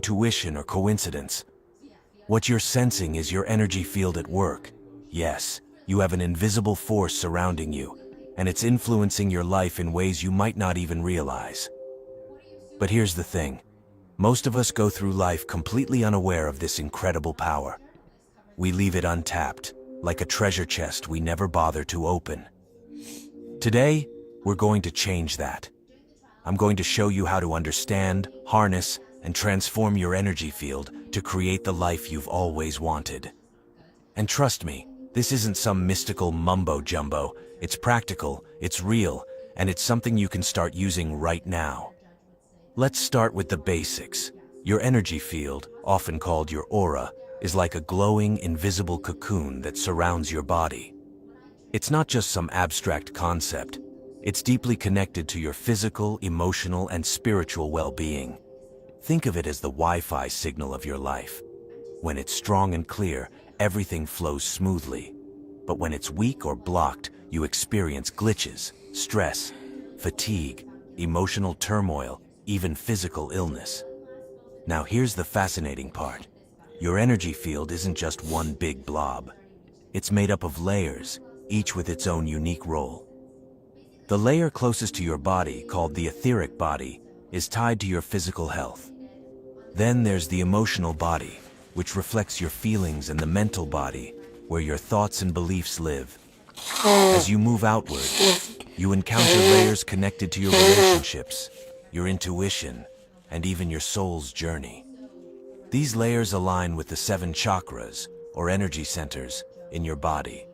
intuition or coincidence. What you're sensing is your energy field at work. Yes, you have an invisible force surrounding you, and it's influencing your life in ways you might not even realize. But here's the thing. Most of us go through life completely unaware of this incredible power. We leave it untapped, like a treasure chest we never bother to open. Today, we're going to change that. I'm going to show you how to understand, harness, and transform your energy field to create the life you've always wanted. And trust me, this isn't some mystical mumbo-jumbo. It's practical, it's real, and it's something you can start using right now. Let's start with the basics. Your energy field, often called your aura, is like a glowing, invisible cocoon that surrounds your body. It's not just some abstract concept. It's deeply connected to your physical, emotional, and spiritual well-being. Think of it as the Wi-Fi signal of your life. When it's strong and clear, everything flows smoothly. But when it's weak or blocked, you experience glitches, stress, fatigue, emotional turmoil, even physical illness. Now here's the fascinating part. Your energy field isn't just one big blob. It's made up of layers, each with its own unique role. The layer closest to your body, called the etheric body, is tied to your physical health. Then there's the emotional body, which reflects your feelings, and the mental body, where your thoughts and beliefs live. As you move outward, you encounter layers connected to your relationships, your intuition, and even your soul's journey. These layers align with the 7 chakras, or energy centers, in your body.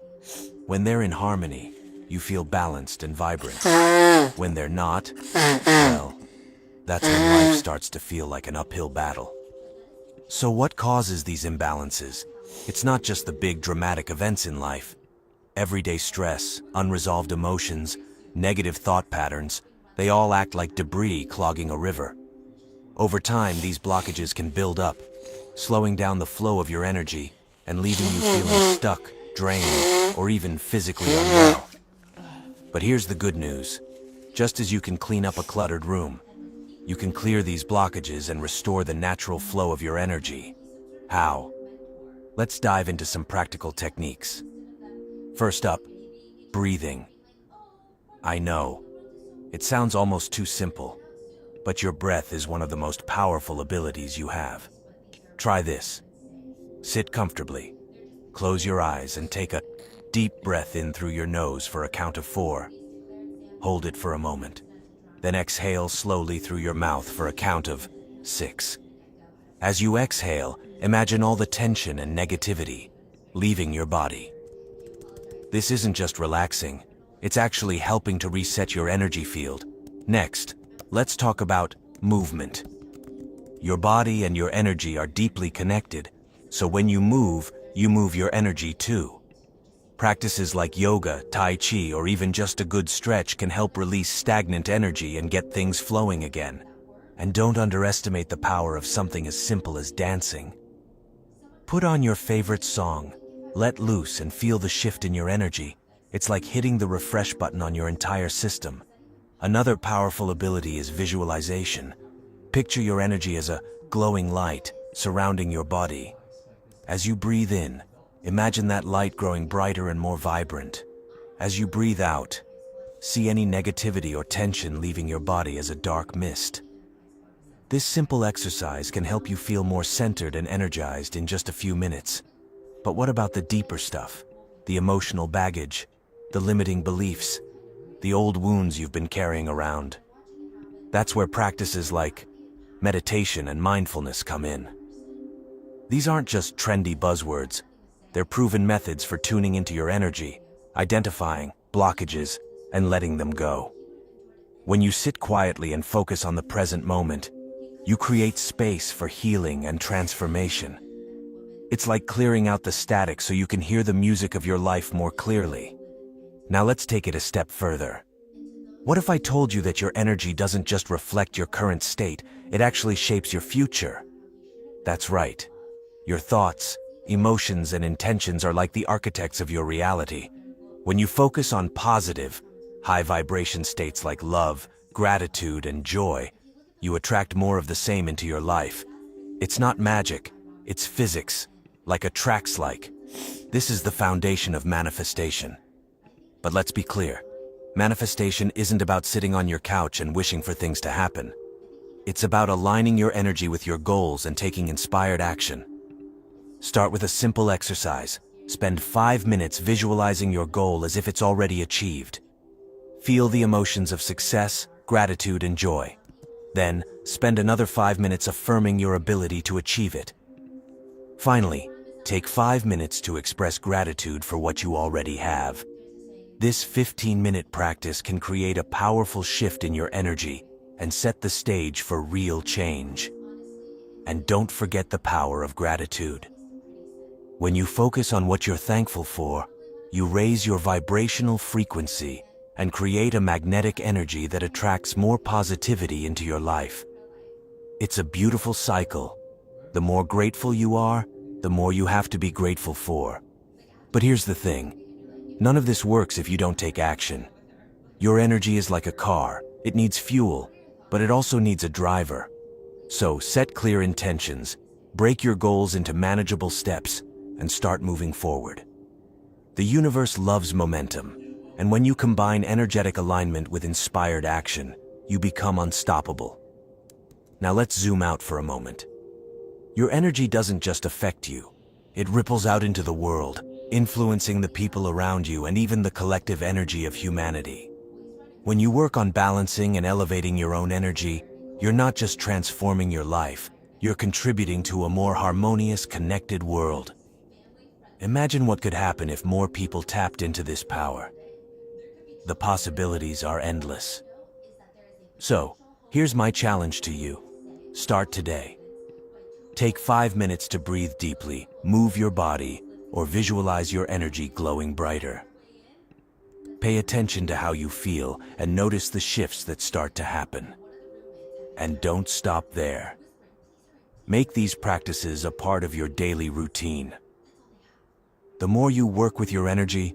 When they're in harmony, you feel balanced and vibrant. When they're not, well, that's when life starts to feel like an uphill battle. So what causes these imbalances? It's not just the big dramatic events in life. Everyday stress, unresolved emotions, negative thought patterns, they all act like debris clogging a river. Over time, these blockages can build up, slowing down the flow of your energy and leaving you feeling stuck, drained, or even physically unwell. But here's the good news. Just as you can clean up a cluttered room, you can clear these blockages and restore the natural flow of your energy. How? Let's dive into some practical techniques. First up, breathing. I know, it sounds almost too simple, but your breath is one of the most powerful abilities you have. Try this. Sit comfortably, close your eyes, and take a deep breath in through your nose for a count of 4. Hold it for a moment. Then exhale slowly through your mouth for a count of 6. As you exhale, imagine all the tension and negativity leaving your body. This isn't just relaxing, it's actually helping to reset your energy field. Next, let's talk about movement. Your body and your energy are deeply connected, so when you move your energy too. Practices like yoga, tai chi, or even just a good stretch can help release stagnant energy and get things flowing again. And don't underestimate the power of something as simple as dancing. Put on your favorite song, let loose, and feel the shift in your energy. It's like hitting the refresh button on your entire system. Another powerful ability is visualization. Picture your energy as a glowing light surrounding your body. As you breathe in, imagine that light growing brighter and more vibrant. As you breathe out, see any negativity or tension leaving your body as a dark mist. This simple exercise can help you feel more centered and energized in just a few minutes. But what about the deeper stuff? The emotional baggage, the limiting beliefs, the old wounds you've been carrying around. That's where practices like meditation and mindfulness come in. These aren't just trendy buzzwords. They're proven methods for tuning into your energy, identifying blockages, and letting them go. When you sit quietly and focus on the present moment, you create space for healing and transformation. It's like clearing out the static so you can hear the music of your life more clearly. Now let's take it a step further. What if I told you that your energy doesn't just reflect your current state, it actually shapes your future? That's right. Your thoughts, emotions, and intentions are like the architects of your reality. When you focus on positive, high-vibration states like love, gratitude, and joy, you attract more of the same into your life. It's not magic, it's physics, like attracts like. This is the foundation of manifestation. But let's be clear, manifestation isn't about sitting on your couch and wishing for things to happen. It's about aligning your energy with your goals and taking inspired action. Start with a simple exercise. Spend 5 minutes visualizing your goal as if it's already achieved. Feel the emotions of success, gratitude, and joy. Then, spend another 5 minutes affirming your ability to achieve it. Finally, take 5 minutes to express gratitude for what you already have. This 15-minute practice can create a powerful shift in your energy and set the stage for real change. And don't forget the power of gratitude. When you focus on what you're thankful for, you raise your vibrational frequency and create a magnetic energy that attracts more positivity into your life. It's a beautiful cycle. The more grateful you are, the more you have to be grateful for. But here's the thing. None of this works if you don't take action. Your energy is like a car. It needs fuel, but it also needs a driver. So set clear intentions, break your goals into manageable steps, and start moving forward. The universe loves momentum, and when you combine energetic alignment with inspired action, you become unstoppable. Now let's zoom out for a moment. Your energy doesn't just affect you. It ripples out into the world, influencing the people around you and even the collective energy of humanity. When you work on balancing and elevating your own energy, you're not just transforming your life, you're contributing to a more harmonious, connected world. Imagine what could happen if more people tapped into this power. The possibilities are endless. So, here's my challenge to you. Start today. Take 5 minutes to breathe deeply, move your body, or visualize your energy glowing brighter. Pay attention to how you feel and notice the shifts that start to happen. And don't stop there. Make these practices a part of your daily routine. The more you work with your energy,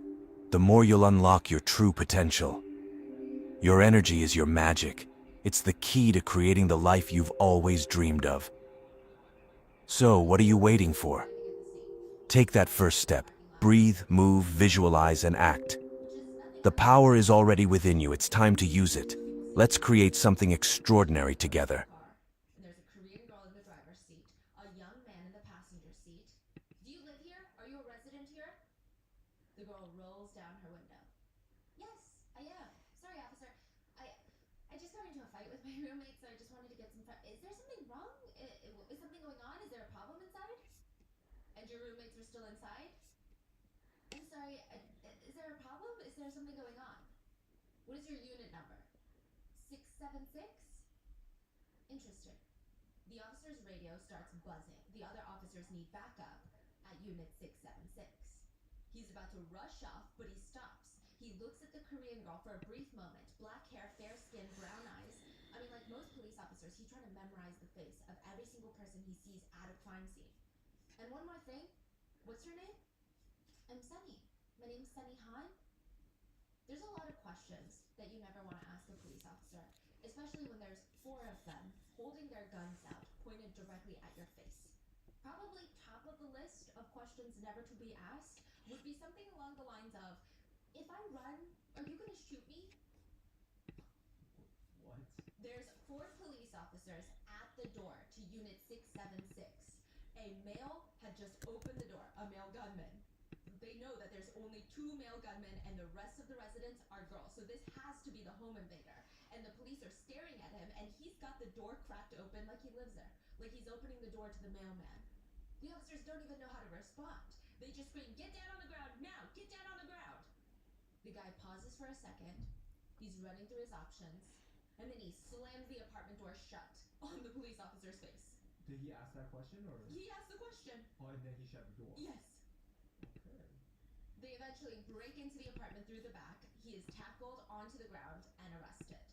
the more you'll unlock your true potential. Your energy is your magic. It's the key to creating the life you've always dreamed of. So, what are you waiting for? Take that first step. Breathe, move, visualize, and act. The power is already within you. It's time to use it. Let's create something extraordinary together. There's a Korean girl in the driver's seat, a young man in the passenger seat. Do you live here? Are you a resident here? The girl rolls down her window. Yes, I am. Sorry, officer. I I just got into a fight with my roommate, so I just wanted to get some. Is there something wrong? Is something going on? Is there a problem inside? And your roommates are still inside? I'm sorry. Is there a problem? Is there something going on? What is your unit number? 676? Interesting. The officer's radio starts buzzing. The other officers need backup at Unit 676. He's about to rush off, but he stops. He looks at the Korean girl for a brief moment. Black hair, fair skin, brown eyes. I mean, like most police officers, he's trying to memorize the face of every single person he sees at a crime scene. And one more thing. What's your name? I'm Sunny. My name's Sunny Han. There's a lot of questions that you never want to ask a police officer, especially when there's four of them holding their guns out, pointed directly at your face. Probably top of the list of questions never to be asked would be something along the lines of, if I run, are you going to shoot me? What? There's four police officers at the door to Unit 676. A male had just opened the door, a male gunman. They know that there's only two male gunmen and the rest of the residents are girls. So this has to be the home invader. And the police are staring at him and he's got the door cracked open like he lives there. Like he's opening the door to the mailman. The officers don't even know how to respond. They just scream, "Get down on the ground now! Get down on the ground!" The guy pauses for a second. He's running through his options. And then he slams the apartment door shut on the police officer's face. Did he ask that question or? He asked the question. Oh, and then he shut the door. Yes. Okay. They eventually break into the apartment through the back. He is tackled onto the ground and arrested.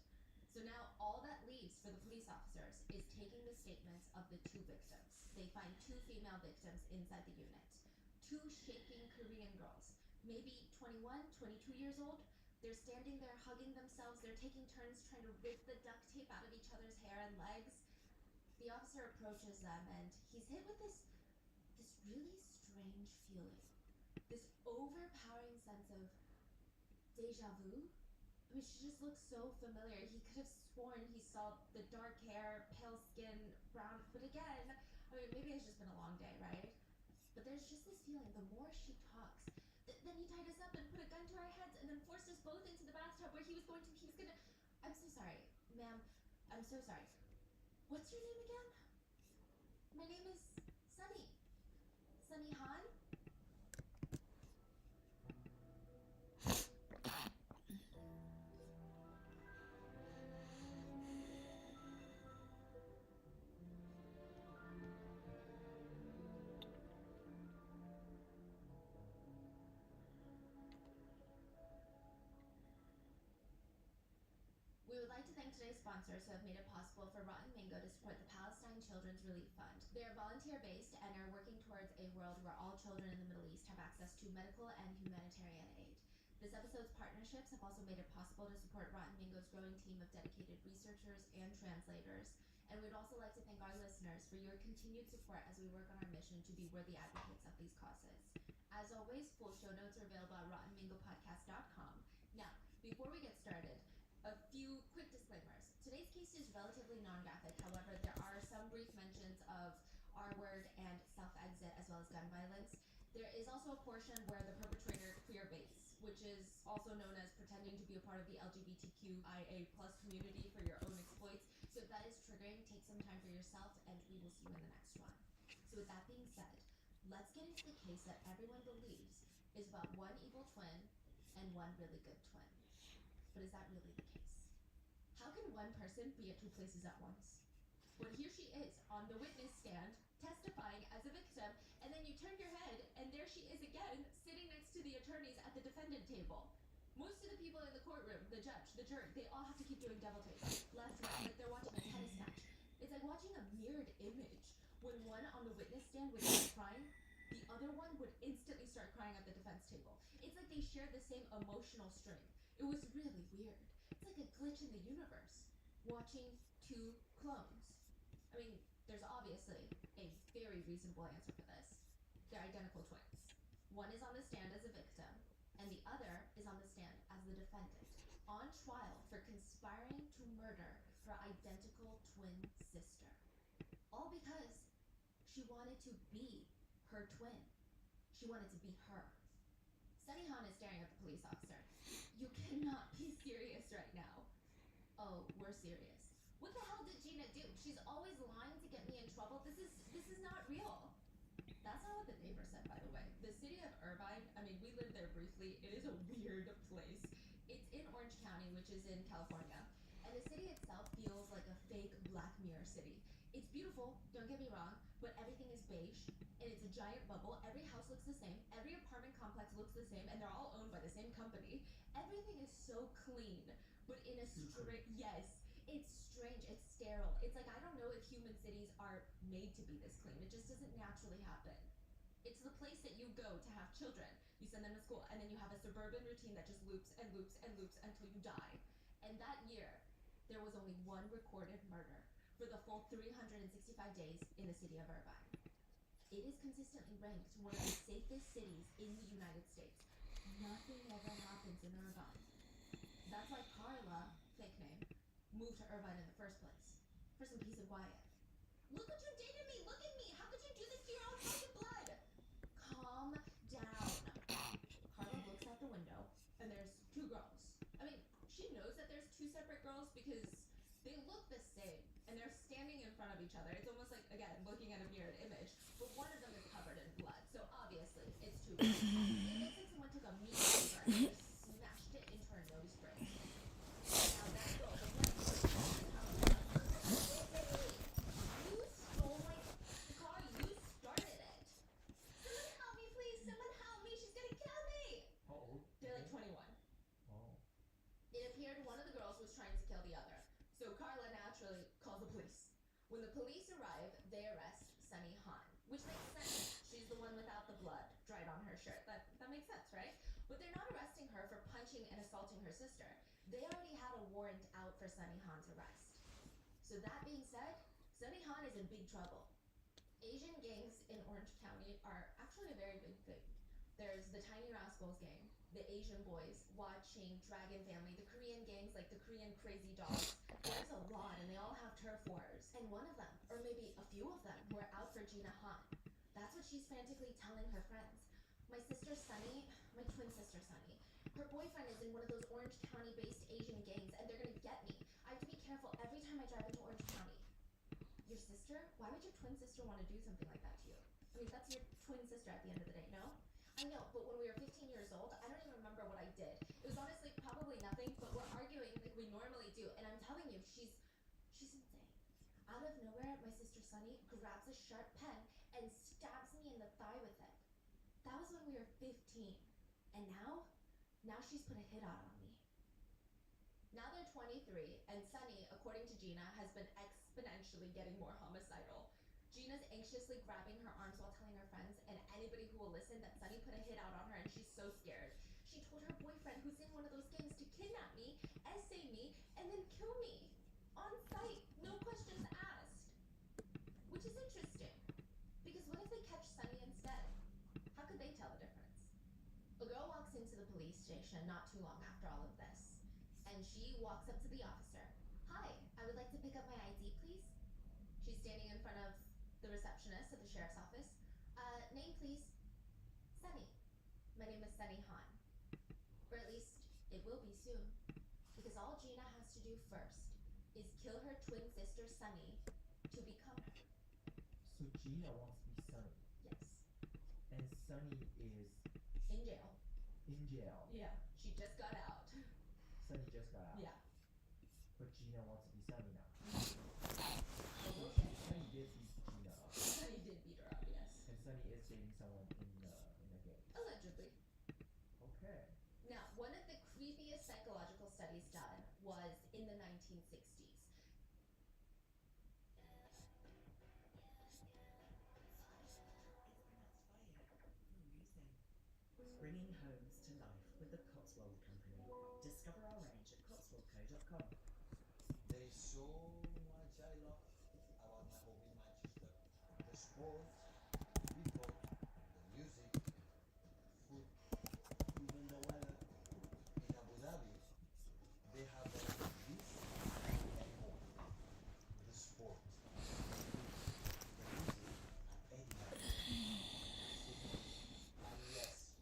So now all that leaves for the police officers is taking the statements of the two victims. They find two female victims inside the unit. Two shaking Korean girls, maybe 21, 22 years old. They're standing there hugging themselves. They're taking turns trying to rip the duct tape out of each other's hair and legs. The officer approaches them and he's hit with this really strange feeling. This overpowering sense of deja vu. I mean, she just looks so familiar. He could have sworn he saw the dark hair, pale skin, brown. But again, I mean, maybe it's just been a long day, right? But there's just this feeling, the more she talks, then he tied us up and put a gun to our heads and then forced us both into the bathtub where he was gonna. I'm so sorry, ma'am. I'm so sorry. What's your name again? My name is Sunny. Sunny Han? We would like to thank today's sponsors who have made it possible for Rotten Mango to support the Palestine Children's Relief Fund. They are volunteer-based and are working towards a world where all children in the Middle East have access to medical and humanitarian aid. This episode's partnerships have also made it possible to support Rotten Mango's growing team of dedicated researchers and translators. And we'd also like to thank our listeners for your continued support as we work on our mission to be worthy advocates of these causes. As always, full show notes are available at rottenmangopodcast.com. Now, before we get started, a few quick disclaimers. Today's case is relatively non-graphic. However, there are some brief mentions of R-word and self-exit as well as gun violence. There is also a portion where the perpetrator queerbaits, which is also known as pretending to be a part of the LGBTQIA+ community for your own exploits. So if that is triggering, take some time for yourself and we will see you in the next one. So with that being said, let's get into the case that everyone believes is about one evil twin and one really good twin. But is that really the case? How can one person be at two places at once? When here she is on the witness stand, testifying as a victim, and then you turn your head, and there she is again, sitting next to the attorneys at the defendant table. Most of the people in the courtroom, the judge, the jury, they all have to keep doing double takes, left, right, like they're watching a tennis match. It's like watching a mirrored image. When one on the witness stand would start crying, the other one would instantly start crying at the defense table. It's like they share the same emotional string. It was really weird. It's like a glitch in the universe. Watching two clones. I mean, there's obviously a very reasonable answer for this. They're identical twins. One is on the stand as a victim, and the other is on the stand as the defendant, on trial for conspiring to murder her identical twin sister. All because she wanted to be her twin. She wanted to be her. Sunny Han is staring at the police officer. You cannot be serious right now. Oh, we're serious. What the hell did Gina do? She's always lying to get me in trouble. This is not real. That's not what the neighbor said, by the way. The city of Irvine, I mean, we lived there briefly. It is a weird place. It's in Orange County, which is in California. And the city itself feels like a fake Black Mirror city. It's beautiful, don't get me wrong, but everything is beige, and it's a giant bubble. Every house looks the same, every apartment complex looks the same, and they're all owned by the same company. Everything is so clean, but in a strange, yes, it's strange, it's sterile. It's like, I don't know if human cities are made to be this clean. It just doesn't naturally happen. It's the place that you go to have children. You send them to school, and then you have a suburban routine that just loops and loops and loops until you die. And that year, there was only one recorded murder for the full 365 days in the city of Irvine. It is consistently ranked one of the safest cities in the United States. Nothing ever happens in Irvine. That's why Carla, fake name, moved to Irvine in the first place. For some peace and quiet. Look what you did to me! Look at me! How could you do this to your own flesh and blood? Calm down. Carla looks out the window, and there's two girls. I mean, she knows that there's two separate girls because they look the same, and they're standing in front of each other. It's almost like, again, looking at a mirrored image, but one of them is covered in blood, so obviously it's two girls. It looks like someone took a meat cleaver and just smashed it into her nose bridge. Now that girl, the one who was you stole my car, you started it. Someone help me, please, someone help me, she's gonna kill me. How old? They're like 21. Oh. It appeared one of the girls was trying to kill the other, so Carla naturally calls the police. When the police arrive, they arrest Sunny Han, which makes sense. She's the one without the blood dried on her shirt. That makes sense, right? But they're not arresting her for punching and assaulting her sister. They already had a warrant out for Sunny Han's arrest. So that being said, Sunny Han is in big trouble. Asian gangs in Orange County are actually a very big thing. There's the Tiny Rascals gang, the Asian boys, watching Dragon Family, the Korean gangs like the Korean Crazy Dogs. There's a lot, and they all have turf wars. And one of them, or maybe a few of them, were out for Gina Han. That's what she's frantically telling her friends. My sister Sunny, my twin sister Sunny, her boyfriend is in one of those Orange County-based Asian gangs, and they're gonna get me. I have to be careful every time I drive into Orange County. Your sister? Why would your twin sister want to do something like that to you? I mean, that's your twin sister at the end of the day, no? I know, but when we were 15 years old, I don't even remember what I did. It was honestly probably nothing, but we're arguing like we normally do, and I'm telling you, she's insane. Out of nowhere, my sister Sunny grabs a sharp pen and stabs me in the thigh with it. That was when we were 15. And now she's put a hit out on me. Now they're 23, and Sunny, according to Gina, has been exponentially getting more homicidal. Gina's anxiously grabbing her arms while telling her friends and anybody who will listen that Sunny put a hit out on her and she's so scared. She told her boyfriend, who's in one of those gangs, to kidnap me, essay me, and then kill me. On sight, no questions asked. Which is interesting, because what if they catch Sunny instead? How could they tell the difference? A girl walks into the police station not too long after all of this, and she walks up to the officer. Hi, I would like to pick up my ID, please. She's standing in front of the receptionist at the sheriff's office. Name, please. Sunny. My name is Sunny Han. Or at least, it will be soon. Because all Gina has to do first is kill her twin sister Sunny to become her. So Gina wants to be Sunny, Yes. and Sunny is In jail. in jail. Yeah. She just got out. Sunny just got out. Yeah. But Gina wants to be Sunny now. But we'll get there. Sunny did beat Gina up, Sunny did beat her up, yes. and Sunny is dating someone in the game. Allegedly. Okay. Now, one of the creepiest psychological studies done was in the 1960s. Bringing homes to life with the Cotswold Company. Discover our range at cotswoldco.com. There is so much I love about my home in Manchester. The sports, the people, the music, food, even the weather. In Abu Dhabi, they have this and more. The sport, the music, and yes,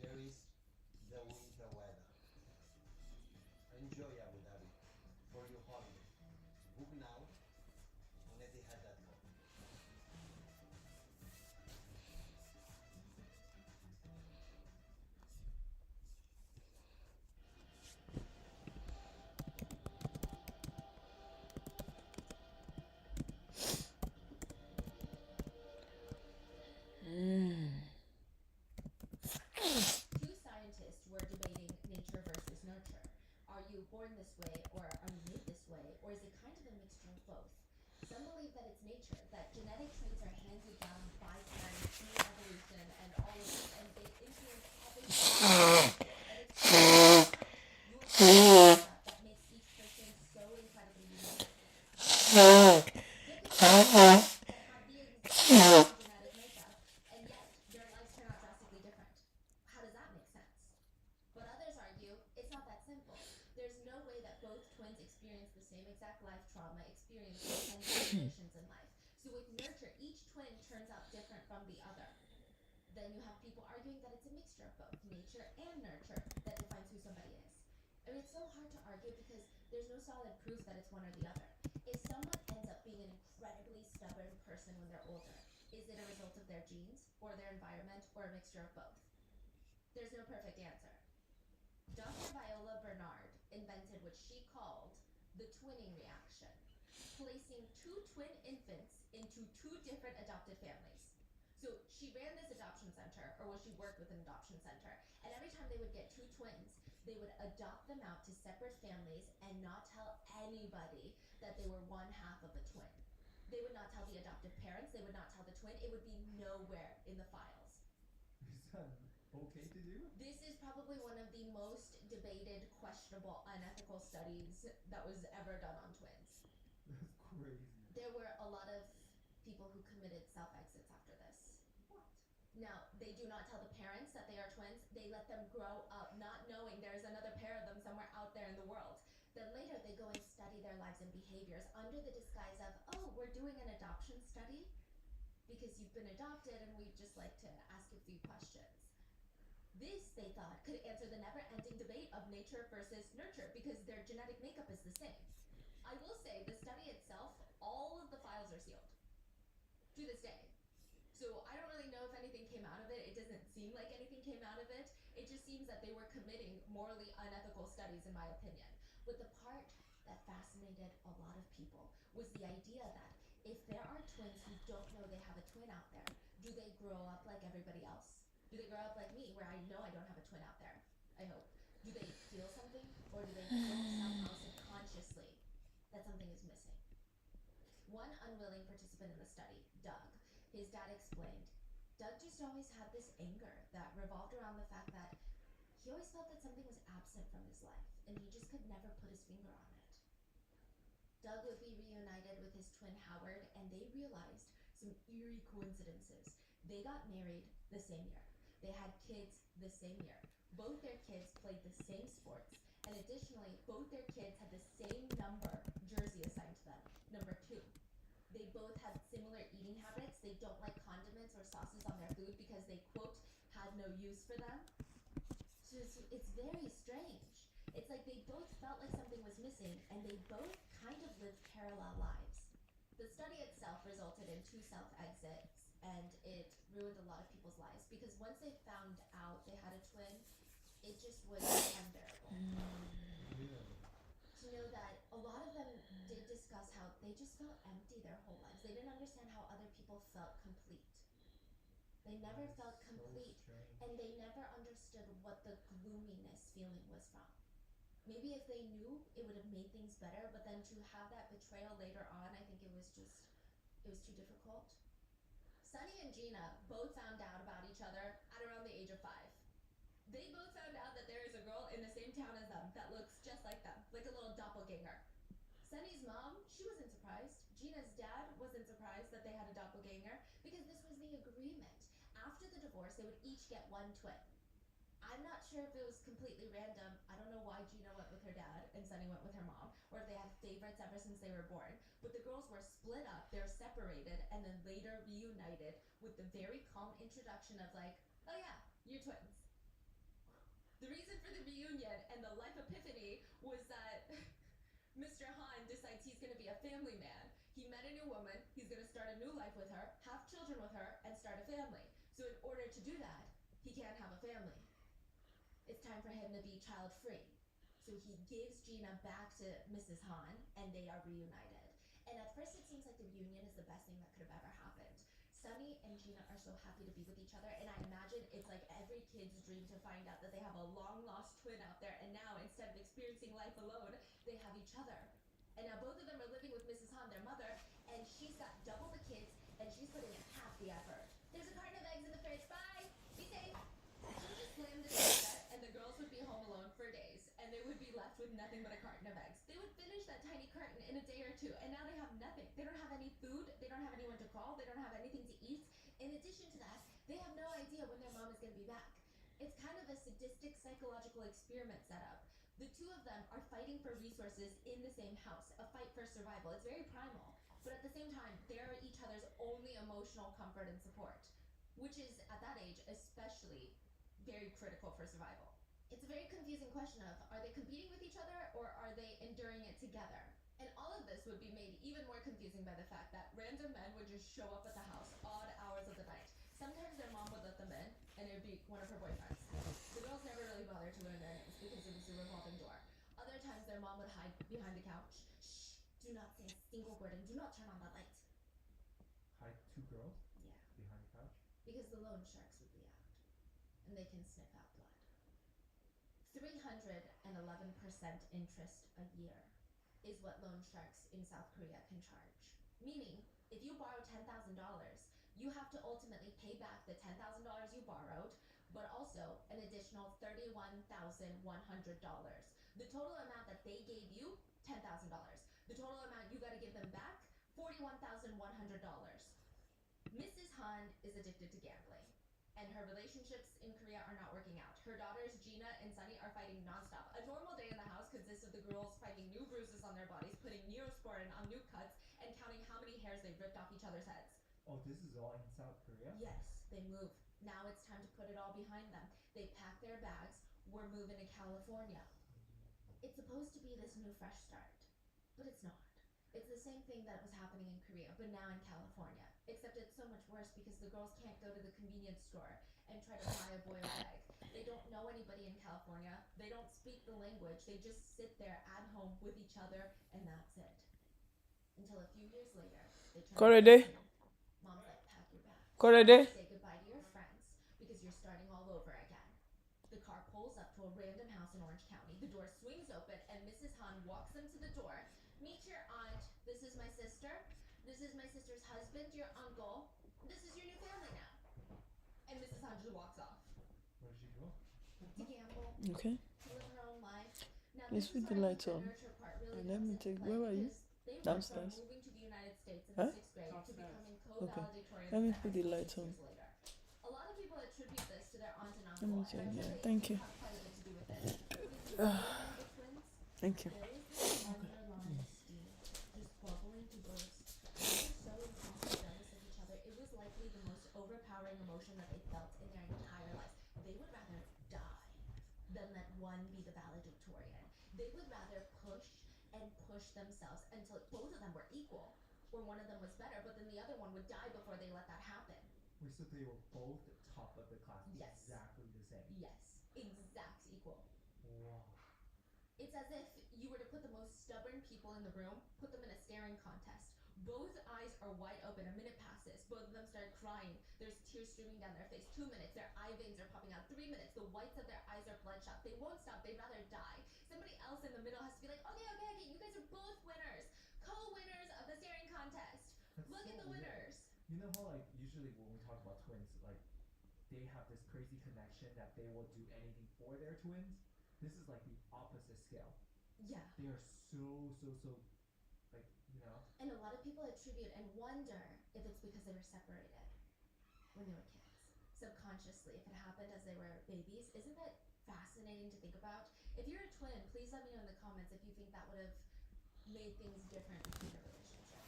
there is the winter weather. Enjoy Abu Dhabi for your holiday. Book now on etihad.com. Two scientists were debating nature versus nurture. Are you born this way, or are you made this way, or is it kind of a mixture of both? Some believe that it's nature, that genetic traits are handed down by parents through evolution and all of this, and they influence everything. And it's you that makes each person so incredibly unique. There could be that have the exact genetic makeup, and yet their lives turn out drastically different. How does that make sense? But others argue it's not that simple. There's no way that both twins experience the same exact life trauma experiences and situations in life. So with nurture, each twin turns out different from the other. Then you have people arguing that it's a mixture of both nature and nurture that defines who somebody is. I mean, it's so hard to argue because there's no solid proof that it's one or the other. If someone ends up being an incredibly stubborn person when they're older, is it a result of their genes, or their environment, or a mixture of both? There's no perfect answer. Dr. Viola Bernard invented what she called the twinning reaction, placing two twin infants into two different adopted families. So she ran this adoption center, or well, she worked with an adoption center, and every time they would get two twins, they would adopt them out to separate families and not tell anybody that they were one half of a twin. They would not tell the adoptive parents, they would not tell the twin, it would be nowhere in the files. Is that okay to do? This is probably one of the most debated, questionable, unethical studies that was ever done on twins. That's crazy. There were a lot of people who committed self-exits after this. What? Now, they do not tell the parents that they are twins. They let them grow up not knowing there's another pair of them somewhere out there in the world. Then later they go and study their lives and behaviors under the disguise of, oh, we're doing an adoption study because you've been adopted and we'd just like to ask a few questions. This, they thought, could answer the never-ending debate of nature versus nurture because their genetic makeup is the same. I will say, the study itself, all of the files are sealed to this day. So I don't really know if anything came out of it. It doesn't seem like anything came out of it. It just seems that they were committing morally unethical studies, in my opinion. But the part that fascinated a lot of people was the idea that if there are twins who don't know they have a twin out there, do they grow up like everybody else? Do they grow up like me, where I know I don't have a twin out there? I hope. Do they feel something, or do they feel somehow subconsciously that something is missing? One unwilling participant in the study, Doug, his dad explained, Doug just always had this anger that revolved around the fact that he always felt that something was absent from his life, and he just could never put his finger on it. Doug would be reunited with his twin Howard, and they realized some eerie coincidences. They got married the same year. They had kids the same year. Both their kids played the same sports, and additionally, both their kids had the same number jersey assigned to them, number 2. They both had similar eating habits. They don't like condiments or sauces on their food because they, quote, had no use for them. So it's very strange. It's like they both felt like something was missing, and they both kind of lived parallel lives. The study itself resulted in 2 self-exits, and it ruined a lot of people's lives because once they found out they had a twin, it just was unbearable. To know that a lot of them did discuss how they just felt empty their whole lives. They didn't understand how other people felt complete. They never felt complete, and they never understood what the gloominess feeling was from. Maybe if they knew, it would have made things better, but then to have that betrayal later on, I think it was too difficult. Sunny and Gina both found out about each other at around the age of 5. They both found out that there is a girl in the same town as them that looks just like them, like a little doppelganger. Sunny's mom, she wasn't surprised. Gina's dad wasn't surprised that they had a doppelganger because this was the agreement. After the divorce, they would each get 1 twin. I'm not sure if it was completely random. I don't know why Gina went with her dad and Sunny went with her mom, or if they had favorites ever since they were born. But the girls were split up, they're separated, and then later reunited with the very calm introduction of like, oh yeah, you're twins. The reason for the reunion and the life epiphany was that Mr. Han decides he's going to be a family man. He met a new woman, he's going to start a new life with her, have children with her, and start a family. So in order to do that, he can't have a family. It's time for him to be child-free. So he gives Gina back to Mrs. Han, and they are reunited. And at first it seems like the reunion is the best thing that could have ever happened. Sunny and Gina are so happy to be with each other, and I imagine it's like every kid's dream to find out that they have a long-lost twin out there, and now instead of experiencing life alone, they have each other. And now both of them are living with Mrs. Han, their mother, and she's got double the kids, and she's putting in half the effort. There's a carton of eggs in the fridge. Bye! Be safe! She would just slam the door shut, and the girls would be home alone for days, and they would be left with nothing but a carton of eggs. They would finish that tiny carton in a day or 2, and now they have nothing. They don't have any food, they don't have anyone to call, they don't have anything to eat. In addition to that, they have no idea when their mom is going to be back. It's kind of a sadistic psychological experiment setup. The 2 of them are fighting for resources in the same house, a fight for survival. It's very primal, but at the same time, they're each other's only emotional comfort and support, which is, at that age, especially very critical for survival. It's a very confusing question of, are they competing with each other or are they enduring it together? And all of this would be made even more confusing by the fact that random men would just show up at the house odd hours of the night. Sometimes their mom would let them in, and it would be one of her boyfriends. The girls never really bothered to learn their names because it was a revolving door. Other times their mom would hide behind the couch. Shh, do not say a single word and do not turn on the light. Hide 2 girls Yeah, behind the couch. because the loan sharks would be out, and they can sniff out blood. 311% interest a year is what loan sharks in South Korea can charge. Meaning, if you borrow $10,000, you have to ultimately pay back the $10,000 you borrowed, but also an additional $31,100. The total amount that they gave you, $10,000. The total amount you got to give them back, $41,100. Mrs. Han is addicted to gambling, and her relationships in Korea are not working out. Her daughters Gina and Sunny are fighting nonstop. A normal day in the house consists of the girls finding new bruises on their bodies, putting Neosporin on new cuts, and counting how many hairs they've ripped off each other's heads. Oh, this is all in South Korea? Yes, they move. Now it's time to put it all behind them. They pack their bags. We're moving to California. It's supposed to be this new fresh start, but it's not. It's the same thing that was happening in Korea, but now in California. Except it's so much worse because the girls can't go to the convenience store and try to buy a boiled egg. They don't know anybody in California. They don't speak the language. They just sit there at home with each other, and that's it. Until a few years later, they turn Korede. 18. Mom's like, pack your bags. Korede. Say goodbye to your friends because you're starting all over again. The car pulls up to a random house in Orange County. The door swings open, and Mrs. Han walks them to the door. Meet your aunt. This is my sister. This is my sister's husband, your uncle. This is your new family now. And Mrs. Han just walks off. Where did she go? To gamble, Okay. to live her own life. Now Let's this is put the where I lights think on. the nurture part really And let comes me into take. play Where are you? because they went Downstairs. from moving to the United States in Huh? the 6th grade to Downstairs. becoming co-valedictorians Let me at put the high school lights 6 on. years later. A lot of people attribute this to their aunt and Let uncle, me and check. I'm sure Yeah. they Thank you. have quite a bit to do with it. The twins, Thank you. there is this underlying steam just bubbling to burst. They were so intensely jealous of each other. It was likely the most overpowering emotion that they felt in their entire lives. They would rather die than let one be the valedictorian. They would rather push and push themselves until both of them were equal, or one of them was better, but then the other one would die before they let that happen. Wait, so they were both top of the class, Yes. exactly the same. Yes, exact equal. Wow. It's as if you were to put the most stubborn people in the room, put them in a staring contest. Both eyes are wide open. A minute passes. Both of them start crying. There's tears streaming down their face. 2 minutes, their eye veins are popping out. 3 minutes, the whites of their eyes are bloodshot. They won't stop. They'd rather die. Somebody else in the middle has to be like, okay, you guys are both winners. Co-winners of the staring contest. That's Look so at the weird. winners. You know how like usually when we talk about twins, like they have this crazy connection that they will do anything for their twins. This is like the opposite scale. Yeah. They are so like, you know. And a lot of people attribute and wonder if it's because they were separated when they were kids. Subconsciously, if it happened as they were babies. Isn't that fascinating to think about? If you're a twin, please let me know in the comments if you think that would have made things different between your relationship.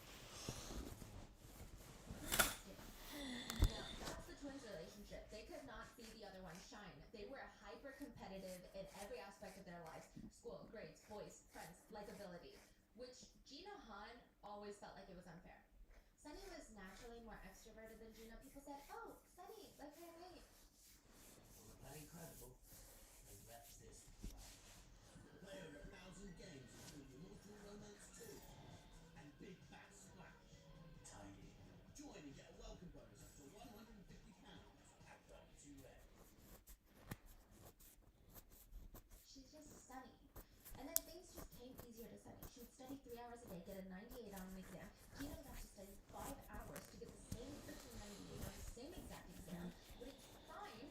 Now, that's the twins' relationship. They could not see the other one shine. They were hyper competitive in every aspect of their lives. School, grades, boys, friends, likability. Which Gina Han always felt like it was unfair. Sunny was naturally more extroverted than Gina. People said, oh, Sunny, like her weight. Wasn't that incredible? They left this life. Play over 1,000 games, including Mortal Romance 2 and Big Bad Splash. Tiny. Join and get a welcome bonus up to £150 at Dot2Red. She's just Sunny. And then things just came easier to Sunny. She would study 3 hours a day, get a 98 on an exam. Gina would have to study 5 hours to get the same freaking 98 on the same exact exam. But it's fine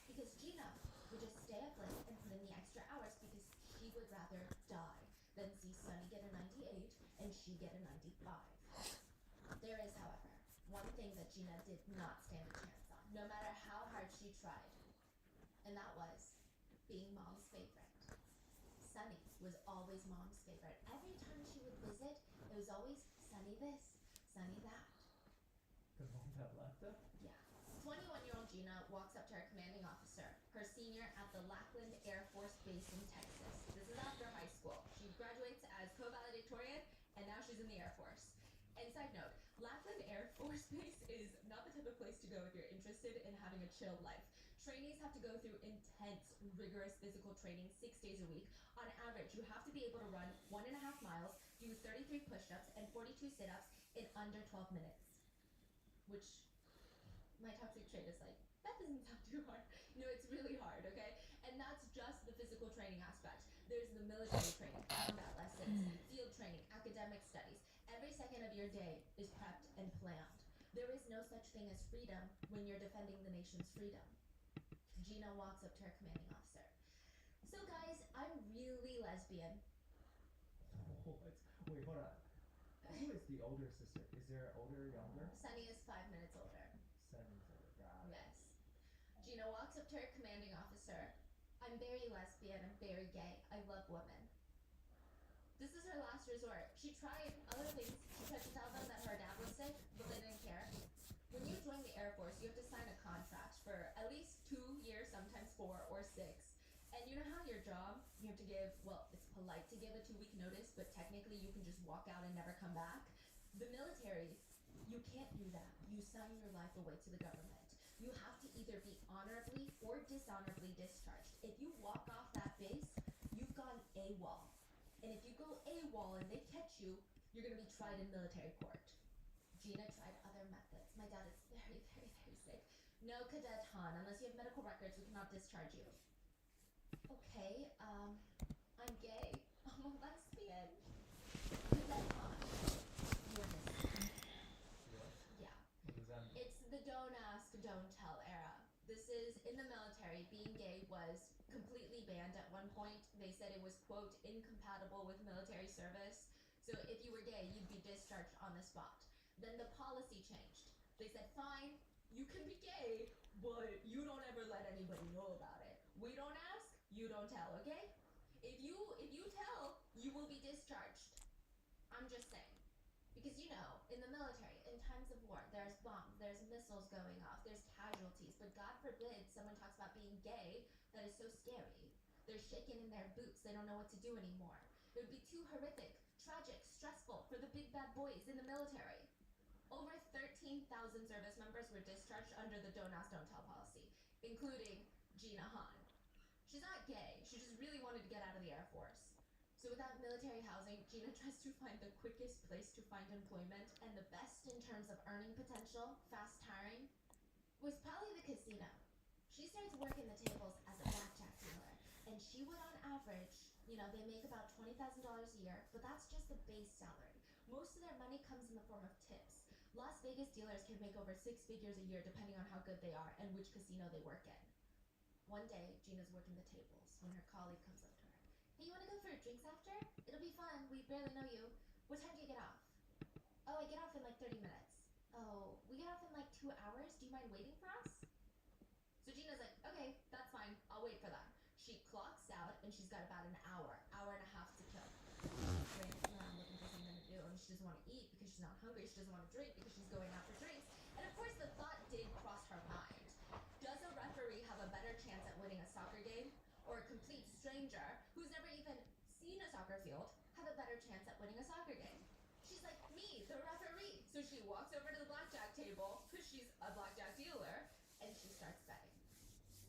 because Gina would just stay up late and put in the extra hours because she would rather die than see Sunny get a 98 and she get a 95. There is, however, one thing that Gina did not stand a chance on, no matter how hard she tried. And that was being Mom's favorite. Sunny was always Mom's favorite. Every time she would visit, it was always Sunny this, Sunny that. The mom that left her? Yeah. 21-year-old Gina walks up to her commanding officer, her senior at the Lackland Air Force Base in Texas. This is after high school. She graduates as co-valedictorian, and now she's in the Air Force. And side note, Lackland Air Force Base is not the type of place to go if you're interested in having a chill life. Trainees have to go through intense, rigorous physical training 6 days a week. On average, you have to be able to run 1.5 miles, do 33 push-ups, and 42 sit-ups in under 12 minutes. Which, my toxic trait is like, that doesn't sound too hard. No, it's really hard, okay? And that's just the physical training aspect. There's the military training, combat lessons, field training, academic studies. Every second of your day is prepped and planned. There is no such thing as freedom when you're defending the nation's freedom. Gina walks up to her commanding officer. So guys, I'm really lesbian. What? Wait, hold on. Who is the older sister? Is there older, younger? Sunny is 5 minutes older. Sunny's older. Got it. Yes. Gina walks up to her commanding officer. I'm very lesbian. I'm very gay. I love women. This is her last resort. She tried other things. She tried to tell them that her dad was sick, but they didn't care. When you join the Air Force, you have to sign a contract for at least 2 years, sometimes 4 or 6. And you know how your job, you have to give, well, it's polite to give a 2-week notice, but technically you can just walk out and never come back. The military, you can't do that. You sign your life away to the government. You have to either be honorably or dishonorably discharged. If you walk off that base, you've gone AWOL. And if you go AWOL and they catch you, you're going to be tried in military court. Gina tried other methods. My dad is very, very, very sick. No, Cadet Han, unless you have medical records, we cannot discharge you. Okay, I'm gay. I'm a lesbian. Cadet Han. You're missing. Really? Yeah. What does that mean? It's the don't ask, don't tell era. This is in the military. Being gay was completely banned at one point. They said it was, quote, incompatible with military service. So if you were gay, you'd be discharged on the spot. Then the policy changed. They said, fine, you can be gay, but you don't ever let anybody know about it. We don't ask, you don't tell, okay? If you tell, you will be discharged. I'm just saying. Because you know, in the military, in times of war, there's bombs, there's missiles going off, there's casualties, but God forbid someone talks about being gay. That is so scary. They're shaking in their boots, they don't know what to do anymore. It would be too horrific, tragic, stressful for the big bad boys in the military. Over 13,000 service members were discharged under the don't ask, don't tell policy, including Gina Han. She's not gay, she just really wanted to get out of the Air Force. So without military housing, Gina tries to find the quickest place to find employment and the best in terms of earning potential, fast hiring, was probably the casino. She starts working the tables as a blackjack dealer, and she would on average, you know, they make about $20,000 a year, but that's just the base salary. Most of their money comes in the form of tips. Las Vegas dealers can make over 6 figures a year depending on how good they are and which casino they work in. One day, Gina's working the tables when her colleague comes up to her. Hey, you wanna go for drinks after? It'll be fun, we barely know you. What time do you get off? Oh, I get off in like 30 minutes. Oh, we get off in like 2 hours? Do you mind waiting for us? So Gina's like, okay, that's fine, I'll wait for them. She clocks out and she's got about an hour and a half to kill. She's racing around looking for something to do and she doesn't want to eat because she's not hungry, she doesn't want to drink because she's going out for drinks. And of course the thought did cross her mind. Does a referee have a better chance at winning a soccer game? Or a complete stranger who's never even seen a soccer field have a better chance at winning a soccer game? She's like, me, the referee. So she walks over to the blackjack table because she's a blackjack dealer and she starts betting.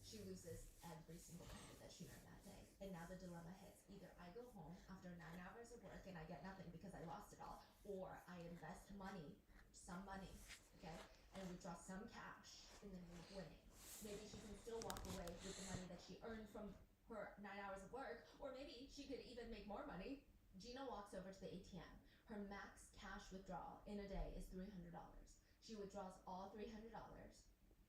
She loses every single penny that she earned that day. And now the dilemma hits. Either I go home after 9 hours of work and I get nothing because I lost it all, or I invest money, some money, okay, and withdraw some cash in the name of winning. Maybe she can still walk away with the money that she earned from her 9 hours of work, or maybe she could even make more money. Gina walks over to the ATM. Her max cash withdrawal in a day is $300. She withdraws all $300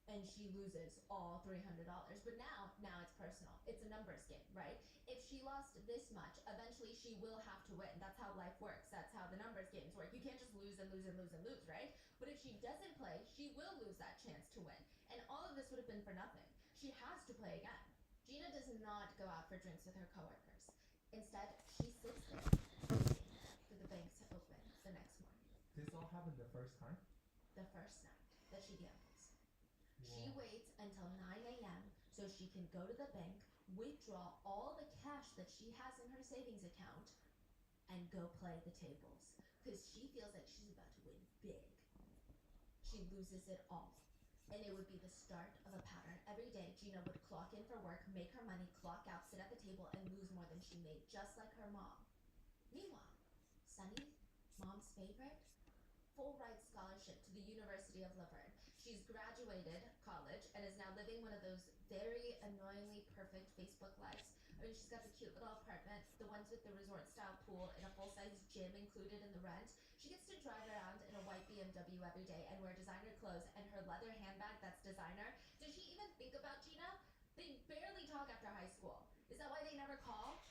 and she loses all $300. But now it's personal. It's a numbers game, right? If she lost this much, eventually she will have to win. That's how life works. That's how the numbers games work. You can't just lose and lose and lose and lose, right? But if she doesn't play, she will lose that chance to win. And all of this would have been for nothing. She has to play again. Gina does not go out for drinks with her coworkers. Instead, she sits there waiting for the bank to open the next morning. This all happened the first time? The first night that she gambles. She Whoa. waits until 9 a.m. so she can go to the bank, withdraw all the cash that she has in her savings account, and go play the tables. Because she feels like she's about to win big. She loses it all. And it would be the start of a pattern. Every day, Gina would clock in for work, make her money, clock out, sit at the table, and lose more than she made, just like her mom. Meanwhile, Sunny, mom's favorite, full ride scholarship to the University of Laverne. She's graduated college and is now living one of those very annoyingly perfect Facebook lives. I mean, she's got the cute little apartment, the ones with the resort-style pool, and a full-size gym included in the rent. She gets to drive around in a white BMW every day and wear designer clothes and her leather handbag that's designer. Does she even think about Gina? They barely talk after high school. Is that why they never call?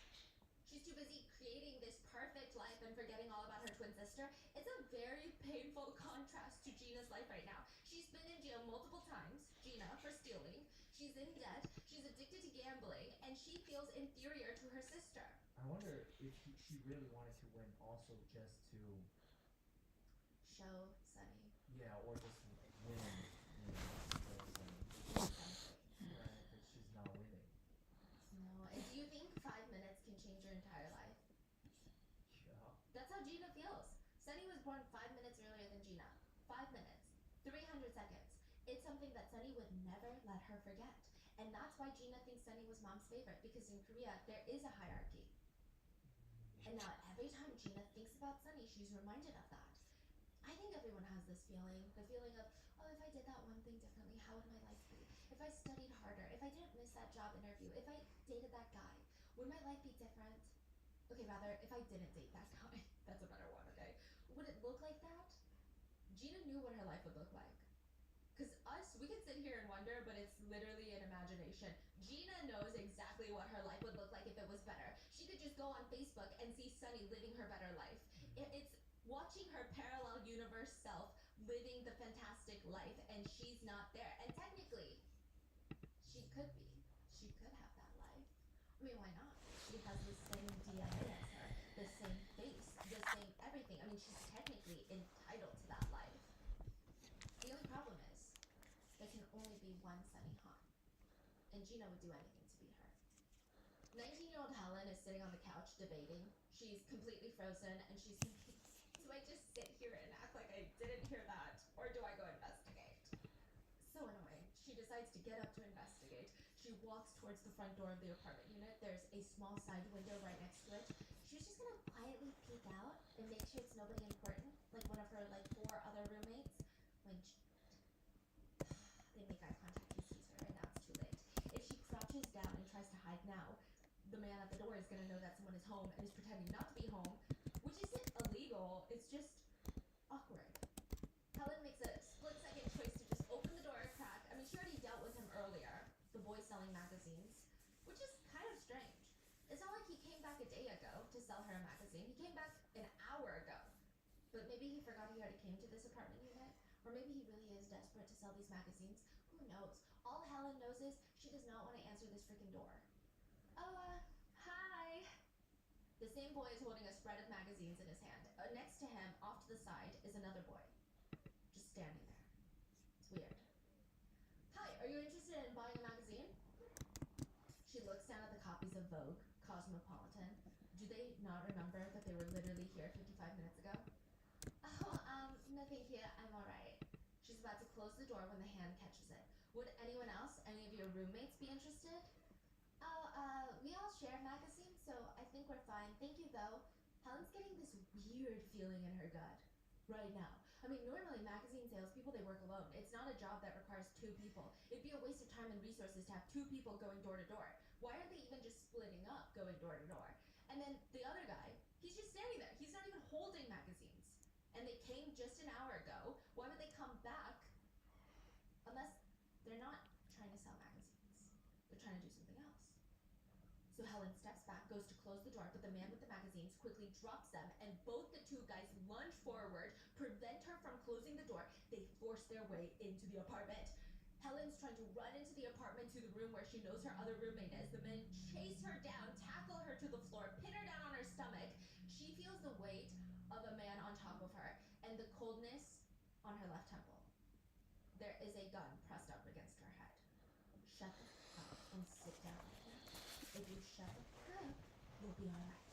She's too busy creating this perfect perfect life and forgetting all about her twin sister, it's a very painful contrast to Gina's life right now. She's been in jail multiple times, Gina, for stealing. She's in debt, she's addicted to gambling, and she feels inferior to her sister. I wonder if she really wanted to win also just to, Show Sunny. yeah, or just win, Exactly. right, but she's not winning. No, and do you think 5 minutes can change your entire life? Yeah. That's how Gina feels. Sunny was born 5 minutes earlier than Gina. 5 minutes. 300 seconds. It's something that Sunny would never let her forget. And that's why Gina thinks Sunny was mom's favorite, because in Korea, there is a hierarchy. And now every time Gina thinks about Sunny, she's reminded of that. I think everyone has this feeling, the feeling of, oh, if I did that one thing differently, how would my life be? If I studied harder, if I didn't miss that job interview, if I dated that guy, would my life be different? Okay, rather, if I didn't date that guy, that's a better one, okay? Would it look like that? Gina knew what her life would look like. Because us, we can sit here and wonder, but it's literally an imagination. Gina knows exactly what her life would look like if it was better. She could just go on Facebook and see Sunny living her better life. It's watching her parallel universe self living the fantastic life, and she's not there. And technically, she could be. She could have that life. I mean, why not? She has the same DNA as her, the same face, the same everything. I mean, she's technically entitled to that life. The only problem is, there can only be one Sunny Han. And Gina would do anything to be her. 19-year-old Helen is sitting on the couch debating. She's completely frozen and she's thinking, do I just sit here and act like I didn't hear that? Or do I go investigate? So annoying. She decides to get up to investigate. She walks towards the front door of the apartment unit. There's a small side window right next to it. She's just gonna quietly peek out and make sure it's nobody important, like one of her four other roommates. When they make eye contact, he sees her, and now it's too late. If she crouches down and tries to hide now, the man at the door is gonna know that someone is home and is pretending not to be home, which isn't illegal, it's just awkward. Helen makes a split-second choice to just open the door a crack. I mean, she already dealt with him earlier, the boy selling magazines, which is kind of strange. It's not like he came back a day ago to sell her a magazine. He came back an hour ago. But maybe he forgot he already came to this apartment unit, or maybe he really is desperate to sell these magazines. Who knows? All Helen knows is she does not want to answer this freaking door. Oh, hi. The same boy is holding a spread of magazines in his hand. Next to him, off to the side, is another boy. Just standing there. It's weird. Hi, are you interested in buying a magazine? She looks down at the copies of Vogue, Cosmopolitan. Do they not remember that they were literally here 55 minutes ago? Oh, no thank you, I'm alright. She's about to close the door when the hand catches it. Would anyone else, any of your roommates, be interested? Oh, we all share magazines, so I think we're fine. Thank you, though. Helen's getting this weird feeling in her gut right now. I mean, normally magazine salespeople, they work alone. It's not a job that requires two people. It'd be a waste of time and resources to have two people going door to door. Why aren't they even just splitting up, going door to door? And then the other guy, he's just standing there. He's not even holding magazines. And they came just an hour ago. Why would they come back? Unless they're not trying to sell magazines. They're trying to do something else. So Helen steps back, goes to close the door, but the man with the magazines quickly drops them, and both the two guys lunge forward, prevent her from closing the door. They force their way into the apartment. Helen's trying to run into the apartment to the room where she knows her other roommate is. The men chase her down, tackle her to the floor, pin her down on her stomach. She feels the weight of a man on top of her and the coldness on her left temple. There is a gun pressed up against her head. Shut the fuck up and sit down right now. If you shut the fuck up, you'll be alright.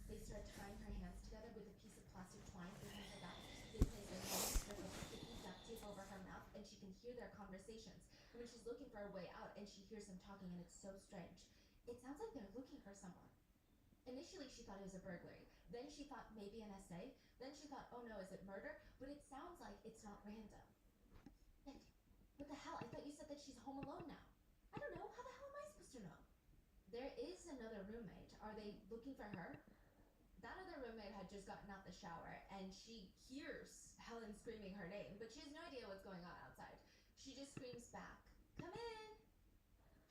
They start tying her hands together with a piece of plastic twine behind her back. They place a long strip of sticky duct tape over her mouth, and she can hear their conversations. And when she's looking for a way out, and she hears them talking, and it's so strange. It sounds like they're looking for someone. Initially, she thought it was a burglary. Then she thought maybe an essay. Then she thought, oh no, is it murder? But it sounds like it's not random. Nick, what the hell? I thought you said that she's home alone now. I don't know. How the hell am I supposed to know? There is another roommate. Are they looking for her? That other roommate had just gotten out the shower, and she hears Helen screaming her name, but she has no idea what's going on outside. She just screams back, come in!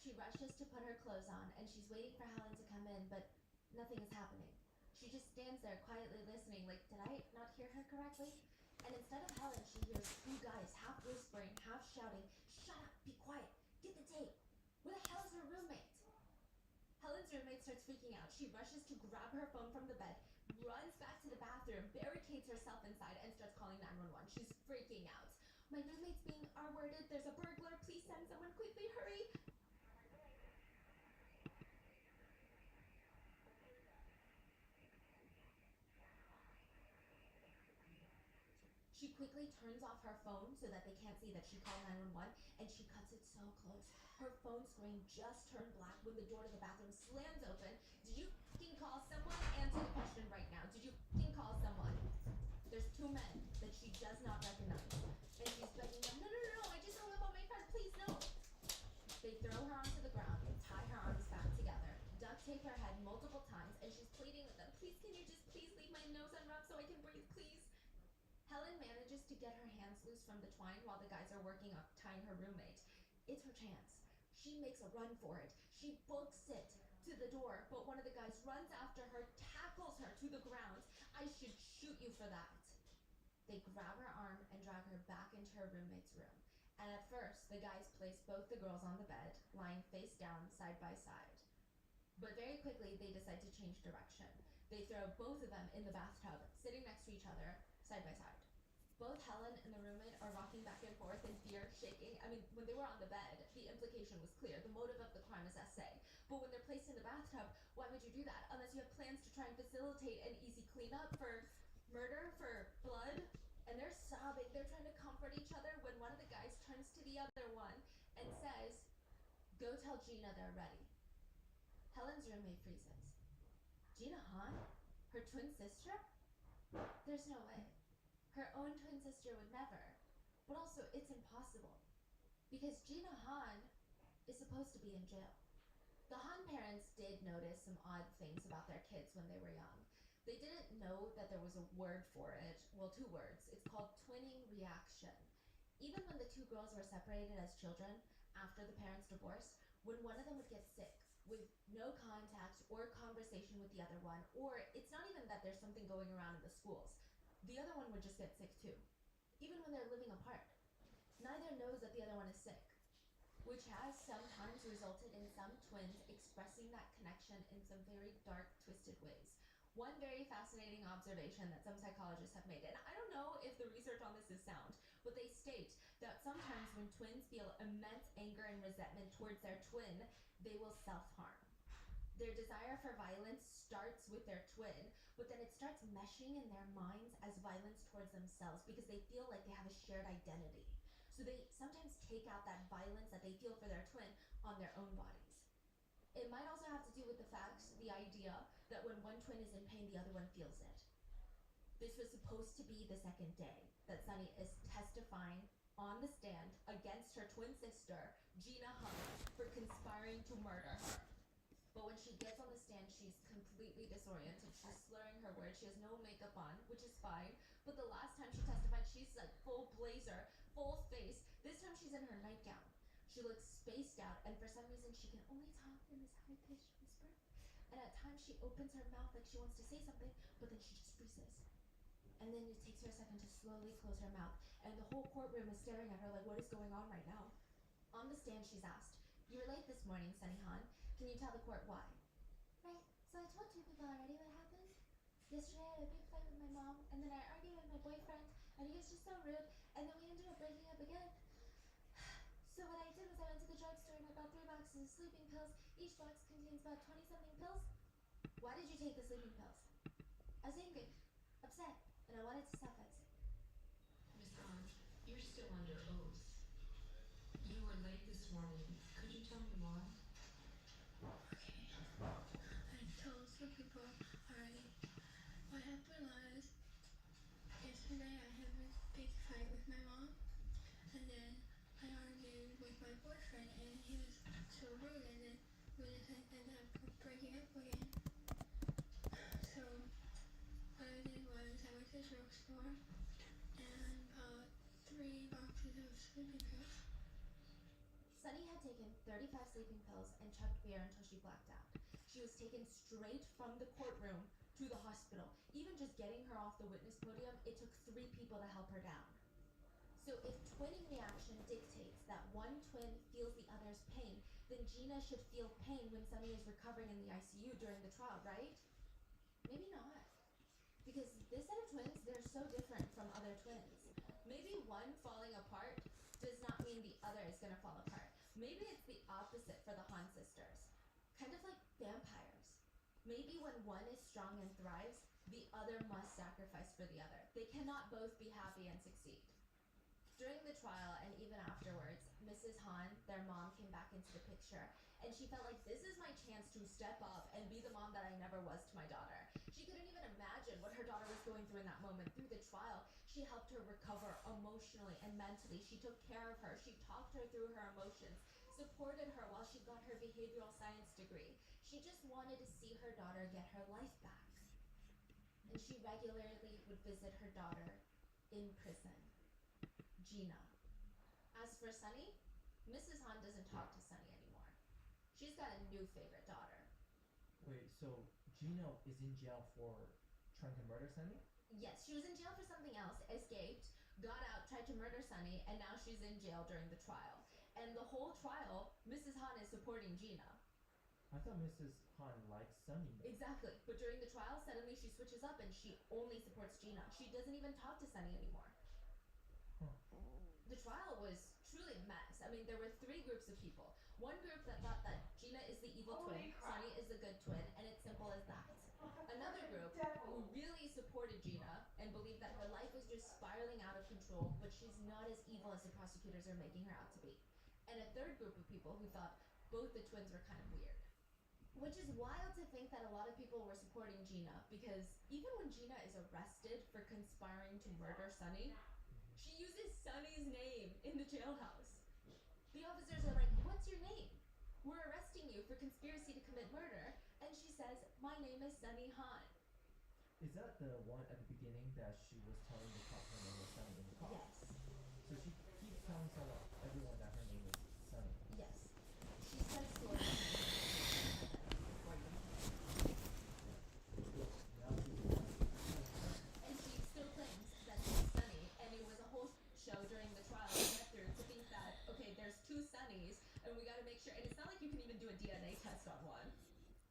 She rushes to put her clothes on, and she's waiting for Helen to come in, but nothing is happening. She just stands there quietly listening, like, did I not hear her correctly? And instead of Helen, she hears two guys half whispering, half shouting, shut up, be quiet, get the tape. Where the hell is her roommate? Helen's roommate starts freaking out. She rushes to grab her phone from the bed, runs back to the bathroom, barricades herself inside, and starts calling 911. She's freaking out. My roommate's being R-worded. There's a burglar. Please send someone quickly. Hurry. She quickly turns off her phone so that they can't see that she called 911, and she cuts it so close. Her phone screen just turned black when the door to the bathroom slams open. Did you fucking call someone? Answer the question right now. Did you fucking call someone? There's two men that she does not recognize, and she's begging them, no, I just hung up on my friend, please, no. They throw her onto the ground, tie her arms back together, duct tape her head multiple times, and she's pleading with them, please, can you just please leave my nose unwrapped so I can breathe, please? Helen manages to get her hands loose from the twine while the guys are working on tying her roommate. It's her chance. She makes a run for it. She books it to the door, but one of the guys runs after her, tackles her to the ground. I should shoot you for that. They grab her arm and drag her back into her roommate's room. And at first, the guys place both the girls on the bed, lying face down, side by side. But very quickly, they decide to change direction. They throw both of them in the bathtub, sitting next to each other, side by side. Both Helen and the roommate are rocking back and forth in fear, shaking. I mean, when they were on the bed, the implication was clear. The motive of the crime is essay. But when they're placed in the bathtub, why would you do that? Unless you have plans to try and facilitate an easy cleanup for murder, for blood. And they're sobbing. They're trying to comfort each other when one of the guys turns to the other one and says, go tell Gina they're ready. Helen's roommate freezes. Gina Hahn? Her twin sister? There's no way. Her own twin sister would never. But also, it's impossible. Because Gina Hahn is supposed to be in jail. The Hahn parents did notice some odd things about their kids when they were young. They didn't know that there was a word for it. Well, two words. It's called twinning reaction. Even when the two girls were separated as children, after the parents divorced, when one of them would get sick, with no contact or conversation with the other one, or it's not even that there's something going around in the schools, the other one would just get sick too. Even when they're living apart. Neither knows that the other one is sick, which has sometimes resulted in some twins expressing that connection in some very dark, twisted ways. One very fascinating observation that some psychologists have made, and I don't know if the research on this is sound, but they state that sometimes when twins feel immense anger and resentment towards their twin, they will self-harm. Their desire for violence starts with their twin, but then it starts meshing in their minds as violence towards themselves because they feel like they have a shared identity. So they sometimes take out that violence that they feel for their twin on their own bodies. It might also have to do with the fact, the idea, that when one twin is in pain, the other one feels it. This was supposed to be the second day that Sunny is testifying on the stand against her twin sister, Gina Hahn, for conspiring to murder her. But when she gets on the stand, she's completely disoriented. She's slurring her words. She has no makeup on, which is fine. But the last time she testified, she's like full blazer, full face. This time she's in her nightgown. She looks spaced out, and for some reason she can only talk in this high-pitched whisper. And at times she opens her mouth like she wants to say something, but then she just freezes. And then it takes her a second to slowly close her mouth, and the whole courtroom is staring at her like, what is going on right now? On the stand, she's asked, you were late this morning, Sunny Hahn. Can you tell the court why? Right, so I told two people already what happened. Yesterday I had a big fight with my mom, and then I argued with my boyfriend, and he was just so rude, and then we ended up breaking up again. So what I did was I went to the drugstore and I bought 3 boxes of sleeping pills. Each box contains about 20-something pills. Why did you take the sleeping pills? I was angry, upset, and I wanted to stop it. Miss Hahn, you're still under oath. You were late this morning. Could you tell me why? Okay. I told some people already. What happened was, yesterday I had this big fight with my mom, and then I argued with my boyfriend, and he was so rude, and then we just ended up breaking up again. So what I did was I went to the drugstore and bought 3 boxes of sleeping pills. Sunny had taken 35 sleeping pills and chugged beer until she blacked out. She was taken straight from the courtroom to the hospital. Even just getting her off the witness podium, it took 3 people to help her down. So if twinning reaction dictates that one twin feels the other's pain, then Gina should feel pain when Sunny is recovering in the ICU during the trial, right? Maybe not. Because this set of twins, they're so different from other twins. Maybe one falling apart does not mean the other is gonna fall apart. Maybe it's the opposite for the Han sisters. Kind of like vampires. Maybe when one is strong and thrives, the other must sacrifice for the other. They cannot both be happy and succeed. During the trial and even afterwards, Mrs. Han, their mom, came back into the picture, and she felt like this is my chance to step up and be the mom that I never was to my daughter. She couldn't even imagine what her daughter was going through in that moment. Through the trial, she helped her recover emotionally and mentally. She took care of her. She talked her through her emotions, supported her while she got her behavioral science degree. She just wanted to see her daughter get her life back. And she regularly would visit her daughter in prison, Gina. As for Sunny, Mrs. Han doesn't talk to Sunny anymore. She's got a new favorite daughter. Wait, so Gina is in jail for trying to murder Sunny? Yes, she was in jail for something else, escaped, got out, tried to murder Sunny, and now she's in jail during the trial. And the whole trial, Mrs. Han is supporting Gina. I thought Mrs. Han liked Sunny. Exactly. But during the trial, suddenly she switches up and she only supports Gina. She doesn't even talk to Sunny anymore. Huh. The trial was truly a mess. I mean, there were 3 groups of people. One group that thought that Gina is the evil twin, Sunny is the good twin, and it's simple as that. Another group who really supported Gina and believed that her life is just spiraling out of control, but she's not as evil as the prosecutors are making her out to be. And a third group of people who thought both the twins were kind of weird. Which is wild to think that a lot of people were supporting Gina, because even when Gina is arrested for conspiring to murder Sunny, she uses Sunny's name in the jailhouse. The officers are like, "What's your name? We're arresting you for conspiracy to commit murder." And she says, "My name is Sunny Han." Is that the one at the beginning that she was telling the cop her name was Sunny in the car? Yes. So she keeps telling everyone that her name is Sunny. Yes. She says to her, and she still claims that she's Sunny, and it was a whole show during the trial to get through to think that, okay, there's 2 Sunnys, and we gotta make sure, and it's not like you can even do a DNA test on one,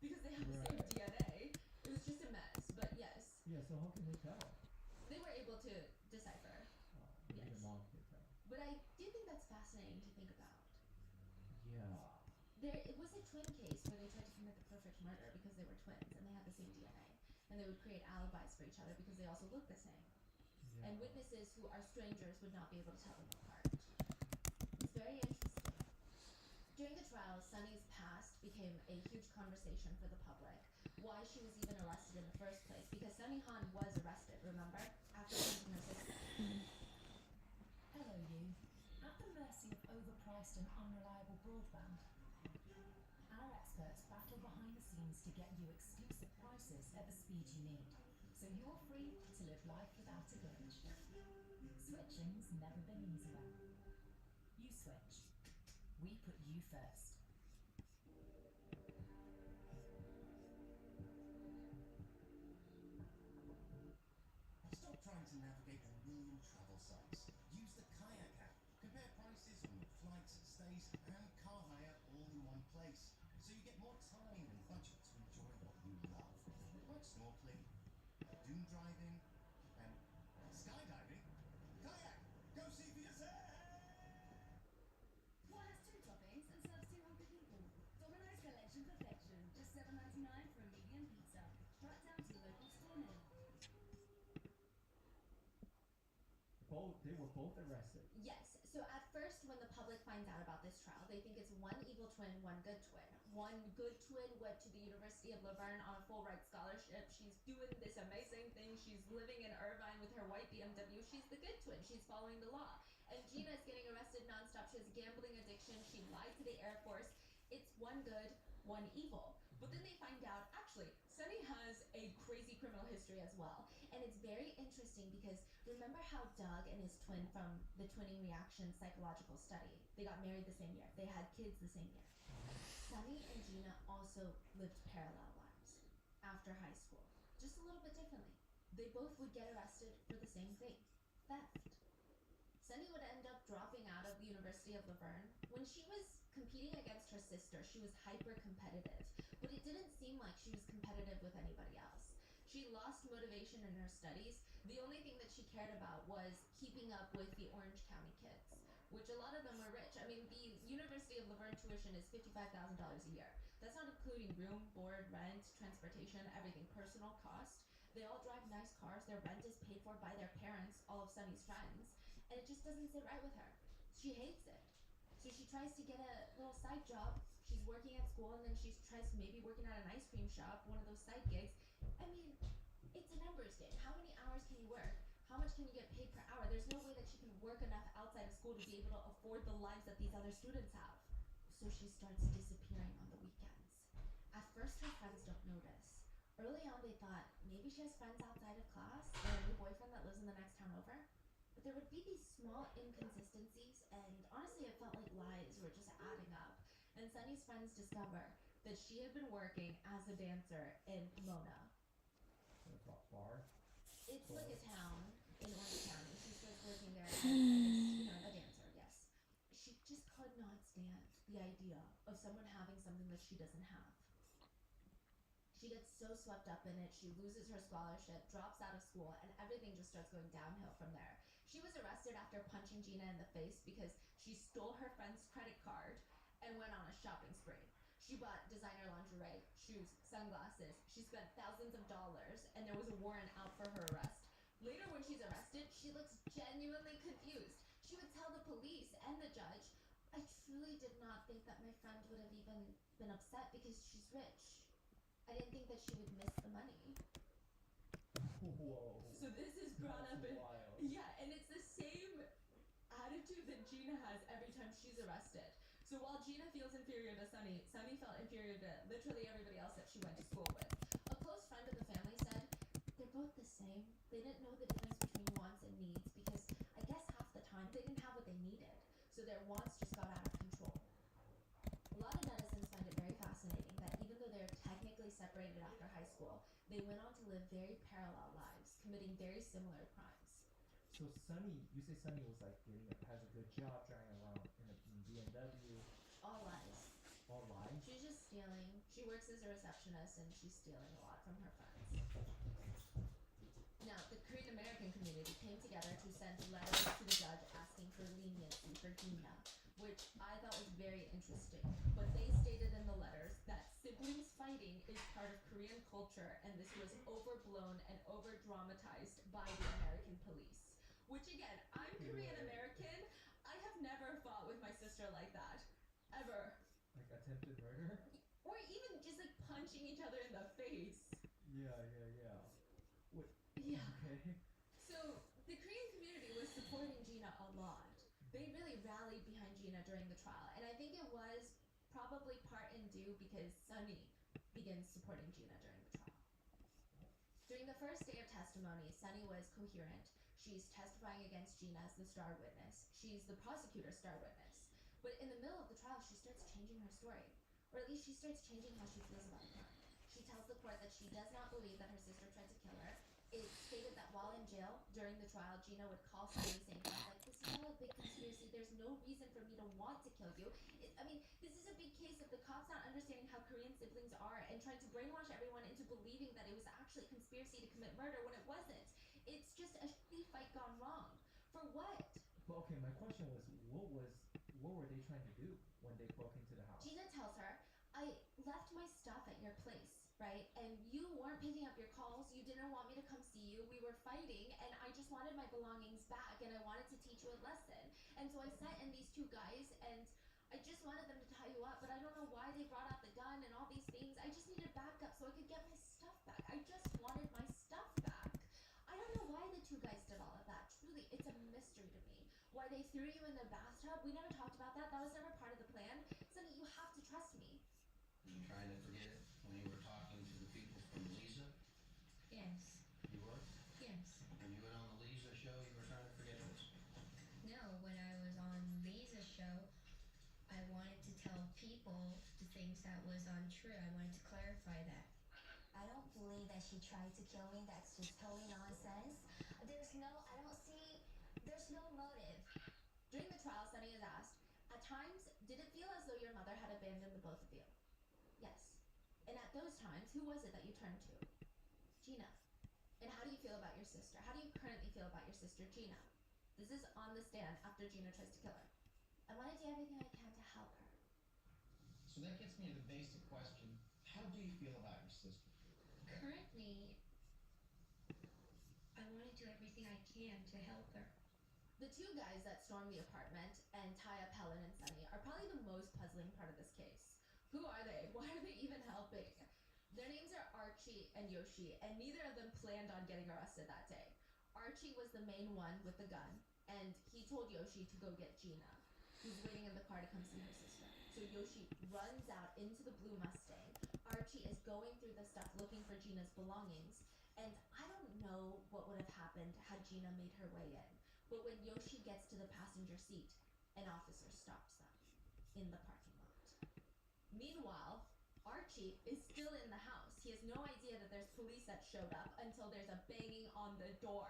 because they have the same Right. DNA. It was just a mess, but yes, Yeah, so how can they tell? they were able to decipher. Maybe Yes. the mom can tell. But I do think that's fascinating to think about. Yeah. It was a twin case where they tried to commit the perfect murder because they were twins and they had the same DNA. And they would create alibis for each other because they also looked the same. Yeah. And witnesses who are strangers would not be able to tell them apart. It's very interesting. During the trial, Sunny's past became a huge conversation for the public. Why she was even arrested in the first place. Because Sunny Han was arrested, remember? After losing her sister. Hello, you. At the mercy of overpriced and unreliable broadband, our experts battle behind the scenes to get you exclusive prices at the speed you need, so you're free to live life without a glitch. Switching's never been easier. You switch. We put you first. Stop trying to navigate a million travel sites. Use the Kayak app. Compare prices on your flights, stays, and car hire all in one place. So you get more time and budget to enjoy what you love. Like snorkeling, dune driving, and skydiving. Kayak! Go see for yourself! What has 2 toppings and serves 200 people? Domino's Collection Perfection. Just $7.99 for a medium pizza. Right down to your local store now. They were both arrested. Yes. So at first, when the public finds out about this trial, they think it's one evil twin, one good twin. One good twin went to the University of Laverne on a full ride scholarship. She's doing this amazing thing. She's living in Irvine with her white BMW. She's the good twin. She's following the law. And Gina is getting arrested nonstop. She has a gambling addiction. She lied to the Air Force. It's one good, one evil. But then they find out, actually, Sunny has a crazy criminal history as well. And it's very interesting because remember how Doug and his twin from the twinning reaction psychological study, they got married the same year. They had kids the same year. Sunny and Gina also lived parallel lives after high school. just a little bit differently. They both would get arrested for the same thing, theft. Sunny would end up dropping out of the University of Laverne. When she was competing against her sister, she was hyper competitive, but it didn't seem like she was competitive with anybody else. She lost motivation in her studies. The only thing that she cared about was keeping up with the Orange County kids, which a lot of them were rich. I mean, the University of Laverne tuition is $55,000 a year. That's not including room, board, rent, transportation, everything, personal cost. They all drive nice cars. Their rent is paid for by their parents, all of Sunny's friends, and it just doesn't sit right with her. She hates it. So she tries to get a little side job. She's working at school and then she tries to maybe working at an ice cream shop, one of those side gigs. I mean, it's a numbers game. How many hours can you work? How much can you get paid per hour? There's no way that she can work enough outside of school to be able to afford the lives that these other students have. So she starts disappearing on the weekends. At first, her friends don't notice. Early on, they thought maybe she has friends outside of class or a new boyfriend that lives in the next town over. But there would be these small inconsistencies, and honestly, it felt like lies were just adding up. And Sunny's friends discover that she had been working as a dancer in Pomona. The bar. It's like a town in Orange County. She starts working there as, a dancer, yes. She just could not stand the idea of someone having something that she doesn't have. She gets so swept up in it, she loses her scholarship, drops out of school, and everything just starts going downhill from there. She was arrested after punching Gina in the face because she stole her friend's credit card and went on a shopping spree. She bought designer lingerie, shoes, sunglasses. She spent thousands of dollars, and there was a warrant out for her arrest. Later, when she's arrested, she looks genuinely confused. She would tell the police and the judge, I truly did not think that my friend would have even been upset because she's rich. I didn't think that she would miss the money. Whoa. So this is brought up in... Wild. Yeah, and it's the same attitude that Gina has every time she's arrested. So while Gina feels inferior to Sunny, Sunny felt inferior to literally everybody else that she went to school with. A close friend of the family said, they're both the same. They didn't know the difference between wants and needs because I guess half the time they didn't have what they needed. So their wants just got out of control. A lot of netizens find it very fascinating that even though they're technically separated after high school, they went on to live very parallel lives, committing very similar crimes. So Sunny, you say Sunny was like has a good job driving around in a BMW. All lies. All lies. She's just stealing. She works as a receptionist and she's stealing a lot from her friends. Now, the Korean American community came together to send letters to the judge asking for leniency for Gina, which I thought was very interesting. But they stated in the letters that siblings fighting is part of Korean culture and this was overblown and over-dramatized by the American police. Which again, I'm Korean American. I have never fought with my sister like that. Ever. Like attempted murder? Or even just like punching each other in the face. Yeah. Wait. Yeah. Okay. So the Korean community was supporting Gina a lot. They really rallied behind Gina during the trial. And I think it was probably part and due because Sunny begins supporting Gina during the trial. During the first day of testimony, Sunny was coherent. She's testifying against Gina as the star witness. She's the prosecutor's star witness. But in the middle of the trial, she starts changing her story. Or at least she starts changing how she feels about the crime. She tells the court that she does not believe that her sister tried to kill her. It stated that while in jail, during the trial, Gina would call Sunny saying things like, this is all a big conspiracy, there's no reason for me to want to kill you. This is a big case of the cops not understanding how Korean siblings are and trying to brainwash everyone into believing that it was actually a conspiracy to commit murder when it wasn't. It's just a shitty fight gone wrong. For what? But okay, my question was, what were they trying to do when they broke into the house? Gina tells her, I left my stuff at your place, right? And you weren't picking up your calls. You didn't want me to come see you. We were fighting, and I just wanted my belongings back, and I wanted to teach you a lesson. And so I sent in these two guys, and I just wanted them to tie you up, but I don't know why they brought out the gun and all these things. I just needed backup so I could get my stuff back. I just wanted my stuff back. I don't know why the two guys did all of that. Truly, it's a mystery to me. Why they threw you in the bathtub, we never talked about that. That was never part of the plan. Sunny, you have to trust me. You trying to forget it when you were talking to the people from Lisa? Yes. You were? Yes. When you went on the Lisa show, you were trying to forget this? No, when I was on Lisa's show, I wanted to tell people the things that was untrue. I wanted to clarify that. I don't believe that she tried to kill me. That's just totally nonsense. There's no motive. During the trial, Sunny is asked, at times, did it feel as though your mother had abandoned the both of you? Yes. And at those times, who was it that you turned to? Gina. And how do you feel about your sister? How do you currently feel about your sister, Gina? This is on the stand after Gina tries to kill her. I want to do everything I can to help her. So that gets me to the basic question. How do you feel about your sister? Currently, I want to do everything I can to help her. The two guys that storm the apartment and tie up Helen and Sunny are probably the most puzzling part of this case. Who are they? Why are they even helping? Their names are Archie and Yoshi, and neither of them planned on getting arrested that day. Archie was the main one with the gun, and he told Yoshi to go get Gina, who's waiting in the car to come see her sister. So Yoshi runs out into the blue Mustang. Archie is going through the stuff looking for Gina's belongings, and I don't know what would have happened had Gina made her way in. But when Yoshi gets to the passenger seat, an officer stops them in the parking lot. Meanwhile, Archie is still in the house. He has no idea that there's police that showed up until there's a banging on the door.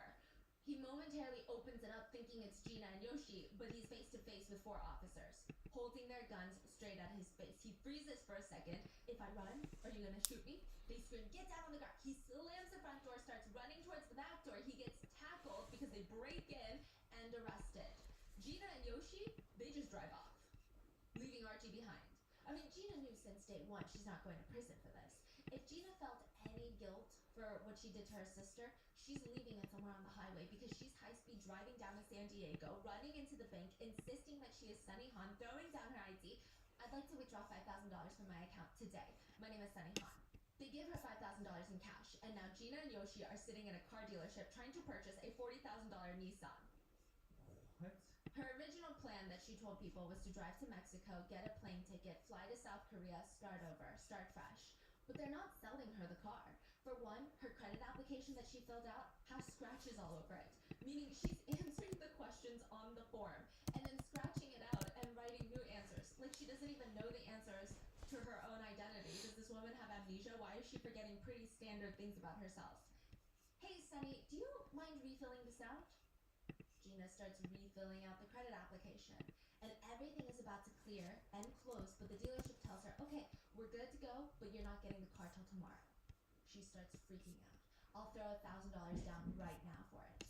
He momentarily opens it up thinking it's Gina and Yoshi, but he's face to face with 4 officers, holding their guns straight at his face. He freezes for a second. If I run, are you gonna shoot me? They scream, get down on the ground. He slams the front door, starts running towards the back door. He gets tackled because they break in and arrested. Gina and Yoshi, they just drive off, leaving Archie behind. I mean, Gina knew since day one she's not going to prison for this. If Gina felt any guilt for what she did to her sister, she's leaving it somewhere on the highway because she's high-speed driving down to San Diego, running into the bank, insisting that she is Sunny Han, throwing down her ID. I'd like to withdraw $5,000 from my account today. My name is Sunny Han. They give her $5,000 in cash, and now Gina and Yoshi are sitting in a car dealership trying to purchase a $40,000 Nissan. What? Her original plan that she told people was to drive to Mexico, get a plane ticket, fly to South Korea, start over, start fresh. But they're not selling her the car. For one, her credit application that she filled out has scratches all over it, meaning she's answering the questions on the form and then scratching it out and writing new answers. Like she doesn't even know the answers to her own identity. Does this woman have amnesia? Why is she forgetting pretty standard things about herself? Hey, Sunny, do you mind refilling this out? Gina starts refilling out the credit application, and everything is about to clear and close, but the dealership tells her, okay, we're good to go, but you're not getting the car till tomorrow. She starts freaking out. I'll throw $1,000 down right now for it.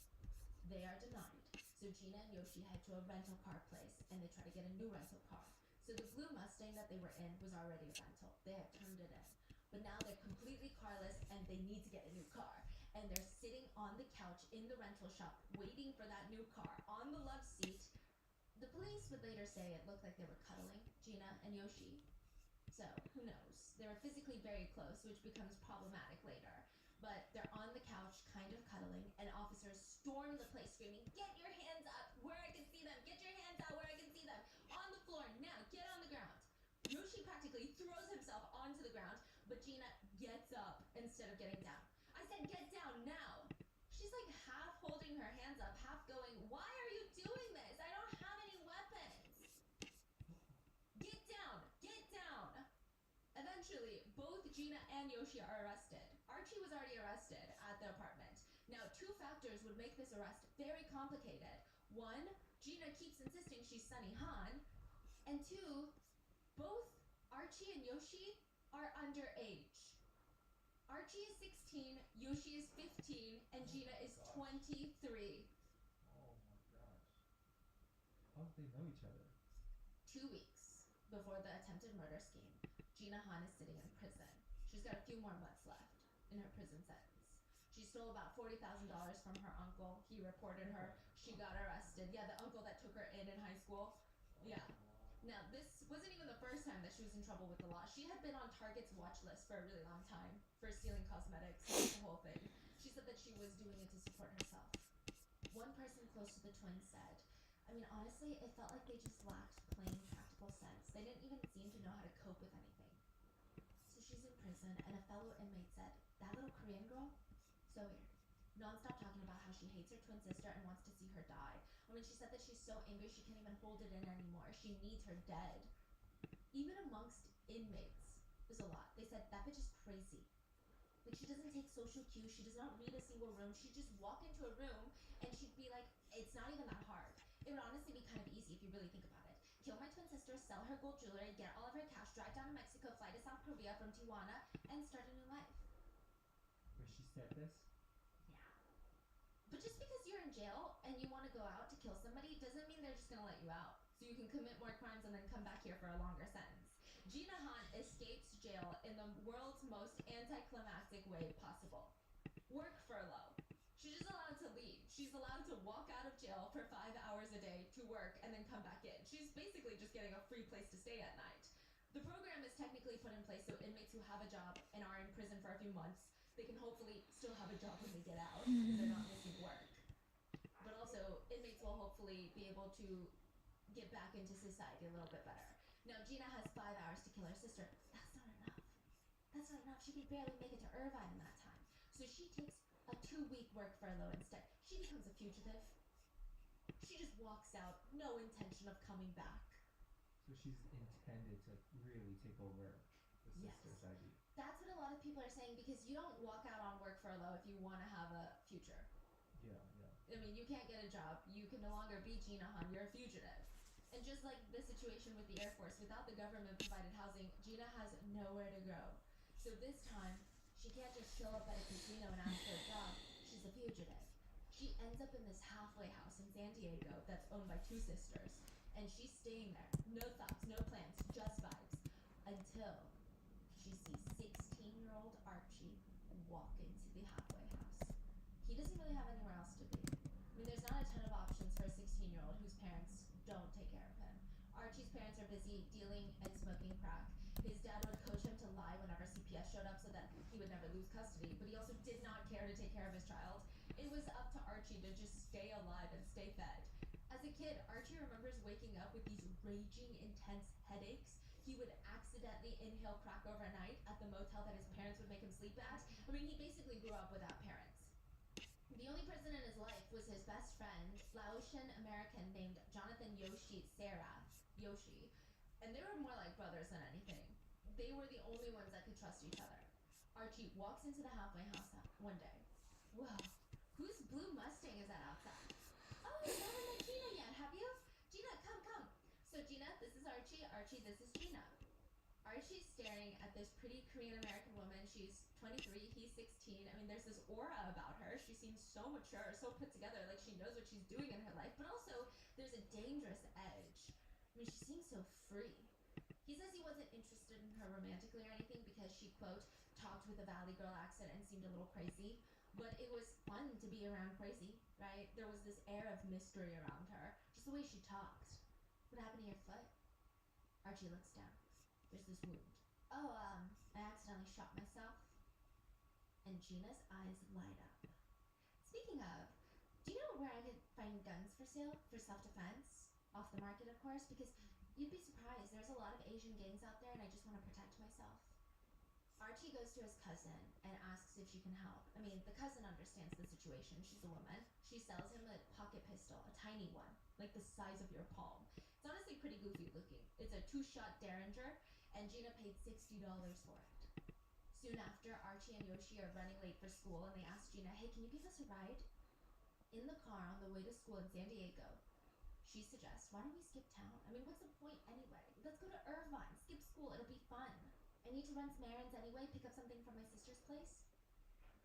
They are denied. So Gina and Yoshi head to a rental car place, and they try to get a new rental car. So the blue Mustang that they were in was already a rental. They had turned it in. But now they're completely carless, and they need to get a new car. And they're sitting on the couch in the rental shop, waiting for that new car on the love seat. The police would later say it looked like they were cuddling, Gina and Yoshi. So, who knows? They were physically very close, which becomes problematic later. But they're on the couch, kind of cuddling, and officers storm the place screaming, get your hands up where I can see them! Get your hands out where I can see them! On the floor, now, get on the ground! Yoshi practically throws himself onto the ground, but Gina gets up instead of getting down. I said get down now! She's like half holding her hands up, half going, why are you doing this? I don't have any weapons! Get down! Get down! Eventually, both Gina and Yoshi are arrested. Archie was already arrested at the apartment. Now, 2 factors would make this arrest very complicated. 1, Gina keeps insisting she's Sunny Han. And 2, both Archie and Yoshi are underage. Archie is 16, Yoshi is 15, and Gina is 23. Oh my gosh. How did they know each other? 2 weeks before the attempted murder scheme, Gina Han is sitting in prison. She's got a few more months left in her prison sentence. She stole about $40,000 from her uncle. He reported her. She got arrested. Yeah, the uncle that took her in high school. Yeah. Now, this wasn't even the first time that she was in trouble with the law. She had been on Target's watch list for a really long time for stealing cosmetics, the whole thing. She said that she was doing it to support herself. One person close to the twins said, I mean, honestly, it felt like they just lacked plain practical sense. They didn't even seem to know how to cope with anything. So she's in prison, and a fellow inmate said, that little Korean girl? So weird. Non-stop talking about how she hates her twin sister and wants to see her die. I mean, she said that she's so angry she can't even hold it in anymore. She needs her dead. Even amongst inmates, there's a lot. They said, that bitch is crazy. Like, she doesn't take social cues. She does not read a single room. She'd just walk into a room and she'd be like, it's not even that hard. It would honestly be kind of easy if you really think about it. Kill my twin sister, sell her gold jewelry, get all of her cash, drive down to Mexico, fly to South Korea from Tijuana, and start a new life. Where she said this? Yeah. But just because you're in jail and you want to go out to kill somebody doesn't mean they're just going to let you out. So you can commit more crimes and then come back here for a longer sentence. Gina Han escapes jail in the world's most anticlimactic way possible. Work furlough. She's just allowed to leave. She's allowed to walk out of jail for 5 hours a day to work and then come back in. She's basically just getting a free place to stay at night. The program is technically put in place so inmates who have a job and are in prison for a few months, they can hopefully still have a job when they get out because they're not missing work. But also, inmates will hopefully be able to get back into society a little bit better. Now, Gina has 5 hours to kill her sister. That's not enough. That's not enough. She can barely make it to Irvine in that time. So she takes a 2-week work furlough instead. She becomes a fugitive. She just walks out, no intention of coming back. So she's intended to really take over the Yes. sister's ID. That's what a lot of people are saying because you don't walk out on work furlough if you want to have a future. Yeah. I mean, you can't get a job. You can no longer be Gina Han. You're a fugitive. And just like the situation with the Air Force, without the government provided housing, Gina has nowhere to go. So this time, she can't just show up at a casino and ask for a job. She's a fugitive. She ends up in this halfway house in San Diego that's owned by 2 sisters. And she's staying there. No thoughts, no plans, just vibes. Until she sees 16-year-old Archie walk into the halfway house. He doesn't really have anywhere else to be. I mean, there's not a ton of options for a 16-year-old whose parents don't take care of him. Archie's parents are busy dealing and smoking crack. His dad would coach him to lie whenever CPS showed up so that he would never lose custody, but he also did not care to take care of his child. It was up to Archie to just stay alive and stay fed. As a kid, Archie remembers waking up with these raging, intense headaches. He would accidentally inhale crack overnight at the motel that his parents would make him sleep at. I mean, he basically grew up without parents. The only person in his life was his best friend, Laotian American named Jonathan Yoshi Sarah, Yoshi, and they were more like brothers than anything. They were the only ones that could trust each other. Archie walks into the halfway house one day. Whoa, whose blue Mustang is that outside? Oh, you haven't met Gina yet, have you? Gina, come. So Gina, this is Archie. Archie, this is Gina. Archie's staring at this pretty Korean American woman. She's 23, he's 16. I mean, there's this aura about her. She seems so mature, so put together, like she knows what she's doing in her life. But also, there's a dangerous edge. I mean, she seems so free. He says he wasn't interested in her romantically or anything because she, quote, talked with a Valley Girl accent and seemed a little crazy. But it was fun to be around crazy, right? There was this air of mystery around her. Just the way she talked. What happened to your foot? Archie looks down. There's this wound. Oh, I accidentally shot myself. And Gina's eyes light up. Speaking of, do you know where I could find guns for sale for self-defense? Off the market, of course, because you'd be surprised. There's a lot of Asian gangs out there and I just want to protect myself. Archie goes to his cousin and asks if she can help. I mean, the cousin understands the situation. She's a woman. She sells him a pocket pistol, a tiny one, like the size of your palm. It's honestly pretty goofy looking. It's a 2-shot Derringer, and Gina paid $60 for it. Soon after, Archie and Yoshi are running late for school, and they ask Gina, hey, can you give us a ride? In the car on the way to school in San Diego, she suggests, why don't we skip town? I mean, what's the point anyway? Let's go to Irvine, skip school, it'll be fun. I need to run some errands anyway, pick up something from my sister's place.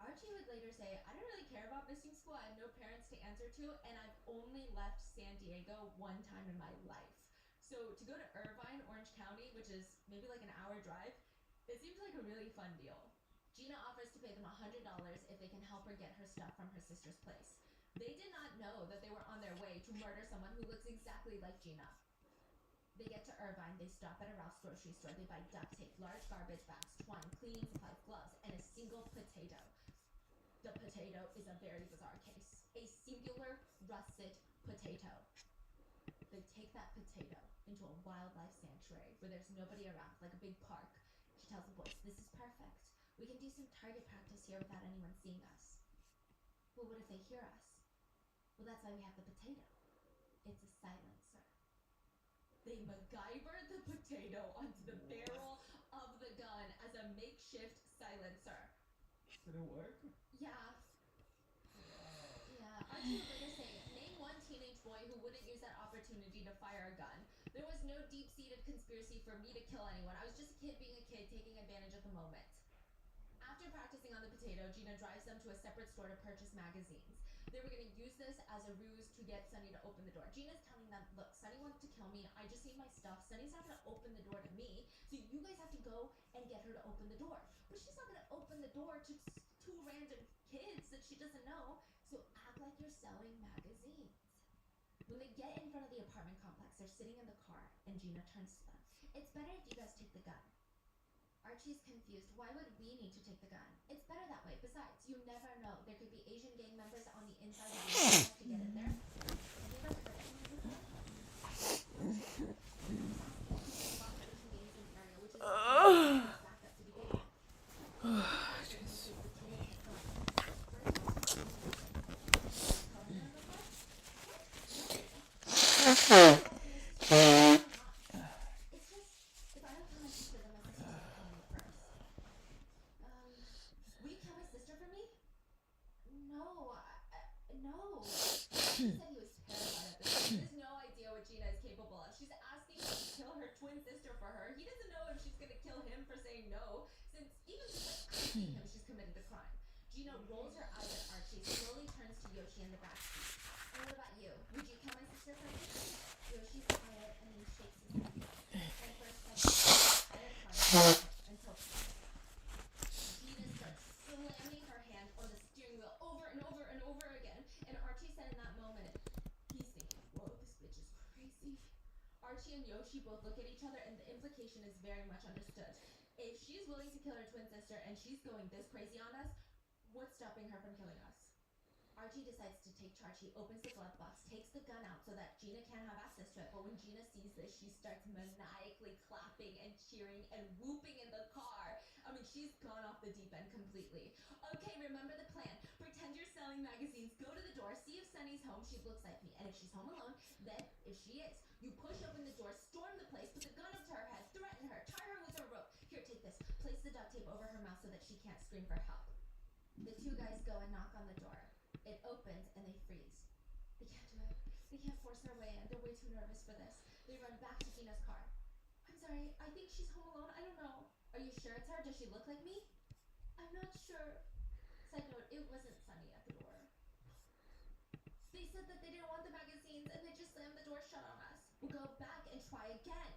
Archie would later say, I don't really care about missing school, I have no parents to answer to, and I've only left San Diego one time in my life. So to go to Irvine, Orange County, which is maybe like an hour drive, it seems like a really fun deal. Gina offers to pay them $100 if they can help her get her stuff from her sister's place. They did not know that they were on their way to murder someone who looks exactly like Gina. They get to Irvine, they stop at a Ralph's grocery store, they buy duct tape, large garbage bags, twine, cleaning supplies, gloves, and a single potato. The potato is a very bizarre case. A singular russet potato. They take that potato into a wildlife sanctuary where there's nobody around, like a big park. She tells the boys, this is perfect. We can do some target practice here without anyone seeing us. Well, what if they hear us? Well, that's why we have the potato. It's a silencer. They MacGyver the potato onto the barrel of the gun as a makeshift silencer. Did it work? Yeah. Wow. Yeah. Archie would later say, name one teenage boy who wouldn't use that opportunity to fire a gun. There was no deep-seated conspiracy for me to kill anyone. I was just a kid being a kid, taking advantage of the moment. After practicing on the potato, Gina drives them to a separate store to purchase magazines. They were going to use this as a ruse to get Sunny to open the door. Gina's telling them, look, Sunny wants to kill me. I just need my stuff. Sunny's not going to open the door to me. So you guys have to go and get her to open the door. But she's not going to open the door to two random kids that she doesn't know. So act like you're selling magazines. When they get in front of the apartment complex, they're sitting in the car, and Gina turns to them. It's better if you guys take the gun. Archie's confused. Why would we need to take the gun? It's better that way. Besides, you never know. There could be Asian gang members on the inside of the house to get in there. Have you ever heard of anyone before? There's a lot of Asian gangs in the area, which is why it's backed up to begin with. It's just, if I don't kill my sister, then my sister's gonna kill me first. Will you kill my sister for me? No, no. He said he was terrified of this. He has no idea what Gina is capable of. She's asking him to kill her twin sister for her. He doesn't know if she's gonna kill him for saying no, since even just by asking him, she's committed a crime. Gina rolls her eyes at Archie, slowly turns to Yoshi in the backseat. And what about you? Would you kill my sister for me? Yoshi's quiet and then shakes his head. And for a second, the entire car until Gina starts slamming her hand on the steering wheel over and over and over again. And Archie said in that moment, he's thinking, whoa, this bitch is crazy. Archie and Yoshi both look at each other, and the implication is very much understood. If she's willing to kill her twin sister and she's going this crazy on us, what's stopping her from killing us? Archie decides to take charge. He opens the glove box, takes the gun out so that Gina can't have access to it. But when Gina sees this, she starts maniacally clapping and cheering and whooping in the car. I mean, she's gone off the deep end completely. Okay, remember the plan. Pretend you're selling magazines. Go to the door, see if Sunny's home. She looks like me. And if she's home alone, then if she is, you push open the door, storm the place, put the gun up to her head, threaten her, tie her with a rope. Here, take this. Place the duct tape over her mouth so that she can't scream for help. The two guys go and knock on the door. It opens and they freeze. They can't do it. They can't force their way in. They're way too nervous for this. They run back to Gina's car. I'm sorry, I think she's home alone. I don't know. Are you sure it's her? Does she look like me? I'm not sure. Side note, it wasn't Sunny at the door. They said that they didn't want the magazines and they just slammed the door shut on us. We'll go back and try again.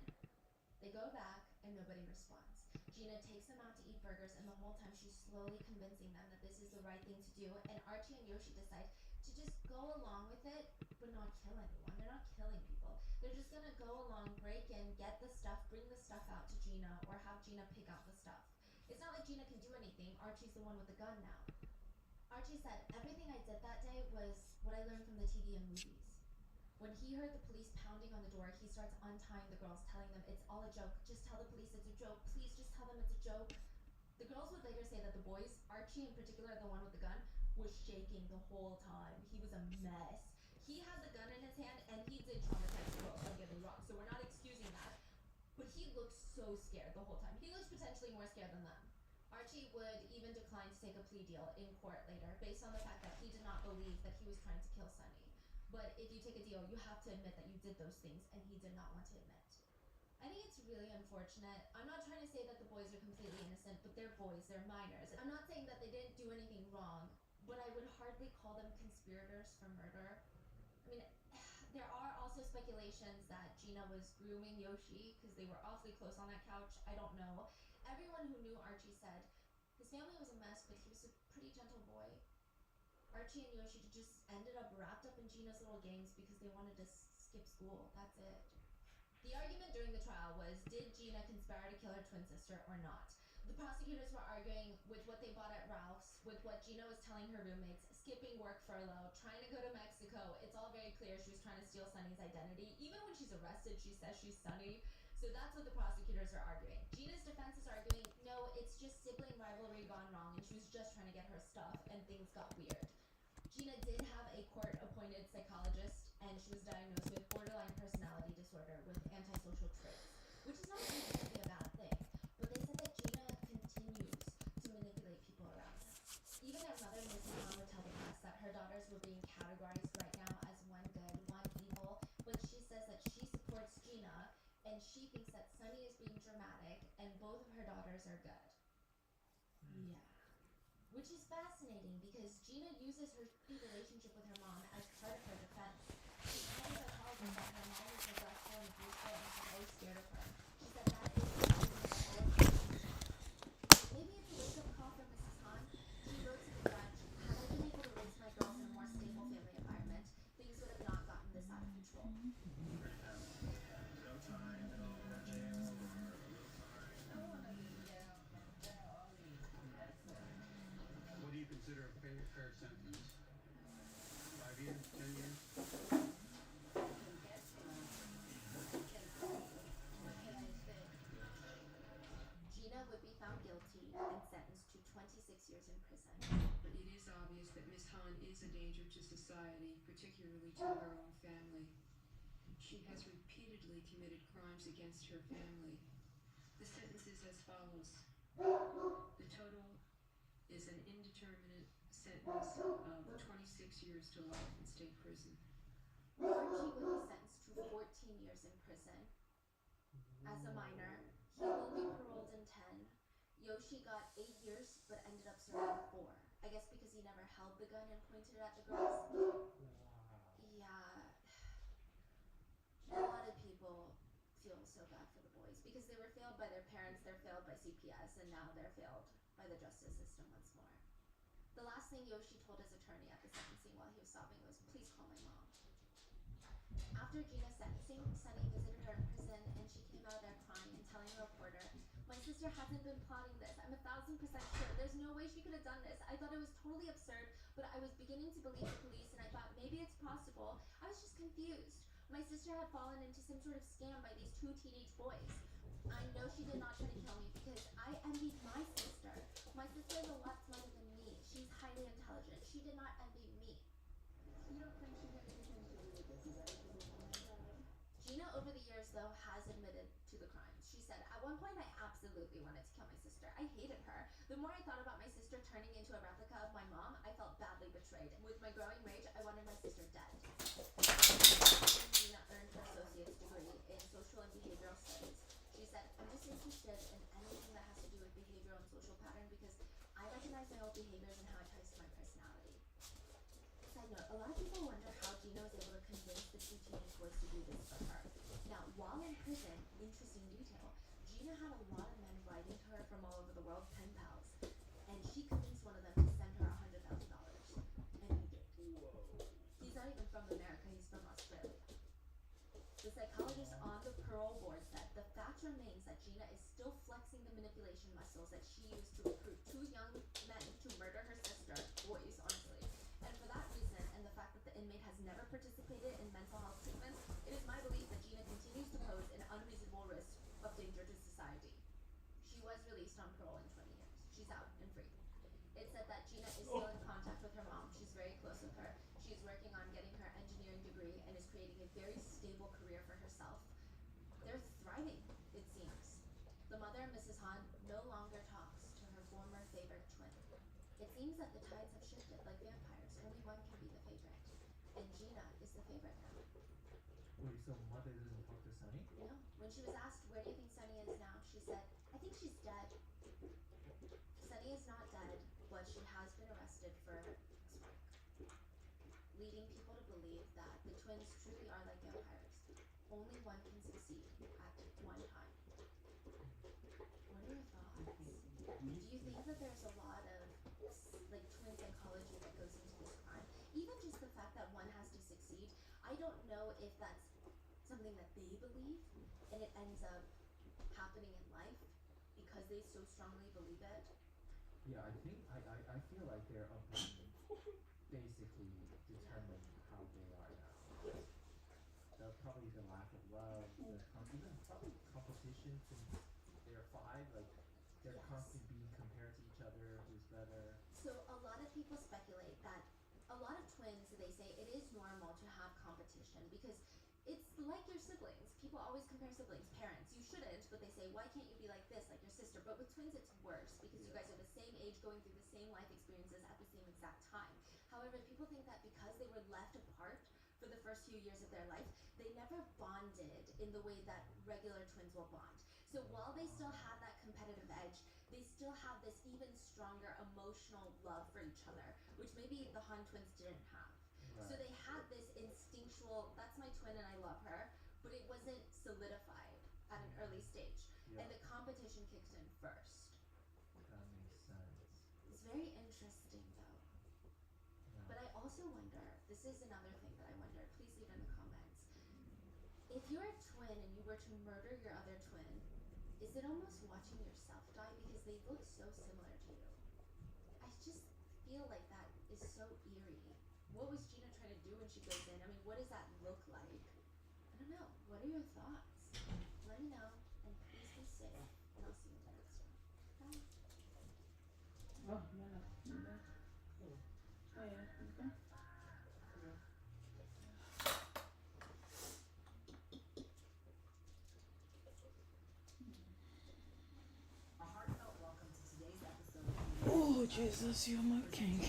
They go back and nobody responds. Gina takes them out to eat burgers, and the whole time she's slowly convincing them that this is the right thing to do. And Archie and Yoshi decide to just go along with it, but not kill anyone. They're not killing people. They're just gonna go along, break in, get the stuff, bring the stuff out to Gina, or have Gina pick out the stuff. It's not like Gina can do anything. Archie's the one with the gun now. Archie said, everything I did that day was what I learned from the TV and movies. When he heard the police pounding on the door, he starts untying the girls, telling them it's all a joke. Just tell the police it's a joke. Please just tell them it's a joke. The girls would later say that the boys, Archie in particular, the one with the gun, was shaking the whole time. He was a mess. He had the gun in his hand and he did traumatize the girls, don't get me wrong, so we're not excusing that. But he looked so scared the whole time. He looks potentially more scared than them. Archie would even decline to take a plea deal in court later, based on the fact that he did not believe that he was trying to kill Sunny. But if you take a deal, you have to admit that you did those things, and he did not want to admit. I think it's really unfortunate. I'm not trying to say that the boys are completely innocent, but they're boys, they're minors. I'm not saying that they didn't do anything wrong, but I would hardly call them conspirators for murder. I mean, there are also speculations that Gina was grooming Yoshi, because they were awfully close on that couch. I don't know. Everyone who knew Archie said his family was a mess, but he was a pretty gentle boy. Archie and Yoshi just ended up wrapped up in Gina's little games because they wanted to skip school. That's it. The argument during the trial was, did Gina conspire to kill her twin sister or not? The prosecutors were arguing with what they bought at Ralph's, with what Gina was telling her roommates, skipping work furlough, trying to go to Mexico. It's all very clear she was trying to steal Sunny's identity. Even when she's arrested, she says she's Sunny. So that's what the prosecutors are arguing. Gina's defense is arguing, no, it's just sibling rivalry gone wrong, and she was just trying to get her stuff, and things got weird. Gina did have a court-appointed psychologist, and she was diagnosed with borderline personality disorder with antisocial traits, which is not necessarily a bad thing, but they said that Gina continues to manipulate people around her. daughters are good. Yeah. Which is fascinating because Gina uses her shitty relationship with her mom as part of her defense. She Canada tells us that her mom was neglectful and abusive and she's always scared of her. She said that is the reason for all of her trauma. Maybe it's a wake-up call from Mrs. Han. She wrote to the judge, had I been able to raise my girls in a more stable family environment, things would have not gotten this out of control. What do you consider a fair sentence? 5 years, 10 years? Gina would be found guilty and sentenced to 26 years in prison. But it is obvious that Miss Han is a danger to society, particularly to her own family. She has repeatedly committed crimes against her family. The sentence is as follows. The total is an indeterminate sentence of 26 years to life in state prison. Archie would be sentenced to 14 years in prison. As a minor, he will be paroled in 10. Yoshi got 8 years but ended up serving 4. I guess because he never held the gun and pointed it at the girls. Yeah. A lot of people feel so bad for the boys because they were failed by their parents, they're failed by CPS, and now they're failed by the justice system once more. The last thing Yoshi told his attorney at the sentencing while he was sobbing was, "Please call my mom." After Gina's sentencing, Sunny visited her in prison and she came out of there crying and telling a reporter, "My sister hasn't been plotting this. I'm 1,000% sure. There's no way she could have done this. I thought it was totally absurd, but I was beginning to believe the police and I thought maybe it's possible. I was just confused. My sister had fallen into some sort of scam by these 2 teenage boys. I know she did not try to kill me because I envied my sister. My sister is a lot smarter than me. She's highly intelligent. She did not envy me." You don't think she had anything to do with this? Is that because of my dad? Gina, over the years, though, has admitted to the crimes. She said, "At one point, I absolutely wanted to kill my sister. I hated her. The more I thought about my sister turning into a replica of my mom, I felt badly betrayed. With my growing rage, I wanted my sister dead." Gina earned her associate's degree in social and behavioral studies. She said, "I'm just interested in anything that has to do with behavioral and social pattern because I recognize my old behaviors and how it ties to my personality." Side note, a lot of people wonder how Gina was able to convince the 2 teenage boys to do this for her. Now, while in prison, interesting detail, Gina had a lot of men writing to her from all over the world, pen pals, and she convinced one of them to send her $100,000. And he did. He's not even from America, he's from Australia. The psychologist on the parole board said the fact remains that Gina is still flexing the manipulation muscles that she used to recruit 2 young men to murder her sister, boys, honestly. And for that reason, and the fact that the inmate has never participated in mental health treatment, it is my belief that Gina continues to pose an unreasonable risk of danger to society. She was released on parole in 20 years. She's out and free. It said that Gina is still in contact with her mom. She's very close with her. She's working on getting her engineering degree and is creating a very stable career for herself. They're thriving, it seems. The mother, Mrs. Han, no longer talks to her former favorite twin. It seems that the tides have shifted like vampires. Only one can be the favorite. And Gina is the favorite now. Wait, so mother doesn't talk to Sunny? No. When she was asked, "Where do you think Sunny is now?" she said, "I think she's dead." Sunny is not dead, but she has been arrested for sex work, leading people to believe that the twins truly are like vampires. Only one can succeed at one time. What are your thoughts? Do you think that there's a lot of like twin psychology that goes into this crime? Even just the fact that one has to succeed, I don't know if that's something that they believe and it ends up happening in life because they so strongly believe it. Yeah, I feel like their upbringing basically determined how they are now. Probably the lack of love, even probably competition since they're 5, like they're Yes. constantly being compared to each other, who's better. So a lot of people speculate that a lot of twins, they say it is normal to have competition because it's like your siblings. People always compare siblings, parents. You shouldn't, but they say, "Why can't you be like this, like your sister?" But with twins, it's worse because you guys are the same age, going through the same life experiences at the same exact time. However, people think that because they were left apart for the first few years of their life, they never bonded in the way that regular twins will bond. So while they still have that competitive edge, they still have this even stronger emotional love for each other, which maybe the Han twins didn't have. So they had this instinctual, that's my twin and I love her, but it wasn't solidified at an early stage. And the competition kicked in first. That makes sense. It's very interesting though. Yeah. But I also wonder, this is another thing that I wonder, please leave in the comments. If you're a twin and you were to murder your other twin, is it almost watching yourself die because they look so similar to you? I just feel like that is so eerie. What was Gina trying to do when she goes in? I mean, what does that look like? I don't know. What are your thoughts? Let me know, and please be safe, and I'll see you in the next one. Bye. Oh, no. Oh, yeah. Okay. A heartfelt welcome to today's episode of Oh, Jesus, you're my king.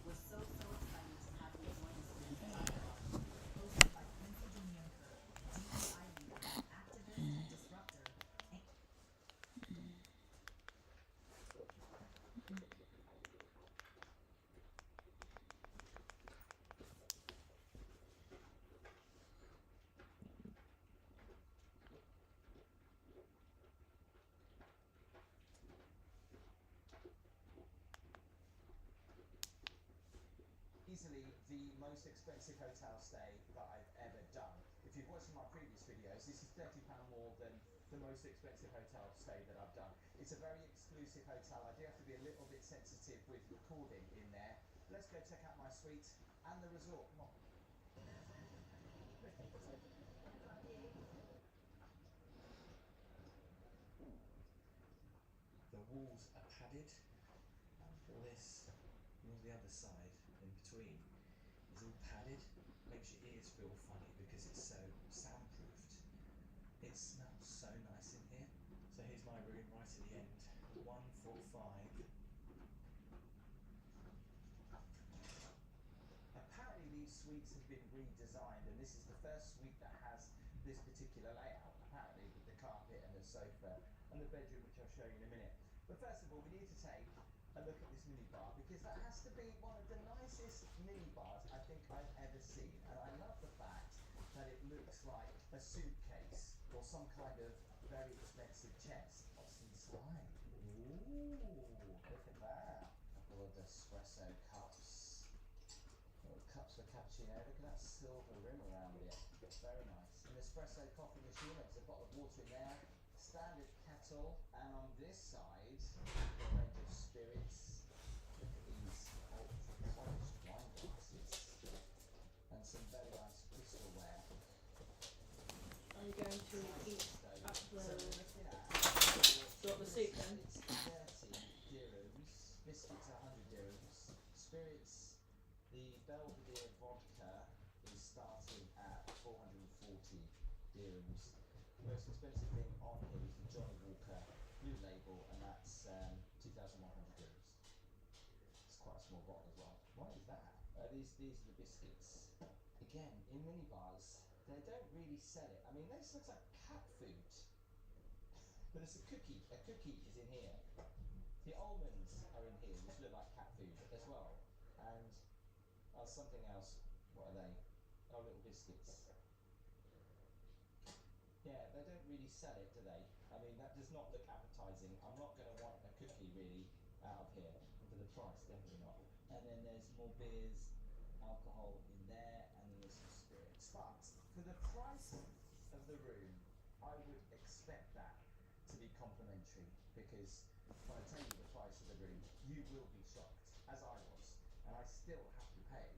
We're so excited to have you join us for this dialogue, hosted by Quincy Demianker, DEI leader, activist, and disruptor. Easily the most expensive hotel stay that I've ever done. If you've watched my previous videos, this is £30 more than the most expensive hotel stay that I've done. It's a very exclusive hotel. I do have to be a little bit sensitive with recording in there. Let's go check out my suite and the resort. Come on. The walls are padded, and all this, and all the other side in between is all padded. Makes your ears feel funny because it's so soundproofed. It smells so nice in here. So here's my room right at the end, 145. Apparently these suites have been redesigned, and this is the first suite that has this particular layout, apparently with the carpet and the sofa and the bedroom, which I'll show you in a minute. But first of all, we need to take a look at this minibar, because that has to be one of the nicest minibars I think I've ever seen. And I love the fact that it looks like a suitcase or some kind of very expensive chest. What's inside? Ooh, look at that. A couple of espresso cups. Little cups for cappuccino. Look at that silver rim around it. Very nice. An espresso coffee machine. There's a bottle of water in there. Standard kettle. And on this side, a range of spirits. Look at these ultra polished wine glasses. And some very nice crystalware. Are you going to eat at So the... we're looking at Got the soup then? It's 30 dirhams. Biscuits 100 dirhams. Spirits, the Belvedere vodka is starting at 440 dirhams. The most expensive thing on here is the Johnny Walker Blue Label, and that's 2,100 dirhams. It's quite a small bottle as well. What is that? These are the biscuits. Again, in minibars, they don't really sell it. I mean, this looks like cat food. But it's a cookie. A cookie is in here. The almonds are in here, which look like cat food as well. And something else. What are they? Oh, little biscuits. Yeah, they don't really sell it, do they? I mean, that does not look appetizing. I'm not going to want a cookie really out of here. And for the price, definitely not. And then there's more beers, alcohol in there, and then there's some spirits. But for the price of the room, I would expect that to be complimentary, because when I tell you the price of the room, you will be shocked, as I was, and I still have to pay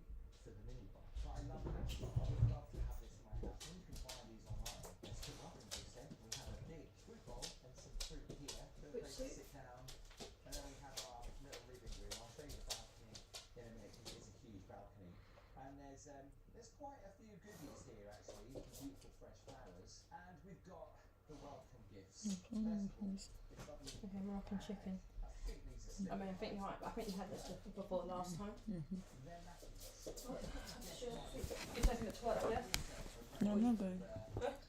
for the minibar. But I love that. I would love to have this in my house. And you can buy these online. Let's put up in this end. We have a big fruit bowl and some fruit here. Feel free to sit down. And then we have our little living room. I'll show you the balcony in a minute, because it's a huge balcony. And there's quite a few goodies here actually, some beautiful fresh flowers. And we've got the welcome gifts. First of all, it's lovely. Okay, Moroccan chicken. I think these are still I mean, I think you might, I think you had this before last time. they're magnets. You're taking it to work, yeah? No, I'm not going.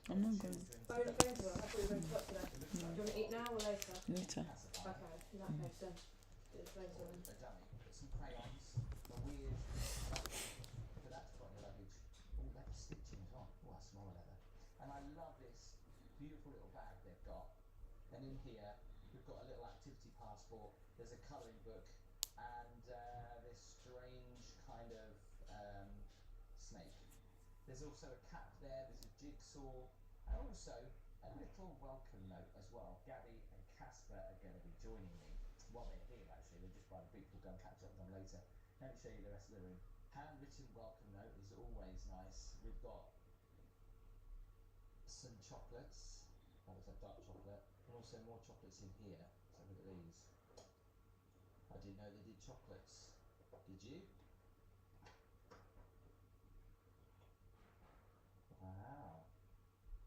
I'm not going. Oh, you're going to work? I thought you were going to work today. No. Do you want to eat now or later? Later. Okay, in that case then. Do it later then. A dummy, but some crayons, a weird for that to put in the luggage. Oh, leather stitching as well. Oh, that's more leather. And I love this beautiful little bag they've got. And in here, we've got a little activity passport. There's a colouring book and this strange kind of snake. There's also a cap there. There's a jigsaw, and also a little welcome note as well. Gabby and Casper are going to be joining me. Well, they're here actually. They're just by the beach. We'll go and catch up with them later. Let me show you the rest of the room. Handwritten welcome note is always nice. We've got some chocolates. That was a dark chocolate, and also more chocolates in here. So look at these. I didn't know they did chocolates. Did you? Wow.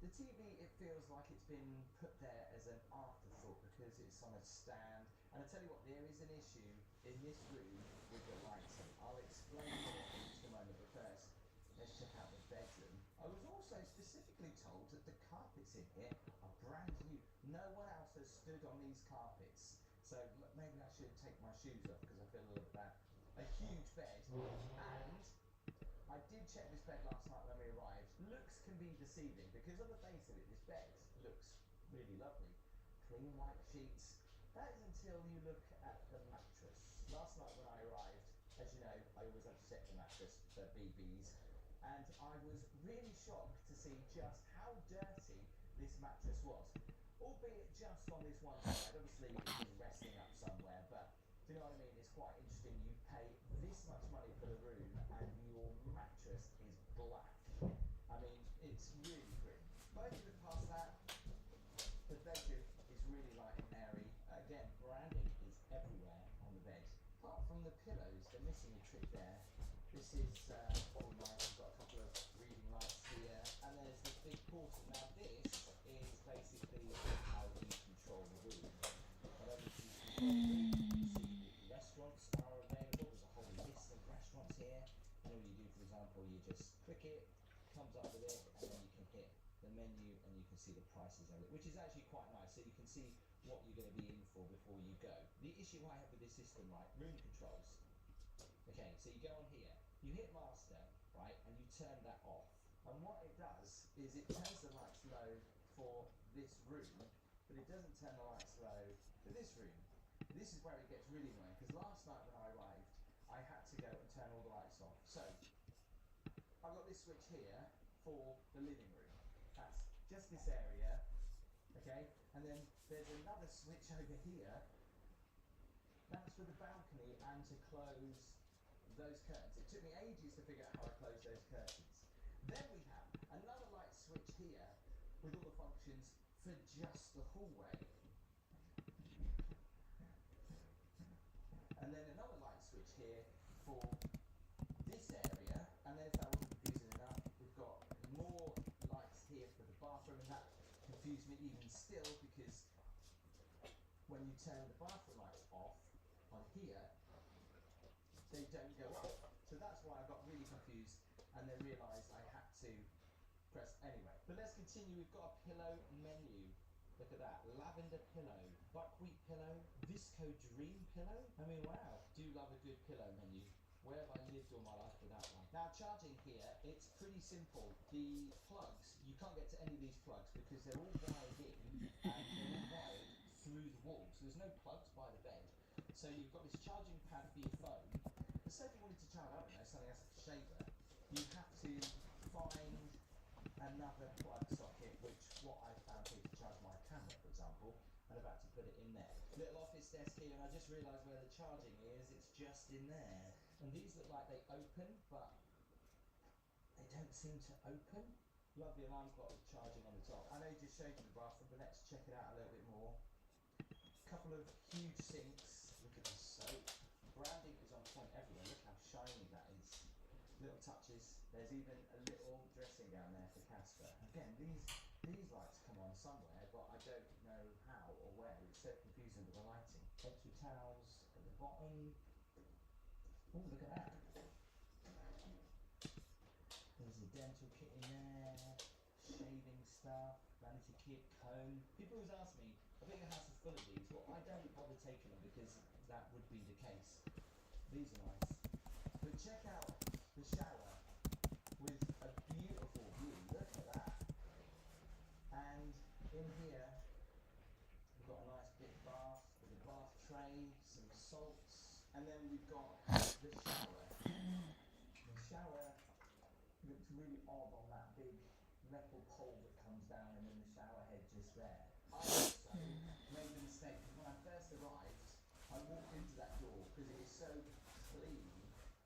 The TV, it feels like it's been put there as an afterthought because it's on a stand. And I tell you what, there is an issue in this room with the lighting. I'll explain it in just a moment, but first, let's check out the bedroom. I was also specifically told that the carpets in here are brand new. No one else has stood on these carpets. So maybe I should take my shoes off because I feel a little bit bad. A huge bed, and I did check this bed last night when we arrived. Looks can be deceiving because on the face of it, this bed looks really lovely. Clean white sheets. That is until you look at the mattress. Last night when I arrived, as you know, I always have to check the mattress for BBs, and I was really shocked to see just how dirty this mattress was. Albeit just on this one side. Obviously it was resting up somewhere, but do you know what I mean? It's quite interesting. You pay this much money for the room and your mattress is black. I mean, it's really grim. But if you look past that, the bedroom is really light and airy. Again, branding is everywhere on the bed. Apart from the pillows, they're missing a trick there. This is all nice. We've got a couple of reading lights here, and there's the big portal. Now this is basically how you control the room. Not only do you control the room, you see the restaurants are available. There's a whole list of restaurants here. And all you do, for example, you just click it, comes up with it, and then you can hit the menu and you can see the prices of it, which is actually quite nice. So you can see what you're going to be in for before you go. The issue I have with this system, right, room controls. Okay, so you go on here, you hit master, right, and you turn that off. And what it does is it turns the lights low for this room, but it doesn't turn the lights low for this room. This is where it gets really annoying, because last night when I arrived, I had to go and turn all the lights off. So, I've got this switch here for the living room. That's just this area, okay? And then there's another switch over here. That's for the balcony and to close those curtains. It took me ages to figure out how I close those curtains. Then we have another light switch here with all the functions for just the hallway. And then another light switch here for this area. And then if that wasn't confusing enough, we've got more lights here for the bathroom, and that confused me even still because when you turn the bathroom lights off on here, they don't go off. So that's why I got really confused and then realised I had to press anyway. But let's continue. We've got a pillow menu. Look at that. Lavender pillow, buckwheat pillow, Visco dream pillow. I mean, wow. Do love a good pillow menu. Where have I lived all my life without one? Now, charging here, it's pretty simple. The plugs, you can't get to any of these plugs because they're all wired in and they're all wired through the wall. So there's no plugs by the bed. So you've got this charging pad for your phone. But say if you wanted to charge, I don't know, something else like a shaver, you have to find another plug socket, which what I found here to charge my camera, for example, and I'm about to put it in there. Little office desk here, and I just realised where the charging is. It's just in there. And these look like they open, but they don't seem to open. Lovely alarm clock with charging on the top. I know you just showed you the bathroom, but let's check it out a little bit more. Couple of huge sinks. Look at the soap. Branding is on point everywhere. Look how shiny that is. Little touches. There's even a little dressing gown there for Casper. Again, these lights come on somewhere, but I don't know how or where. It's so confusing with the lighting. Extra towels at the bottom. Oh, look at that. There's a dental kit in there. Shaving stuff. Vanity kit, comb. People always ask me, a bigger house is full of these. Well, I don't bother taking them because that would be the case. These are nice. But check out the shower with a beautiful view. Look at that. And in here, we've got a nice big bath with a bath tray, some salts, and then we've got the shower. The shower looks really odd on that big metal pole that comes down and then the shower head just there. I also made the mistake because when I first arrived, I walked into that door because it is so clean.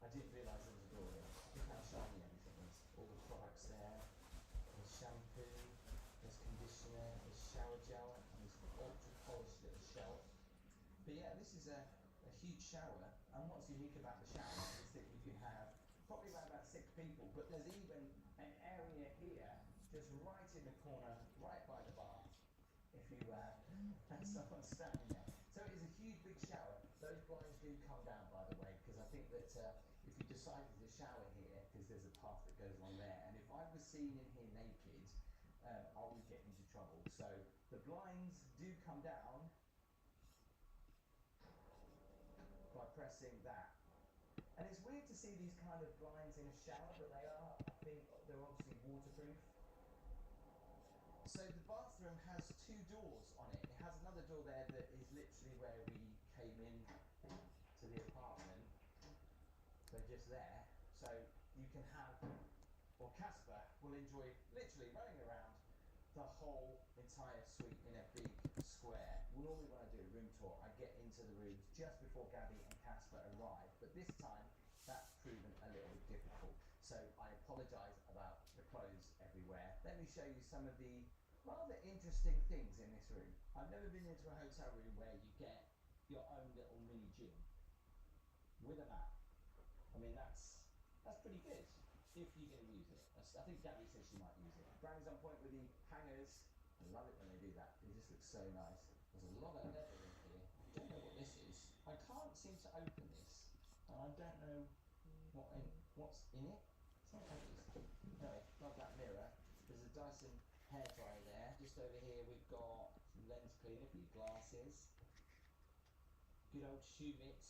I didn't realise there was a door here. Look how shiny everything is. All the products there. There's shampoo, there's conditioner, there's shower gel, and this ultra polished little shelf. But yeah, this is a huge shower, and what's unique about the shower is that you can have probably around about 6 people, but there's even an area here just right in the corner, right by the bath, if you and someone's standing there. So it is a huge big shower. Those blinds do come down, by the way, because I think that if you decided to shower here, because there's a path that goes along there, and if I was seen in here naked, I would get into trouble. So the blinds do come down by pressing that. And it's weird to see these kind of blinds in a shower, but they are, I think, they're obviously waterproof. So the bathroom has 2 doors on it. It has another door there that is literally where we came in to the apartment. So just there. So you can have, or Casper will enjoy literally running around the whole entire suite in a big square. Normally when I do a room tour, I get into the rooms just before Gabby and Casper arrive, but this time that's proven a little bit difficult. So I apologise about the clothes everywhere. Let me show you some of the rather interesting things in this room. I've never been into a hotel room where you get your own little mini gym with a mat. I mean, that's pretty good if you're going to use it. I think Gabby said she might use it. Brand's on point with the hangers. I love it when they do that. It just looks so nice. There's a lot of leather in here. I don't know what this is. I can't seem to open this, and I don't know what's in it. It's not obvious. Anyway, love that mirror. There's a Dyson hairdryer there. Just over here we've got some lens cleaner for your glasses. Good old shoe mitt.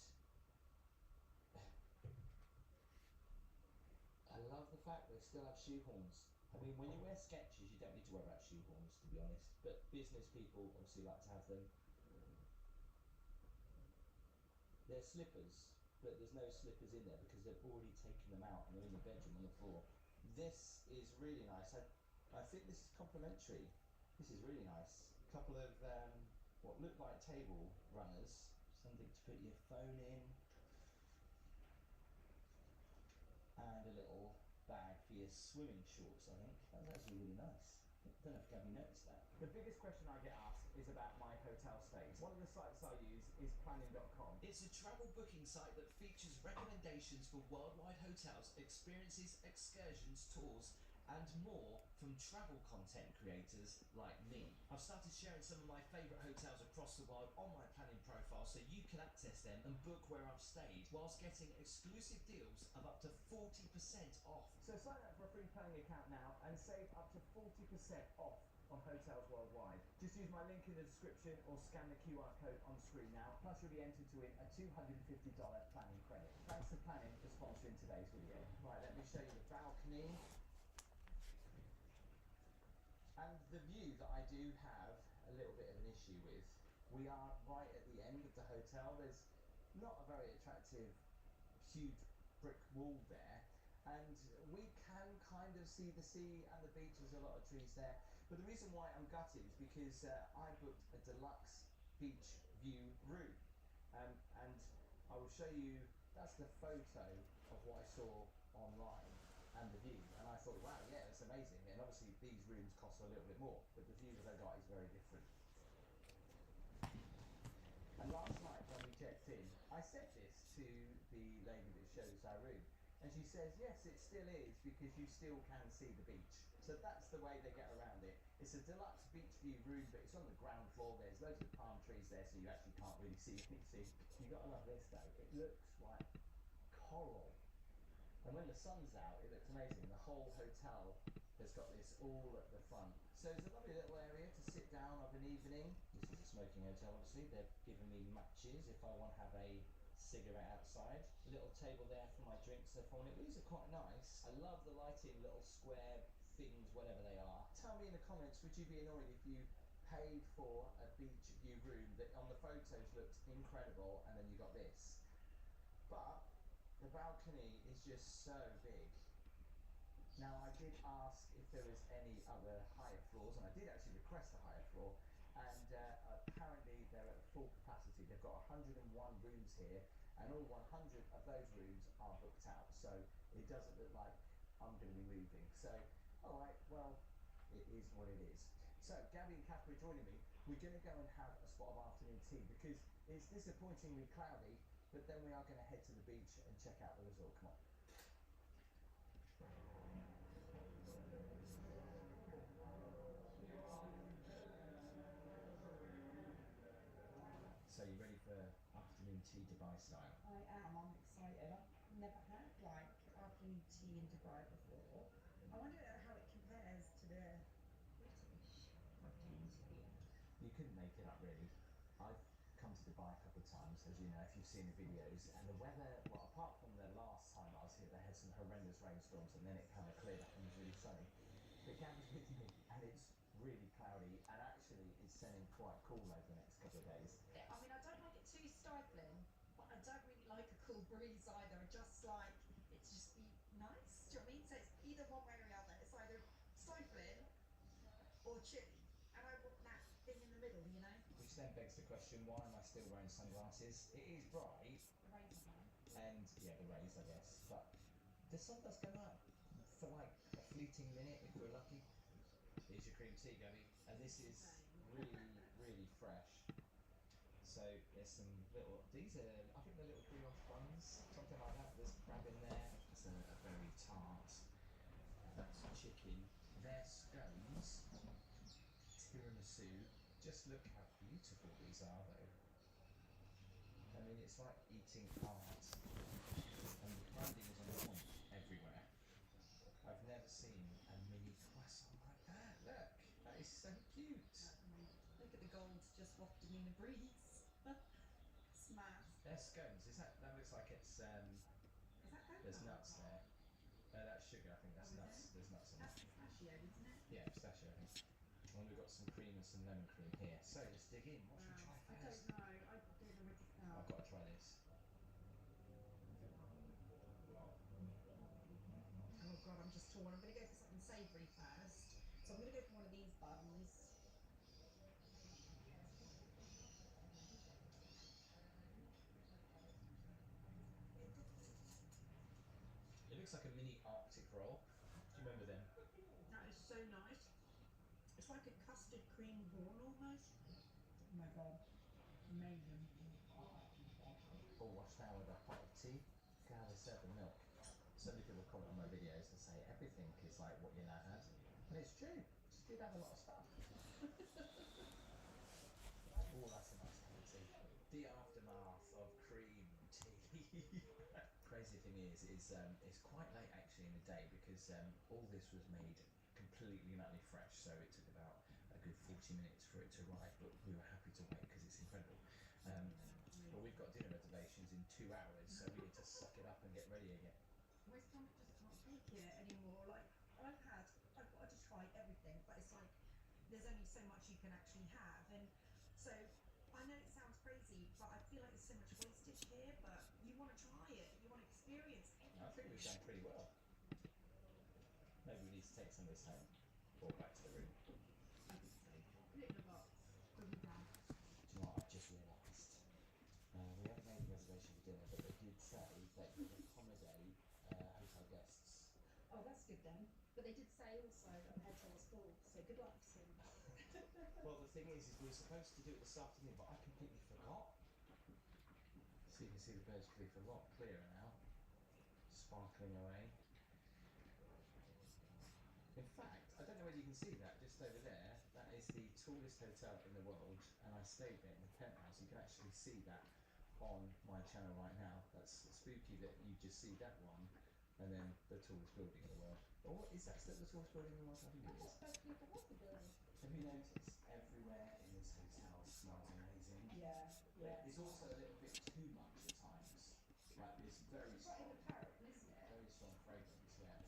I love the fact they still have shoe horns. I mean, when you wear Skechers, you don't need to worry about shoe horns, to be honest. But business people obviously like to have them. They're slippers, but there's no slippers in there because they've already taken them out and they're in the bedroom on the floor. This is really nice. I think this is complimentary. This is really nice. A couple of what look like table runners. Something to put your phone in. And a little bag for your swimming shorts, I think. That's actually really nice. I don't know if Gabby noticed that. The biggest question I get asked is about my hotel stays. One of the sites I use is planning.com. It's a travel booking site that features recommendations for worldwide hotels, experiences, excursions, tours, and more from travel content creators like me. I've started sharing some of my favourite hotels across the world on my planning profile so you can access them and book where I've stayed, whilst getting exclusive deals of up to 40% off. So sign up for a free planning account now and save up to 40% off on hotels worldwide. Just use my link in the description or scan the QR code on screen now. Plus you'll be entered to win a $250 planning credit. Thanks to Planning for sponsoring today's video. Right, let me show you the balcony. And the view that I do have a little bit of an issue with. We are right at the end of the hotel. There's not a very attractive, huge brick wall there. And we can kind of see the sea and the beach. There's a lot of trees there. But the reason why I'm gutted is because I booked a deluxe beach view room. And I will show you, that's the photo of what I saw online and the view. And I thought, wow, yeah, that's amazing. And obviously these rooms cost a little bit more, but the view that I got is very different. And last night when we checked in, I said this to the lady that shows our room. And she says, yes, it still is, because you still can see the beach. So that's the way they get around it. It's a deluxe beach view room, but it's on the ground floor. There's loads of palm trees there, so you actually can't really see anything. You've got to love this though. It looks like coral. And when the sun's out, it looks amazing. The whole hotel has got this all at the front. So it's a lovely little area to sit down of an evening. This is a smoking hotel, obviously. They've given me matches if I want to have a cigarette outside. Little table there for my drinks if I want it. These are quite nice. I love the lighting, little square things, whatever they are. Tell me in the comments, would you be annoyed if you paid for a beach view room that on the photos looked incredible and then you got this? But the balcony is just so big. Now I did ask if there was any other higher floors, and I did actually request a higher floor, and apparently they're at full capacity. They've got 101 rooms here, and all 100 of those rooms are booked out, so it doesn't look like I'm going to be moving. So, alright, well, it is what it is. So, Gabby and Catherine joining me. We're going to go and have a spot of afternoon tea because it's disappointingly cloudy, but then we are going to head to the beach and check out the resort. Come on. So you ready for afternoon tea Dubai style? I am. I'm excited. I've never had like afternoon tea in Dubai before. I wonder how it compares to the British afternoon tea. You couldn't make it up really. I've come to Dubai a couple of times, as you know, if you've seen the videos, and the weather, well, apart from the last time I was here, they had some horrendous rainstorms and then it kind of cleared up and was really sunny. But Gabby's with me and it's really cloudy and actually it's turning quite cool over the next couple of days. Yeah, I mean, I don't like it too stifling, but I don't really like a cool breeze either. I just like it to just be nice. Do you know what I mean? So it's either one way or the other. It's either stifling or chilly, and I want that thing in the middle, you know? Which then begs the question, why am I still wearing sunglasses? It is bright, The rays are on. and yeah, the rays, I guess, but the sun does come out for like a fleeting minute if we're lucky. Here's your cream tea, Gabby, and this is really, really fresh. So there's some little, these are, I think they're little brioche buns, something like that. There's crab in there. It's a very tart. That's chicken. They're scones. Tiramisu. Just look how beautiful these are, though. I mean, it's like eating art. And the branding is on point everywhere. I've never seen a mini croissant like that. Look, that is so cute. Look at the gold just wafting in the breeze. Smash. They're scones. Is that looks like it's Is that coconut? there's nuts there. That's sugar. I think that's Oh, is nuts. it? There's nuts in That's there. pistachio, isn't it? Yeah, pistachio. I think. And we've got some cream and some lemon cream here. So let's dig in. What should we try I first? don't know. I don't know where to start. I've got to try this. Oh god, I'm just torn. I'm going to go for something savoury first. So I'm going to go for one of these buns. It looks like a mini Arctic roll. Do you remember them? That is so nice. It's like a custard cream horn almost. Oh my god. Amazing. All washed down with a pot of tea. Look how they serve the milk. So many people comment on my videos and say everything is like what your nan had. And it's true. She did have a lot of stuff. Oh, that's a nice cup of tea. The aftermath of cream tea. Crazy thing is it's quite late actually in the day because all this was made completely and utterly fresh, so it took about a good 40 minutes for it to arrive, but we were happy to wait because it's incredible. But we've got dinner reservations in 2 hours, so we need to suck it up and get ready again. My stomach just can't take it anymore. Like, I've wanted to try everything, but it's like, there's only so much you can actually have. And so, I know it sounds crazy, but I feel like there's so much wastage here, but you want to try it. You want to experience everything. I think we've done pretty well. Maybe we need to take some of this home or back to the room. I think so. Put it in a box. Bring it down. Do you know what I've just realised? We haven't made a reservation for dinner, but they did say that you can accommodate hotel guests. Oh, that's good then. But they did say also that the hotel's full, so good luck soon. Well, the thing is we were supposed to do it this afternoon, but I completely forgot. So you can see the Burj Khalifa a lot clearer now, sparkling away. In fact, I don't know whether you can see that just over there. That is the tallest hotel in the world, and I stayed there in the penthouse. You can actually see that on my channel right now. That's spooky that you just see that one, and then the tallest building in the world. Or is that still the tallest building in the world? I think it is. Especially for what the building. Have you noticed everywhere in this hotel smells Yeah, But yeah. it's also a little bit too much at times. Like it's very It's quite strong, overpowering, isn't it? very strong fragrance. Yeah.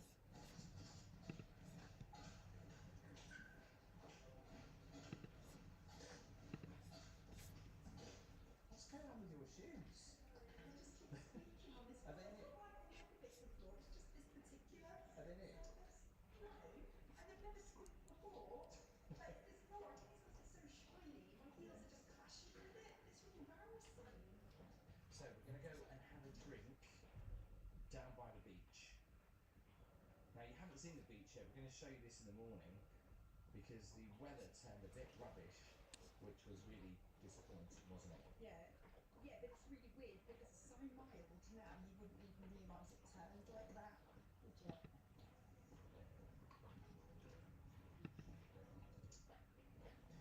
What's going on with your shoes? I just keep squeaking on this Are one. they I've new? got like a couple bits before. It's just this particular Are they new? surface. No, and they've never squeaked before. But it's this floor. I think it's because it's so shiny. My heels are just clashing with it, and it's really embarrassing. So we're gonna go and have a drink down by the beach. Now you haven't seen the beach yet. We're going to show you this in the morning because the weather turned a bit rubbish, which was really disappointing, wasn't it? Yeah, yeah, but it's really weird because it's so mild now. You wouldn't even realise it turned like that, would you?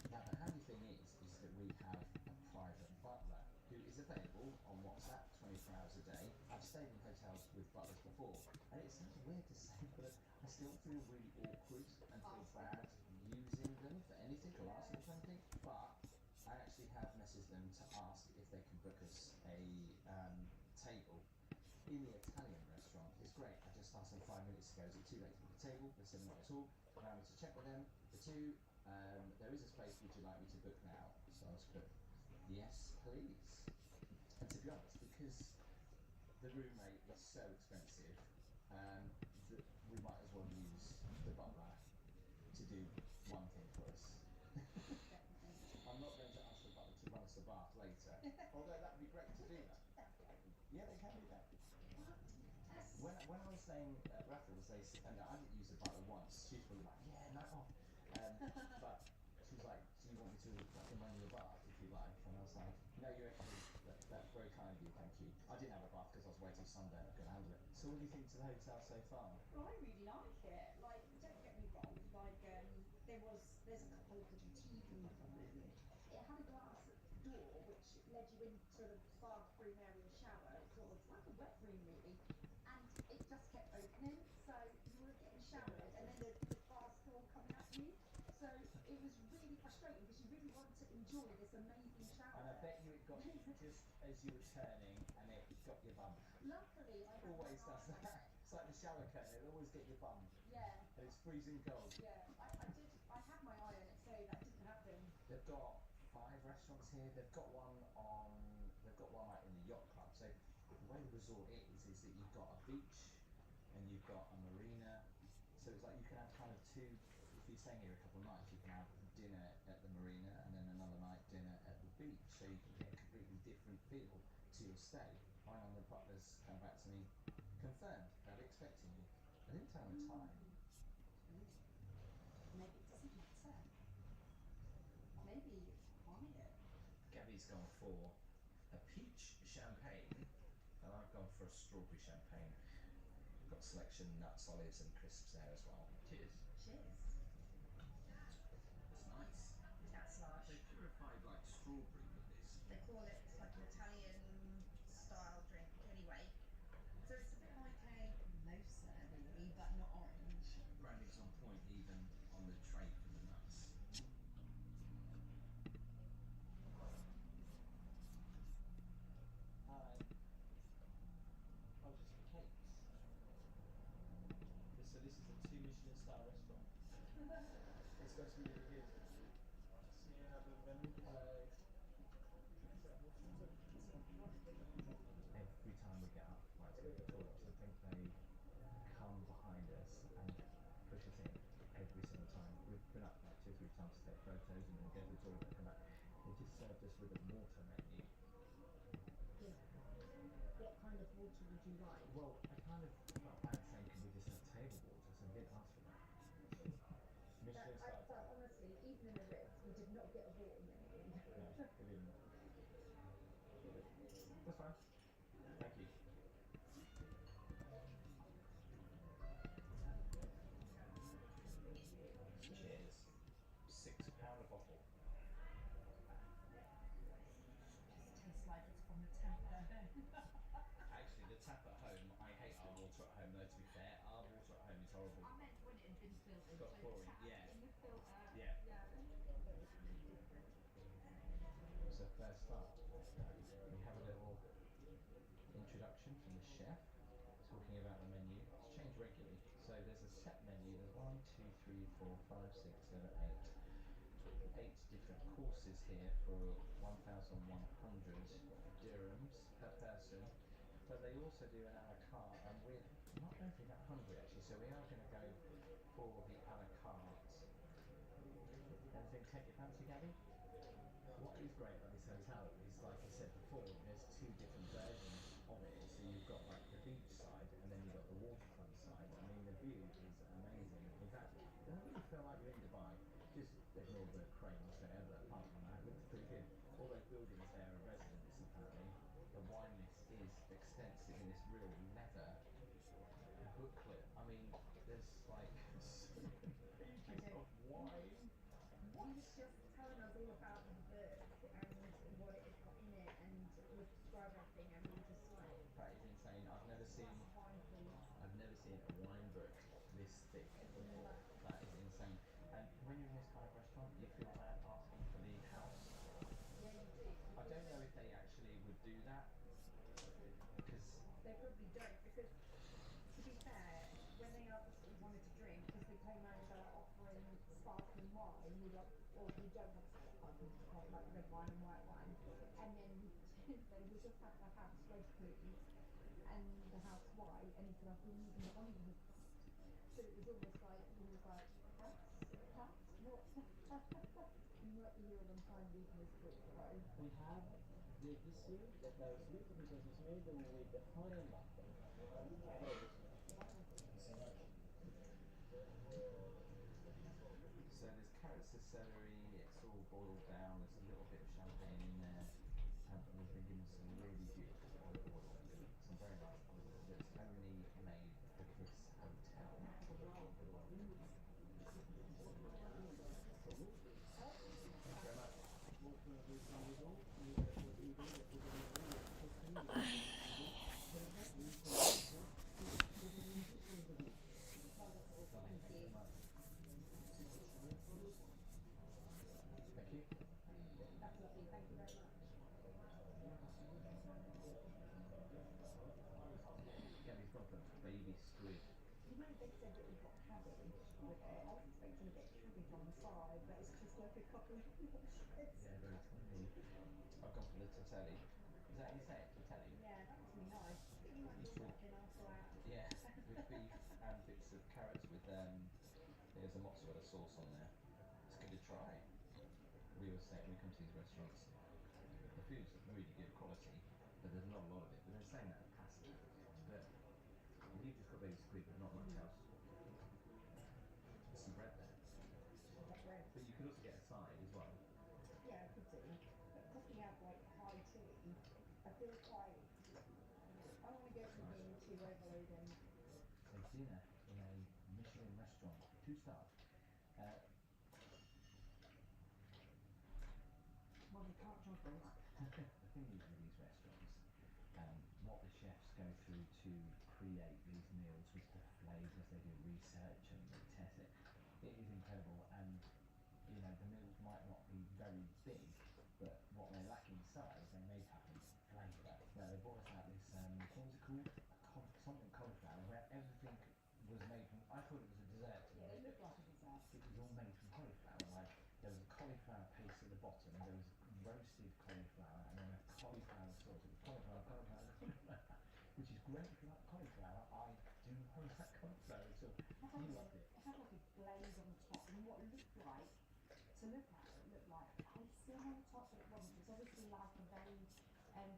Now the handy thing is that we have a private butler who is available on WhatsApp 24 hours a day. I've stayed in hotels with butlers before, and it sounds weird to say, but I still feel really awkward and feel bad using them for anything or asking for anything. But I actually have messaged them to ask if they can book us a table in the Italian restaurant. It's great. I just asked them 5 minutes ago, is it too late to book a table? They said not at all. Allow me to check with them. The two, there is a space, would you like me to book now? So I was put, yes, please. And to be honest, because the room rate is so expensive, that we might as well use the butler to do one thing for us. I'm not going to ask the butler to run us a bath later, although that would be great to do that. Yeah, they can do that. When I was staying at Raffles, and I didn't use the butler once, she was probably like, yeah, night off. But she was like, do you want me to, I can run you a bath if you like? And I was like, no, you're okay. That's very kind of you, thank you. I didn't have a bath because I was way too sunburned, I couldn't handle it. So what do you think to the hotel so far? Well, I really like it. Like, don't get me wrong. Like, there's a couple of little teething problems. It had a glass door which led you into the bathroom area shower. It's sort of like a wet room, really, and it just kept opening. So you were getting showered, and then the glass door coming at you. So it was really frustrating because you really wanted to enjoy this amazing shower. And I bet you it got you just as you were turning and it got your bum. Luckily, I had Always my does eye on that. it. It's like the shower curtain, it'll always get your bum. Yeah. And it's freezing cold. Yeah, I had my eye on it, so that didn't happen. They've got 5 restaurants here. They've got one like in the yacht club. So the way the resort is that you've got a beach and you've got a marina. So it's like you can have kind of two, if you're staying here a couple of nights, you can have dinner at the marina and then another night dinner at the beach. So you can get a completely different feel to your stay. One of the butlers come back to me, confirmed, they'll be expecting you. I didn't tell them the time. Maybe it doesn't matter. Maybe it's quiet. Gabby's gone for a peach champagne, and I've gone for a strawberry champagne. Got a selection, nuts, olives, and crisps there as well. Cheers. Cheers. It's nice. That's nice. They purified like strawberry with this. They call it, it's like an Italian style drink anyway. So it's a bit like a mimosa really, but not orange. Branding's on point even on the tray for the nuts. Hi. Oh, just cakes. So this is a 2 Michelin star restaurant. It's supposed to be really good. See another menu. Hello. Every time we get up, right, to go to the toilets, I think they come behind us and push us in every single time. We've been up like 2 or 3 times to take photos and then go to the toilet and come back. They just served us with a water menu. Yeah. What kind of water would you like? Well, I kind of felt bad saying, can we just have table water? So we didn't ask for that. Michelin star. But honestly, even in the Ritz, we did not get a water menu. No, we didn't. That's fine. Thank you. Cheers. £6 a bottle. Tastes like it's from the tap at home. Actually, the tap at home, I hate our water at home though, to be fair. Our water at home is horrible. I meant when it had been filtered. Got so chlorine, the tap yeah. in the filter. Yeah. Yeah. So first start, we have a little introduction from the chef talking about the menu. It's changed regularly, so there's a set menu. There's 8 different courses here for 1,100 dirhams per person. But they also do an a la carte, and we're not overly that hungry actually, so we are going to go for the a la carte. Anything take your fancy, Gabby? What is great about this hotel is, like I said before, there's two different versions of it. So you've got like the beach side and then you've got the waterfront side. I mean, the view is amazing. In fact, it doesn't really feel like you're in Dubai. Just ignore the cranes there, but apart from that, it looks pretty good. All those buildings there are residences apparently. The wine list is extensive in this real leather booklet. I mean, there's like so many pages of wine. He was just telling us all about the book and what it had got in it, and was describing everything, and we were just like, That is insane. I've never seen wine, please. a wine book this thick before. That is insane. And when you're in this kind of restaurant, you feel bad asking for the house. Yeah, you do. I don't know if they actually would do that because They probably don't, because to be fair, when they asked us what we wanted to drink, because we came over offering sparkling wine, we were like, well, we don't have sparkling wine, like red wine and white wine. And then then we just had the house red, please, and the house white, and he said, I've been using the wine list. So it was almost like, he was like, house? What? You might be here on time reading this book, right? We have the dessert that goes with it because it's made with the honey muffin. so. There's carrots, there's celery. It's all boiled down. There's a little bit of champagne in there, and we've been given some really beautiful olive oil, some very nice olive oil that's only made for this hotel. Thank you. That's lovely, thank you very much. Gabby's gone for baby squid. You know, they said that we've got cabbage with it. I was expecting a bit of cabbage on the side, but it's just like a couple of shreds. Yeah, very tiny. I've gone for the tortelli. Is that how you say it? Tortelli? Yeah, that was really nice. Pretty much It's just with- like an after hour. Yeah, with beef and bits of carrots with there's a mozzarella sauce on there. It's good to try. We always say when we come to these restaurants, the food's really good quality, but there's not a lot of it. But they're saying that of pasta. But you've just got baby squid, but not much else. There's some bread there. That bread. But you could also get a side as well. Yeah, I could do. But because we have like high tea, I feel quite. I don't want to go from being too overloading. So dinner in a Michelin restaurant, 2-star. Well, we can't juggle. The thing is with these restaurants, what the chefs go through to create these meals with the flavours, they do research and they test it. It is incredible, and you know the meals might not be very big, but what they lack in size, they make up in flavour. Now they brought us out this what was it called? Something cauliflower, where everything was made from. I thought it was a dessert. Yeah, it looked like a dessert. It was all made from cauliflower. Like there was a cauliflower paste at the bottom, and there was roasted cauliflower, and then a cauliflower sauce. It was cauliflower, which is great if you like cauliflower. I do not like cauliflower, so you loved it. It had like a glaze on the top, and what it looked like, to look at it, looked like icing on the top, but it wasn't. It was obviously like a very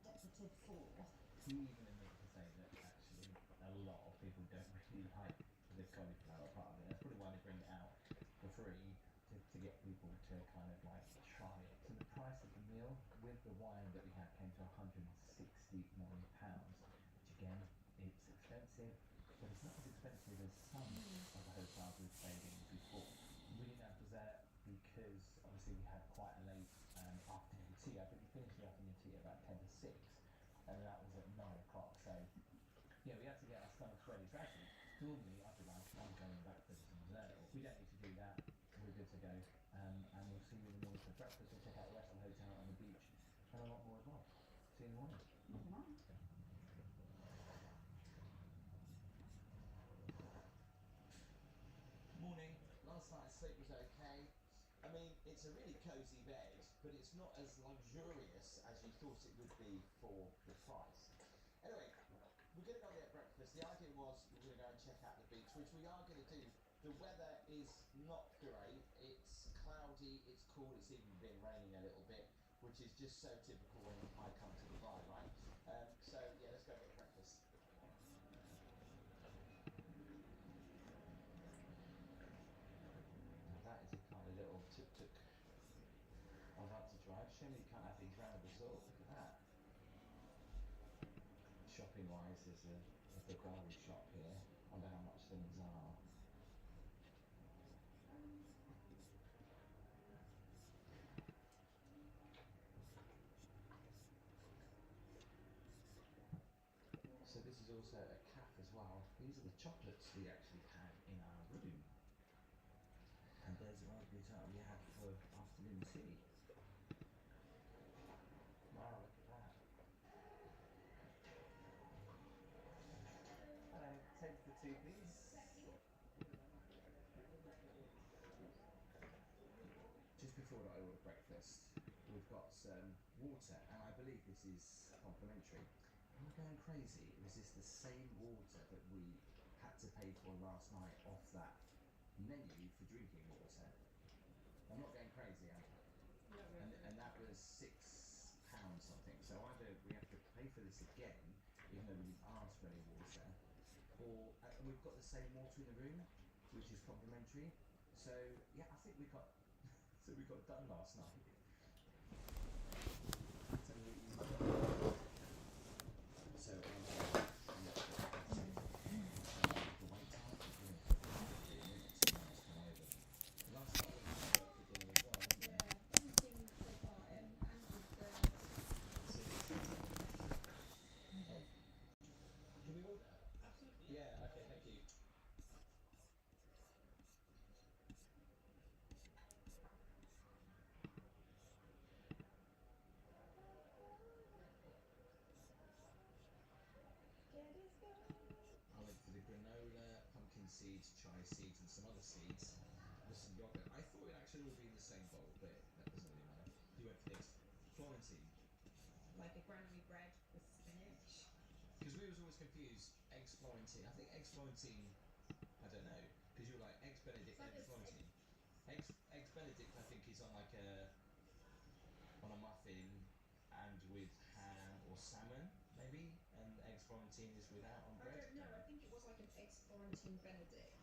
decorative sauce. He even admitted to say that actually a lot of people don't really like the cauliflower part of it. That's probably why they bring it out for free to get people to kind of like try it. So the price of the meal with the wine that we had came to £169, which again, it's expensive, but it's not as expensive as some of the hotels we've stayed in before. We didn't have dessert because obviously we had quite a late afternoon tea. I think we finished the afternoon tea at about 10 to 6, and that was at 9 o'clock. So yeah, we had to get our stomachs ready. So actually, normally I'd be like, I'm going back for some dessert. We don't need to do that. We're good to go. And we'll see you in the morning for breakfast. We'll check out the rest of the hotel and the beach and a lot in the morning. Morning. Last night's sleep was okay. I mean, it's a really cosy bed, but it's not as luxurious as you thought it would be for the price. Anyway, we're going to go and get breakfast. The idea was we're going to go and check out the beach, which we are going to do. The weather is not great. It's cloudy, it's cool, it's even been raining a little bit, which is just so typical when I come to Dubai, right? So, yeah, let's go and get breakfast. Now that is a kind of little tuk-tuk I'd like to drive. Shame that you can't have these round the resort. Look at that. Shopping wise, there's a Bulgari shop here. Wonder how much things are. So this is also a cafe as well. These are the chocolates we actually had in our room. And there's the raspberry tart we had for afternoon tea. Wow, look at that. Hello, take the two, please. Just before I order breakfast, we've got some water, and I believe this is complimentary. Am I going crazy? Or is this the same water that we had to pay for last night off that menu for drinking water? I'm not going crazy, am I? And that was £6 something. So either we have to pay for this again, even though we didn't ask for any water, or and we've got the same water in the room, which is complimentary. So yeah, I think we got so we got done last night. Tell me what you so the wait time for dinner took 15 minutes when I was coming over. Last night was for dinner as well, wasn't it? Everything so far, and with the Can we order? Absolutely. Yeah, okay, thank you. I went for the granola, pumpkin seeds, chia seeds, and some other seeds with some yogurt. I thought it actually would be in the same bowl, but that doesn't really matter. You went for this Florentine. like a granary bread with spinach. Because we was always confused. Eggs Florentine. I think eggs Florentine. I don't know. Because you were like eggs Benedict, eggs Florentine. Eggs Benedict. I think is on like on a muffin and with ham or salmon maybe, and eggs Florentine is without on bread. I don't know. I think it was like an eggs Florentine Benedict.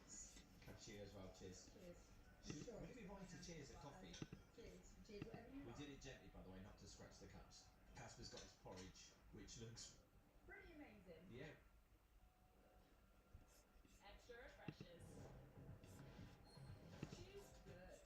Cappuccino as well. Cheers. Cheers. We could be writing to cheers at coffee. Cheers. Cheers. Whatever you We like. did it gently, by the way, not to scratch the cups. Casper's got his porridge, which looks Pretty amazing. yeah. Extra refreshes. Cheers. Good.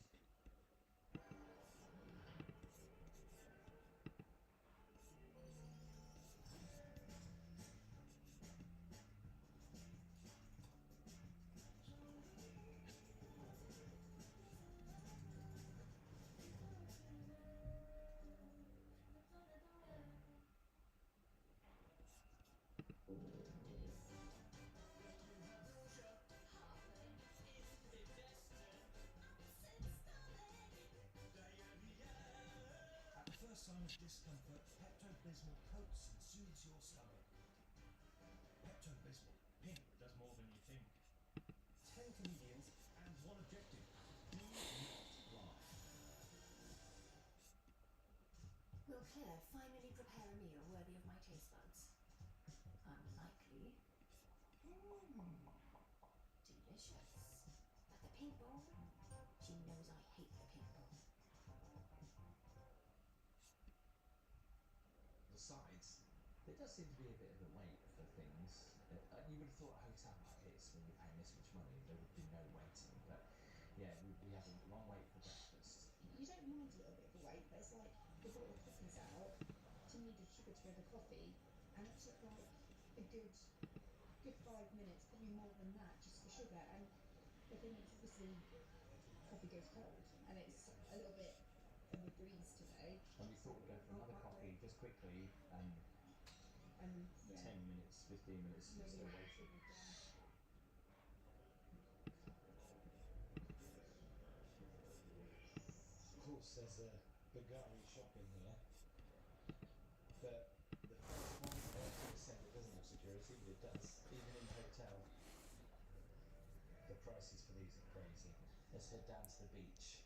At the first sign of discomfort, Pepto-Bismol coats and soothes your stomach. Pepto-Bismol. Pink does more than you think. 10 comedians and one objective. Do not laugh. Will Claire finally prepare a meal worthy of my taste buds? Unlikely. Delicious. But the pink bowl? She knows I hate the pink bowl. The sides, there does seem to be a bit of a wait for things. You would have thought a hotel like this, when you're paying this much money, there would be no waiting. But yeah, we have a long wait for breakfast. You don't mind a little bit of a wait, but it's like they brought the coffees out. Tim needed sugar to go the coffee, and it took like a good 5 minutes, probably more than that, just for sugar. And the thing is, obviously, coffee goes cold, and it's a little bit of a breeze today. And we thought we'd go for another coffee just quickly and And yeah. 10 minutes, 15 minutes Maybe still not waiting. with them. Of course, there's a Bulgari shop in here, but the first one said it doesn't have security, but it does, even in hotel. The prices for these are crazy. Let's head down to the beach.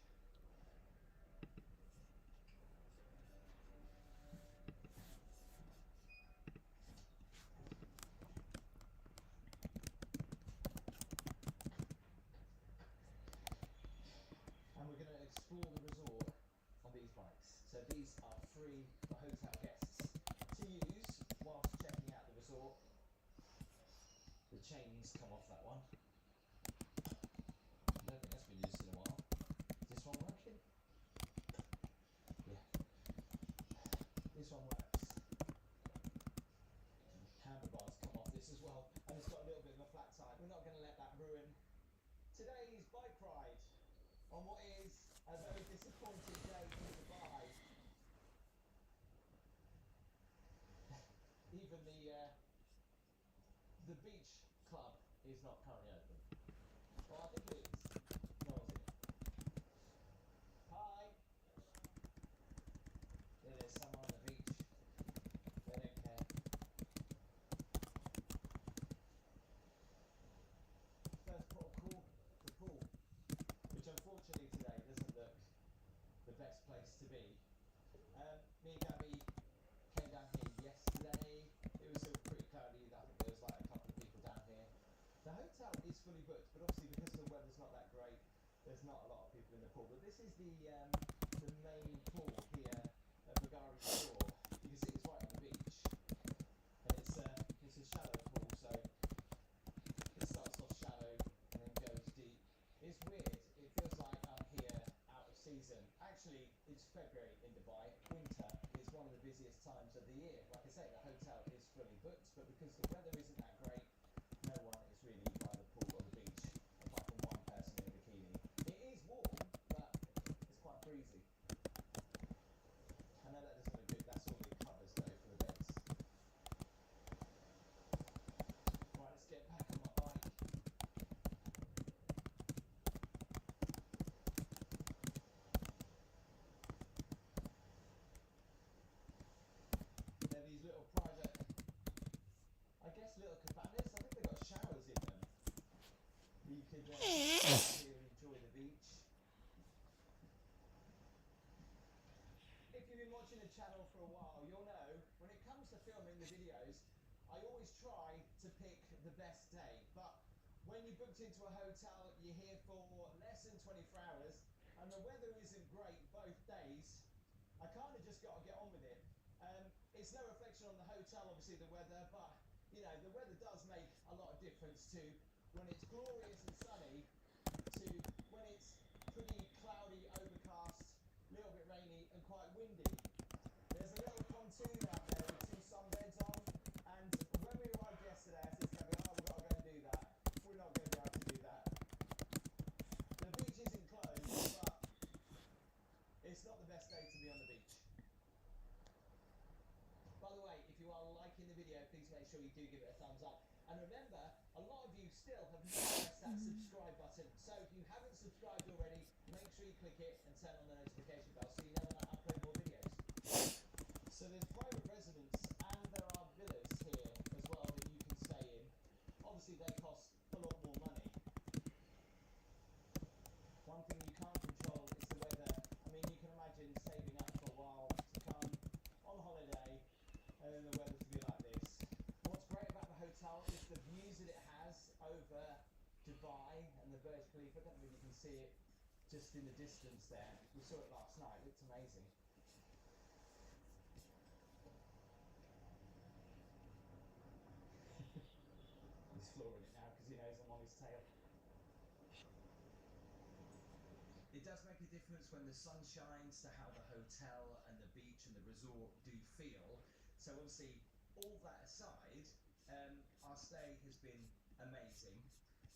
And we're going to explore the resort on these bikes. So these are free for hotel guests to use whilst checking out the resort. The chains come off that one. I don't think that's been used in a while. Is this one working? Yeah. This one works. Handlebars come off this as well, and it's got a little bit of a flat tire. We're not going to let that ruin today's bike ride on what is a very disappointing day in Dubai. Even the beach club is not currently open. Well, I think it is. No one's in it. Hi. Yeah, there's someone on the beach. They don't care. First port of call, the pool, which unfortunately today doesn't look the best place to be. Me and Gabby came down here yesterday. It was still pretty cloudy. I think there was like a couple of people down here. The hotel is fully booked, but obviously because the weather's not that great, there's not a lot of people in the pool. But this is the main pool here at Bulgari Resort. You can see it's right on the beach, and it's a shallow pool, so it starts off shallow and then goes deep. It's weird. It feels like I'm here out of season. Actually, it's February in Dubai. Winter is one of the busiest times of the year. Like I say, the hotel is fully booked, but because the weather isn't that great, no one is really by the pool or the beach, apart from one person in a bikini. It is warm, but it's quite breezy. I know that doesn't look good. That's all the covers though for the beds. Right, let's get back on my bike. They're these little private, I guess, little cabanas. I think they've got showers in them. You could sit here and enjoy the beach. If you've been watching the channel for a while, you'll know when it comes to filming the videos, I always try to pick the best day. But when you're booked into a hotel, you're here for less than 24 hours, and the weather isn't great both days, I kind of just got to get on with it. It's no reflection on the hotel, obviously, the weather, but you know, the weather does make a lot of difference to when it's glorious and sunny to when it's pretty cloudy, overcast, a little bit rainy and quite windy. There's a little pontoon out there with two sunbeds on, and when we arrived yesterday, I said to Gabby, oh, we've got to go and do that. We're not going to be able to do that. The beach isn't closed, but it's not the best day to be on the beach. By the way, if you are liking the video, please make sure you do give it a thumbs up. And remember, a lot of you still have not pressed that subscribe button. So if you haven't subscribed already, make sure you click it and turn on the notification bell so you know when I upload more videos. So there's private residence and there are villas here as well that you can stay in. Obviously they cost a lot more money. One thing you can't control is the weather. I mean, you can imagine saving up for a while to come on holiday and then the weather to be like this. What's great about the hotel is the views that it has over Dubai and the Burj Khalifa. I don't know if you can see it just in the distance there. We saw it last night. It looked amazing. He's flooring it now because he knows I'm on his tail. It does make a difference when the sun shines to how the hotel and the beach and the resort do feel. So obviously, all that aside, our stay has been amazing.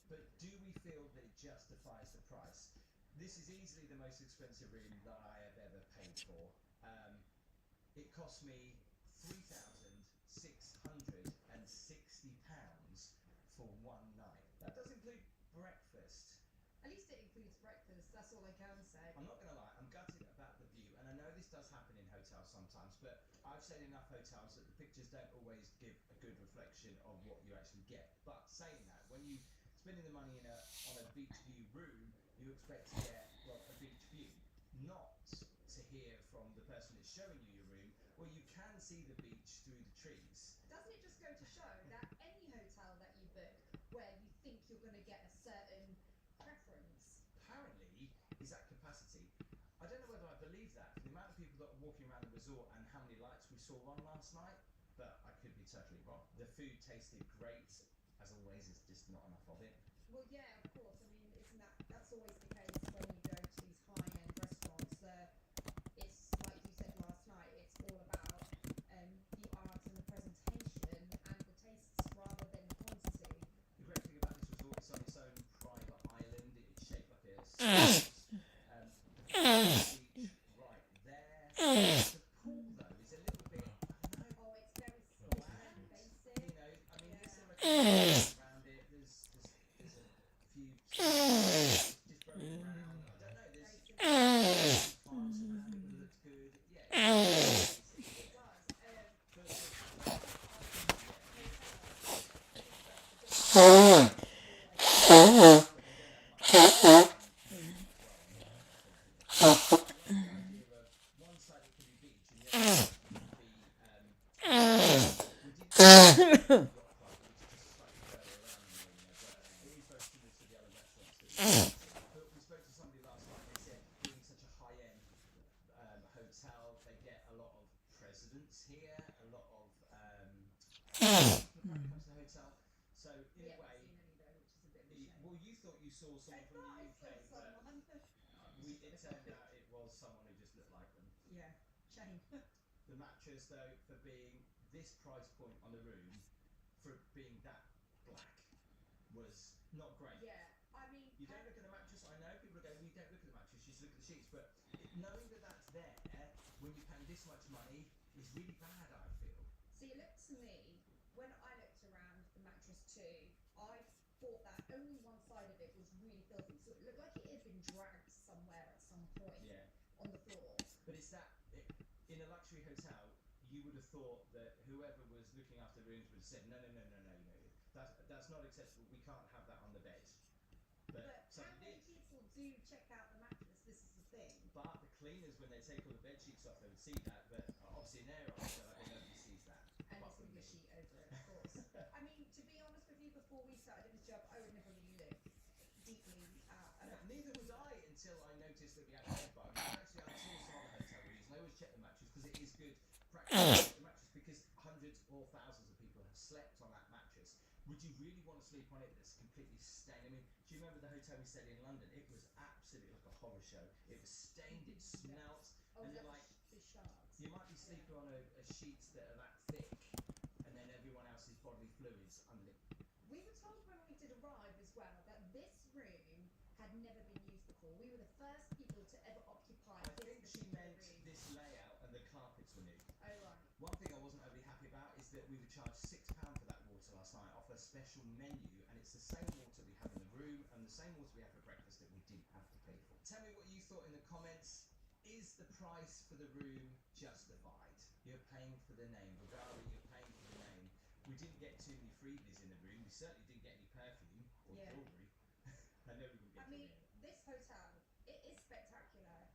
But do we feel that it justifies the price? This is easily the most expensive room that I have ever paid for. It cost me $3,600 for one night. That does include breakfast. At least it includes breakfast. That's all I can say. I'm not gonna lie, I'm gutted about the view, and I know this does happen in hotels sometimes, but I've stayed in enough hotels that the pictures don't always give a good reflection of what you actually get. But saying that, when you spending the money on a beach view room, you expect to get, well, a beach view, not to hear from the person that's showing you your room, where you can see the beach through the trees. Doesn't it just go to show that any hotel that you book where you think you're going to get a certain preference? Apparently is at capacity. I don't know whether I believe that for the amount of people that are walking around the resort and how many lights we saw on last night, but I could be totally wrong. The food tasted great, as always. It's just not enough of it. Well, yeah, of course. I mean, isn't that's always the case when you go to these high-end restaurants? It's like you said last night. It's all about the art and the presentation and the tastes rather than quantity. The great thing about this resort, it's on its own private island. It's shaped like a beach right there. The pool though is a little bit, I don't know. Oh, it's very simple and basic. You know, I mean, this is around it. There's a few just broken around. I don't know. There's plants around it that looks good. Yeah. It One side it could be beach and the other side could be we did yacht club, which is just slightly further around the marina, but it is very similar to the other restaurants that we went to. But we spoke to somebody last night and they said being such a high-end hotel, they get a lot of presidents here, a lot of when it comes to the hotel. So in a way, well, you thought you saw someone from the UK, but it turned out it was someone who just looked like them. Yeah, shame. The mattress, though, for being this price point on the room, for being that black, was not great. Yeah, I mean, you don't look at the mattress. I know people are going, "We don't look at the mattress. You just look at the sheets." But knowing that that's there when you're paying this much money is really bad. I feel. See, it looked to me when I looked around the mattress too. I thought that only one side of it was really filthy, so it looked like it had been dragged somewhere at some point on the floor. But it's that in a luxury hotel, you would have thought that whoever was looking after rooms would have said, no, that's not acceptable. We can't have that on the bed. But how many people do check out the mattress? This is the thing. But the cleaners, when they take all the bed sheets off, they would see that. But obviously in their eyes, nobody sees that. And it's going to be a sheet over it, of course. I mean, to be honest with you, before we started this job, I would never really look deeply at a Neither would I until I noticed that we had a bed bug. Actually, I saw some other hotel reviews, and I always check the mattress because it is good practice to check the mattress because hundreds or thousands of people have slept on that mattress. Would you really want to sleep on it that's completely stained? I mean, do you remember the hotel we stayed in London? It was absolutely like a horror show. It was stained, it smelt, and you're like, the sharks. you might be sleeping on a sheets that are that thick, and then everyone else's bodily fluids underneath. We were told when we did arrive as well that this room had never been used before. We were the first people to ever occupy I this think she particular meant room. this layout and the carpets were new. Oh, right. One thing I wasn't overly happy about is that we were charged £6 for that water last night off a special menu, and it's the same water we have in the room and the same water we have for breakfast that we didn't have to pay for. Tell me what you thought in the comments. Is the price for the room justified? You're paying for the name. Bulgaria, you're paying for the name. We didn't get too many freebies in the room. We certainly didn't get any perfume or jewellery. I know we wouldn't get I mean, from this hotel, it is spectacular.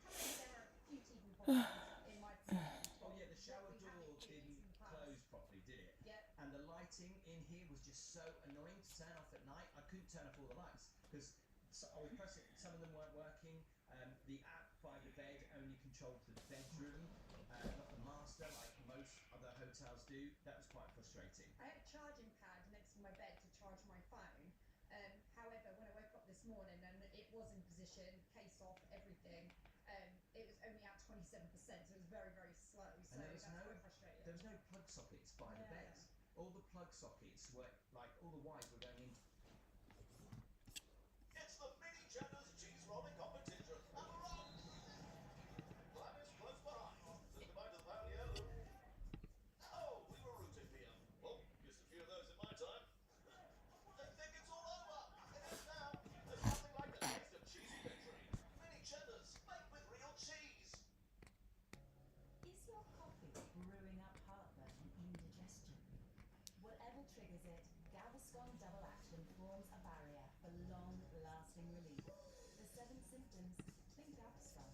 However, there are a few teething problems in my opinion. Oh yeah, the shower door didn't close properly, did it? Yep. And the lighting in here was just so annoying to turn off at night. I couldn't turn off all the lights because I was pressing, some of them weren't working. The app by the bed only controlled the bedroom, not the master like most other hotels do. That was quite frustrating. I had a charging pad next to my bed to charge my phone. However, when I woke up this morning and it was in position, case off, everything, it was only at 27%, so it was very, very slow. So that's quite frustrating. There was no plug sockets by the bed. All the plug sockets were like all the wires were going in. It's the mini Cheddar's cheese rolling competition. I'm wrong. Plan is close behind. Let's go back to the pioneer loop. Oh, we were rooting for you. Well, used a few of those in my time. level triggers it, Gaviscon double action forms a barrier for long-lasting relief. The 7 symptoms, think Gaviscon.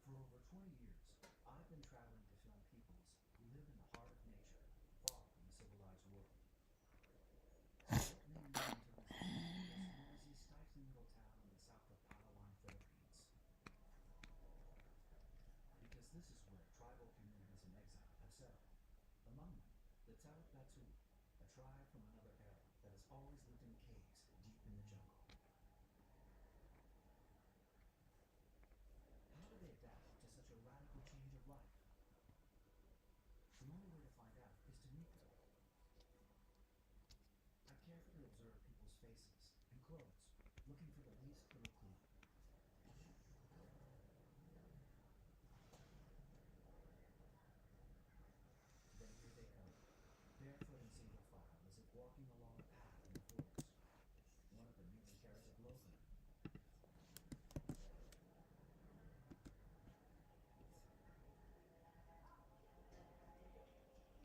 For over 20 years, I've been traveling to film peoples who live in the heart of nature, far from the civilized world. So what made me into this noisy, stifling little town in the south of Palawan, Philippines? Because this is where tribal communities in exile have settled. Among them, the Talat Batu, a tribe from another era that has always lived in caves deep in the jungle. How do they adapt to such a radical change of life? The only way to find out is to meet them. I carefully observe people's faces and clothes, looking for the least little clue. Then here they come, barefoot and single file, as if walking along a path in the forest. One of them even carries a globe lamp.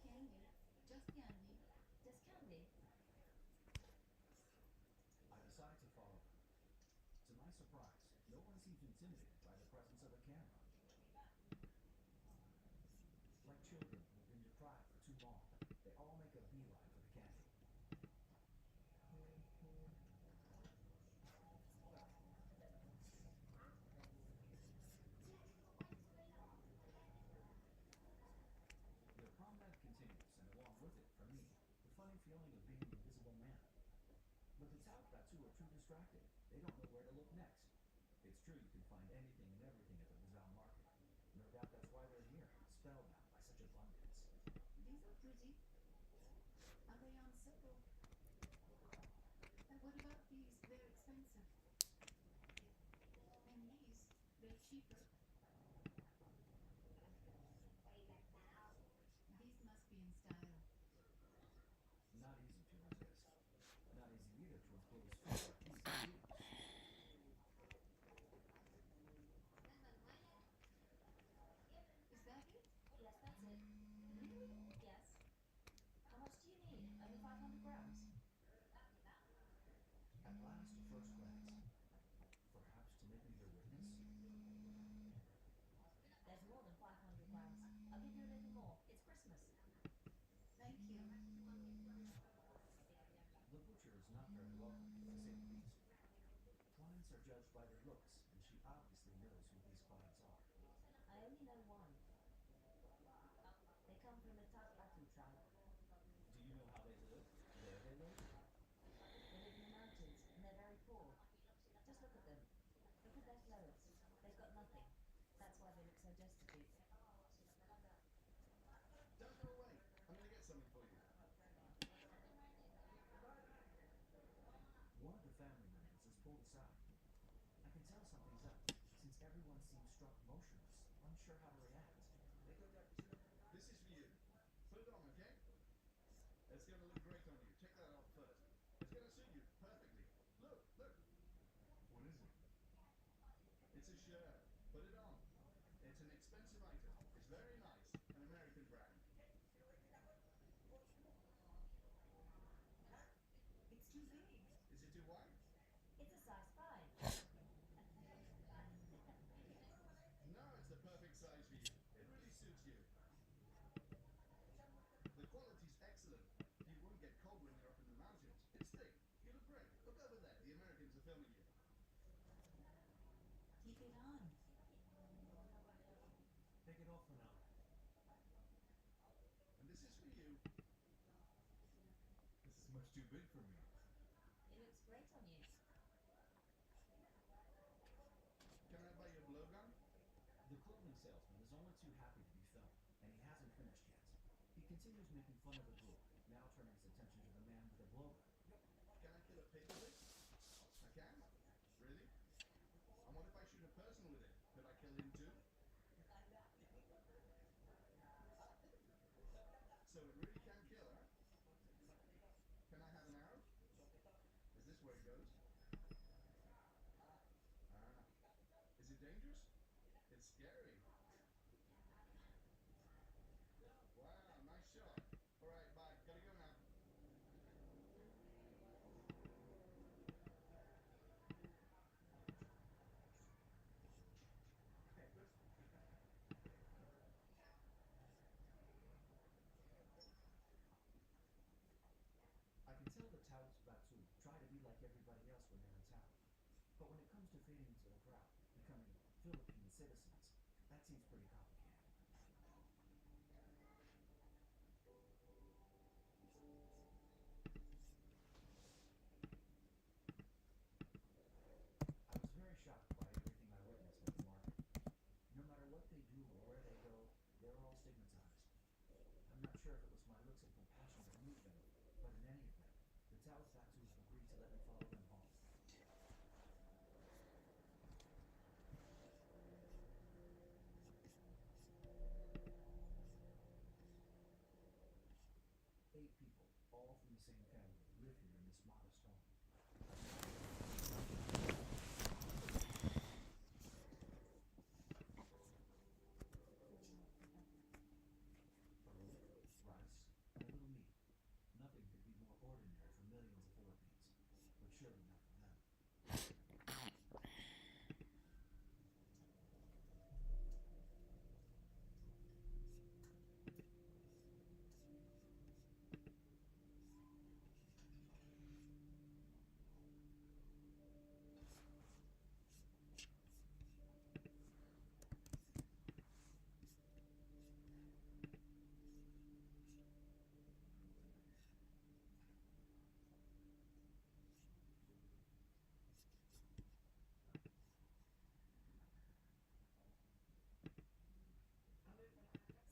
Candy. Just candy. Just candy. I decide to follow them. To my surprise, no one seems intimidated by the presence of a camera. Like children who've been deprived for too long, they all make a beeline for the candy. Their promenade continues, and along with it, for me, the funny feeling of being the invisible man. But the Talat Batu are too distracted. They don't know where to look next. It's true you can find anything and everything at the bazaar market. No doubt that's why they're here, spellbound by such abundance. These are pretty. And they aren't simple. And what about these? They're expensive. And these, they're cheaper. These must be in style. Not easy to resist. Not easy either to impose fear like these views. Is that it? Yes, that's it. Really? Yes. How much do you need? Only 500 grams? At last, a first glance. Perhaps to make me their witness? There's more than 500 grams. I'll give you a little more. It's Christmas. Thank you. The butcher is not very welcoming, to say the least. Clients are judged by their looks, and she obviously knows who these clients are. I only know one. They come from the Talat Batu tribe. Do you know how they live? Where they live? They live in the mountains, and they're very poor. Just look at them. Look at their clothes. They've got nothing. That's why they look so destitute. Don't go away. I'm gonna get something for you. One of the family members is pulled aside. I can tell something's up, since everyone seems struck motionless, unsure how to react. This is for you. Put it on, okay? It's gonna look great on you. Take that off first. It's gonna suit you perfectly. Look, look. What is it? It's a shirt. Put it on. It's an expensive item. It's very nice. An American brand. It's too big. Is it too wide? It's a size 5. No, it's the perfect size for you. It really suits you. The quality's excellent. You won't get cold when you're up in the mountains. It's thick. You look great. Look over there. The Americans are filming you. Keep it on. Take it off for now. And this looks too big for me. It looks great on you. Can I buy your blowgun? The clothing salesman is only too happy to be filmed, and he hasn't finished yet. He continues making fun of the group, now turning his attention to the man with the blowgun. Can I kill a pig with it? I can? Really? And what if I shoot a person with it? Could I kill him too? So it really can kill, huh? Can I have an arrow? Is this where it goes? Ah. Is it dangerous? It's scary. Wow, nice shot. Alright, bye. Gotta go now. I can tell the Taos Batu try to be like everybody else when they're in town. But when it comes to fading into the crowd, becoming Philippine citizens, that seems pretty complicated. I was very shocked by everything I witnessed at the market. No matter what they do or where they go, they're all stigmatized. I'm not sure if it was my looks of compassion that moved them, but in any event, the Taos Batu have agreed to let me follow them home. 8 people, all from the same family, live here in this modest home. Rice, and a little meat. Nothing could be more ordinary for millions of Philippines, but surely not for them.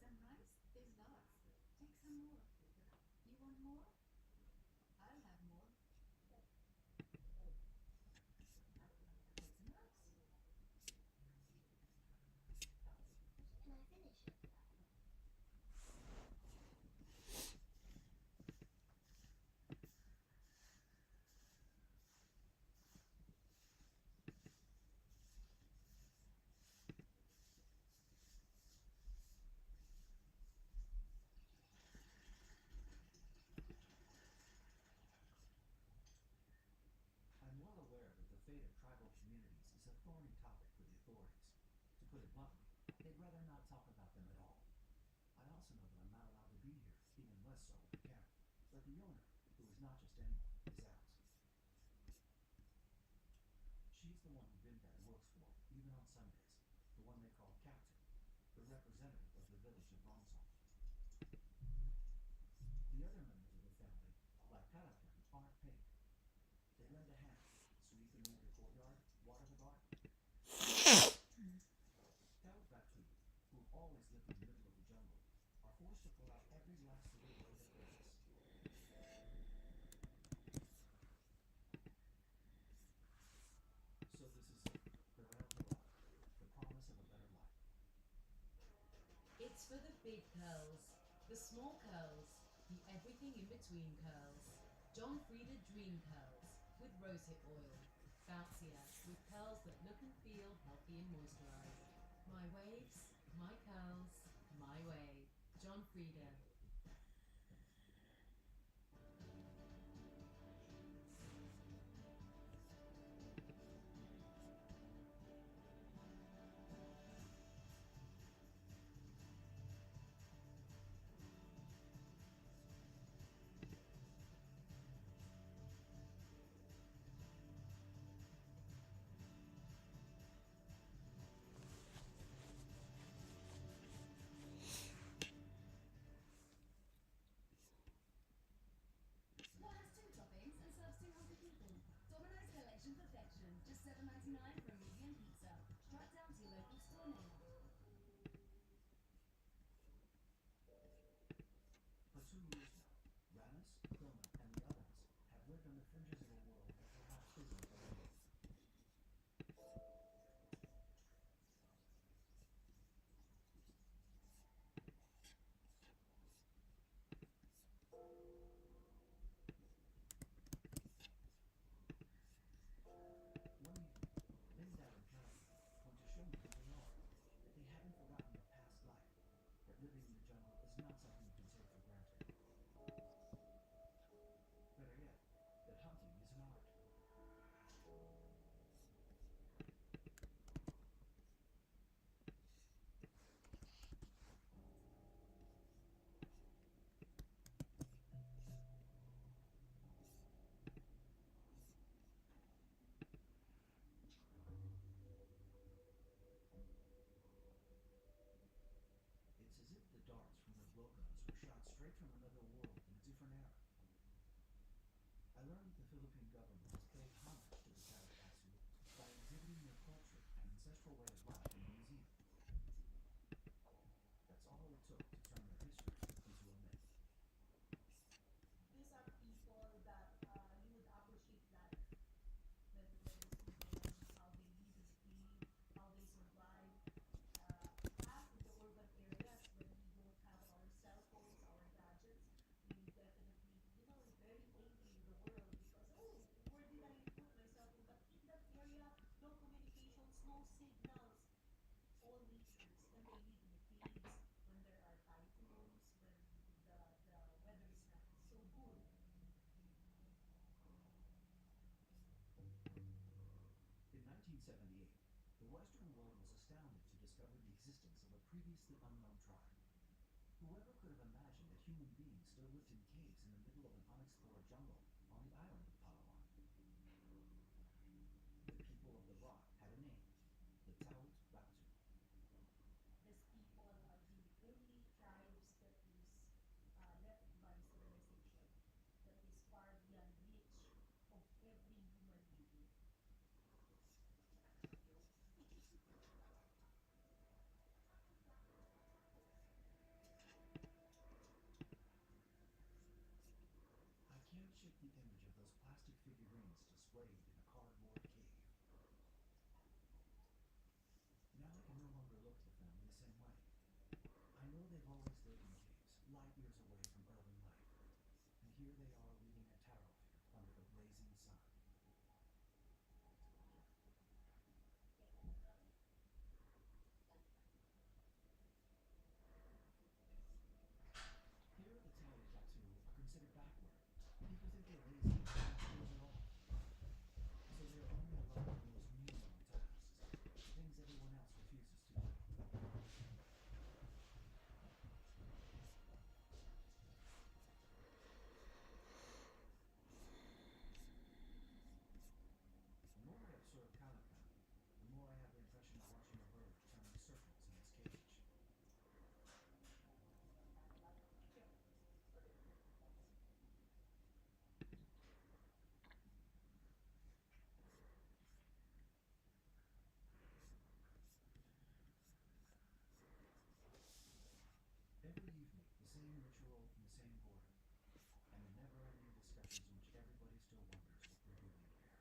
Some rice? There's lots. Take some more. You want more? I'll have more. Take some rice. Can I finish it? I'm well aware that the fate of tribal communities is a thorny topic for the authorities. To put it bluntly, they'd rather not talk about them at all. I also know that I'm not allowed to be here, even less so with the camera. But the owner, who is not just anyone, is out. She's the one who Bin works for, even on Sundays. The one they call Captain, the representative of the village of Bonsong. The other members of the family, like Karakan, aren't paid. They lend a hand, sweep and move the courtyard, water the garden. Taos Batu, who've always lived in the middle of the jungle, are forced to pull out every last little blade of grass. So this is it, the promise of a better life. It's for the big curls, the small curls, the everything in between curls. John Frieda Dream Curls with rosehip oil. Bouncier with curls that look and feel healthy and moisturized. My waves, my curls, my way. John Frieda. from another world in a different era. I learned the Philippine government has paid homage to the Tao Te Ching by exhibiting their culture and ancestral way of life in a museum. That's all it took to turn their history into a myth. These are people that you would appreciate life when you see them, how they live in the cave, how they survive. Us in the urban areas, when we don't have our cell phones, our gadgets, we definitely, very angry with the world because, oh, where did I put my cell phone? But in that area, no communications, no signals, all natures, and they live in the caves when there are typhoons, when the weather is not so good. In 1978, the Western world was astounded to discover the existence of a previously unknown tribe. Whoever could have imagined that human beings still lived in caves in the middle of an unexplored jungle on the island of Palawan? The people of the rock had a name, the Taut Batu. These people are the only tribes that is left by civilization, that is far beyond reach of every human being. I can't shake the image of those plastic figurines displayed in a cardboard cave. Now I can no longer look at them in the same way. I know they've always lived in caves, light years away from urban life. And here they are leading a taro field under the blazing sun. Here the Tao Batu are considered backward. People think they're lazy and don't do it at all. So they are only allowed the most menial tasks, things everyone else refuses to do. The more I observe Calicut, the more I have the impression of watching a bird turning circles in its cage. Every evening, the same ritual in the same order, and the never-ending discussions in which everybody still wonders what we're doing here.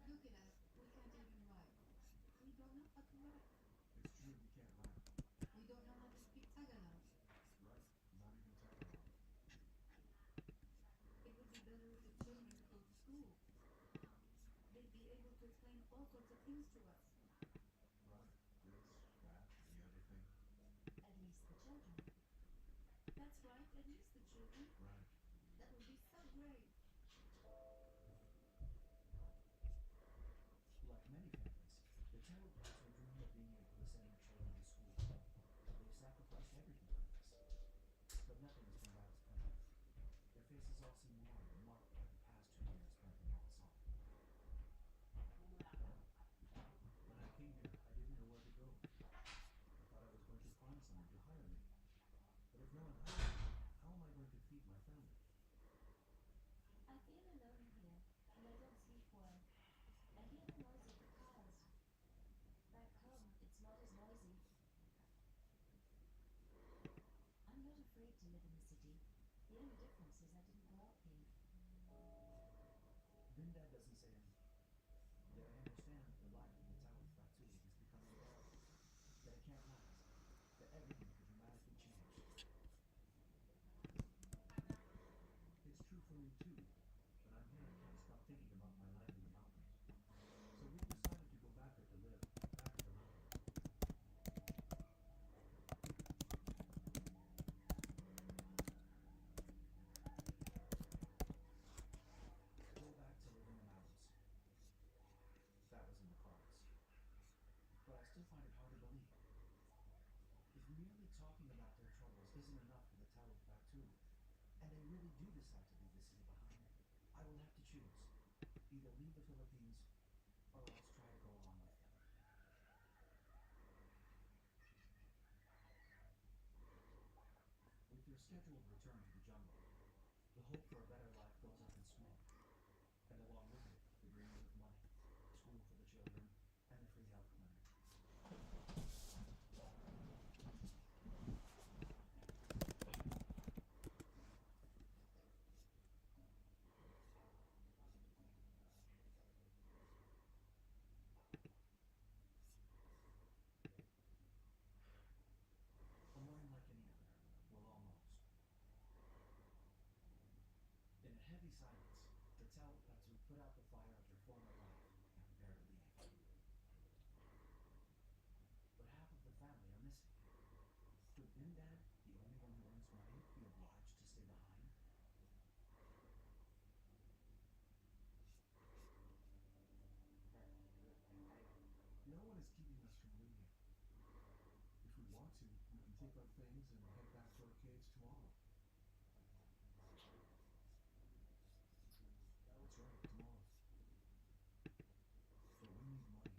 Look at us. We can't even write. We don't know how to write. It's true, we can't write. We don't know how to speak Tagalog. Right? Not even Tagalog. It would be better if the children go to school. They'd be able to explain all sorts of things to us. Right. This, that, the other thing. At least the children. That's right, at least the children. Right. That would be so great. Like many families, the Tao Batu dream of being able to send their children to school. They've sacrificed everything for this. But nothing has turned out as planned. Their faces all seem worn and marked by the past 2 years spent in Malsong. When I came here, I didn't know where to go. I thought I was going to find someone to hire me. But if no one hires me, how am I going to feed my family? I feel alone here, and I don't sleep well. I hear the noise of the cars. Back home, it's not as noisy. I'm not afraid to live in the city. The only difference is I didn't grow up here. Bindad doesn't say anything. Yet I understand that the life in the Tao Batu is becoming bearable. That it can't last. That everything could dramatically change. It's true for me too, but I'm here I can't stop thinking about my life in the mountains. So we decided to go back there to live, back to the mountains. Go back to live in the mountains. That was in the cards. But I still find it hard to believe. If merely talking about their troubles isn't enough for the Tao Batu, and they really do decide to leave the city behind, I will have to choose. Either leave the Philippines, or else try to go along with them. With your scheduled return to the jungle. The hope for a better life goes up in smoke, and along with it, the dreams of money, school for the children, and the free health clinic. A morning like any other. Well, almost. In a heavy silence, the Tawapatu put out the fire of their former life and prepare to leave. But half of the family are missing. Could Bindad, the only one who earns money, be obliged to stay behind? No one is keeping us from leaving. If we want to, we can take our things and head back to our caves tomorrow. That's right, tomorrow. But we need money.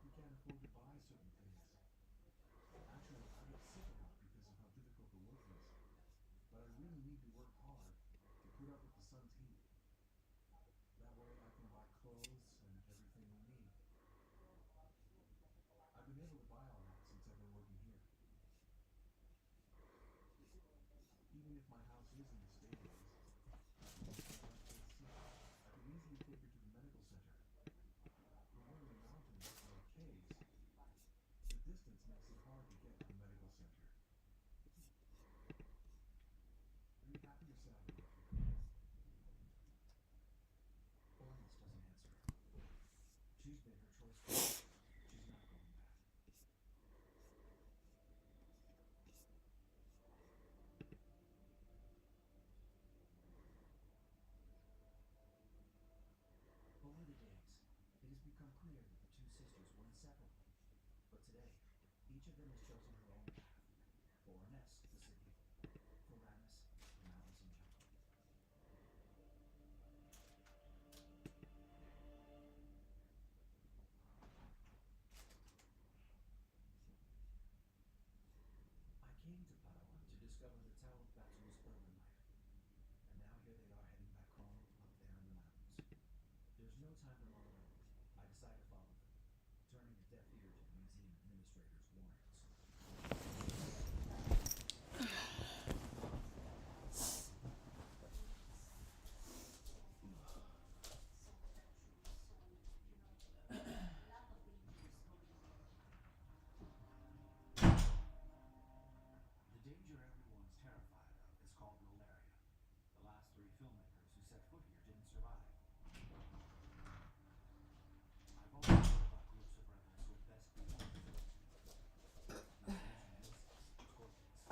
We can't afford to buy certain things. Actually, I get sick a lot because of how difficult the work is. But I really need to work hard to put up with the sun's heat. That way I can buy clothes and everything we need. I've been able to buy all that since I've been working here. Even if my house is in the state it is, if my wife gets sick, I can easily take her to the medical center. When we're in the mountains or caves, the distance makes it hard to get to the medical center. Are you happy or sad to work here? Ornis doesn't answer. She's made her choice for her. She's not going back. Over the days, it has become clear that the two sisters were inseparable. But today, each of them has chosen her own path. For Ornes, the city. For Ramis, the mountains and jungle. I came to Padawan to discover the Tao of Batu's urban life. And now here they are heading back home up there in the mountains. There's no time to mull it over. I decide to follow them, turning a deaf ear to the museum administrator's warnings. The danger everyone's terrified of is called malaria. The last 3 filmmakers who set foot here didn't survive. I've always heard about groups of rebels who at best be unfit. Not to mention insects, scorpions.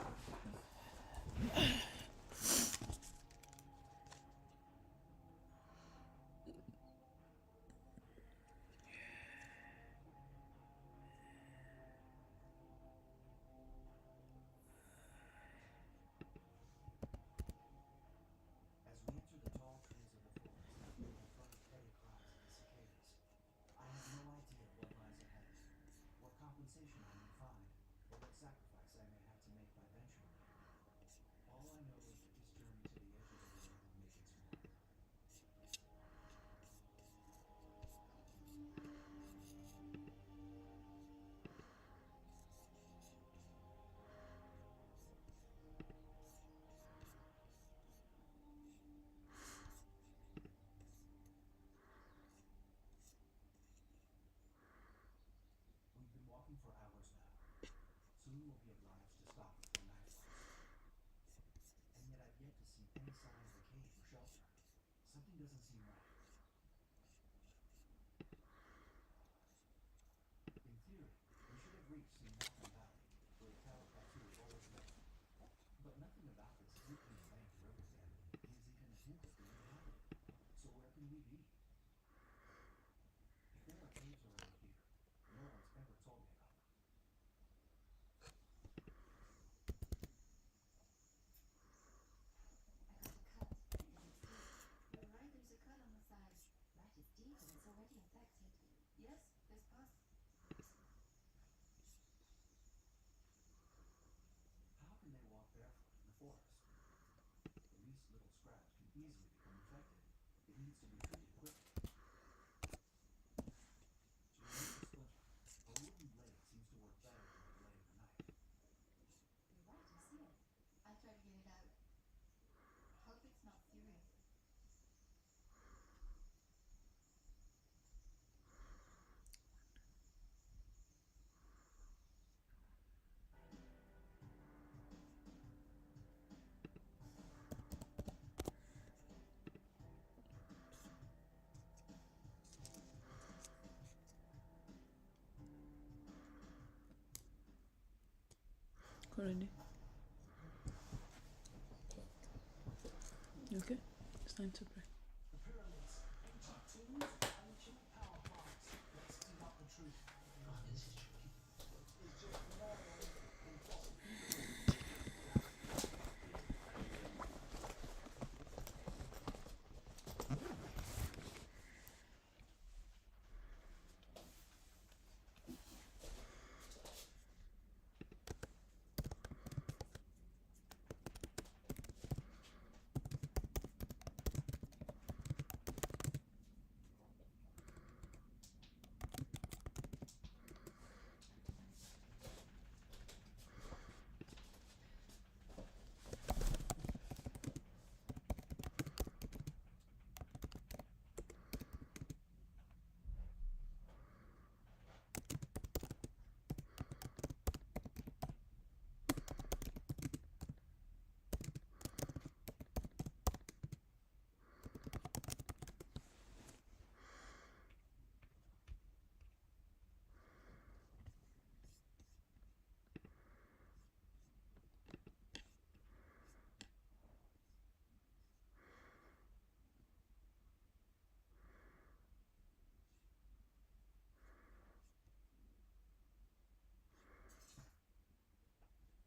As we enter the tall trees of the forest, we confront petty cries of the cicadas. I have no idea what lies ahead, what compensation I may find, or what sacrifice I may have to make by venturing here. All I know is that this journey to the edge of the world will make its mark. We've been walking for hours now. Soon we'll be obliged to stop before night falls. And yet I've yet to see any sign of a cave or shelter. Something doesn't seem right. In theory, we should have reached some mountain valley where the Tao Batu always lived. But nothing about this looping bank riverbed gives even a hint of being inhabited. So where can we be? If there are caves around here, no one's ever told me about them. I got a cut. Is it still already. You okay? It's time to pray. The pyramids, ancient tombs, ancient power plants. Let's dig up the truth. God, this is tricky. It's just more impossible.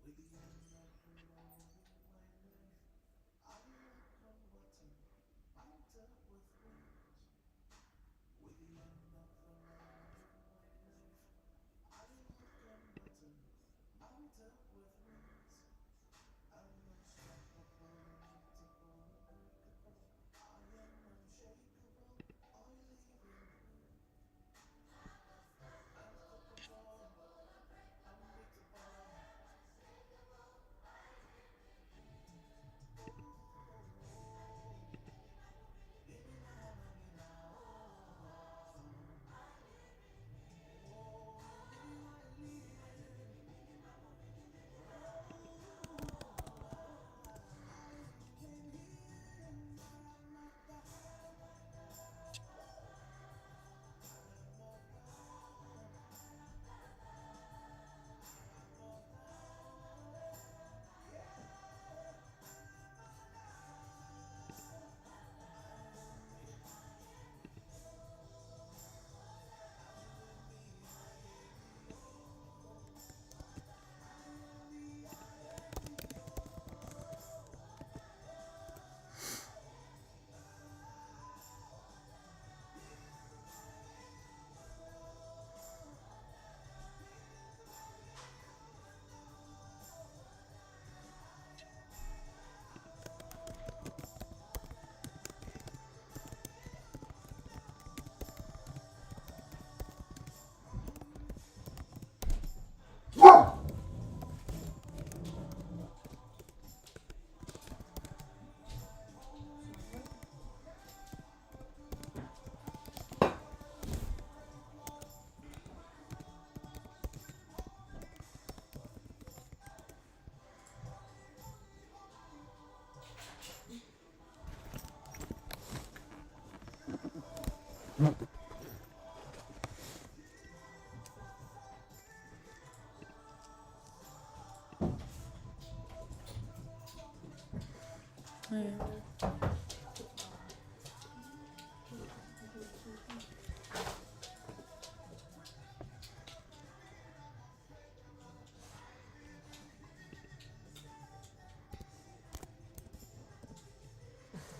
With the end of the road in my life, I walk on water, I'm dealt with wind. With the end of the road in my life, I walk on water, I'm dealt with winds. I'm unstoppable, unbeatable, unbreakable. I am unshakable, oily in wind. Unstoppable, unbeatable.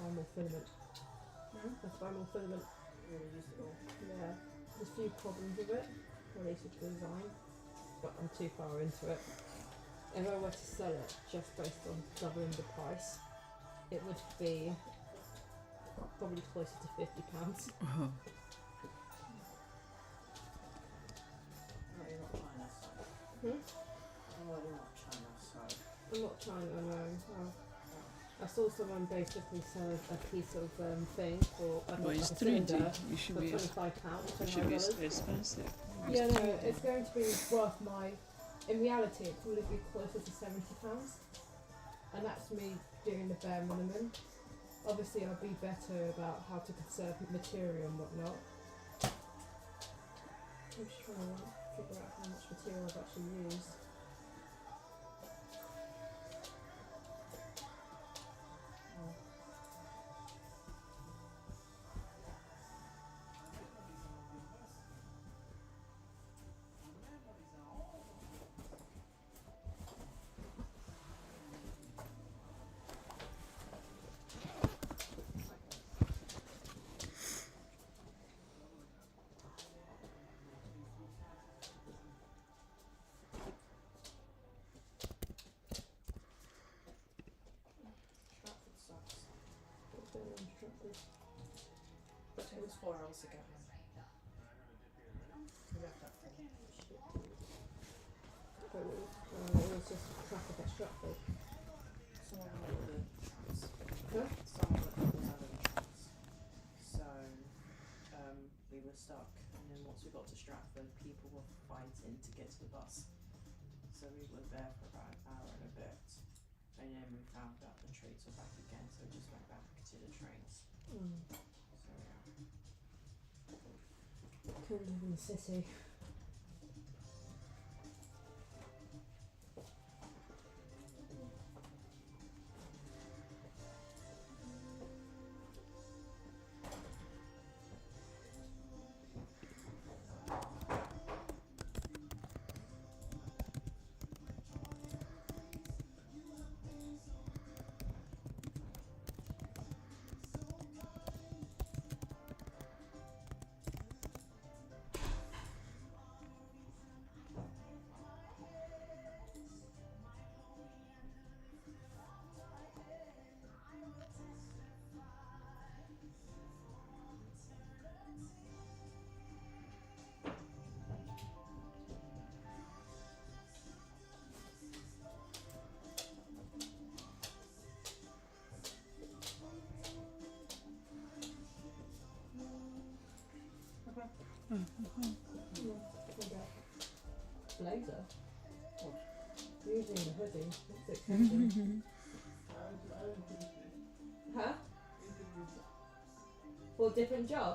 Spinal filament. The spinal filament. Really useful. Yeah. There's a few problems with it related to the design, but I'm too far into it. If I were to sell it just based on doubling the price, it would be probably closer to £50. Oh. No, you're not China side. Hmm? Oh, you're not China side. I'm not China, no. Oh. I saw someone basically sell a piece of thing for But it's a 3D. cylinder It should for be £25. it should be $25. expensive. Yeah, no, it's going to be worth my. In reality, it'd probably be closer to £70, and that's me doing the bare minimum. Obviously, I'll be better about how to conserve material and whatnot. I'm just trying to figure out how much material I've actually used. But it was 4 hours ago. We left at 4. But it was just traffic at Stratford. Someone got the tracks. Huh? Someone got the other tracks. So we were stuck, and then once we got to Stratford, people were fighting to get to the bus. So we were there for about an hour and a bit, and then we found out the trains were back again, so we just went back to the trains. So yeah. Couldn't live in the city. Blazer. Usually in a hoodie. It's expensive. Huh? For a different job?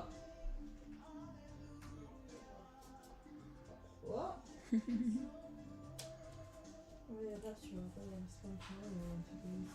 What? Oh yeah, that's true. I thought I was going to interviews.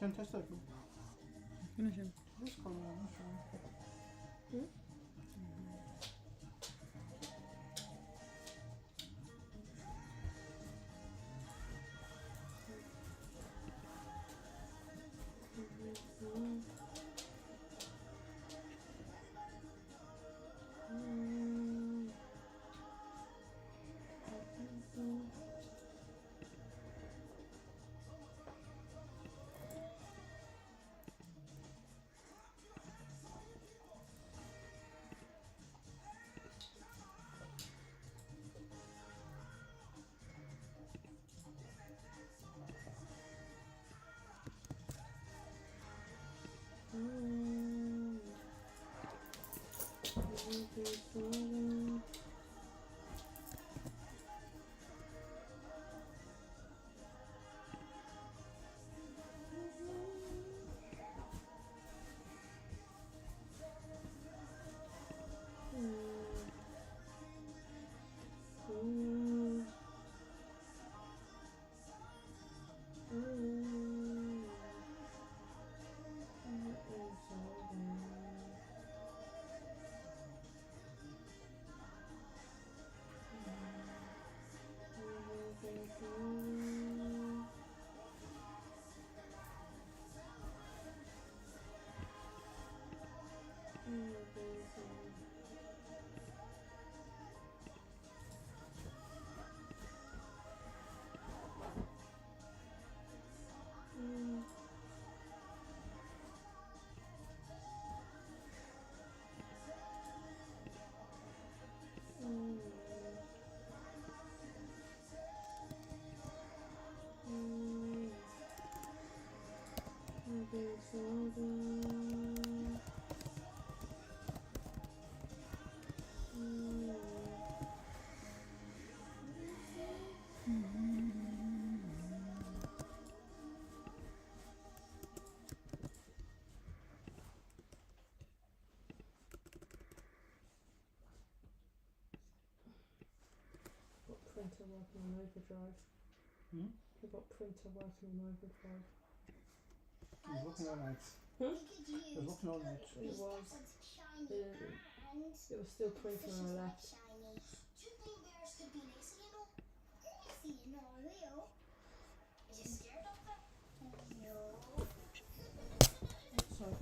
Can test it. Finish him. This color, I'm not sure. Hmm? Printer working on overdrive. I've got printer working on overdrive. It's working all night. It's working all night. It was. It was still printer when I left. Do you think bears could be lazy, you know? Crazy, you know, Leo. Are you scared of them? No. So.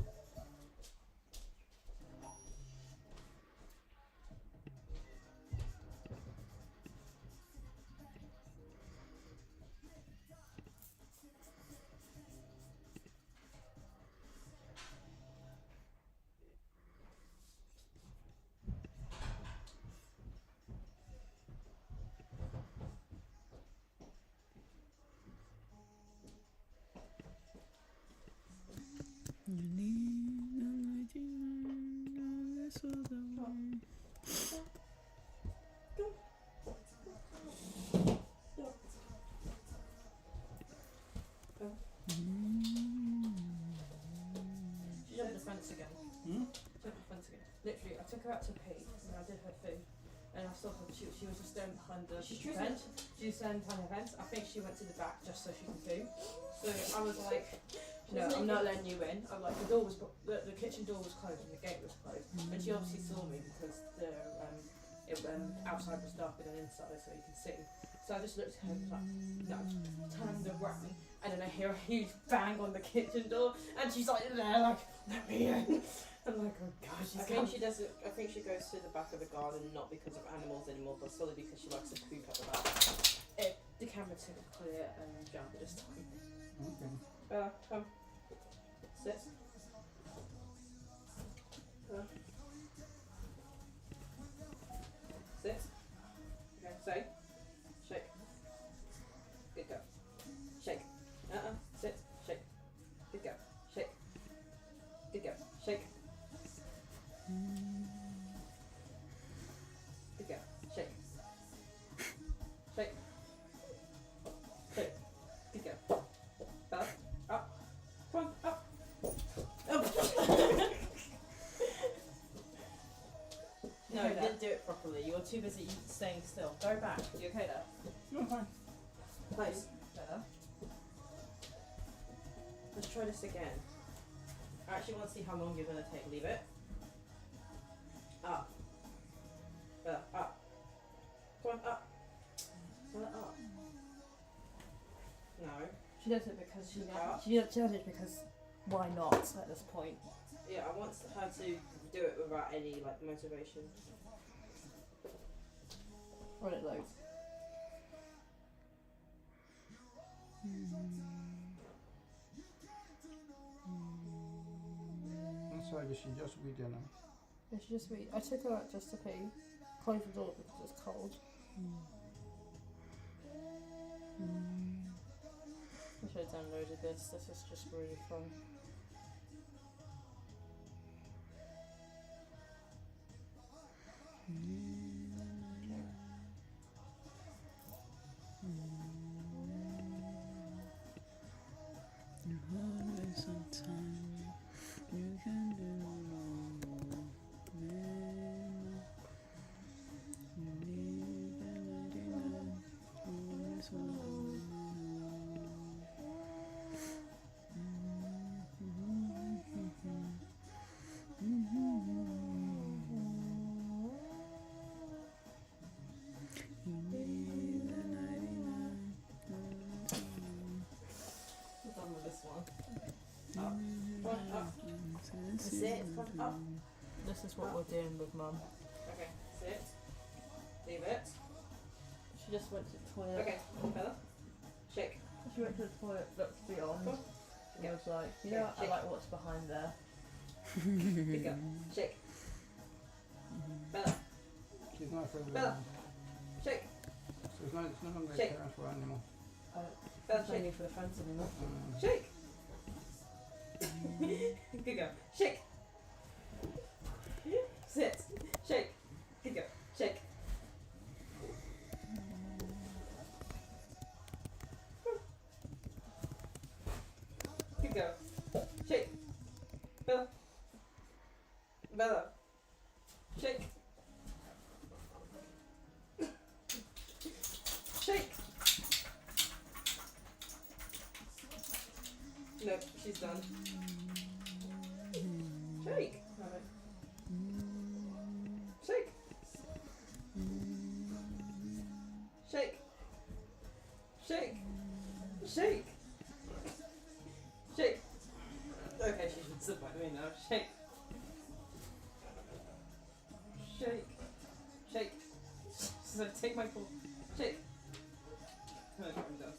You need enlightenment, this was the one. She jumped the fence again. Jumped the fence again. Literally, I took her out to pee and I did her food. And I saw her, she was just standing behind the fence. She was standing behind the fence. I think she went to the back just so she could poo. So I was like, no, I'm not letting you in. I'm like, the kitchen door was closed and the gate was closed. And she obviously saw me because the outside was darker than inside, so you can see. So I just looked at her and was like, no, turned around, and then I hear a huge bang on the kitchen door, and she's like there, like, let me in. I'm like, oh god, she's I think she goes to the back of the garden not because of animals anymore, but solely because she likes to poop at the back. The camera took a clear jump this time. Okay. Come. Sit. Sit. Okay, say. Shake. Good go. Shake. Sit. Shake. Good go. Shake. Good go. Shake. Good go. Shake. Shake. Shake. Good go. Up. Up. Come on. Up. No, you didn't do it properly. You were too busy staying still. Go back. You okay there? No, fine. Nice. Better. Let's try this again. I actually want to see how long you're gonna take. Leave it. Up. Up. Come on, up. Up. No. She does it because Up. she does it because why not at this point? Yeah, I want her to do it without any like motivation. When it loads. Inside she just with you now. Yeah, she just I took her out just to pee. Closed the door because it's cold. I should have downloaded this. This is just really fun. We're done with this one. Up. Come on, up. Sit. Come up. This is what we're doing with Mum. Okay. Sit. Leave it. She just went to the toilet. Okay. Bella. Shake. She went to the toilet, looked beyond, and Yeah. was like, you know, I like what's behind there. Good girl. Shake. Bella. She's not afraid of Bella. anyone. Shake. So it's no longer a Shake. parent for animal. Bella. Training Shake. for the fence anymore. Shake. Good girl. Shake. Sit. Shake. Good girl. Shake. Good girl. Shake. Bella. Bella. Shake. Shake. No, she's done. Shake. Alright. Shake. Shake. Shake. Shake. Shake. Okay, she should sit by me now. Shake. Shake. Shake. So take my pull. Shake. Okay, I'm done.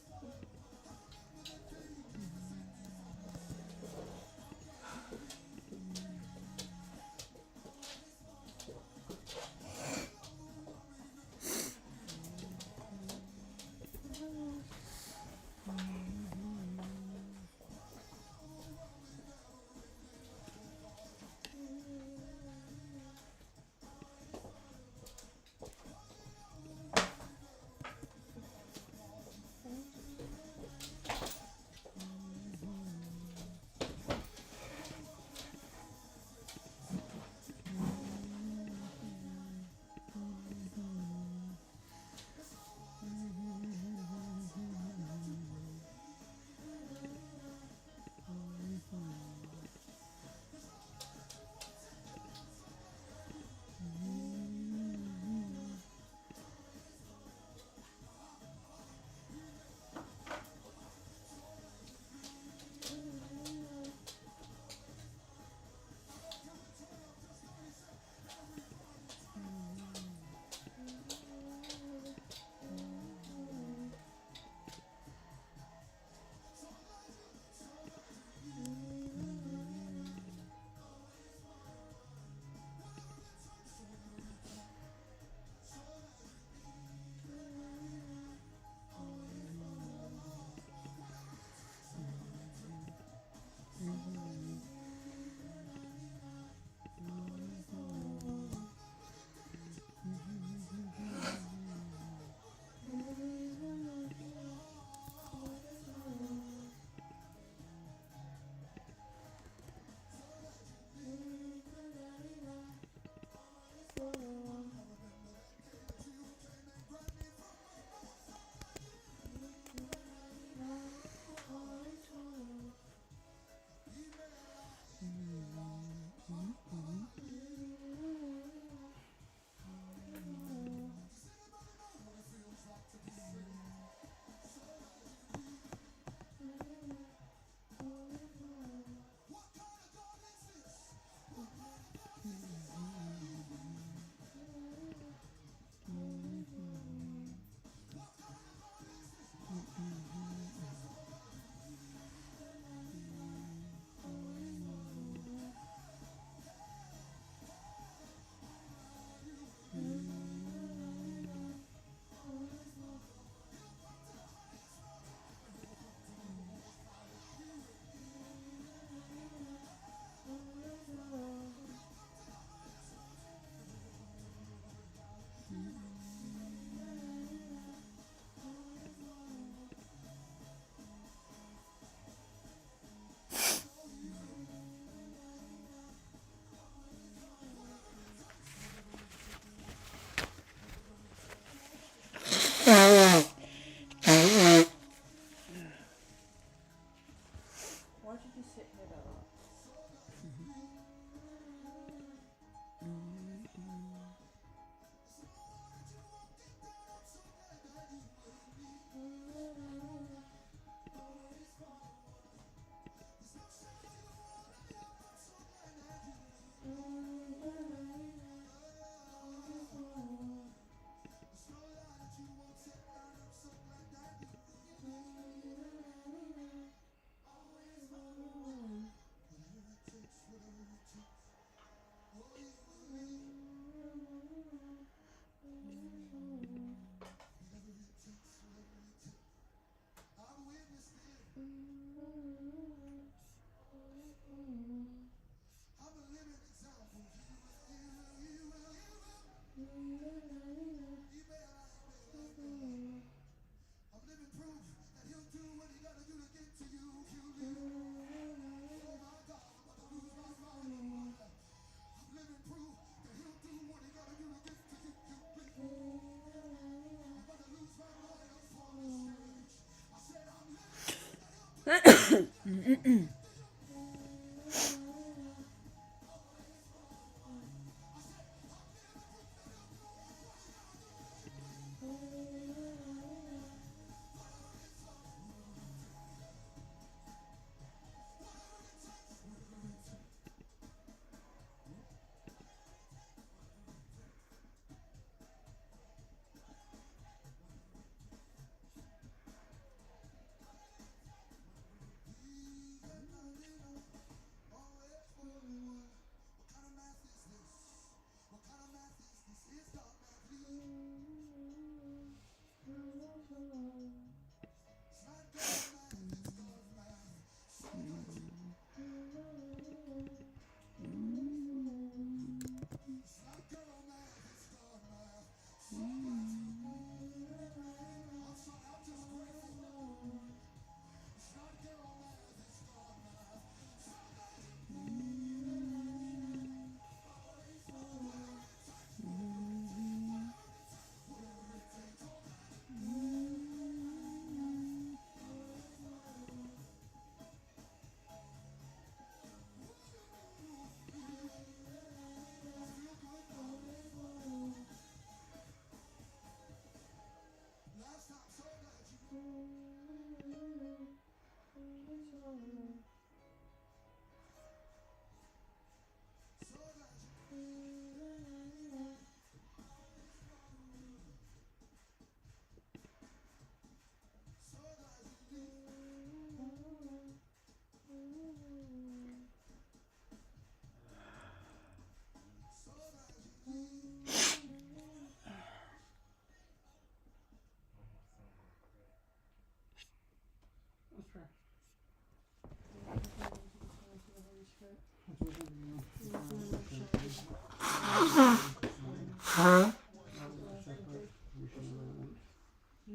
through.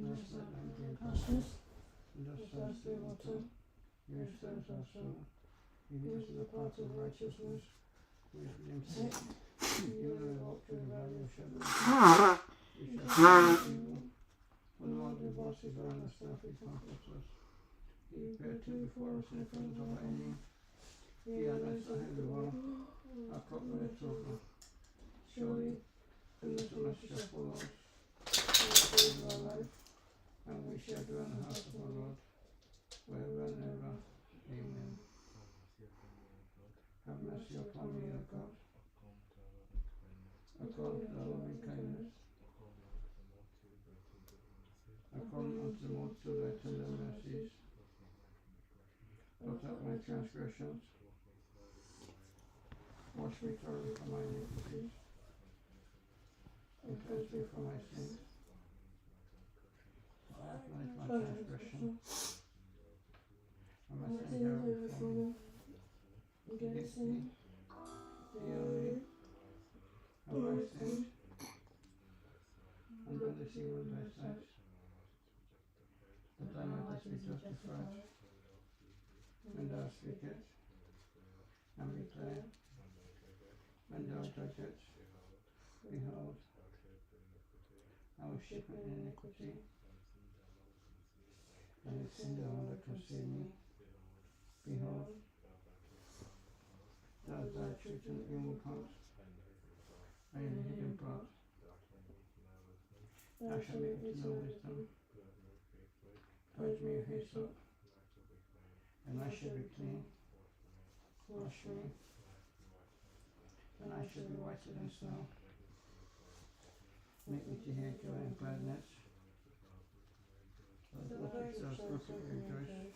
That's what I'm doing. Even this is a path of righteousness, which is even though we walk through the valley of shadow, we shall fear no evil. For the Lord with us is around us, staff he comforts us. He prepared to before us in the presence of our enemy. He anoints our head with oil, our cup runneth over. Surely goodness and mercy shall follow us all the days of our life, and we shall dwell in the house of the Lord forever and ever. Amen. Have mercy upon me, O God, according to thy loving kindness, according unto the multitude of thy tender mercies. Blot out my transgressions, wash me thoroughly from my iniquities, and cleanse me from my sins. For I acknowledge my transgression, and my sin is ever before me. Against thee, thee only, have I sinned, and done this evil in thy sight, that thou mightest be justified when thou speakest, and be clear when thou judgest. Behold, I was shapen in iniquity, and in sin thou hast conceived me. Behold, thou hast thy truth in the inward part, and in the hidden part thou shalt make me to know wisdom. Purge me with hyssop, and I shall be clean. Wash me, and I shall be whiter than snow. Make me to hear joy and gladness, that the wicked shall greatly rejoice.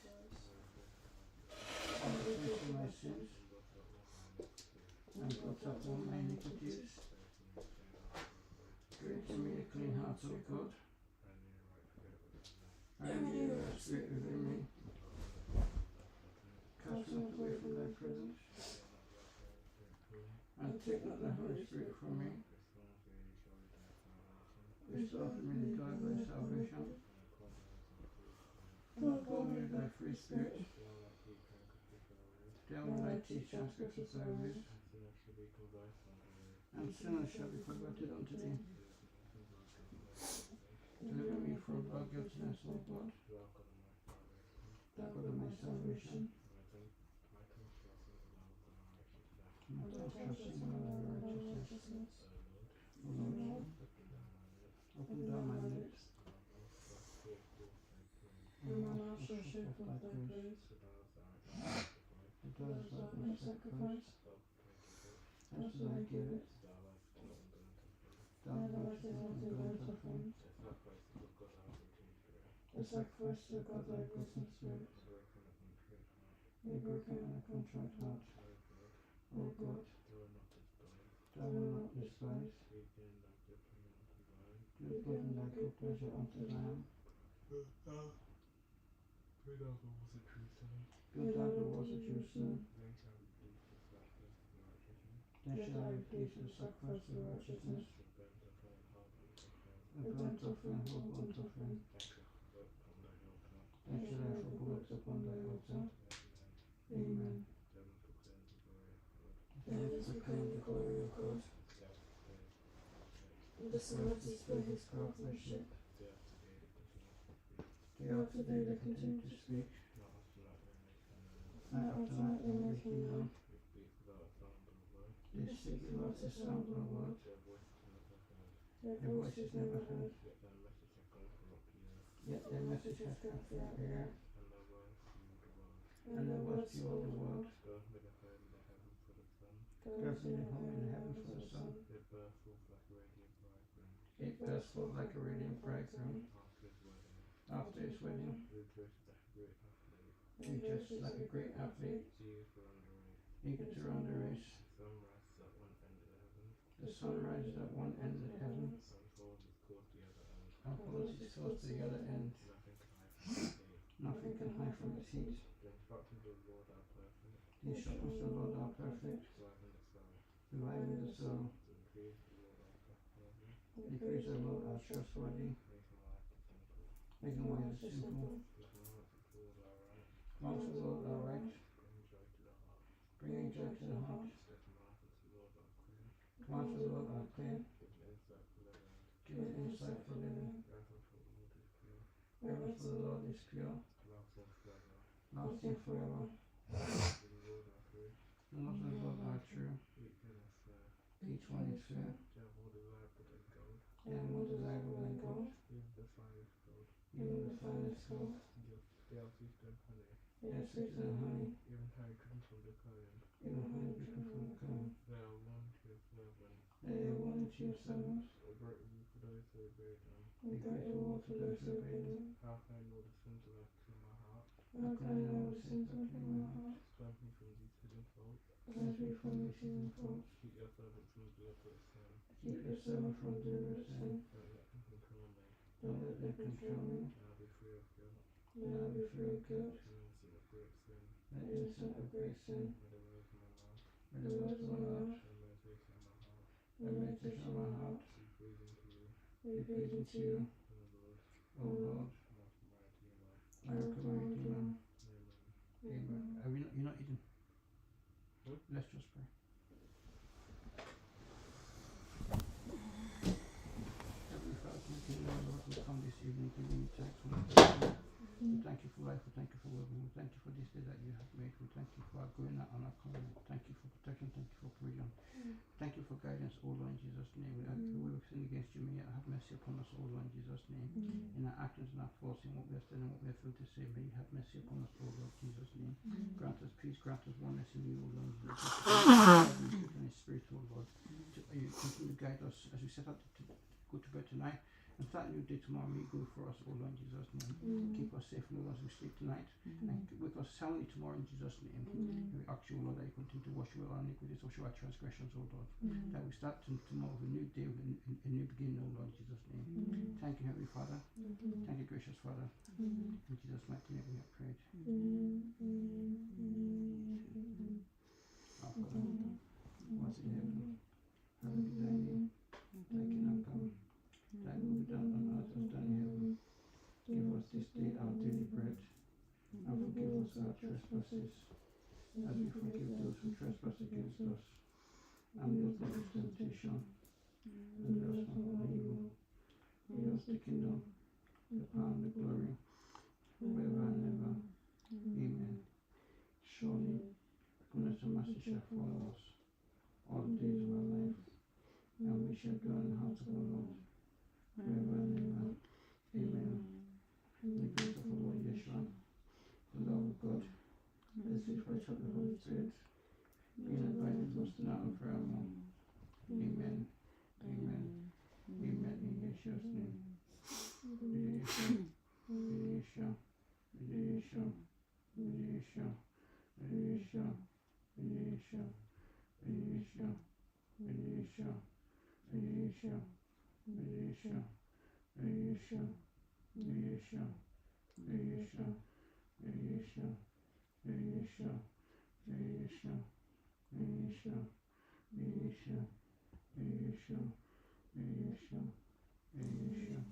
Forgive me my sins, and blot out all my iniquities. Create in me a clean heart, O God, and renew a spirit within me. Cast me not away from thy presence, and take not the Holy Spirit from me. Restore to me the joy of thy salvation, and uphold me with thy free spirit. Still when thy teeth transgresseth thy ways, and sinners shall be converted unto thee. Deliver me from blood guiltiness, O God, thou God of my salvation. My tongue shall sing aloud thy righteousness. O Lord, open thou my lips, and my mouth shall show forth thy praise. For thou hast loved my sacrifice, also I give it. Thou delightest not in burnt offerings. The sacrifice of God thy voice and spirit. A broken and a contrite heart, O God, thou wilt not despise. Give blood in thy good pleasure unto Zion. Build thou the walls of Jerusalem. Then shall I be pleased with the sacrifice of righteousness, a burnt offering, whole burnt offering. Then shall I offer bullocks upon thy altar. Amen. Heavens proclaim the glory of God, the stars display his craftsmanship. Day after day they continue to speak, night after night they make him known. They speak without a sound or word, their voice is never heard, yet their message has gone throughout the air, and their words to all the world. Goes in the home in heaven for the sun. It bursts forth like a radiant bridegroom after his wedding. Rejoices like a great athlete, eager to run the race. The sun rises at one end of heaven, and follows its course to the other end. Nothing can hide from its heat. The instructions of the Lord are perfect. The instructions of the Lord are perfect. Reviving the soul. Reviving the soul. The decrees of the Lord are trustworthy. The decrees of the Lord are trustworthy. Making life simple. Making life simple. The commandments of the Lord are right. Commandments of the Lord are right. Bringing joy to the heart. Bringing joy to the heart. The commandments of the Lord are clear. Commands of the Lord are clear. Giving insight for living. Giving insight for living. Reverence for the Lord is pure. Reverence for the Lord is pure. Lasting forever. Lasting forever. The Lord are true. The laws of the Lord are true. Each one is fair. Each one is fair. They are more desirable than gold. They are more desirable than gold. Even the finest gold. Even the finest gold. They are sweeter than honey. They are sweeter than honey. Even honey dripping from the comb. Even honey dripping from the comb. They are one to your servant. They are one to your servants. A great reward for those who obey them. A great reward for those who obey them. How can I know the sins that are in my heart? How can I know the sins that are in my heart? Cleanse me from these hidden faults. Cleanse me from these hidden faults. Keep your servant from deliberate sin. Keep your servant from deliberate sin. Don't let them control me. Don't let them control me. And I'll be free of guilt. May I be free of guilt. And innocent of great sin. And innocent of great sin. May the words of my mouth. May the words of my mouth. And the meditation of my heart. And the meditation of my heart. Be pleasing to you. Be pleasing to you. O Lord. O Lord. My Redeemer. My Redeemer. Amen. Amen. Are we not, you're not eating? What? Let's just pray. Heavenly Father, thank you, Lord, we come this evening giving you thanks for the day. We thank you for life, we thank you for living, we thank you for this day that you have made, we thank you for our going out and our coming, thank you for protection, thank you for provision, thank you for guidance, O Lord, in Jesus' name. We have sinned against you, may you have mercy upon us, O Lord, in Jesus' name. In our actions and our thoughts, in what we have said and what we have failed to say, may you have mercy upon us, O Lord, in Jesus' name. Grant us peace, grant us oneness in you, O Lord, in Jesus' name. And His Spirit, O Lord, you continue to guide us as we set out to go to bed tonight. And start a new day tomorrow, may you go for us, O Lord, in Jesus' name. Keep us safe, Lord, as we sleep tonight. And wake us soundly tomorrow in Jesus' name. We ask you, Lord, that you continue to wash away our iniquities, wash away our transgressions, O Lord. That we start tomorrow with a new day, with a new beginning, O Lord, in Jesus' name. Thank you, Heavenly Father. Thank you, gracious Father. In Jesus' mighty name we have prayed. Our Father, who art in heaven, hallowed be thy name. Thy kingdom come. Thy will be done on earth as done in heaven. Give us this day our daily bread, and forgive us our trespasses, as we forgive those who trespass against us. And lead us not into temptation, and deliver us from all evil. For yours is the kingdom, the power, and the glory, forever and ever. Amen. Surely, goodness and mercy shall follow us all the days of our life, and we shall dwell in the house of the Lord forever and ever. Amen. In the grace of the Lord Yeshua, the love of God, the sweet fellowship of the Holy Spirit, be and abide with us now and forevermore. Amen. Amen. Amen. In Yeshua's name. Yeshua. Yeshua. Yeshua. Yeshua. Yeshua. Yeshua. Yeshua. Yeshua. Yeshua. Yeshua, Yeshua, Yeshua, Yeshua, Yeshua, Yeshua, Yeshua, Yeshua, Yeshua, Yeshua, Yeshua, Yeshua.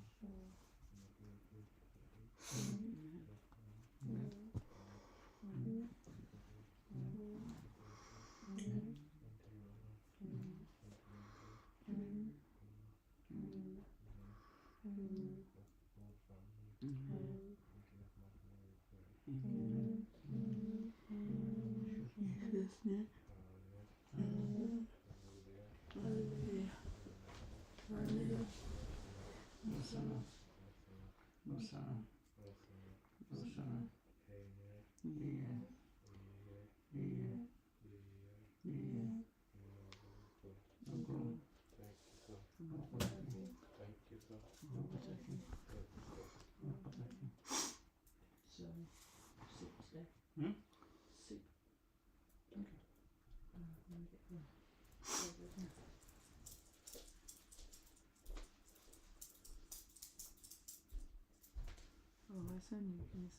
send you, please.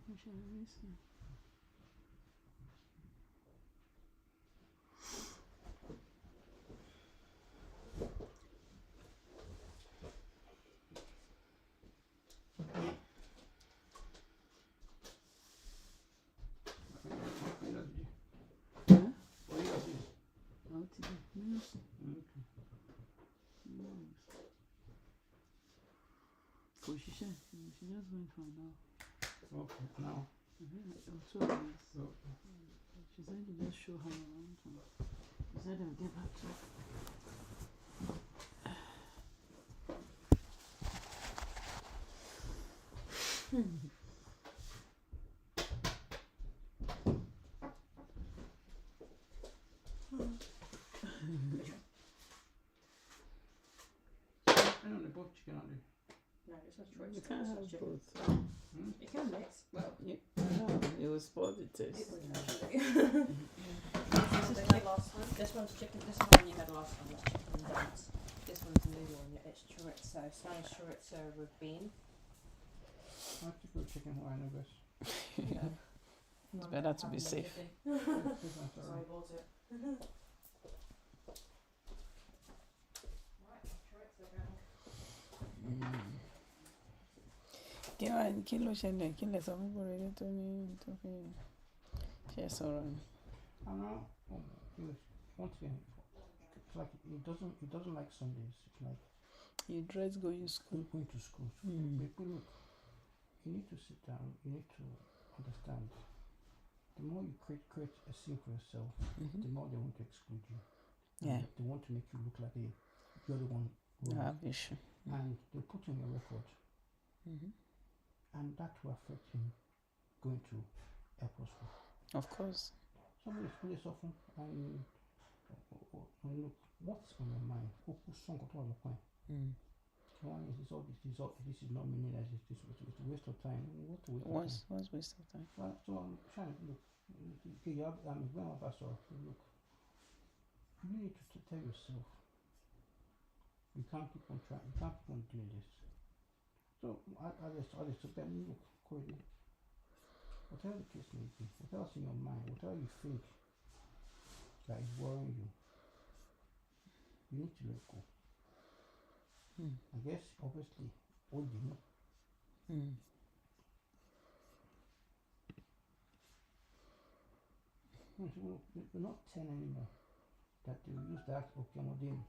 What shall I say? She just went for now. Okay, now. So she said to just show her around. She said I'll get back to her. I know they're both chicken, aren't they? No, this was choice. You can't have both. You can mix. Well, no, it was spoil the taste. It wouldn't actually. This is chicken last time. This one's chicken. This one you had last time was chicken and dance. This one's a new one. It's chorizo, Spanish chorizo with bean. I prefer chicken wine, I guess. Yeah. It's better to be safe. So I bought it. Kí ló ṣẹlẹ̀? Kí lẹ sọ fún Bọ̀rẹ̀dé tó ní tó fi ṣe sọ̀rọ̀ ni? I know. Once again, it's like it doesn't like Sundays. It's like you dread going to school. Going to school. So look, you need to sit down. You need to understand. The more you create a scene for yourself, the more they want to exclude you. Yeah. They want to make you look like you're the one I wrong. have issue. And they put on your record. And that will affect him going to airport school. Of course. Somebody is really suffering and look, what's on your mind? This is not meaning that it's a waste of time. What's waste of time? Well, so I'm trying to look. I'm going my pastor. Look, you need to tell yourself you can't keep on trying. You can't keep on doing this. So I just then look, Cody. Whatever the case may be, whatever's in your mind, whatever you think that is worrying you, you need to let go. I guess obviously all you know. You're not 10 anymore. That you use that Okiamodin.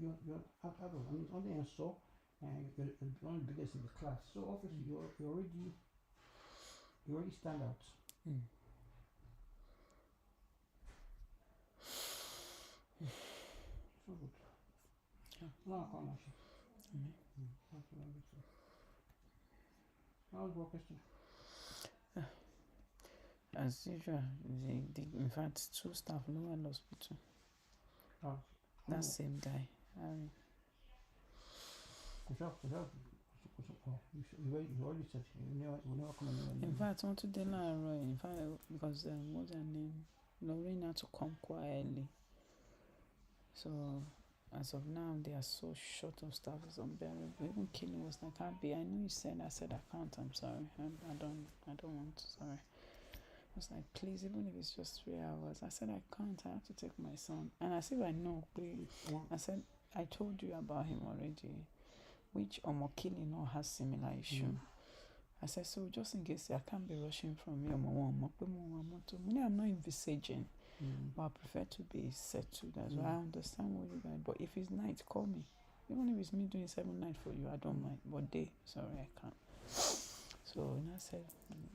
You're adult. I mean, it's only so, and you're one of the biggest in the class. So obviously you already stand out. So good. No, I can't actually. How's work yesterday? As usual, in fact, 2 staff lower in the hospital. That same guy. You already said you never come anywhere. In fact, I want to dinner. In fact, because what's her name? Lorraine had to come quite early. So, as of now, they are so short of staff. It's unbearable. Even Kelly was like, I know you said. I said I can't. I'm sorry. I don't want to. Sorry. I was like, please, even if it's just 3 hours. I said, I can't. I have to take my son. And I said, I know. I said, I told you about him already. Which Omokili now has similar issue. I said, so just in case I can't be rushing from you, I'm not envisaging. But I prefer to be settled as well. I understand what you guys, but if it's night, call me. Even if it's me doing 7 nights for you, I don't mind. But day, sorry, I can't. So I said,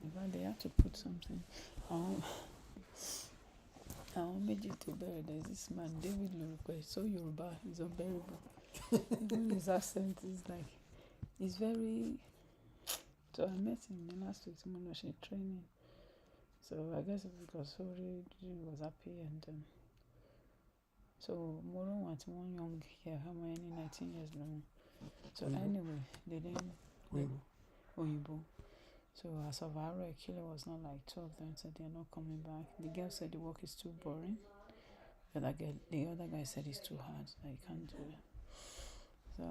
in fact, they have to put something. There's this man, David Lurupe, so Yoruba, he's unbearable. Even his accent is like, he's very. So I met him the last week, someone was training. So I guess it's because Sori was happy and so Moro wants one young here, how many 19 years long. So anyway, they didn't Oyibo. So as of our killer was not like 2 of them said they're not coming back. The girl said the work is too boring. The other guy said it's too hard, that he can't do it. So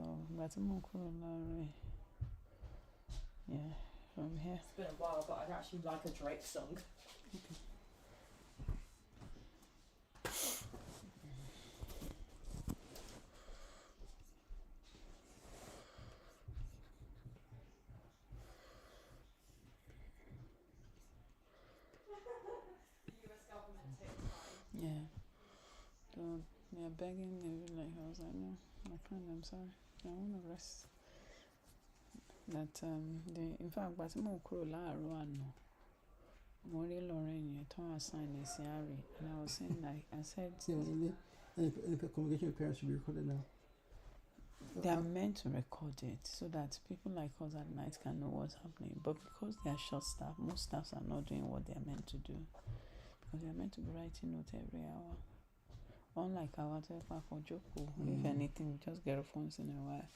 Yeah, from here. It's been a while, but I'd actually like a Drake song. The US government takes time. Yeah. So they're begging me, like, I was like, no, I can't, I'm sorry. I want to rest. That, in fact, but mo kúrò láàárọ̀ àná. Mo rí Lorraine yẹn tó assign ẹ̀ sí Harry, and I was saying, like, I said, Any communication with parents should be recorded now. they are meant to record it so that people like us at night can know what's happening. But because they are short staff, most staffs are not doing what they are meant to do. Because they are meant to be writing notes every hour. Unlike our Joko, if anything, we just get a once in a while.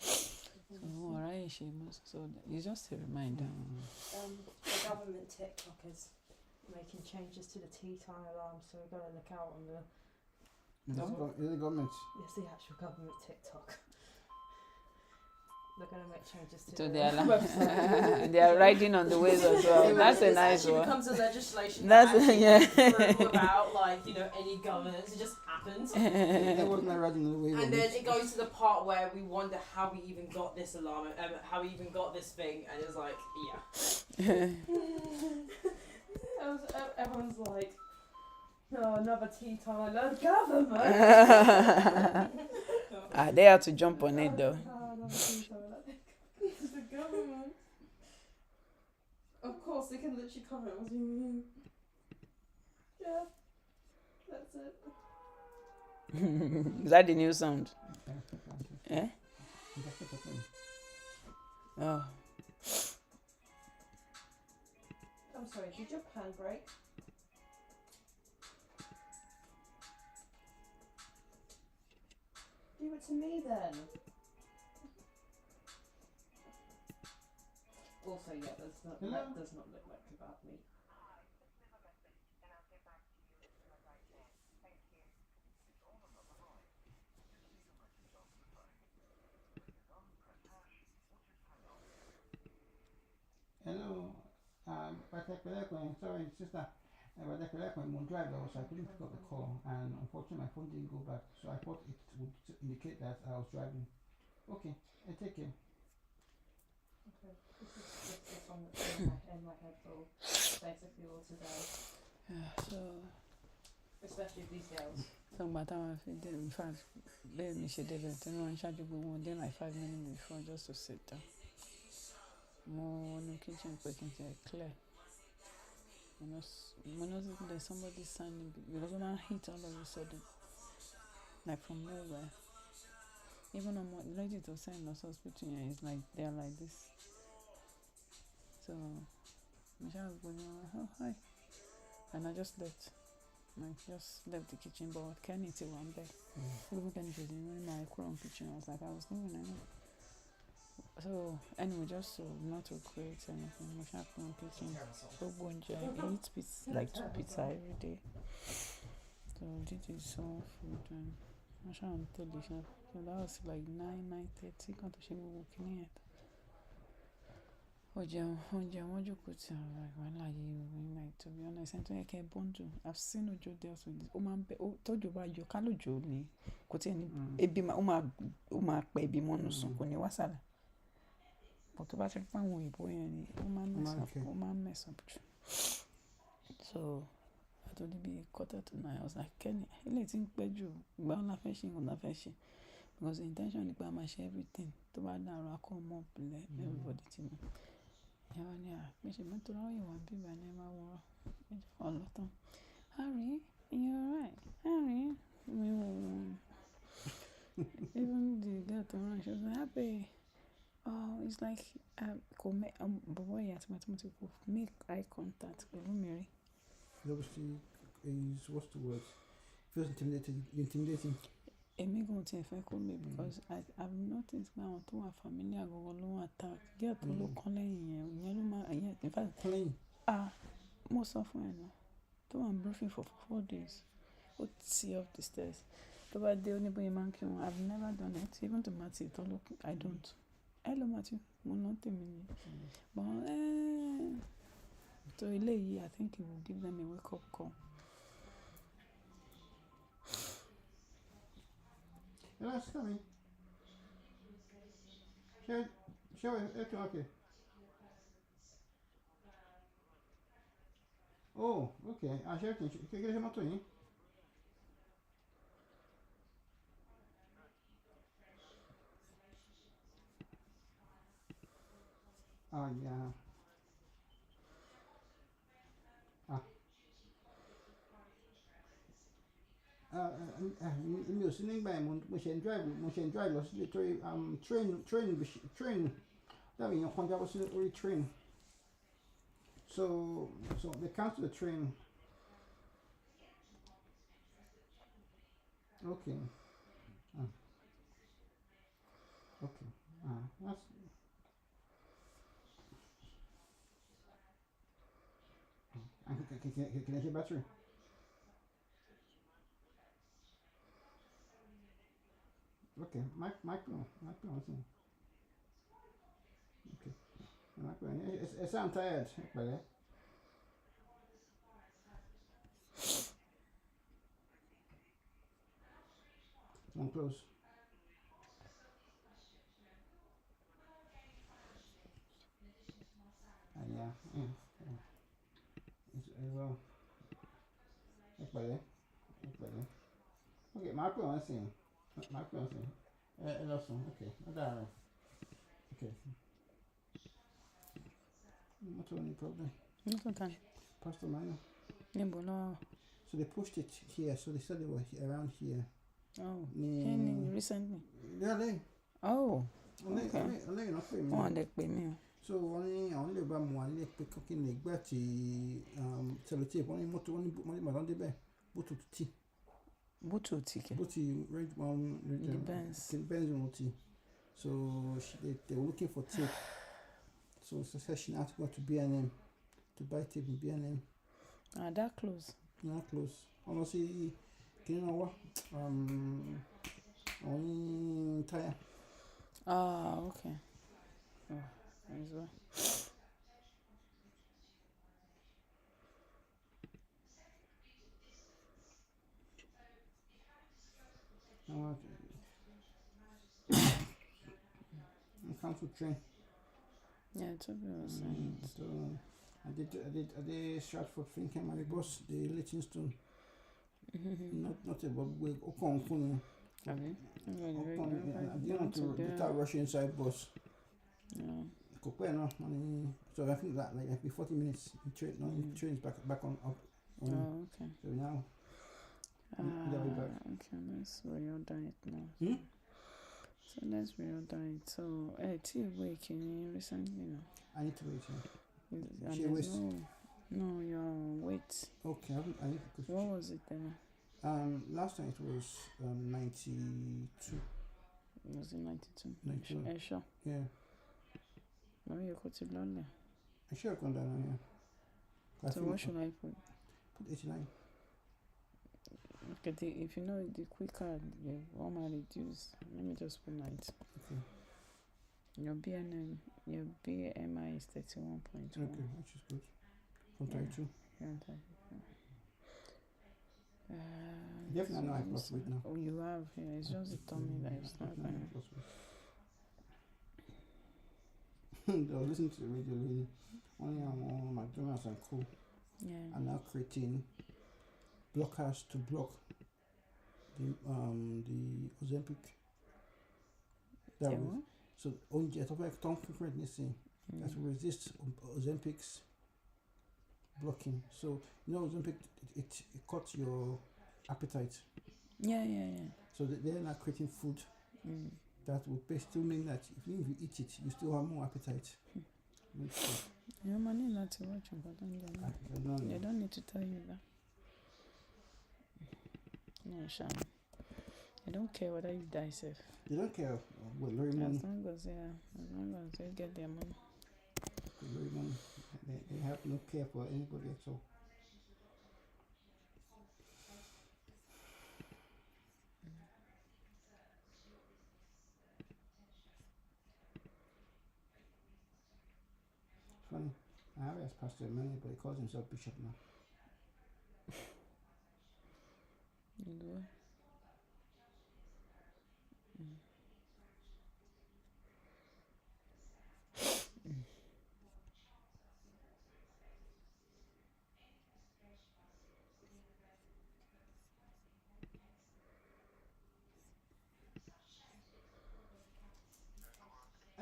So it's just a reminder. The government TikTok is making changes to the tea time alarm, so we've got to look out on the. The government. Yes, the actual government TikTok. They're going to make changes to So the they are website. they are riding on the waves as well. That's a nice one. It one. becomes a legislation That's that actually yeah. comes through without, like, you know, any governance. It just happens. That wasn't like riding on the wave. And then it goes to the part where we wonder how we even got this alarm, how we even got this thing, and it's like, yeah. Everyone's like, oh, another tea time. I love government. They have to jump on it though. Oh, another tea time. It's the government. Of course, they can literally comment. What do you mean? Yeah, that's it. Is that the new sound? Eh? Oh. I'm sorry, did your pen break? Give it to me then. Also, yeah, that does not look like kebab meat. Hello, sorry, sister. I'm drive though, so I couldn't pick up the call, and unfortunately my phone didn't go back, so I thought it would indicate that I was driving. Okay, I take care. Okay, this is the song that's in my head for basically all today. Yeah, so Especially these girls. so by the time I did, in fact, baby, she did it. You know, and she had to go one day like 5 minutes before just to sit down. More in the kitchen, cooking to clear. When there's somebody standing, because when I hit all of a sudden, like from nowhere. Even on what lady to send us hospital, it's like they're like this. So Michelle was going on, oh hi, and I just left. Like just left the kitchen, but Kenny till one day. Even Kenny was in my current kitchen. I was like, I was leaving, I know. So anyway, just so not to create anything, we have to kitchen. So Bonja, I eat pizza, like 2 pizza every day. So this is some food and I shall tell you. So that was like 9:30. Can't she move in yet? Oja, what you could say like like to be honest, and to get bundle. I've seen Ojo deals with this. Told you about your calojo ni. Could any ebi uma baby monusun koni wasala. But about it, one way boy and mess up. So I told him be 8:45. I was like, Kenny, let's think bedroom. Well, not fishing or not fishing. Because the intention is to share everything. To buy now, I come up, let everybody to me. Yeah, she went to all you want people and never were. All of them. Harry, you're right. Harry, even the girl to run, she was happy. Oh, it's like boy at mathematical make eye contact with Mary. Obviously, what's the word? Feels intimidating. Èmi gan tí ẹ fẹ́ kó mi because I've noticed pé àwọn tó wà familiar gangan ló wà attack. Girl tó ló kán lẹ́yìn yẹn ló máa in fact mo sọ fún ẹ náà tó wà briefing for 4 days ó tee up the stairs tó bá dé oníbóyè máa ń kí wọn I've never done it even to Matthew tó ló I don't. Hello Matthew. mo ná tèmi ni. But so eléyìí, I think it will give them a wake up call. Yeah, that's coming. Show it, okay. Oh, okay. Ah, certo. Che chiama tu? Ah, yeah. Ah. Mi ò sí nígbà yẹn mo ṣe ń drive lọ sílé torí train dábì èèyàn kan jábọ́ sí orí train so they cancel the train. Okay. Ah. Okay. That's can I hear battery? Okay, mic on. Okay, mic on. It sounds tired, but one close. Yeah. It's well. Ekpele. Okay, mic on. Mic on. Okay. Okay. Not any problem. Not okay. Pastor Manuel. Níbo ló. So they pushed it here. So they said they were around here. Oh. Recently. Yeah, Oh. Okay. Wọ́n lè pè mí o. So wọ́n ní àwọn lè bá mu wá nílé pé kí ni ìgbà tí sellotape wọ́n ní mọ́tò wọ́n ní màdán débẹ̀ bóòtù tí. Bóòtù tí kẹ. Bóòtù the Benz. Benz wọn ti. So they were looking for tape. So she said she had to go to B&M to buy tape in B&M. Ah, that close. Not close. Honestly, can you know what? Only tire. Ah, okay. Oh, as well. Council train. Yeah, it's obvious. So I did Stratford Finkham my bus, the Leytonstone. Not a Bob Okon. I didn't want to rush inside bus. Yeah. So I think that like be 40 minutes. Train's back on up. Oh, okay. So now. Okay, let's reorder it now. So let's reorder it. So, tea waking recently now. I need to wait. Yeah. And there's no your weight. Okay, I need to. What was it then? Last night it was 92. Was it 92? 92. Are you sure? Yeah. Maybe you put it longer. I should have gone down, yeah. So what should I put? Put 89. Okay, if you know the quicker the one might reduce. Let me just put 90. Okay. Your BMI is 31.1. Okay, which is good. From 32. Yeah, definitely know I've lost weight now. Oh, you have? Yeah, it's just the tummy that is not going. I was listening to the radio lady. Only I'm on McDonald's and Co. Yeah. And now creating blockers to block the Ozempic. That was so only at like tongue frequency that will resist Ozempic's blocking. So you know Ozempic it cuts your appetite. Yeah. So they're not creating food that will still mean that if you eat it, you still have more appetite. Your money not to watch, but they don't need to tell you that. No, Sham. They don't care whether you die safe. They don't care. Well, very money. As long as they get their money. Very money. They have no care for anybody at all. Harry has pastor many, but he calls himself bishop now. Good.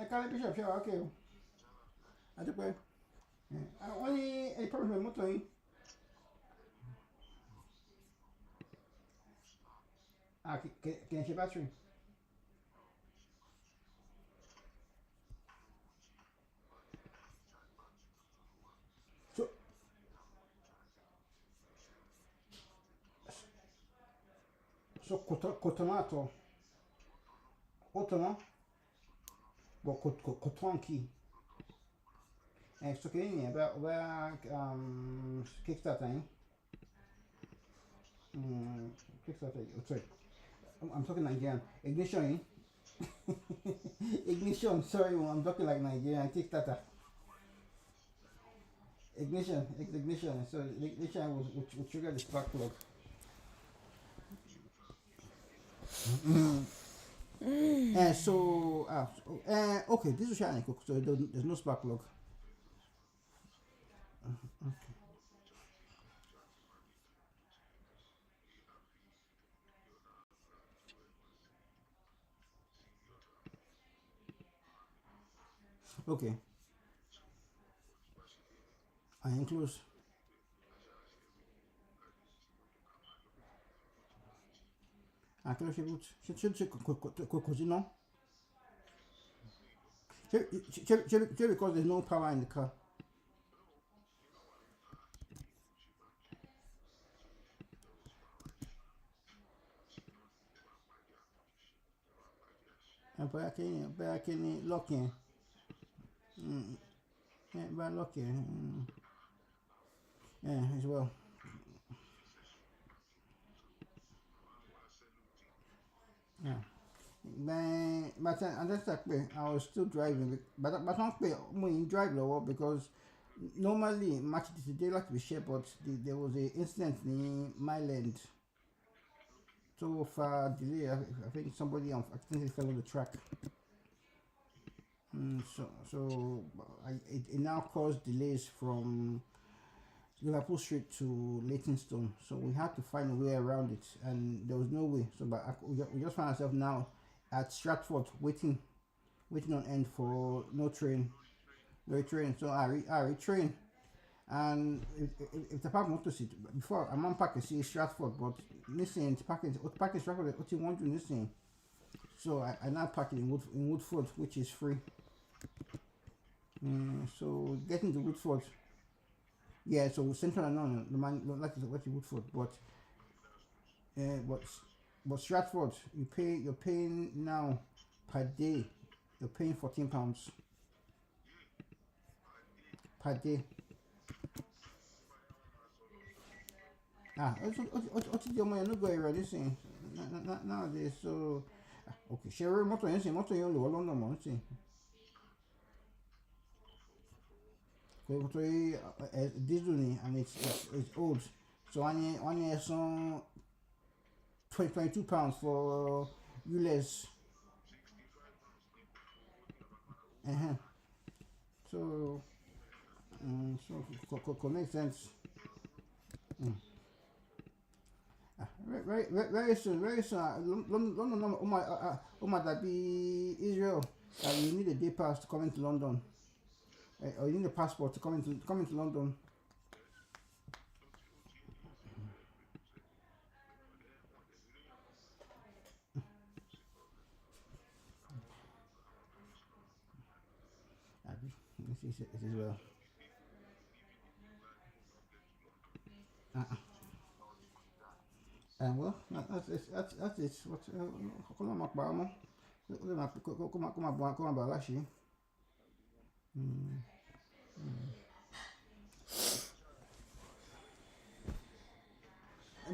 Can bishop ṣe wá okay o. Adúpẹ́. Wọ́n ní any problem with mọ́tò yín. Kì í ṣe battery. So so kò tán àtọ̀. Ó tán náà. But kò tán key. So kì í yẹn bá Kickstarter yín. Kickstarter, sorry. I'm talking Nigerian. Ignition. Ignition, sorry, I'm talking like Nigerian. Kickstarter. Ignition. So the ignition will trigger the spark plug. Okay, this is shining, so there's no spark plug. Okay. I enclose. Aquilo ṣe kò sí ná. Ṣé because there's no power in the car. Bóyá kí ni lock yẹn. Bóyá lock yẹn. As well. Yeah. But I was still driving. But wọ́n pè mo in drive lọ́wọ́ because normally match today like to be share, but there was a incident ní Myland. So far delay, I think somebody accidentally fell on the track. So it now caused delays from Liverpool Street to Leytonstone. So we had to find a way around it, and there was no way. So we just found ourselves now at Stratford waiting on end for no train. So I retrain. And if the park motor seat before I'm unpacking see Stratford, but listen, parking Stratford what you want to listen. So I now park it in Woodford, which is free. So getting to Woodford, yeah. So Central and none, the man like what you Woodford, but Stratford, you're paying now per day. You're paying £14 per day. What is your money? No go around this thing nowadays. So okay, share motor you only London month. Diesel and it's old. So one year some £22 for ULEZ. So make sense. Very soon. London, that be Israel. You need a day pass to come into London, or you need a passport to come into London. It is well. Well, that's it. What? Come on, Macbama. Come on, Balashi.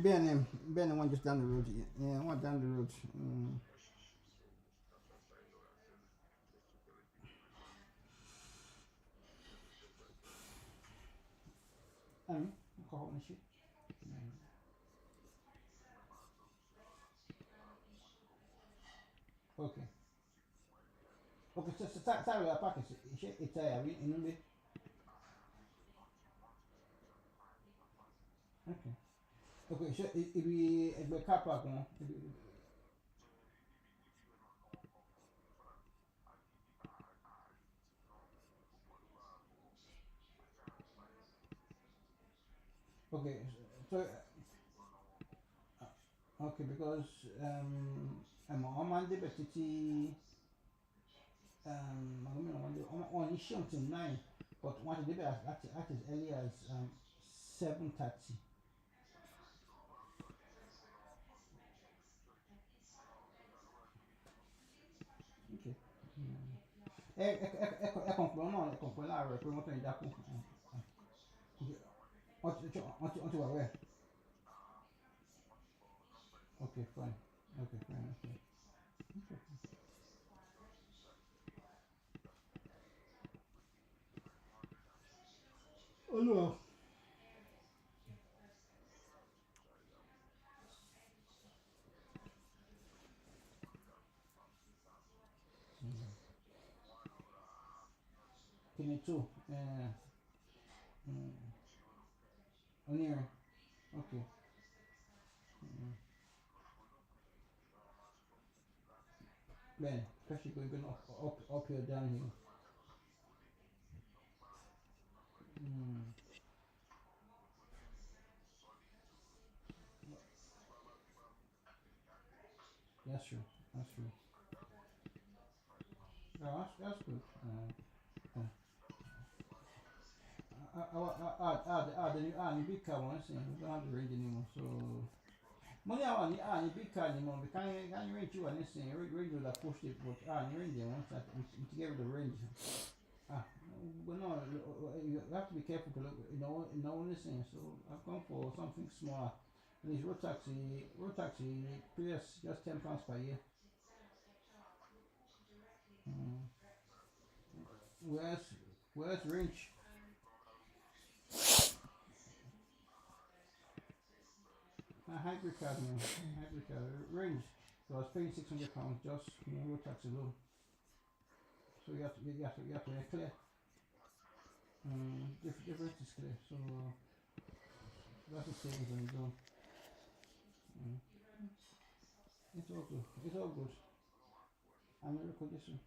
Ben, one just down the road. Yeah, one down the road. alcohol and shit. Okay. Okay, so sorry, I pack it's we in the okay. Okay, so it be car park one. Okay, so okay because I'm on Monday but it's I don't know on issue until 9 but what to do at as early as 7:30. Okay. É concluir não, é concluir lá, é por outra ainda com. Onde vai ver? Okay, fine. Okay, fine. Okay. Oh no. Can you too? Near. Okay. Ben, especially going up here, down here. That's true. That's true. No, that's good. The big car one, we don't have the range anymore, so money I want the big car anymore. We can't range you on this thing. Range will push it, but the range they want that to get rid of the range. But no, you have to be careful to look. This thing. So I've gone for something smaller. And this road taxi, Prius, just £10 per year. Where's range? A hybrid car, man. Hybrid car range. So I was paying £600 just road tax alone. So you have to clear. Difference is clear. So that's the savings on its own. It's all good. It's all good. I'm gonna record this one.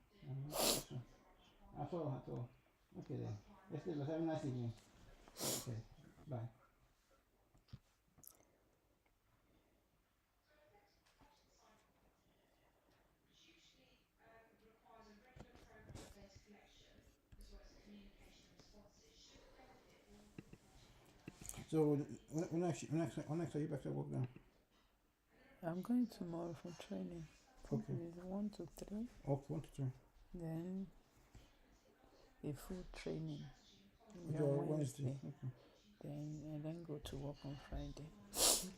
At all. Okay then. Let's have a nice evening. Okay. Bye. So when next are you back to work now? I'm going tomorrow for training. Okay. 1 to 3. Okay, 1 to 3. Then a full training On on Wednesday. Wednesday. Okay. Then go to work on Friday. Okay.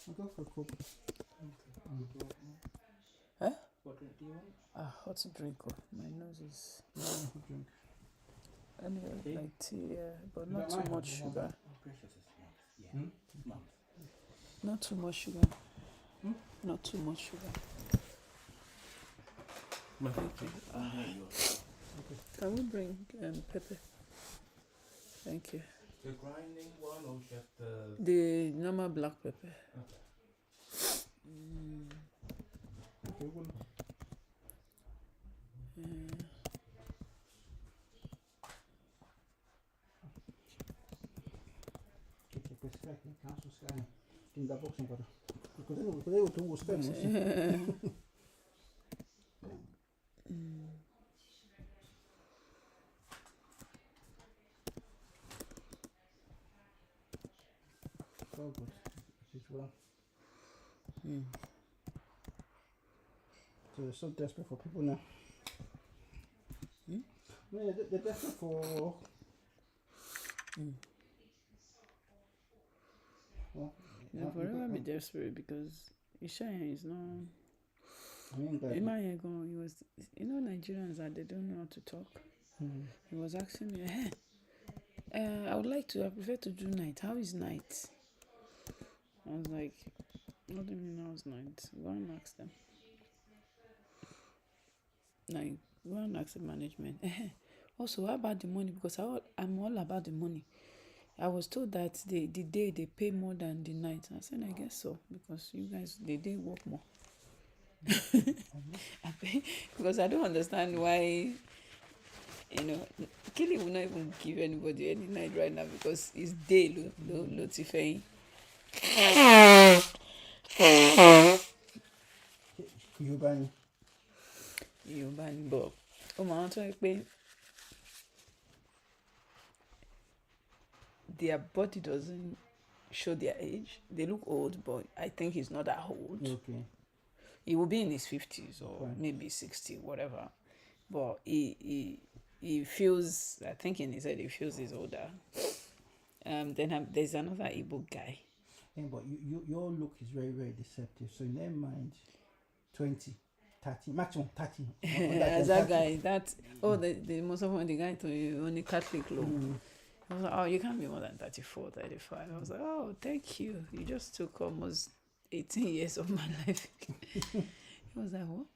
I'll go for a Coke. Huh? What drink do you want? Hot drink. My nose is. Hot drink. Anyway, like tea, but not too much sugar. Precious is month. Yeah. Month. Not too much sugar. Not too much sugar. Thank you. Can we bring pepper? Thank you. The grinding one or just the normal black pepper? Okay. Okay, well. Che questi che cazzo scani? Ti da boxing guarda. Potevo tu spero. So good. It's well. So they're so desperate for people now. Yeah, they're desperate for. They'll forever be desperate because Ishayan is not. I mean, that. In my head, he was. You know, Nigerians that they don't know how to talk. He was asking me, hey, I prefer to do night. How is night? I was like, what do you mean how's night? Go and ask them. Like, go and ask the management. Also, how about the money? Because I'm all about the money. I was told that the day they pay more than the night. I said, I guess so, because you guys, the day work more. Because I don't understand why, Kelly will not even give anybody any night right now because it's day, Lotifei. Yorùbá ni bọ̀ ó máa ń tọ́ pé their body doesn't show their age. They look old, but I think he's not that old. Okay. He will be in his 50s or maybe 60, whatever. But he feels, I think in his head, he feels he's older. Then there's another Igbo guy. Yeah, but your look is very, very deceptive. So in their mind, 20, 30, maximum 30. As that guy, the most of the guy to only Catholic law. I was like, oh, you can't be more than 34, 35. I was like, oh, thank you. You just took almost 18 years of my life. He was like, what?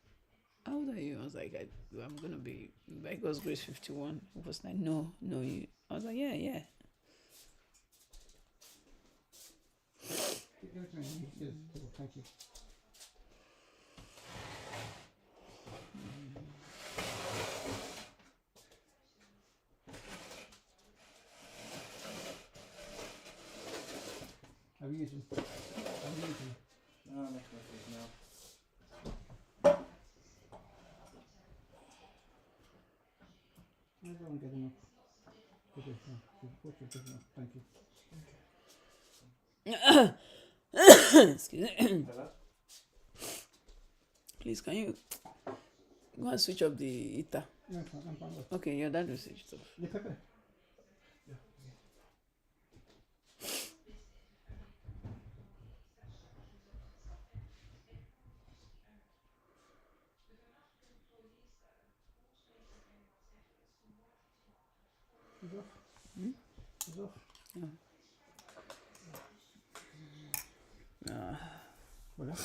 How old are you? I was like, I'm going to be, by God's grace, 51. He was like, no, you. I was like, yeah. Thank you. Are we using? No, I'm making my food now. I don't get enough. Okay, what's your business? Thank you. Excuse me. Please, can you go and switch off the heater? Yeah, I'm fine. Okay, your dad will switch it off. The pepper. Yeah. It's off. It's off. Yeah. Voilà.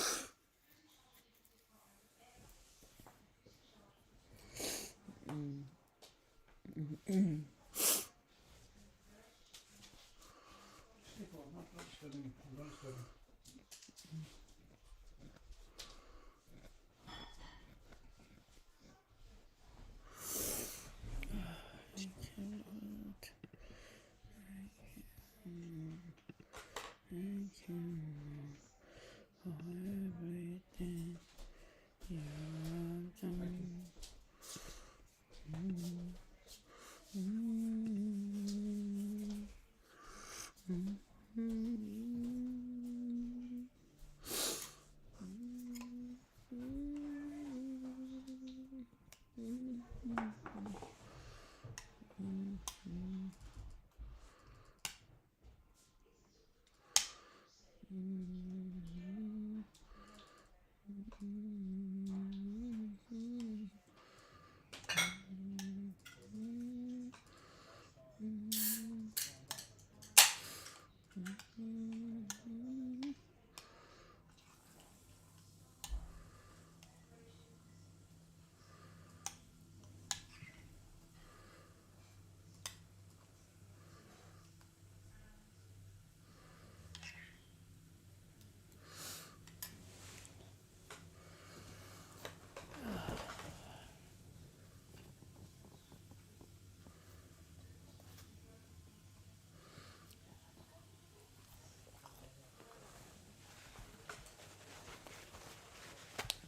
Thank you for everything you have done.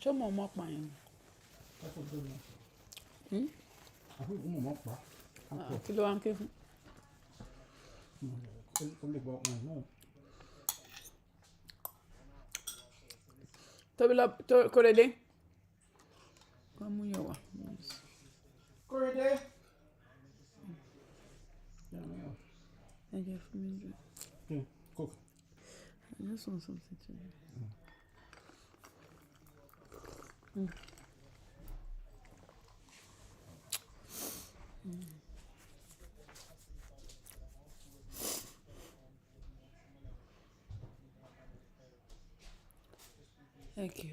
Ṣé ọmọ pààyàn? Kí ló wá ń ké fún? Kóredé. Wọ́n mú yọ̀ wá. Kóredé. Ẹ jẹ́ fún mi jù. Cook. I just want something to do. Thank you.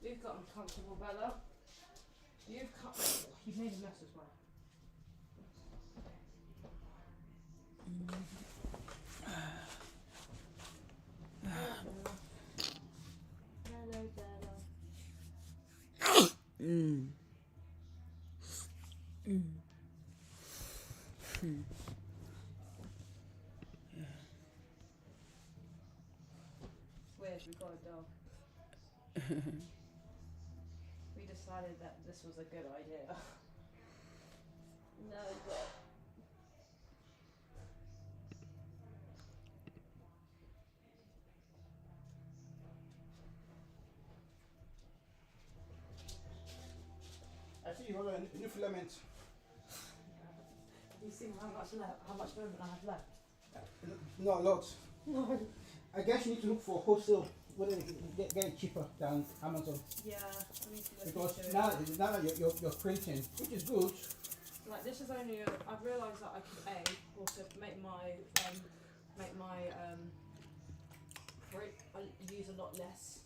You've got uncomfortable, Bella. You've made a mess as well. Hello, Bella. It's weird, we got a dog. We decided that this was a good idea. No, but I see you have a new filament. have you seen how much movement I have left? Not a lot. No. I guess you need to look for wholesale where they can get it cheaper than Amazon. Yeah, I need to look Because into now, it. now that you're printing, which is good. Like this is only I've realised that I can also make my I use a lot less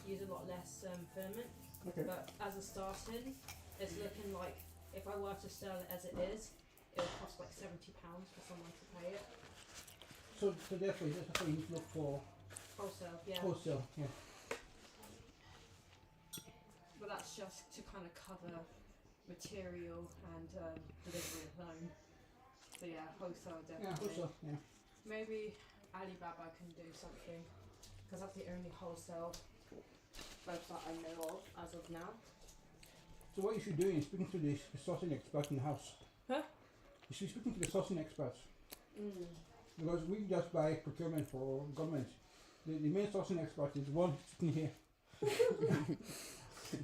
filament. Okay. But as a starting, it's looking like if I were to sell it as it is, it would cost like £70 for someone to pay it. So therefore you need to look for Wholesale, yeah. wholesale, yeah. But that's just to kind of cover material and delivery alone. So yeah, wholesale definitely. Yeah, wholesale, yeah. Maybe Alibaba can do something because that's the only wholesale website I know of as of now. So what you should do is speaking to the sourcing expert in the house. Huh? You should be speaking to the sourcing experts. Mm. Because we just buy procurement for government. The main sourcing expert is one sitting here.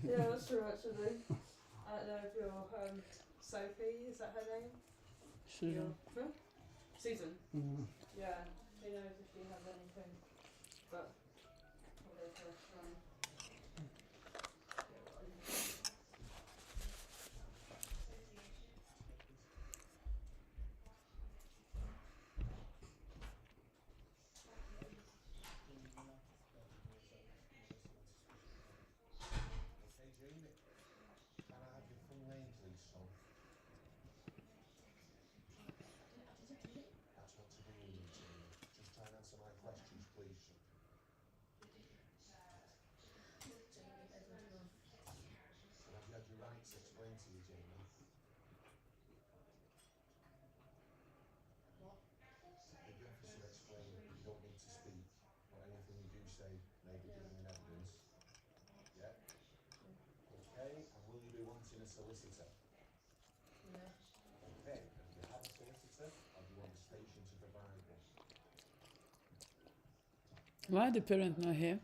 Yeah, that's true actually. I don't know if you're Sophie, is that her name? Susan. Huh? Susan? Mm. Yeah, who knows if she has anything. But probably first try. Okay, Jamie. Can I have your full name, please, son? That's not to do with me, Jamie. Just try and answer my questions, please, son. And have you had your rights explained to you, Jamie? What? Did the officer explain that you don't need to speak, but anything you do say may be given in evidence? Yeah? Okay, and will you be wanting a solicitor? No. Okay, and do you have a solicitor, or do you want the station to provide one? Why the parent not here?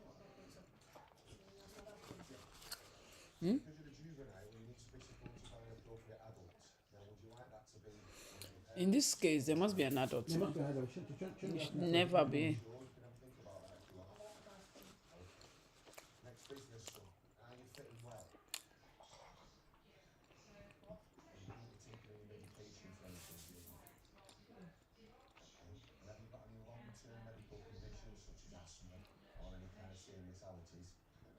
Hmm? Because you're a juvenile, you need to be supported by an appropriate adult. Now, would you like that to be one of your parents? In this case, there must be an adult. There must be another. It should never be. Sure, you can have a think about that if you want. Okay. Next business, son. Are you fitting well? And you wouldn't be taking any medication for anything, Jamie? Okay. And have you got any long-term medical conditions such as asthma or any kind of serious allergies? No.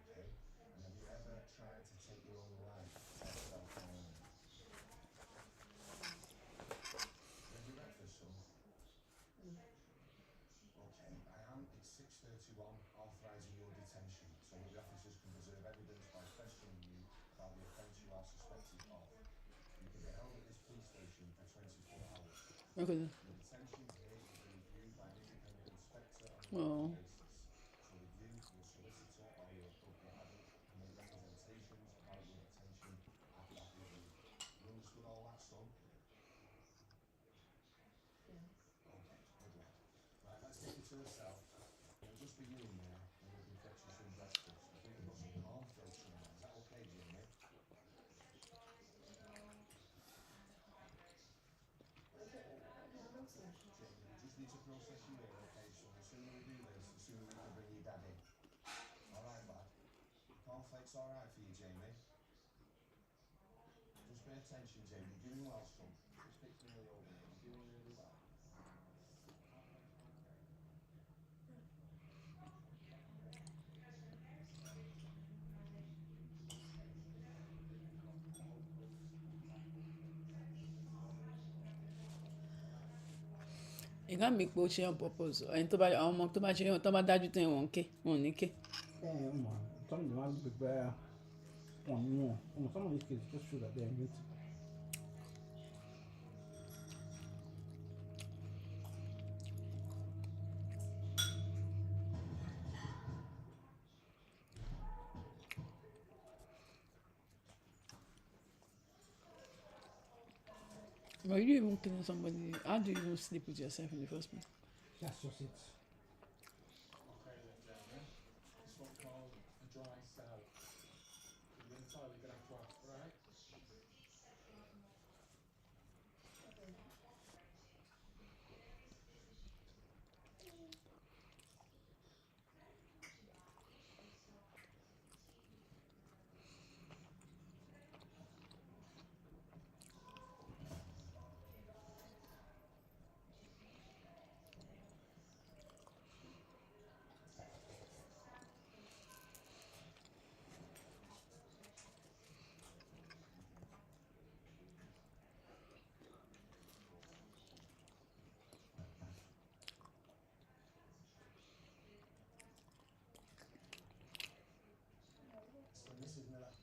Okay. And have you ever tried to take your own life or self-harm? You have your breakfast, son? Okay, it's 6:31, authorising your detention, so that the officers can preserve evidence by questioning you about the offence you are suspected of. You can be held at this police station for 24 hours. Okay. Your detention here will be reviewed by an independent inspector on a Oh. weekly basis. So with you, your solicitor or your appropriate adult can make representations about your detention after that review. You understood all that, son? Yeah. Okay, good lad. to herself. It'll just be you in there, and we'll be fetching some breakfast. I think we've got some corn filter in there. Is that okay, Jamie? Jamie, we just need to process you in, okay? So the sooner we do this, the sooner we can bring your dad in. All right, lad. Cornflakes all right for you, Jamie? Just pay attention, Jamie. You're doing well, son. Just picked nearly over here. You're doing really well. Cornflakes are okay. You can't make poaching on purpose. And to buy too much, to buy that you think one ké. Some of them are prepare one more. Some of these kids just show that they're meant. But you even killing somebody. How do you even sleep with yourself in the first place? That's just it. Okay then, Jamie. It's what's called a dry cell. If you're in the toilet, you're gonna have to ask, right? So Mrs. Miller,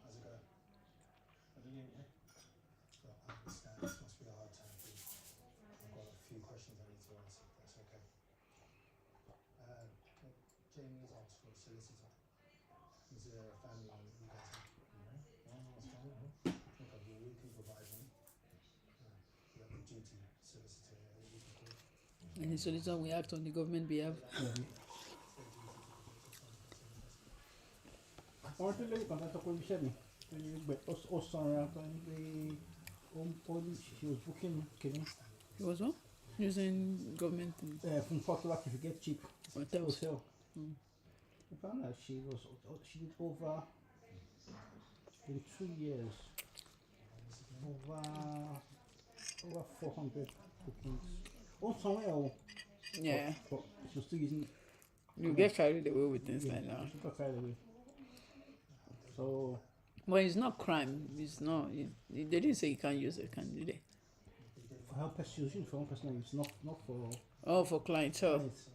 how's it going? Everything, yeah? Look, I understand this must be a hard time for you. I've got a few questions I need to answer, if that's okay. Look, Jamie is asked for a solicitor. Is there a family one that you guys have? No, that's fine, no. Okay, well, we can provide one. We have a duty solicitor here that we can call. And the solicitor we act on the government behalf. Ultimately, quand on talk iṣẹ́ mi, ó sanra kan ní pé she was booking kìíní. It was what? Using government From Portugal to get cheap hotels. hotel. I found out she did over in 2 years over 400 bookings. Oh, somewhere. Yeah. But she was still using. You get carried away with things like that. She got carried away. So. Well, it's not crime. It's not. They didn't say you can't use it, can they? For her persuasion, for one personal use, not for. Oh, for clientele. Clients.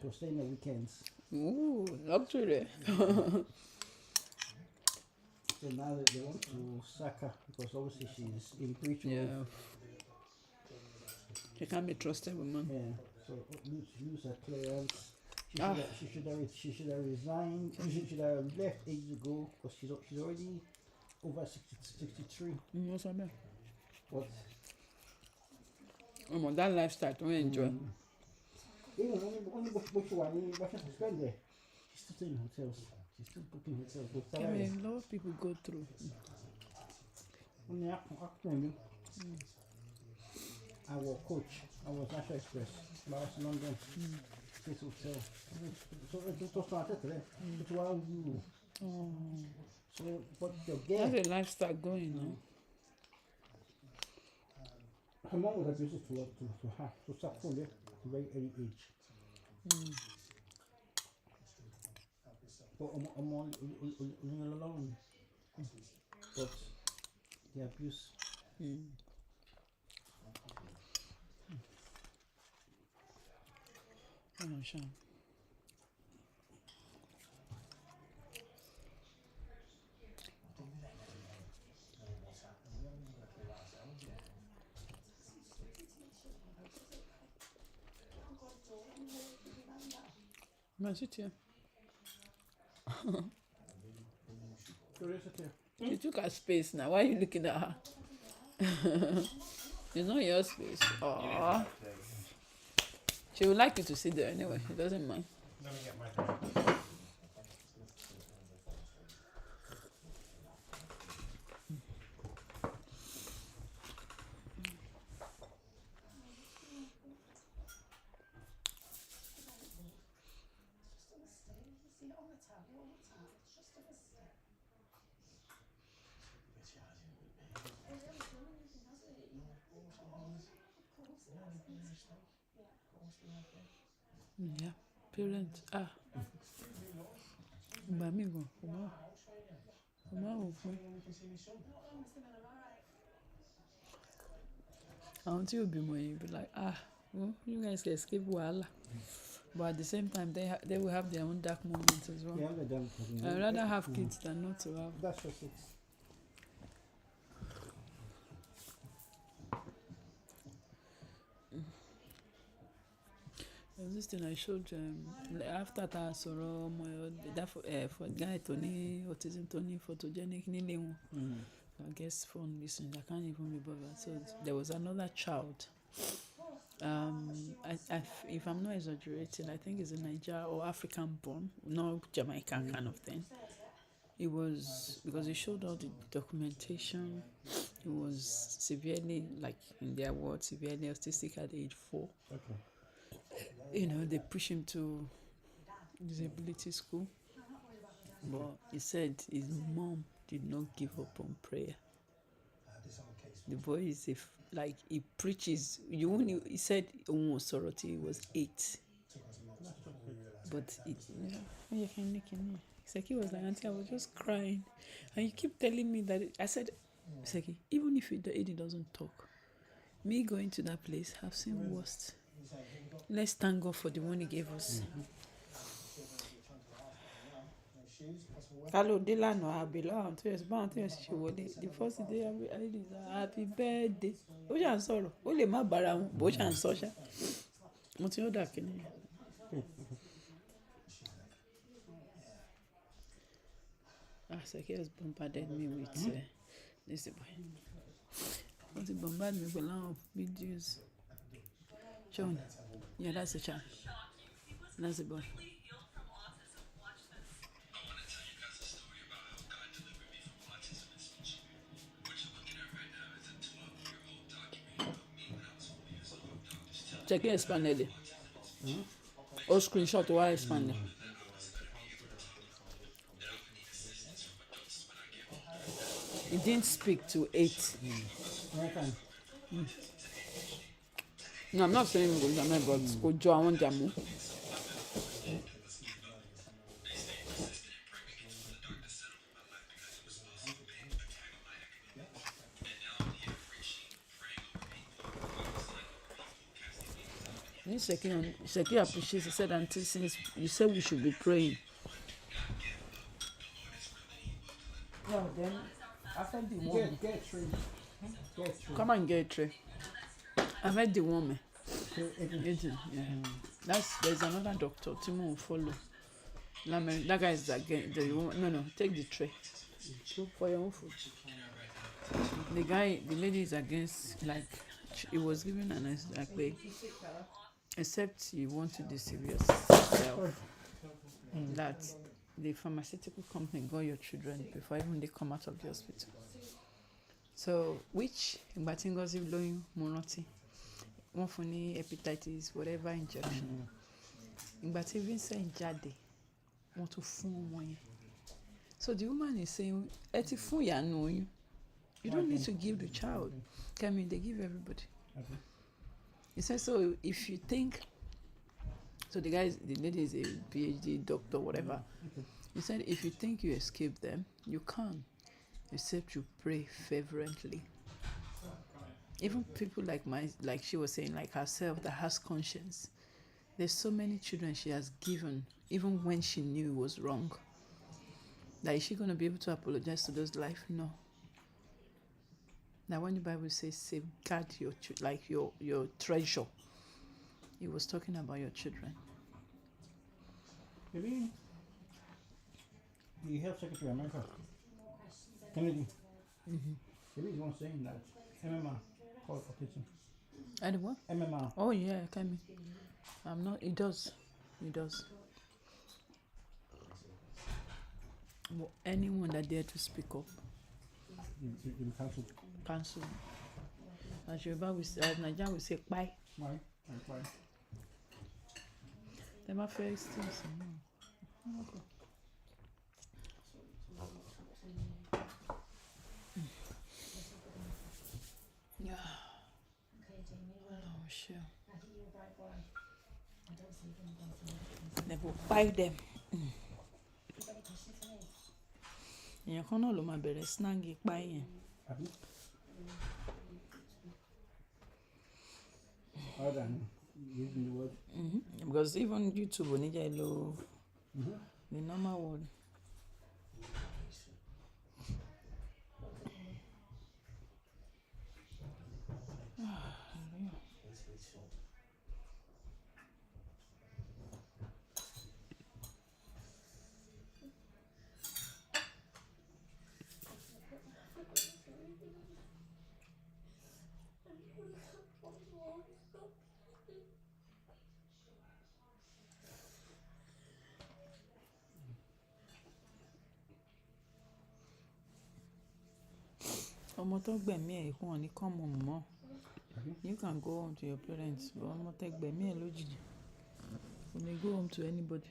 She was staying on weekends. Ooh, luxury. So now they want to sack her because obviously she's in breach of. Yeah. She can't be trusted woman. Yeah. So lose her clearance. She should have resigned. She should have left ages ago because she's already over 63. What's that? What? That lifestyle don't enjoy. Even when she spend there, she's still staying in hotels. She's still booking hotels. A lot of people go through. I was coach. I was National Express. Paris, London. This hotel. So it was started today. It's while you. So what you get? That's a lifestyle going on. Her mom was abusive to her. To start from there at a very early age. But I'm all alone. But the abuse. Oh, sure. Man, sit here. She took her space now. Why are you looking at her? It's not your space. Aww. She would like you to sit there anyway. She doesn't mind. Let me get my drink. Yeah, parents. Ìgbà míì gan, kò má wò pé àwọn tí ò bímọ yìí be like, well, you guys can escape wahala. But at the same time, they will have their own dark moments as well. Yeah, they're done. I'd rather have kids than not to have. That's just it. There's this thing I showed after that sọ̀rọ̀ ọmọ that for guy tó ní autism tó ní photogenic nílé wọn. I guess phone listening, I can't even be bothered. So there was another child. If I'm not exaggerating, I think it's a Niger or African born, not Jamaican kind of thing. It was because he showed all the documentation. He was severely, like in their words, severely autistic at age 4. Okay. You know, they push him to disability school. But he said his mom did not give up on prayer. The boy is like he preaches. He said he was 8. But Seki was like, Auntie, I was just crying. And you keep telling me that I said, Seki, even if Eddie doesn't talk, me going to that place, I've seen worse. Let's thank God for the one he gave us. Hello, Dylan, I belong to us. The first day I did happy birthday. Ó ṣàn sọ̀rọ̀, ó lè má bára wọn, bó ṣàn sọ ṣá. Mo ti order kini. Seki has bombarded me with this boy. Wọ́n ti bombard me with a lot of videos. John, yeah, that's the child. That's the boy. Check it expanded. Or screenshot why expanded. He didn't speak to 8. No, I'm not saying but go join one jamu. Seki appreciates. He said, Auntie, since you said we should be praying. No, then after the woman. Get a tray. Come and get a tray. I've had the woman. Yeah. There's another doctor, Timo will follow. That guy is against the woman. No, take the tray. For your own food. The lady is against, like, he was given an like, except you want to deceive yourself. That the pharmaceutical company got your children before even they come out of the hospital. So, which Batingozi blowing monoti, one for hepatitis, whatever injection. But even saying Jade, want to phone one. So the woman is saying, you don't need to give the child. They give everybody. Okay. He says, so if you think, so the lady is a PhD doctor, whatever. Okay. He said, if you think you escape them, you can't, except you pray fervently. Even people like she was saying, like herself, that has conscience. There's so many children she has given, even when she knew it was wrong. Like, is she going to be able to apologize to those lives? No. Now, when the Bible says safeguard your treasure, it was talking about your children. Maybe the Health Secretary of America, Kennedy, maybe he's one saying that MMR called autism. And what? MMR. Oh yeah, Kemi. I'm not. It does. It does. But anyone that dare to speak up, You cancelled. cancel. As Yoruba will say, as Nigerian will say, "Bye." Why? Why? Never first things. Yeah. Okay, Jamie, well, Oh, sure. I think you're a bright boy. I don't see them dancing. They will buy them. You got any questions for me? Èèyàn kan náà ló máa bẹ̀rẹ̀ snag ipa yẹn. Have you? Other than using the word. Because even YouTube ò ní jẹ́ lo the normal word. Ọmọ tó gbẹ̀mí ẹ̀ kún ọ̀ ní come home mọ́. You can go home to your parents, but ọmọ tẹ́ gbẹ̀mí ẹ̀ lójijì. You may go home to anybody.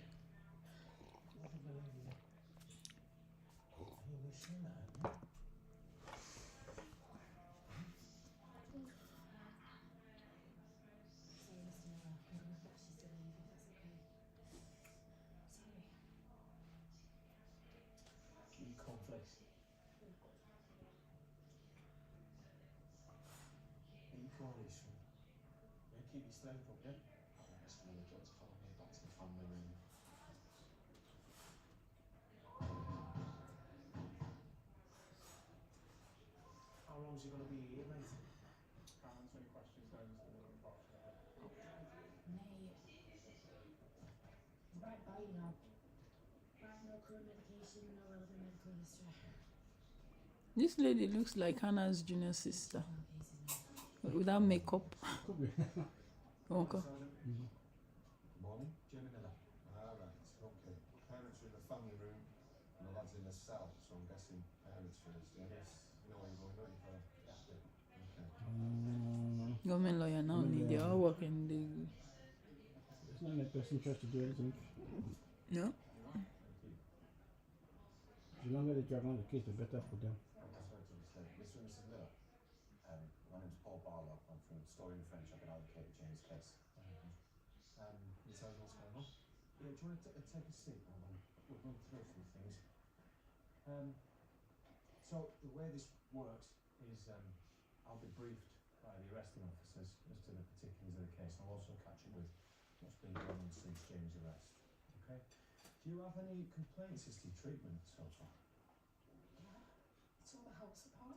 Keep your cornflakes. Eat your crawlies, son. Yeah, keep your strength up, yeah? I'll rest a minute. Do you want to follow me back to the family room? How long's he going to be here, mate? Can't answer any questions now, Mr. Miller, unfortunately. Mate. Right by you now. Right, no current medication, no relevant medical history. This lady looks like Hannah's junior sister. Without makeup. Could be. Okay. Morning, Jamie Miller. All right, okay. Parents are in the family room, and the lad's in the cell, so I'm guessing parents first, yeah? Yes. You know where you're going, don't you, fella? Yeah. Okay. Government lawyer now, they all work in the. It's not in their best interest to do anything. No? Thank you. The longer they drag on the case, the better for them. Sorry to disturb. Mr. and Mrs. Miller, my name's Paul Barlow. I'm from Story and French. I've been allocated James' case. Can you tell us what's going on? Yeah, do you want to take a seat? We'll run through a few things. So the way this works is I'll be briefed by the arresting officers as to the particulars of the case. I'll also catch up with what's been going on since James' arrest. Okay? Do you have any complaints history treatment so far? It's all the help support.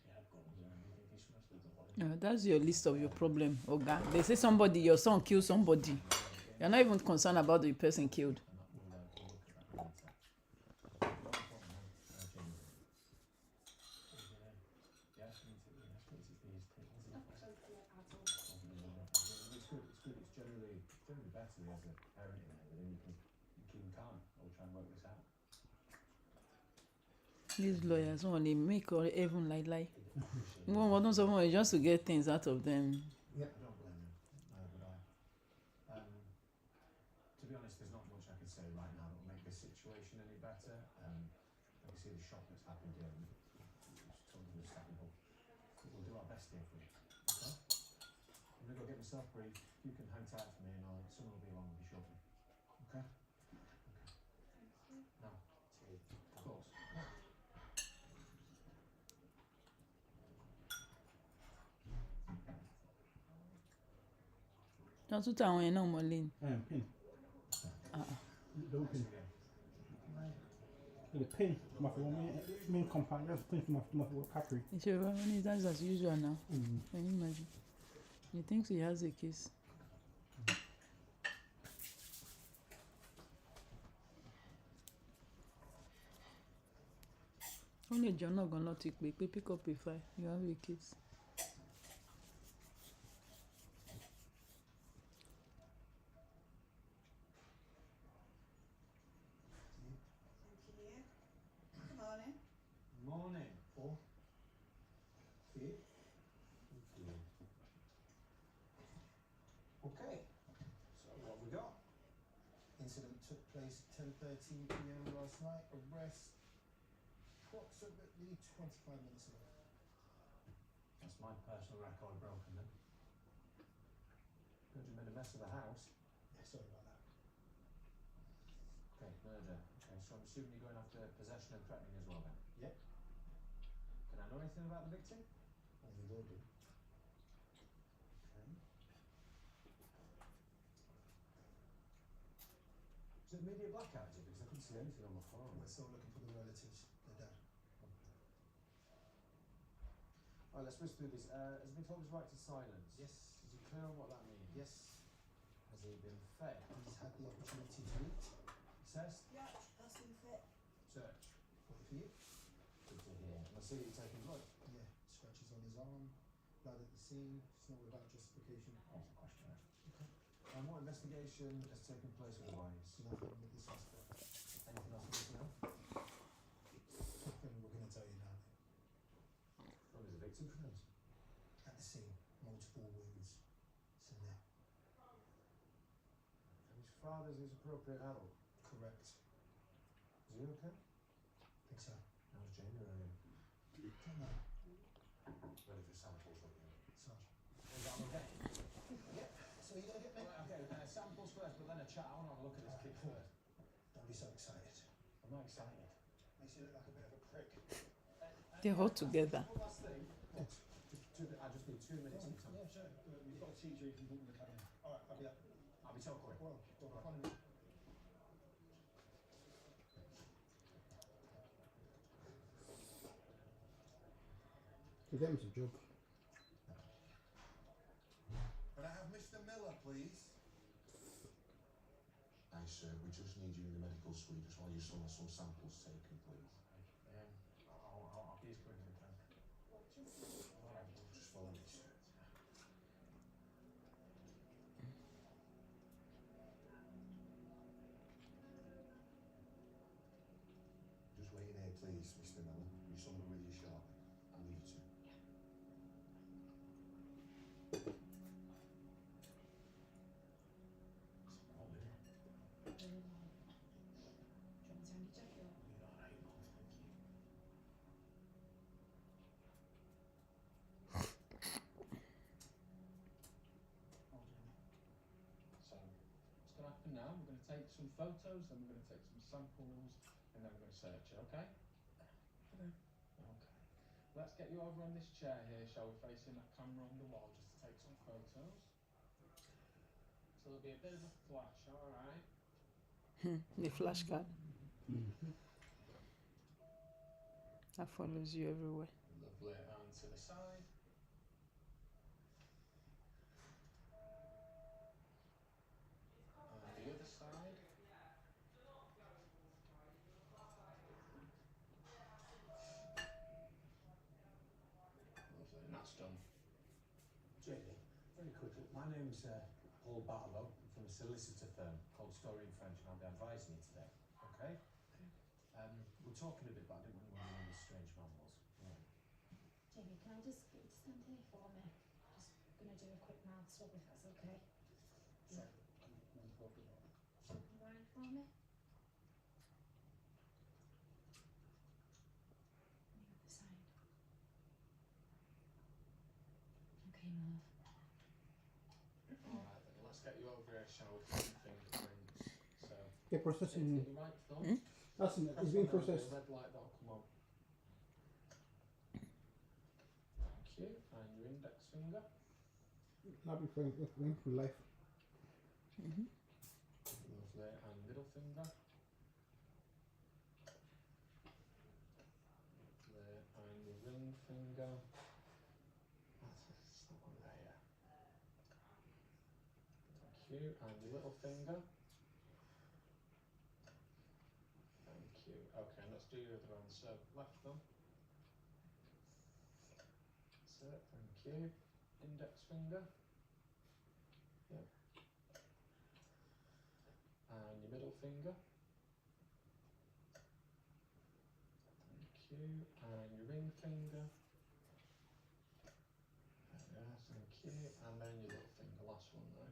Yeah, I've got everything. He's wrestled the body. That's your list of your problem, Oga. They say somebody, your son killed somebody. You're not even concerned about the person killed. It's better there's a parent in there, then you can keep them calm. We'll try and work this out. These lawyers want to make or even lie. No one knows someone just to get things out of them. Yeah, I don't blame them. Neither would I. To be honest, there's not much I can say right now that will make the situation any better. Obviously the shock that's happened here, it's totally understandable. But we'll do our best here for you. Okay? I'm gonna go get myself briefed. You can hang tight for me, and someone will be along with you shortly. Okay? Okay. Now, tea. Of course. Don't you tell me no more lean. Pin. Don't pin. The pin, my main compound, just pin my capri. It's your money, that's as usual now. Can you imagine? He thinks he has a case. Only John not gonna take pick up a file. You have a case. took place 10:13 p.m. last night. Arrest approximately 25 minutes ago. That's my personal record broken then. Heard you made a mess of the house. Yeah, sorry about that. Okay, murder. Okay, so I'm assuming you're going after possession and threatening as well then? Yep. Can I know anything about the victim? Only the Lord do. Okay. Is it immediate blackout, is it? Because I couldn't see anything on my phone. We're still looking for the relatives, the dad. Alright, let's whiz through this. Has he been told his right to silence? Yes. Is he clear on what that means? Yes. Has he been fed? He's had the opportunity to eat. Assessed? Yeah, that's been fit. Search. What for you? Good to hear. And I see that you're taking blood. Yeah. Scratches on his arm. Blood at the scene. It's not without justification. That's a question. Okay. And what investigation has taken place otherwise? Nothing with the suspect. Anything else you need to know? Nothing we're going to tell you now. What is the victim pronounced? At the scene, multiple wounds. It's in there. And his father's his appropriate adult? Correct. Is he okay? Think so. How's Jamie running? Don't know. Ready for samples, what you Sarge. Is that okay? Yep. So you're going to get me? Right, okay, samples first, but then a chat. I want to have a look at this kid first. Don't be so excited. I'm not excited. Makes you look like a bit of a prick. They're all together. One last thing. What? I just need 2 minutes of time. Yeah, sure. We've got a teacher you can book in the cabin. Alright, I'll be up. I'll be so quick. Well, follow me. Give him some job. Can I have Mr. Miller, please? Aye, sir, we just need you in the medical suite just while your son has some samples taken, please. I'll be as quick as I can. Alright, just follow me, sir. Just wait in here, please, Mr. Miller. Your son will be with you shortly. I'll leave you to. So, what's going to happen now? We're going to take some photos, then we're going to take some samples, and then we're going to search it, okay? Okay. Okay. Let's get you over on this chair here, shall we, facing that camera on the wall, just to take some photos. So there'll be a bit of a flash, alright? The flashcard that follows you everywhere. Lovely, and to the side. And the other side. Lovely, and that's done. Jamie, very quickly, my name's Paul Barlow. I'm from a solicitor firm called Story in French, and I'll be advising you today, okay? We're talking a bit, but I didn't know who this strange man was. Right. Jamie, can I just get you to stand here for me? Just gonna do a quick mouth swab if that's okay. Sorry. You mind for me? On the other side. Okay, love. Alright then, let's get you over here, shall we, for some fingerprints. So, Yeah, processing. take your right thumb. That's in it. Press It's been on there, processed. the red light that'll come on. Thank you, and your index finger. That'll be fine for life. Lovely, and middle finger. Lovely, and your ring finger. That's that one there, yeah. Thank you, and your little finger. Thank you. Okay, let's do your other hand. So, left thumb. That's it, thank you. Index finger. Yep. And your middle finger. Thank you. And your ring finger. There we are, thank you. And then your little finger, last one there.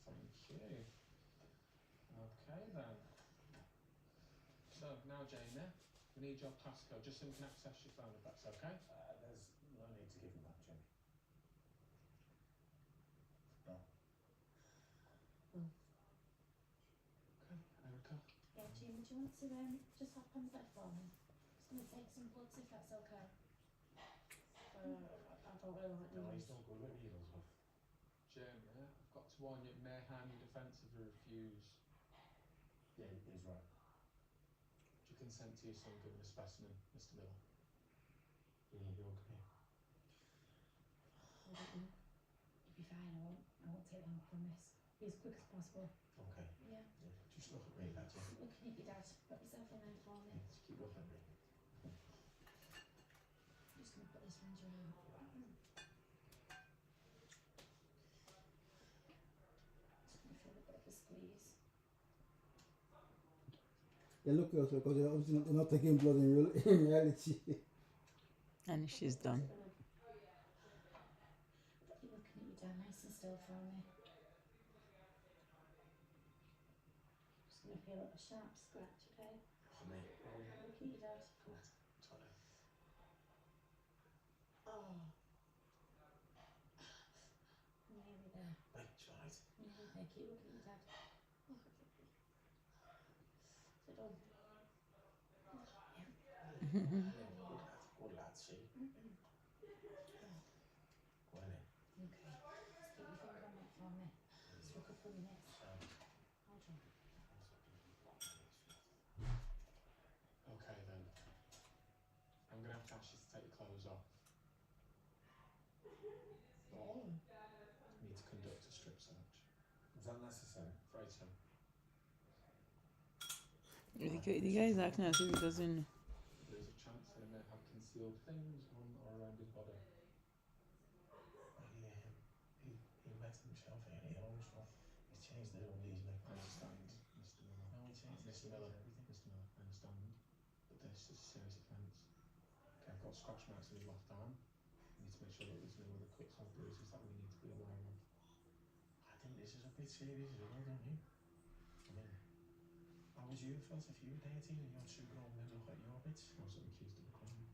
Thank now, Jamie, we need your passcode just so we can access your phone if that's okay. There's no need to give him that, Jimmy. No. Oh. Okay, Erica. Yeah, Jim, do you want to just hop on the bed for me? Just gonna take some bloods if that's okay. I don't really like No, needles. he's not good with needles, love. Jamie, I've got to warn you, it may harm your defence if you refuse. Yeah, he's right. Do you consent to your son giving a specimen, Mr. Miller? You need your come here. I don't know. You'll be fine. I won't take long, I promise. Be as quick as possible. Okay. Yeah. Just look at me, Dad. Keep looking at your dad. Put yourself in there for me. Just keep looking at me. I'm just gonna put this around your arm. Just gonna feel a bit of a squeeze. They look closer because they're obviously not taking blood in reality. And she's done. Keep looking at your dad nice and still for me. Just gonna feel a sharp scratch, okay? Oh, mate. Look at your dad. Come on. Sorry. Oh. Nearly there. Mate, it's alright. Nearly there. Keep looking at your dad. Oh, is it done? Good lad, see? Go on in. Okay. Just keep your finger on that for me. Just for a couple of minutes. Hold on. Okay then. I'm going to have to ask you to take your clothes off. Oh. I need to conduct a strip search. Is that necessary? Afraid so. The guy is acting as if he doesn't know. There's a chance that he may have concealed things on or around his body. He met himself here, he knows stuff. He's changed it all these I understand, Mr. Miller. No, he changed Mr. Miller, Mr. Miller, I understand. But this is a serious offence. Okay, I've got scratch marks on his left arm. I need to make sure that there's no other cuts or bruises that we need to be aware of. I think this is a bit serious as well, don't you? I mean, how would you have felt if you were dating and your two grown men look at your bits? I wasn't accused of a crime.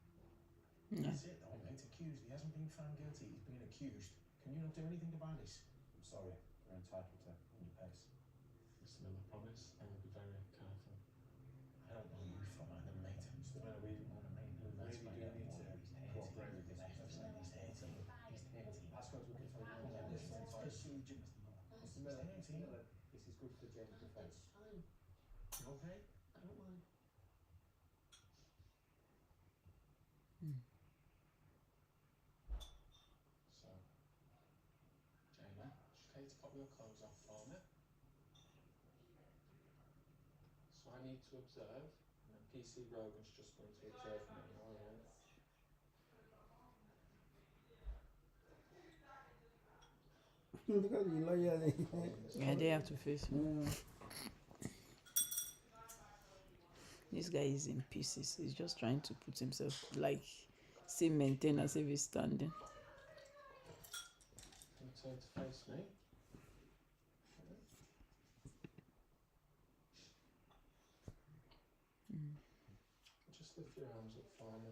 No. That's it though, mate, accused. He hasn't been found guilty, he's been accused. Can you not do anything about this? I'm sorry, you're entitled to your pace. Mr. Miller, promise I will be very careful. I don't know you from Adam, mate. Mr. Miller, we really do need to cooperate with this. He's 13. He's 13. That's going to look for procedure, Mr. Miller. Mr. Miller, this is good for Jane's defence. It's fine. You okay? I don't mind. So, Jamie, just okay to pop your clothes off for me. So I need to observe, and then PC Rogan's just going to observe me, alright? Look at the lawyer. Yeah, they have to face him. This guy is in pieces. He's just trying to put himself, like, still maintain as if he's standing. You turn to face me. Just lift your arms up for me.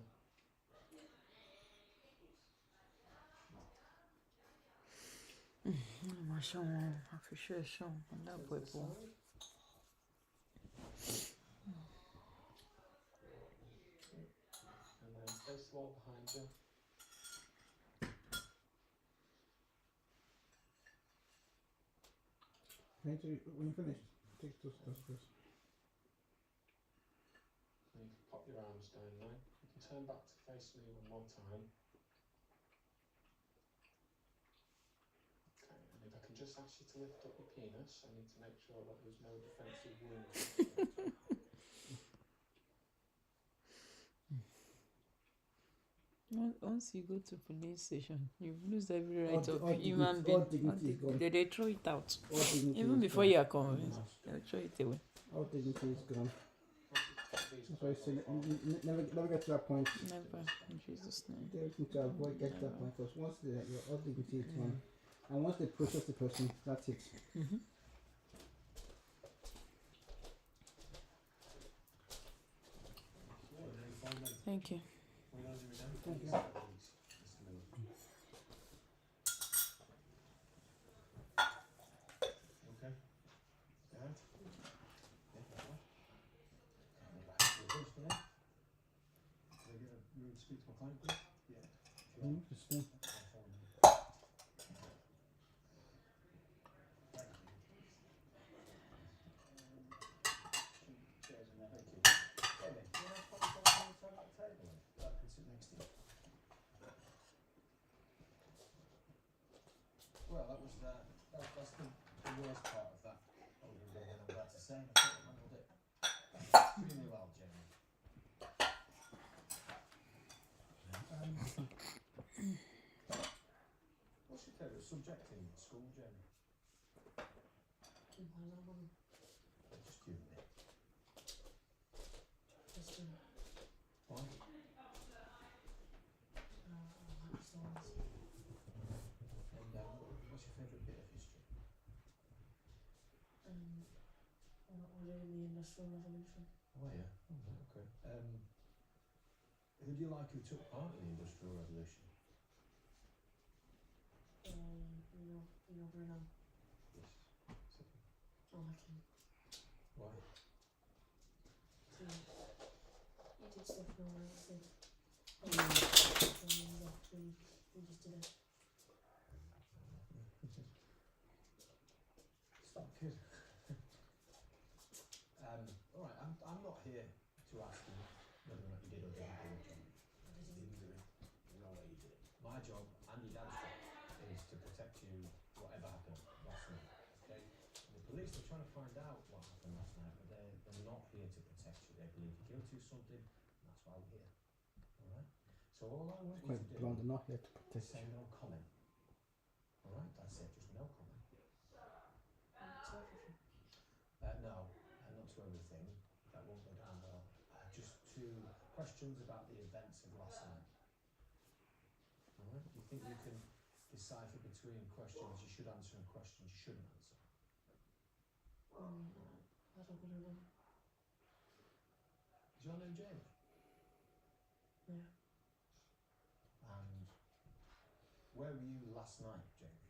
Ma chambre, affichation, là, Turn to pour the side. And then face the wall behind you. When you finish, take those first. And you can pop your arms down now. You can turn back to face me one more time. Okay, and if I can just ask you to lift up your penis, I need to make sure that there's no defensive wounds. Once you go to police station, you lose every right All of human being. They throw it out. Even before you are convinced, they'll throw it away. All dignity is gone. That's why I say never get to that point. Never, in Jesus' name. They need to avoid getting to that point because once your all dignity is gone, and once they process the person, that's it. Thank you. What are you going to do with them? Thank you. Please, Mr. Miller. Okay. Alright? Yeah, that's right. Can't go back to the bus today. Can I get a room to speak to my client, please? Yeah. Just stay. I'll phone you. Thank you. Chairs in there. Thank you. Jamie, do you want to have a phone call on the side of that table then? That can sit next to you. Well, that's the worst part of that older again, I'm glad to say. I thought I handled it extremely well, Jamie. What's your favourite subject in school, Jamie? Just you and me. Why? And what's your favourite bit of history? What we're doing the Industrial Revolution. Oh yeah. Oh, right, okay. Who do you like who took part in the Industrial Revolution? Bruno. Yes. I like him. Why? He did stuff no one else did. We just did it. Stop kid. Alright, I'm not here to ask you whether or not you did or didn't do it, Jamie. You didn't do it. No way you did it. My job and your dad's job is to protect you whatever happened last night, okay? And the police are trying to find out what happened last night, but they're not here to protect you. They believe you're guilty of something, and that's why we're here. Alright? So all I want you to do Blonde, not here to is protect say you. no comment. Alright, that's it, just no comment. No, not to everything. That won't go down well. Just to questions about the events of last night. Alright? Do you think you can decipher between questions you should answer and questions you shouldn't answer? I don't know. Is your name Jamie? Yeah. And where were you last night, Jamie?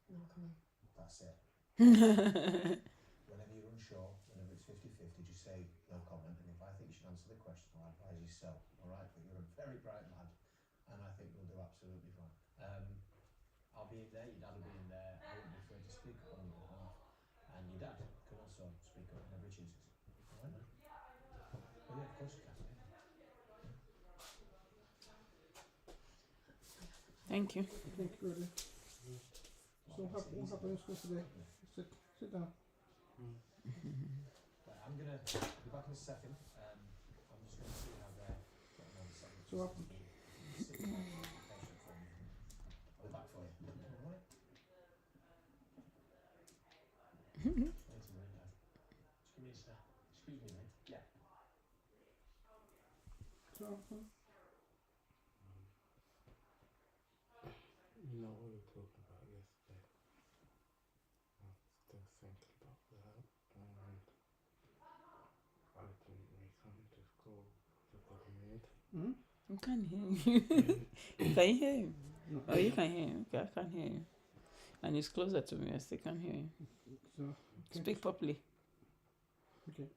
No, come on. That's it. Whenever you're unsure, whenever it's 50-50, just say no comment, and if I think you should answer the question, I'll advise you so. Alright? But you're a very bright lad, and I think you'll do absolutely fine. I'll be in there, your dad will be in there, I won't be afraid to speak up on your behalf, and your dad can also speak up whenever he chooses. Alright? Oh yeah, of course you can, yeah. Thank you. Thank you, really. So what happened in school today? Sit down. Right, I'm gonna be back in a second. I'm just gonna see how they're getting on the second. So what happened? Sit down, patient for me. I'll be back for you. Alright? Wait a minute, Dad. Just give me a sec. Excuse me, mate. Yeah. So what happened? You know what we were talking about yesterday. I'm still thinking about that, and I didn't really come to school with a good mood. I can't hear you. Can you hear him? No. Oh, you can hear him. Okay, I can't hear you. And it's closer to me. I still can't hear you. So, okay. Speak properly. Okay.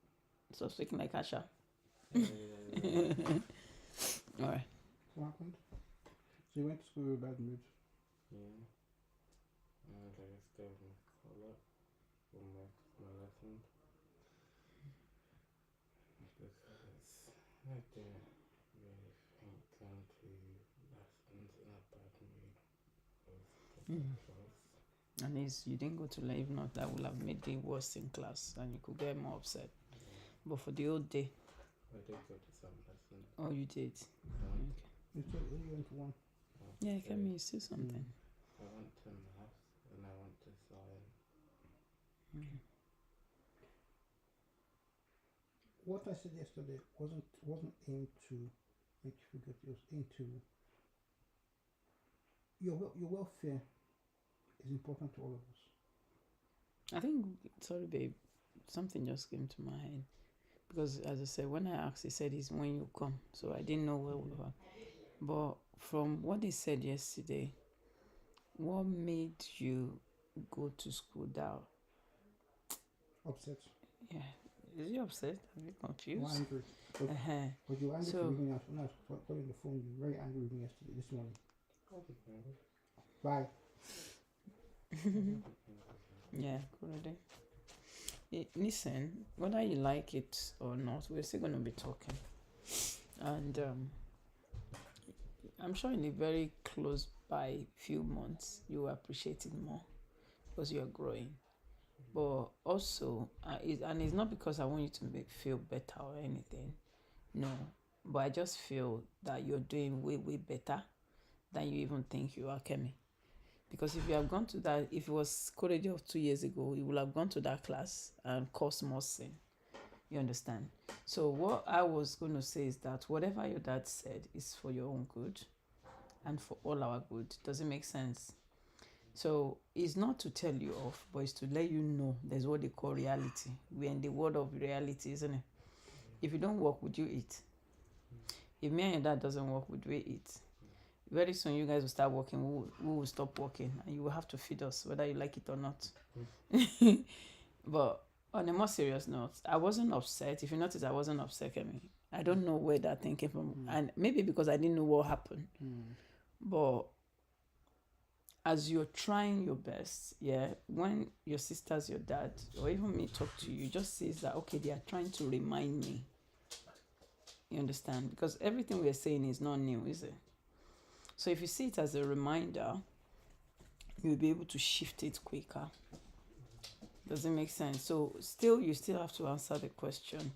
So speaking like Asha. Yeah. Alright. What happened? So you went to school with a bad mood. Yeah. And I just gave me call up for my lessons. Because I didn't really think going to lessons in a bad mood was the best choice. And you didn't go to learn. If not, that would have made it worse in class and you could get more upset. Yeah. But for the whole day. I did go to some lessons. Oh, you did? Yeah. Okay. You told you went to one. Yeah, can you see something? I went to maths and I went to science. What I said yesterday wasn't aimed to make you forget. It was aimed to your welfare is important to all of us. I think, sorry babe, something just came to my head. because as I said, when I asked, he said it's when you come. So I didn't know where we were. But from what he said yesterday, what made you go to school down? Upset. Yeah. Is he upset? Are you confused? Or angry. Was you angry for reading out when I was calling the phone? You were very angry with me yesterday, this morning. Bye. Yeah, correct. Listen, whether you like it or not, we're still going to be talking. And I'm sure in a very close by few months, you will appreciate it more because you're growing. But also, and it's not because I want you to feel better or anything. No, but I just feel that you're doing way, way better than you even think you are, Kemi. Because if you have gone to that, if it was college of 2 years ago, you would have gone to that class and caused more sin. You understand? So what I was going to say is that whatever your dad said is for your own good and for all our good. Does it make sense? So it's not to tell you off, but it's to let you know there's what they call reality. We're in the world of reality, isn't it? If you don't work, would you eat? If me and your dad doesn't work, would we eat? Very soon you guys will start working. We will stop working, and you will have to feed us, whether you like it or not. But on a more serious note, I wasn't upset. If you notice, I wasn't upset. I don't know where that thing came from, and maybe because I didn't know what happened. But as you're trying your best, yeah, when your sisters, your dad, or even me talk to you, just says that, okay, they are trying to remind me. You understand? Because everything we're saying is not new, is it? So if you see it as a reminder, you'll be able to shift it quicker. Does it make sense? So you still have to answer the question.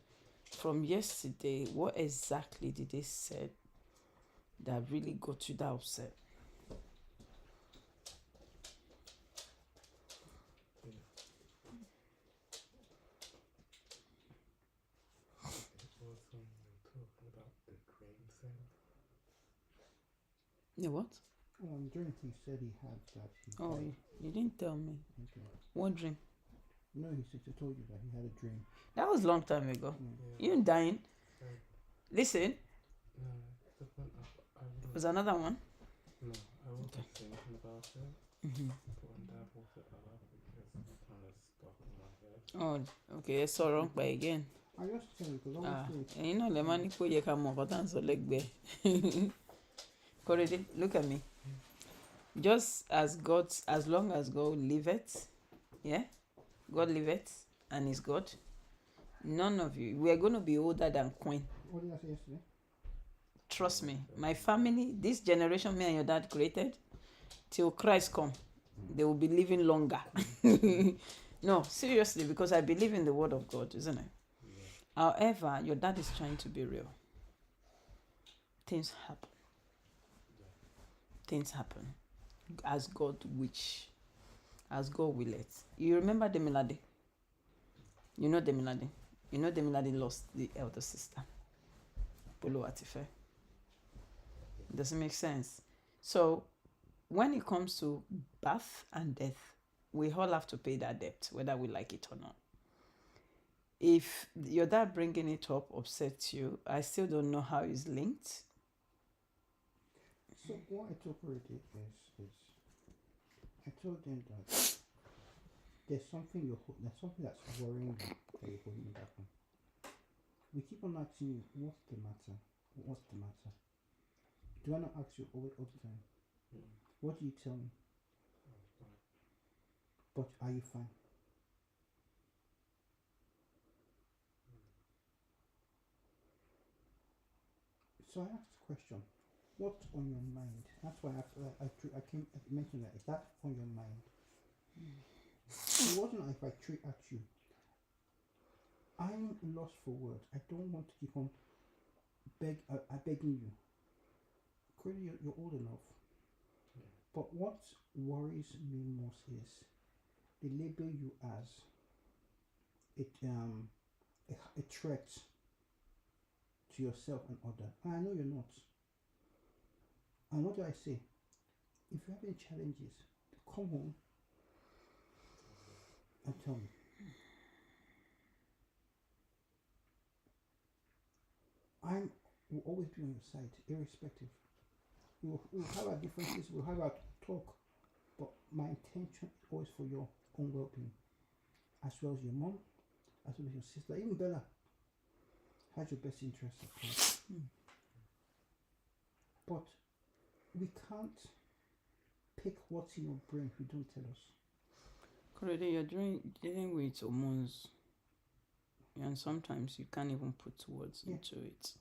From yesterday, what exactly did they say that really got you that upset? The what? Dream he said he had that. Oh, you didn't tell me. Okay. What dream? No, he told you that he had a dream. That was a long time ago. Yeah. You dying? Listen. No, There was another one. No, I wasn't thinking about it. But when Dad brought it up, it kind of stuck in my head. Oh, okay. It's so wrong by again. I just tell you because You know, the man who you come over and so leg bear. Korede, look at me. Just as long as God liveth, yeah, God liveth and is God. None of you, we are going to be older than Queen. What did I say yesterday? Trust me, my family, this generation me and your dad created, till Christ come, they will be living longer. No, seriously, because I believe in the word of God, isn't it? Yeah. However, your dad is trying to be real. Things happen. Yeah. Things happen. As God wish. As God will it. You remember Demilade? You know Demilade? You know Demilade lost the elder sister. Polo Atife. Does it make sense? So, when it comes to birth and death, we all have to pay that debt, whether we like it or not. If your dad bringing it up upsets you, I still don't know how it's linked. So what I told her is I told them that there's something that's worrying you that you're holding back on. We keep on asking you, what's the matter? What's the matter? Do I not ask you all the time? What do you tell me? But are you fine? So I asked the question, what's on your mind? That's why I mentioned that. Is that on your mind? It wasn't like I asked you. I'm lost for words. I don't want to keep on begging you. Clearly, you're old enough. But what worries me most is they label you as a threat to yourself and others. And I know you're not. And what do I say? If you have any challenges, come home and tell me. I will always be on your side, irrespective. We'll have our differences, we'll have our talk, but my intention is always for your own well-being, as well as your mom, as well as your sister, even Bella has your best interests at heart. But we can't pick what's in your brain if you don't tell us. Correct, you're dealing with hormones, and sometimes you can't even put words into it.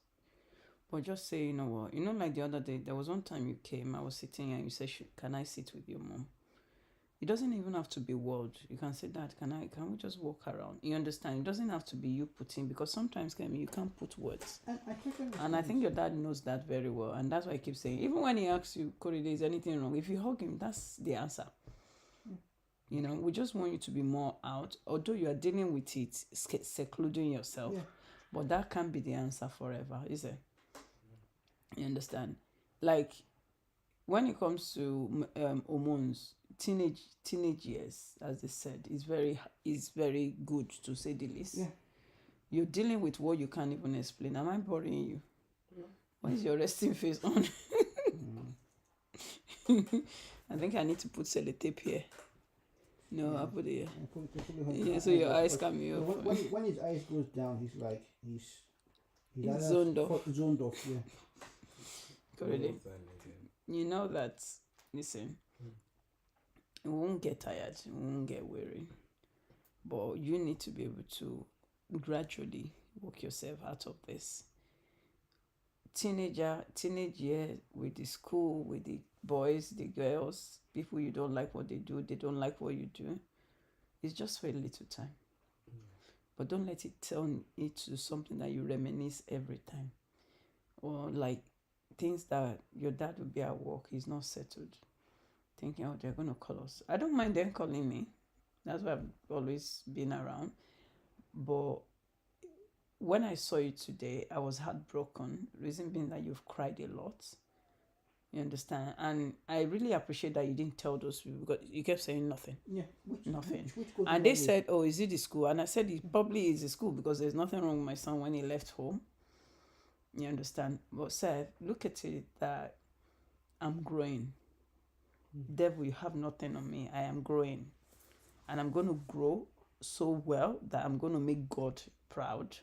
But just say, you know what, like the other day, there was one time you came, I was sitting and you said, can I sit with your mom? It doesn't even have to be word. You can say that, can we just walk around? You understand? It doesn't have to be you putting, because sometimes, Kemi, you can't put words. And I think your dad knows that very well. And that's why I keep saying, even when he asks you, Corey, is anything wrong? If you hug him, that's the answer. We just want you to be more out, although you are dealing with it, secluding yourself. But that can't be the answer forever, is it? You understand? Like, when it comes to hormones, teenage years, as they said, is very good, to say the least. You're dealing with what you can't even explain. Am I boring you? Why is your resting face on? I think I need to put sellotape here. No, I'll put it here. So your eyes can be open. When his eyes goes down, he's like he's zoned off. Zoned off, yeah. Correct. You know that. Listen, you won't get tired, you won't get weary, but you need to be able to gradually work yourself out of this. Teenage year, with the school, with the boys, the girls, people you don't like what they do, they don't like what you do. It's just for a little time. But don't let it turn into something that you reminisce every time. Or like things that your dad will be at work, he's not settled, thinking, oh, they're going to call us. I don't mind them calling me. That's why I've always been around. But when I saw you today, I was heartbroken. Reason being that you've cried a lot. You understand? And I really appreciate that you didn't tell those people, because you kept saying nothing. Nothing. And they said, oh, is it the school? And I said, it probably is the school, because there's nothing wrong with my son when he left home. You understand? But Seth, look at it that I'm growing. Devil, you have nothing on me. I am growing. And I'm going to grow so well that I'm going to make God proud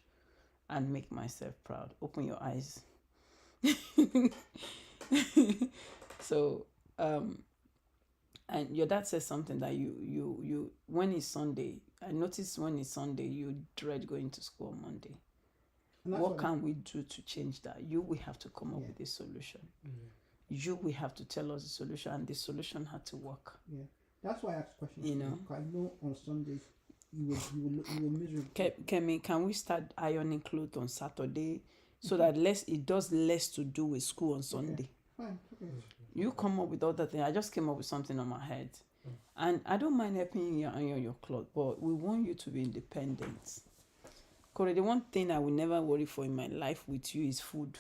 and make myself proud. Open your eyes. So, and your dad says something that you when it's Sunday, I noticed when it's Sunday, you dread going to school on Monday. What can we do to change that? You will have to come up with a solution. You will have to tell us the solution, and the solution had to work. Yeah, that's why I asked questions. I know on Sundays you were miserable. Kemi, can we start ironing clothes on Saturday so that it does less to do with school on Sunday? Fine. Okay. You come up with other things. I just came up with something on my head, and I don't mind helping you iron your clothes, but we want you to be independent. Corey, the one thing I will never worry for in my life with you is food.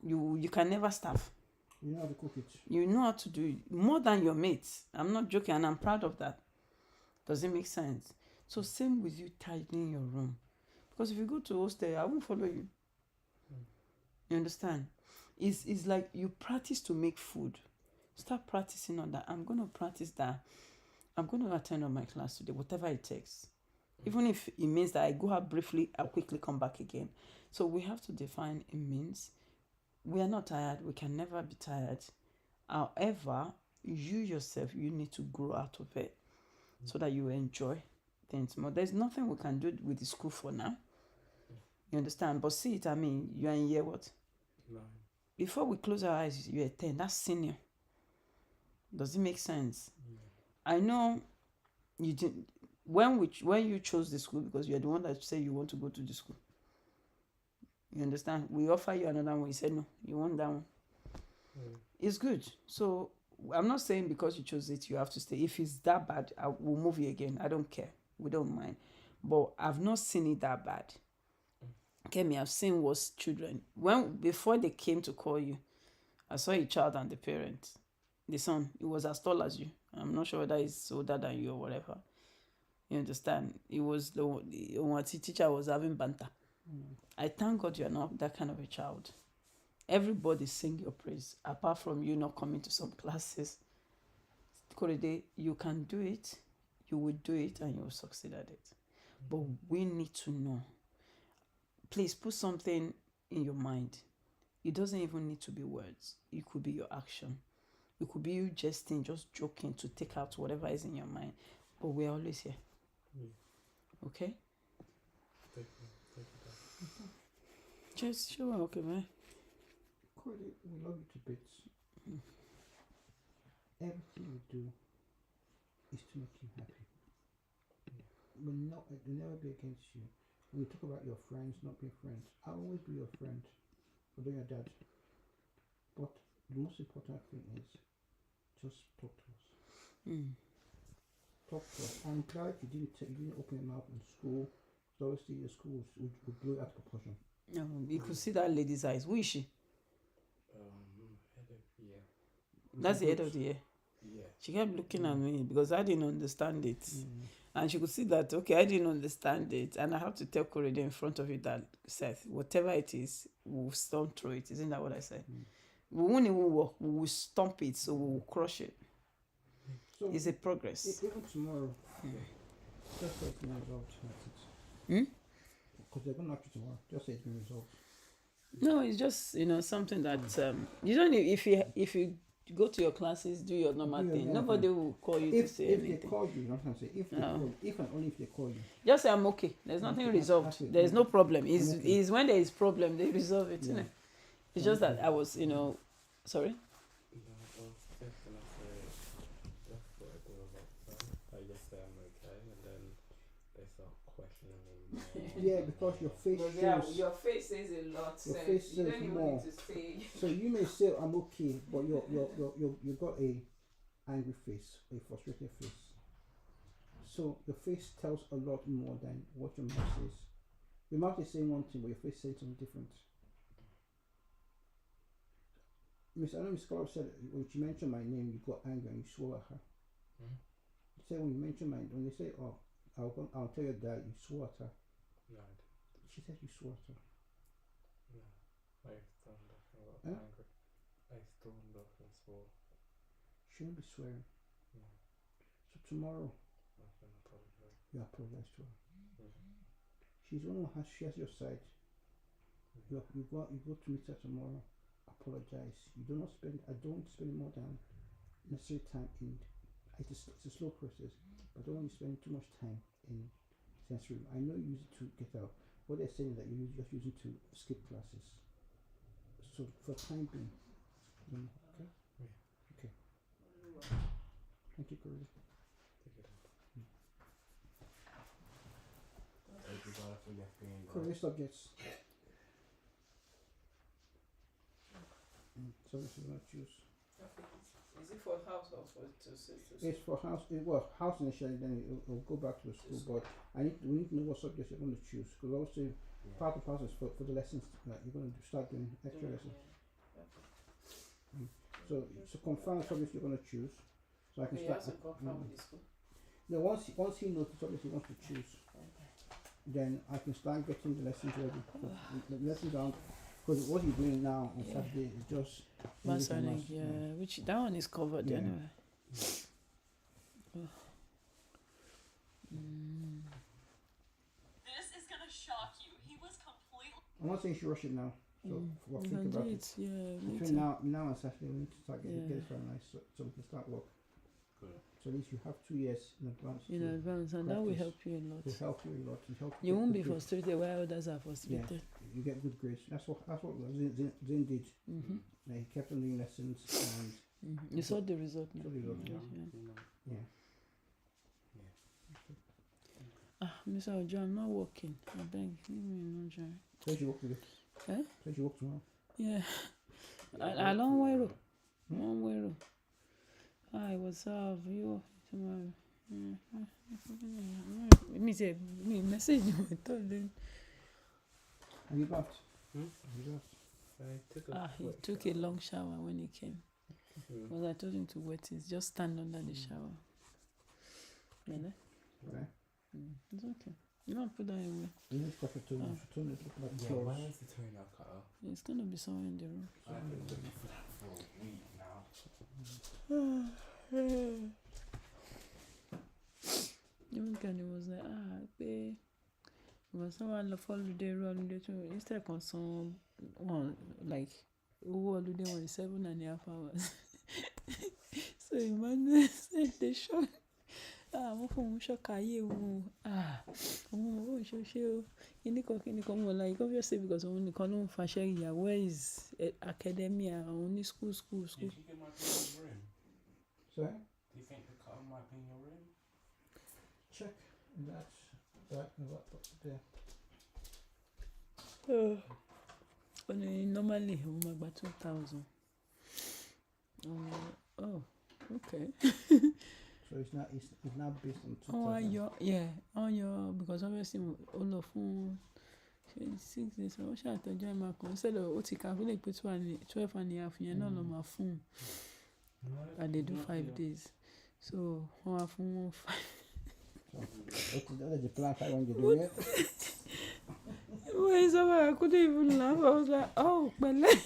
You can never starve. You know how to cook it. You know how to do it more than your mates. I'm not joking, and I'm proud of that. Does it make sense? So same with you tidying your room. Because if you go to hostel, I won't follow you. You understand? It's like you practice to make food. Start practicing on that. I'm going to practice that. I'm going to attend on my class today, whatever it takes. Even if it means that I go out briefly, I'll quickly come back again. So we have to define it means. We are not tired. We can never be tired. However, you yourself, you need to grow out of it so that you enjoy things more. There's nothing we can do with the school for now. You understand? But see it, I mean, you are in year what? 9. Before we close our eyes, you're 10. That's senior. Does it make sense? I know you didn't. When you chose the school, because you're the one that said you want to go to the school. You understand? We offer you another one. You said no, you want that one. It's good. So I'm not saying because you chose it, you have to stay. If it's that bad, I will move you again. I don't care. We don't mind. But I've not seen it that bad. Kemi, I've seen worse children. Before they came to call you, I saw a child and the parent. The son, he was as tall as you. I'm not sure whether he's older than you or whatever. You understand? It was the teacher was having banter. I thank God you are not that kind of a child. Everybody sing your praise, apart from you not coming to some classes. Korede, you can do it, you will do it, and you will succeed at it. But we need to know. Please put something in your mind. It doesn't even need to be words. It could be your action. It could be you jesting, just joking to take out whatever is in your mind. But we're always here. Okay? Just sure, okay, man. Corey, we love you to bits. Everything we do is to make you happy. We'll never be against you. When you talk about your friends not being friends, I'll always be your friend, although your dad. But the most important thing is just talk to us. Talk to us. I'm glad you didn't open your mouth in school. So obviously your school would blow out of proportion. You could see that lady's eyes. Who is she? Head of year. That's the head of the year. Yeah. She kept looking at me because I didn't understand it. And she could see that, okay, I didn't understand it. And I have to tell Korede in front of you that, Seth, whatever it is, we'll stomp through it. Isn't that what I said? We won't even walk. We will stomp it, so we will crush it. So it's a progress. Even tomorrow, just say it's been resolved. Because they're going to ask you tomorrow. Just say it's been resolved. No, it's just, something that, you don't need, if you go to your classes, do your normal thing. Nobody will call you to say anything. If they call you, I'm going to say, if and only if they call you. Just say, I'm okay. There's nothing resolved. There's no problem. It's when there is problem, they resolve it, isn't it? It's just that I was, sorry? No, I was just gonna say, that's what I do a lot. I just say I'm okay, and then they start questioning me more. Yeah, because your face shows. Your face says a lot. Your face says more. So you may say I'm okay, but you got a angry face, a frustrated face. So your face tells a lot more than what your mouth says. Your mouth is saying one thing, but your face says something different. I know Miss Collins said when she mentioned my name, you got angry and you swore at her. You said when they say, "Oh, I'll tell your dad," you swore at her. No, she said you swore at her. No, I stormed off and got angry. I stormed off and swore. Shouldn't be swearing. No. So tomorrow, I can apologize. You apologize to her. She's the one who she has your side. You go to meet her tomorrow. Apologize. I don't spend more than necessary time in. It's a slow process, but I don't want you spending too much time in sensory. I know you use it to get out. What they're saying is that you're just using it to skip classes. So for time being, okay? Yeah. Okay. Thank you, Corey. Corey, subjects. So this is going to choose. Is it for house or for to It's for house. House initially, then it'll go back to the school. But we need to know what subjects you're going to choose, because also part of the process for the lessons that you're going to start doing extra lessons. So confirm the subjects you're going to choose, so I can start. He hasn't confirmed with the school. No, once he knows the subjects he wants to choose, then I can start getting the lessons ready. The lessons aren't. Because what he's doing now on Saturday is just maths, which that one is covered anyway. This is gonna shock you. He was completely. I'm not saying you should rush it now. So think about it. Between now and Saturday, we need to start getting it finalized so we can start work. Good. So at least you have 2 years in advance. And that will help you a lot. It will help you a lot. You won't be frustrated while others are frustrated. You get good grades. That's what Zin did. He kept on doing lessons and you saw the result now. Mr. Ojo, I'm not working. I beg, leave me alone, Jerry. Where do you work today? Eh? Where do you work tomorrow? Yeah. I don't worry. Don't worry. Hi, what's up? You tomorrow? Me say me message you. Have you bathed? He took a long shower when he came. Because I told him to wet it. Just stand under the shower. Really? Right. It's okay. You don't put that away. You need to cut it too much. Too much look like Yeah, clothes. where is the toner cutter? It's gonna be somewhere in the room. I've been looking for that for a week now. Even Kenny was like, babe. Because someone follow the holiday too. Instead of some one like holiday was 7.5 hours. So Emmanuel said they shot. Wọ́n fún òun ṣọ́kàyé òun òun ò ṣe o kíníkan mọ̀ like obviously because òun nìkan ló ń faṣẹ́ ìyàwó is academia òun ní school. Did you get my pin in your room? Sorry? Do you think the cutter might be in your room? Check. That's that. There. Normally òun máa gba 2,000. Oh, okay. So it's not based on 2,000. On your because obviously all of 6 days. Ó ṣàtọ́jú ẹ̀ máa kàn instead of ó ti calculate pé 12.5 yẹn náà ló máa fún and they do 5 days. So wọ́n á fún 5. That's the plan. I want to do it. When someone I couldn't even laugh, I was like, oh, pẹ̀lẹ́.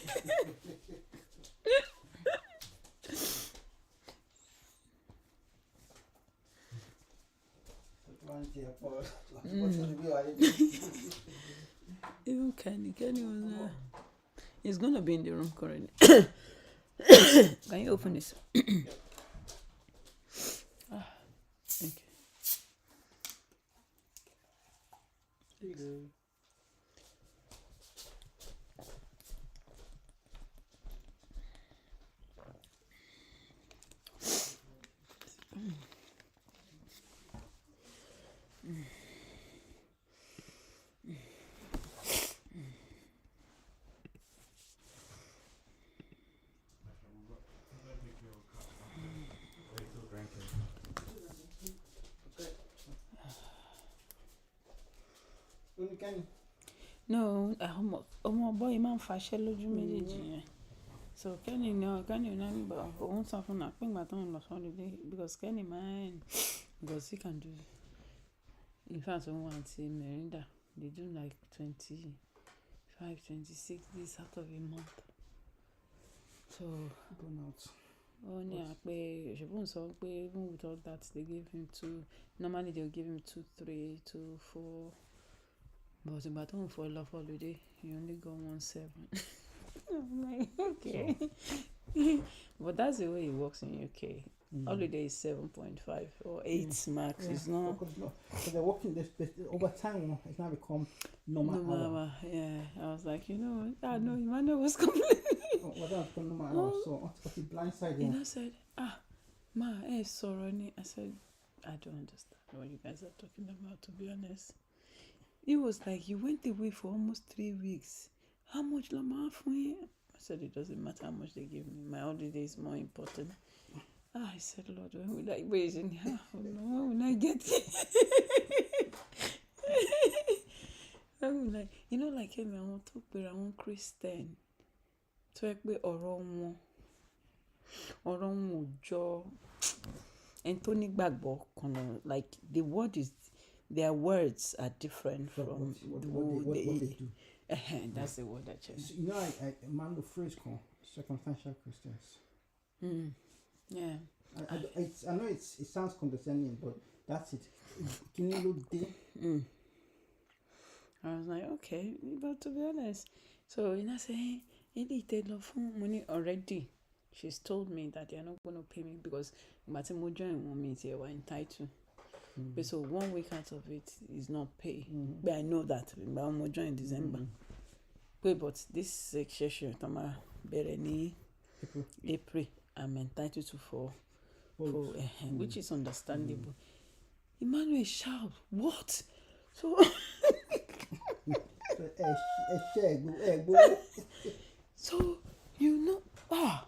Even Kenny was he's gonna be in the room currently. Can you open this? Thank you. There you go. No, ọmọ boy máa ń faṣẹ́ lójú méjèèjì yẹn. So Kenny náà nígbà òun sọ fún un pé ìgbà tó ń lọ holiday because Kenny man because he can do in fact òun àti Merinda they do like 25-26 days out of a month. So ó ní àpé ṣùgbọ́n sọ pé even with all that they give him 2 normally they'll give him 2, 3, 2, 4. But ìgbà tó ń fọ lọ holiday he only got 1.7. I'm like, okay. But that's the way it works in UK. Holiday is 7.5 or 8 max. It's not. So they're working this over time. It's now become normal hour. Yeah, I was like, you know, I know Emmanuel was complaining. Well, that's become normal hour. So what's the blind side? And I said, ma, sorry. I said, I don't understand what you guys are talking about, to be honest. It was like you went away for almost 3 weeks. How much Lamar for you? I said it doesn't matter how much they give me. My holiday is more important. I said, Lord, when will I wait in here? Oh no, when will I get it? I'm like, you know, like I want to be around Christian. To like be ọ̀rọ̀ wọn jọ Anthony Gbagbo kind of like the word is. Their words are different from what they do. That's the word I chose. You know, I man the phrase called circumstantial Christians. Yeah. I know it sounds condescending, but that's it. Can you look there? I was like, okay, but to be honest, so I say, money already. She's told me that they're not going to pay me because Matimojo and Mommy they were entitled. But so 1 week out of it is not pay. But I know that Matimojo in December. But this session, Tama Bereni, April, I'm entitled to for which is understandable. Emmanuel shout, what? So so you know oh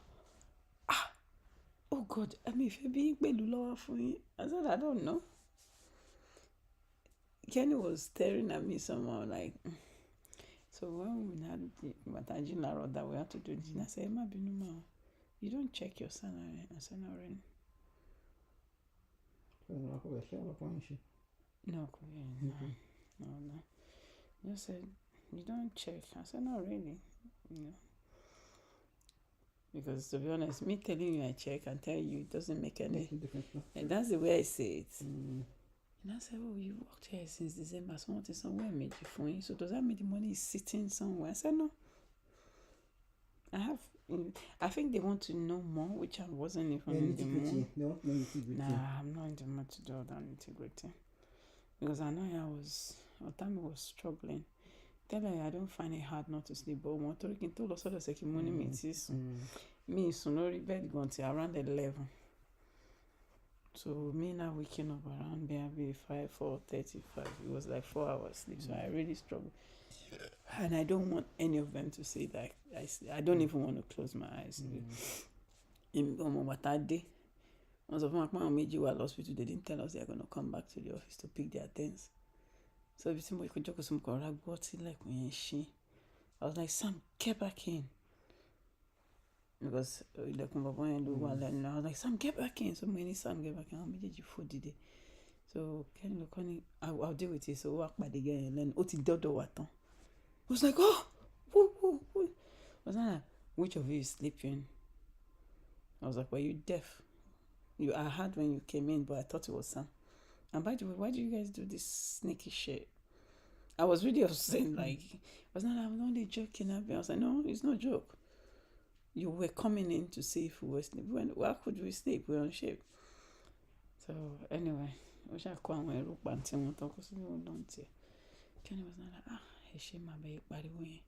God, I mean if you're being lower for me, I said I don't know. Kenny was staring at me somehow like so when we had the Matajina that we had to do this, I said, you don't check your salary. I said, no, really. No. No. You said, you don't check. I said, not really. Because to be honest, me telling you I check and tell you it doesn't make any difference. No? And that's the way I say it. Mm. And I said, oh, you worked here since December. So what is somewhere made you for you? So does that mean the money is sitting somewhere? I said, no. I think they want to know more, which I wasn't even in the mood. No nitty-gritty. Nah, I'm not in the mood to do all that nitty-gritty. Because I know Otami was struggling. Tell her I don't find it hard not to sleep, but one talking told us all the second morning meetings. Me, so no bed going to around 11. So me now waking up around maybe 4:35. It was like 4 hours sleep. So I really struggled. And I don't want any of them to say that I don't even want to close my eyes. In that day, once of my major were hospital, they didn't tell us they are going to come back to the office to pick their things. So every time we could joke with some correct, like when she, I was like, Sam, get back in. Because I was like, Sam, get back in. So many Sam get back in. How many food did they? So I'll deal with it. So walk by the guy and then I was like, oh, woo. I was like, which of you is sleeping? I was like, were you deaf? I heard when you came in, but I thought it was Sam. And by the way, why do you guys do this sneaky shit? I was really upset. Like, I'm only joking. I was like, no, it's no joke. You were coming in to see if we were sleeping. Why could we sleep? We're on shape. So anyway, I shall come and look back and talk to you. Kenny was not like, she my baby.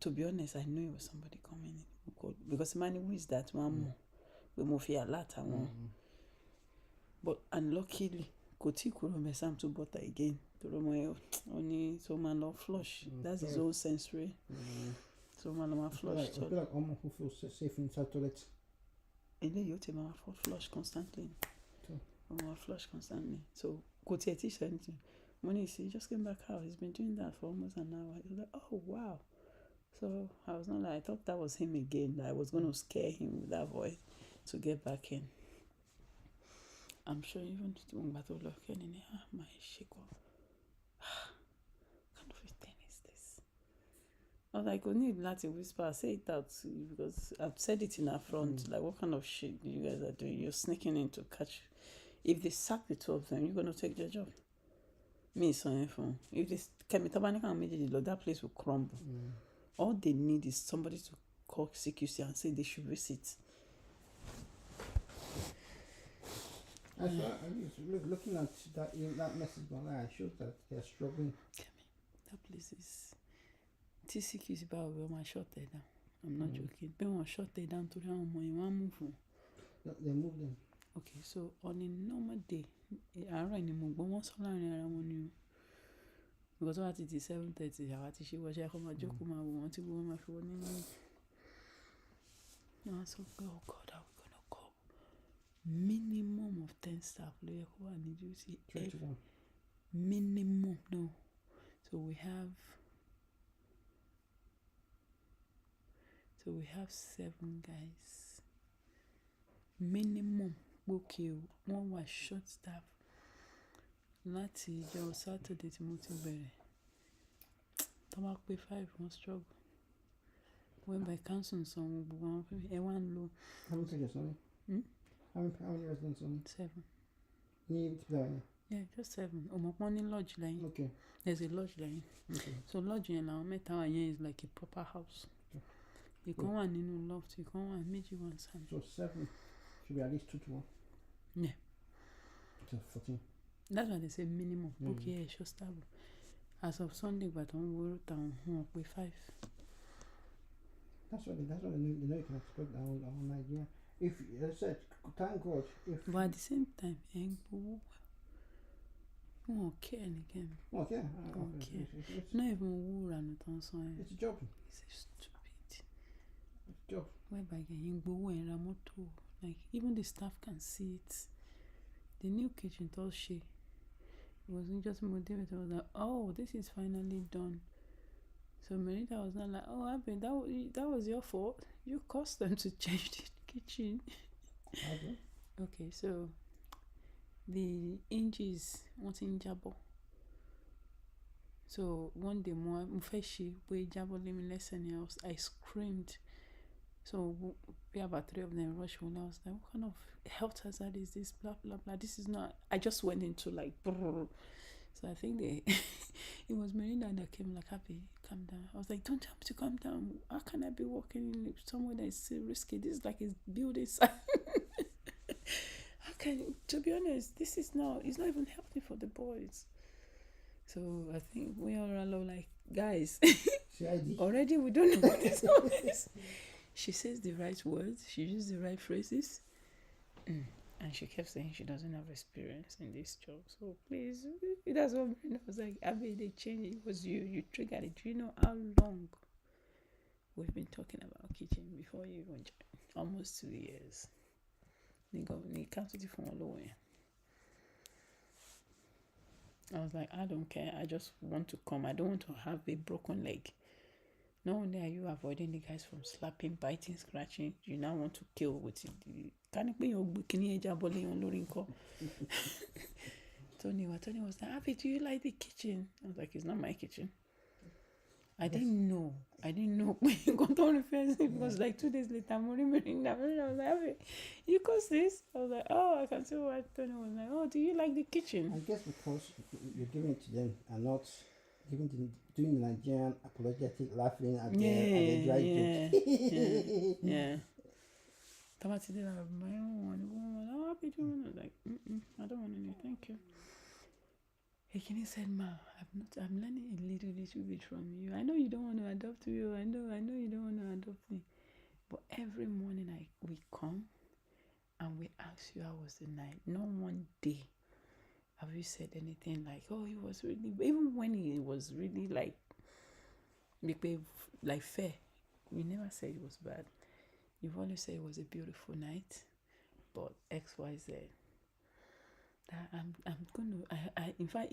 To be honest, I knew it was somebody coming in because man, who is that one more? We move here a lot one. But unluckily, Koti couldn't Sam to butter again. To only so man not flush. That's his own sensory. So man not flush. I feel like I'm who feels safe inside toilets. And then you take my flush constantly. I'm flush constantly. So Koti teach anything. When he just came back out, he's been doing that for almost an hour. He was like, oh wow. So I was not like, I thought that was him again, that I was going to scare him with that voice to get back in. I'm sure even when Battle look in my shake off. What kind of a thing is this? I was like, we need to whisper, say it out because I've said it in our front. Like, what kind of shit you guys are doing? You're sneaking in to catch. If they sack the two of them, you're going to take their job. Me, so if this that place will crumble. All they need is somebody to call CQC and say they should visit. Looking at that message online, shows that they're struggling. That place is TCQ is about where my shot there down. I'm not joking. When one shot there down to the one move. They moved them. Okay, so on a normal day, I run in move, but once I around you. Because what it is 7:30, she was here come joke want to go my phone. No, so oh God, how we gonna go? Minimum of 10 staff. Like who are the duty? 3 to 1. Minimum, no. So we have 7 guys. Minimum. Okay, one was short staff. Láti ìjọ Saturday tí mo ti bẹ̀rẹ̀ tó bá pé 5 wọ́n struggle when by council san gbogbo wọn pé ẹ wá ń lo. How many tickets on it? How many residents on it? 7. Yeah, just 7. Ọmọpọ́n ní lodge lẹ́yìn. Okay. There's a lodge lẹ́yìn. Okay. So lodge yẹn làwọn mẹ́ta wà yẹn is like a proper house. Ìkan wà nínú loft, ìkan wà méjì wà sàn. So 7 should be at least 2 to 1. Yeah. So 14. That's why they say minimum. Okay, sure stable. As of Sunday, but on World Town, we 5. That's what they know you can expect that whole night, yeah. If I said, thank God. But at the same time, okay, again. Okay. Not even who ran it on sign. It's a job. It's a stupid. It's a job. Whereby getting Bowo and Ramoto, like even the staff can see it. The new kitchen told she. It wasn't just motivated. It was like, oh, this is finally done. So Merita was not like, oh, Abby, that was your fault. You caused them to change the kitchen. Okay, so the inches, what's in Jabo? So one day more, Mufeshi, we jabbed him lesson else. I screamed. So we have about 3 of them rush when I was like, what kind of health hazard is this? Blah blah blah. This is not. I just went into like. Brrr. So I think they. It was Marina that came like, happy, calm down. I was like, don't tell me to calm down. How can I be walking somewhere that is so risky? This is like a building site. How can you, to be honest, this is not. It's not even healthy for the boys. So I think we are all like, guys. Already we don't know this. She says the right words. She uses the right phrases. And she kept saying she doesn't have experience in this job. So please, that's what I was like. I made a change. It was you. You triggered it. Do you know how long we've been talking about kitchen before you even joined? Almost 2 years. You can't do it from all the way. I was like, I don't care. I just want to come. I don't want to have a broken leg. Not only are you avoiding the guys from slapping, biting, scratching, you now want to kill with it. Can it be your bikini jaboli on Lorinko? Tony was like, Abby, do you like the kitchen? I was like, it's not my kitchen. I didn't know. It was like 2 days later, I'm remembering that. I was like, Abby, you caused this? I was like, oh, I can see why. Tony was like, oh, do you like the kitchen? I guess because you're giving it to them and not giving to doing the Nigerian apologetic laughing at the dry jokes. Yeah. Tomati did have my own one. Oh, I'll be doing it. Like, I don't want any. Thank you. Ekini said, Ma, I'm learning a little bit from you. I know you don't want to adopt me. I know you don't want to adopt me. But every morning we come and we ask you how was the night. Not one day have you said anything like, oh, it was really, even when it was really like fair. We never said it was bad. You've always said it was a beautiful night, but XYZ. That I'm gonna. In fact,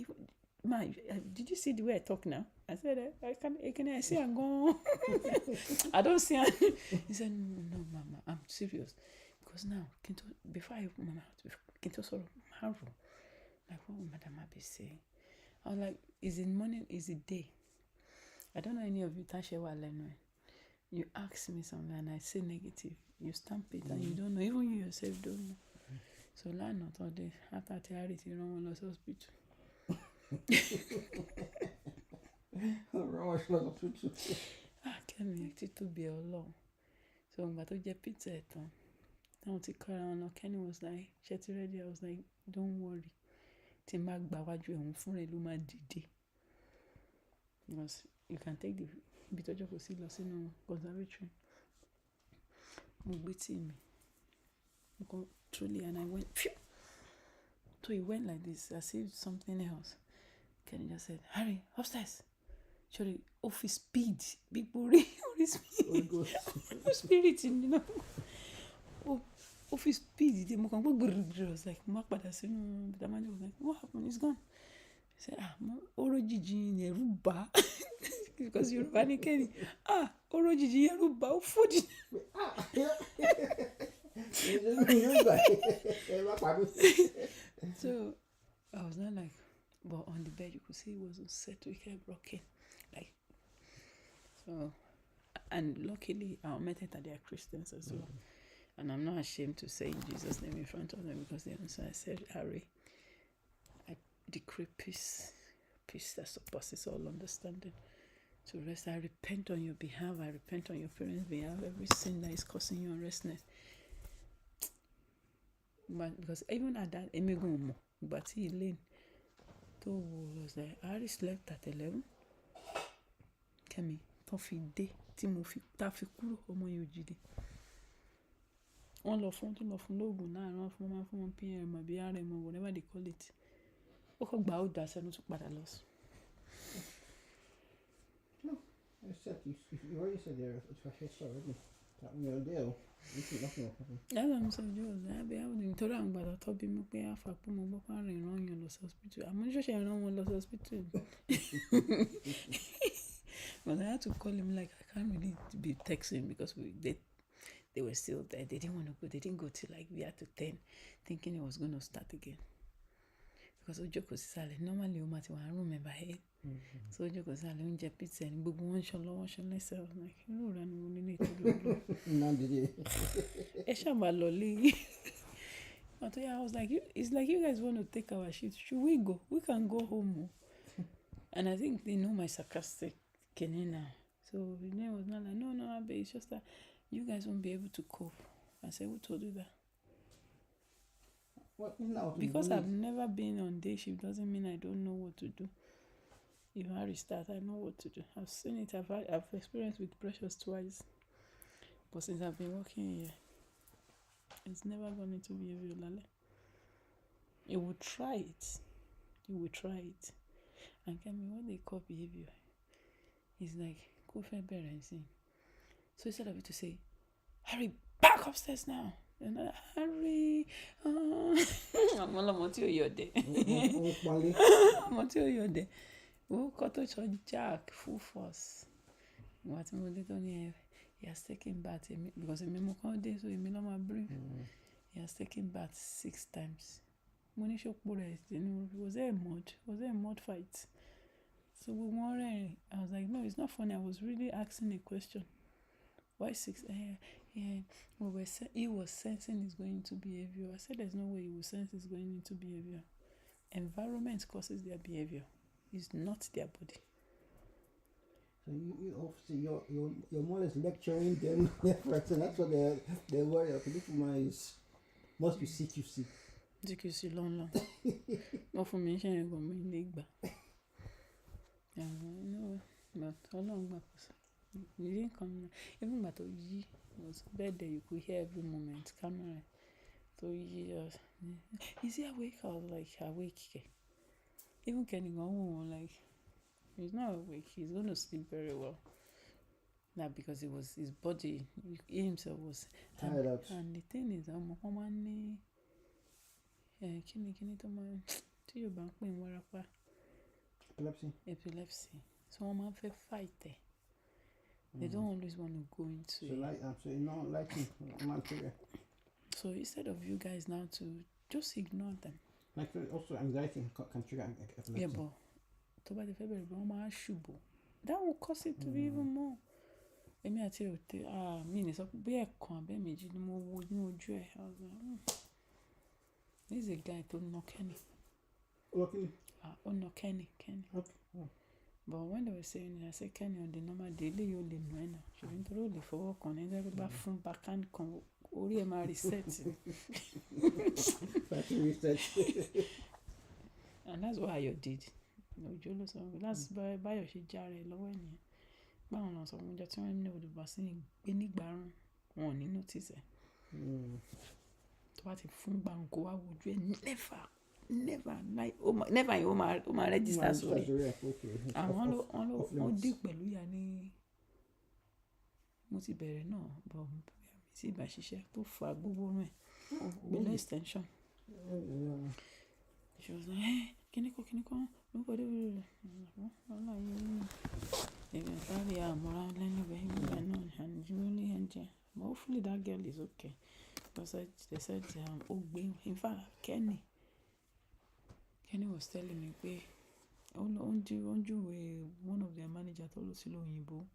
did you see the way I talk now? I said I see I'm going. I don't see. He said no, Mama, I'm serious because now before I open my mouth, Kinto sort of marvel like what would Madam Abby say? I was like, is it morning? Is it day? I don't know any of you. Tashewa Lenwe. You ask me something and I say negative. You stamp it and you don't know. Even you yourself don't know. So last night all day after Tiarity, you don't want to hospital. Kẹ́mi ti tóbi ọlọ́run. So ìgbà tó jẹ pizza ẹ̀ tán, táwọn ti kọ́ra wọn lọ, Kenny was like, ṣé ti ready? I was like, don't worry. Tí n bá gbà wájú ẹ̀hún fún rẹ̀ ló máa dìde. Because you can take the ibi tó jókòó sí lọ sínú conservatory. Mo gbé tí mi. Mo kọ́ truly and I went, phew. So he went like this, as if something else. Kenny just said, hurry, upstairs. Sorry, office speed. Big booty, spirit, you know. Office speed. I was like, but the man was like, what happened? It's gone. He said, Oro Gigi Neruba. Because you're running Kenny. Oro Gigi Neruba. So I was not like, but on the bed you could see it was set, we kept rocking. Like, so, and luckily our methods are Christians as well. And I'm not ashamed to say Jesus' name in front of them because they answer. I said, Harry, I decree peace that surpasses all understanding. To rest, I repent on your behalf, I repent on your parents' behalf, every sin that is causing you unrestness. But because even at that, but he leaned. So was like, I already slept at 11. Kemi, tofi day, Timofi, tafi kuro, omo yojide. On lọ fún lóògùn náà, rán fún PM àbí RM or whatever they call it. Ó kàn gbà ó dà sẹ́nu tó padà lọ. No, except you already said there it's for his already. That when you're deal, you think nothing will happen. That's what I'm saying, Joe. Àbí àwọn ènìyàn tó rà ń gbàdá tó bí mi pé àfà pé mo gbọ́ pé àrùn ìran yàn lọ sí hospital. Àmọ́ ṣẹ̀ṣẹ̀ rán wọn lọ sí hospital. But I had to call him like I can't really be texting because they were still there. They didn't want to go. They didn't go till like we had to 10, thinking it was going to start again. because ó jókòó sísàlẹ̀ normally ó máa ti wà room ẹ̀ báyìí so ó jókòó sísàlẹ̀ oúnjẹ pizza ní gbogbo wọn ṣan lọ́wọ́ ṣan lẹ́sẹ̀ I was like irú rẹ̀ ni mo ní ní ìtòlú lọ ẹ ṣáà máa lọ lé but yeah I was like it's like you guys want to take our shit should we go we can go home and I think they know my sarcastic Kenny now so the name was not like no Abe it's just that you guys won't be able to cope. I said who told you that? Because I've never been on day shift doesn't mean I don't know what to do. If I restart, I know what to do. I've seen it. I've experienced with Precious twice. But since I've been working here, it's never gone into behavior, Lale. You will try it. You will try it. And what they call behavior is like, go for parenting. So instead of it to say, hurry, back upstairs now. And hurry. I'm ọmọ tí ó yọ dé. Ọmọ tí ó yọ dé. Ó kọ́ tó sọ jack full force. Ìwà tí mo dé tó ní ẹ, he has taken bath because èmi mo kàn dé so èmi ló máa brief. He has taken bath 6 times. Mo ní ṣòpò rẹ̀ sínú. Was there a mud fight? So we were rẹ́rìn. I was like, no, it's not funny. I was really asking a question. Why 6? He was sensing it's going into behavior. I said there's no way he will sense it's going into behavior. Environment causes their behavior. It's not their body. So you obviously you're more or less lecturing them left, and that's what they worry about. This woman must be CQC. CQC long. Not for me, I'm going to make back. No, but how long back? You didn't come. Even but it was bed there. You could hear every moment. Camera. So you just is he awake? I was like awake. Even Kenny go like he's not awake. He's going to sleep very well. Not because it was his body. He himself was tired out. And the thing is, kini to ma tí yóò bá ń pè ń wárápá. Epilepsy. So I'm have a fight there. They don't always want to go into it. So you know, like So instead of you guys now to just ignore them. Like also anxiety can trigger epilepsy. Yeah, but that will cause it to be even more. Èmi àti òtè mi ní sọ bí ẹ̀kan abẹ́ méjì ni mo wo ní ojú ẹ̀. I was like, this is a guy tó nà Kenny. Nà Kenny. Okay. But when they were saying it, I said Kenny on the normal daily you lè nù ẹ́ náà. Ṣùgbọ́n nítorí ó lè fọwọ́ kan ní ẹgbẹ́ bá fún backhand kan orí ẹ̀ máa reset. And that's what Ayo did. That's Báyọ̀ ṣe já rẹ̀ lọ́wọ́ ènìyàn. Báwọn náà sọ fún ọjọ́ tí wọ́n ní olùbá sí gbé nígbàrún wọn ò ní notice ẹ̀. Tó bá ti fún gbàrún kó wá wojú ẹ̀ never yóò máa register sórí. Àwọn ló dì pẹ̀lú ìyá ní mo ti bẹ̀rẹ̀ náà bọ̀ mi sì ìbá ṣiṣẹ́ tó fa gbogbo rẹ̀ gbélé extension. She was like, kíní kan nobody will even carry her moral anyway and you only enjoy. But hopefully that girl is okay. Because they said in fact Kenny was telling me pé on one of their manager tó lọ sí lóyìnbó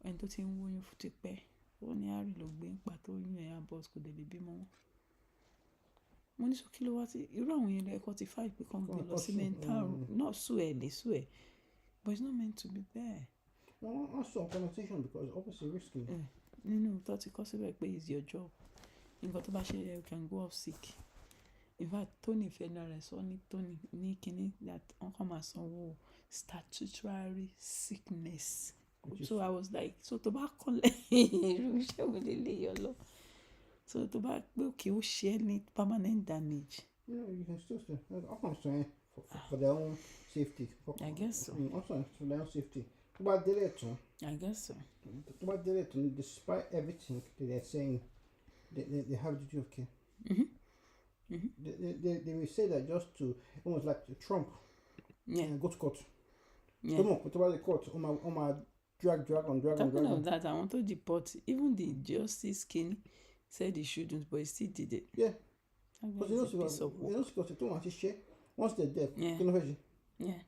ẹni tó ti ń wóyún fún ti pẹ́ ó ní àárí ló gbé ń pa tó yún ẹ̀yà boss kò dẹ̀ lè bímọ wọn. Mo ní sọ kí ló wá sí irú àwọn yẹn lẹ́ẹ̀kọ́ ti fight pé kàn gbé lọ sí mental náà sùn ẹ̀ but it's not meant to be there. No, also a connotation because obviously risky. Nínú tó ti kọ́ síbẹ̀ pé it's your job. Nǹkan tó bá ṣe you can go off sick. In fact, Tony Federer sọ ní Tony ní kíní that wọ́n kàn máa sanwó statutory sickness. So I was like, so tó bá kọ́lẹ̀ irú iṣẹ́ wo lè lè yọ lọ. So tó bá pé òkè ó ṣe ní permanent damage. No, you can still stay. I'm saying for their own safety. I guess so. Also for their own safety. Tó bá délé tán. I guess so. Tó bá délé tán, despite everything that they're saying, they have duty of care. They will say that just to almost like Trump. Yeah. Go to court. Yeah. Come on, what about the court? Drag on. Talking of that, I want to deport. Even the Justice King said he shouldn't, but he still did it. Yeah. Because he knows to share. Once they're dead, Yeah. can you imagine? Yeah.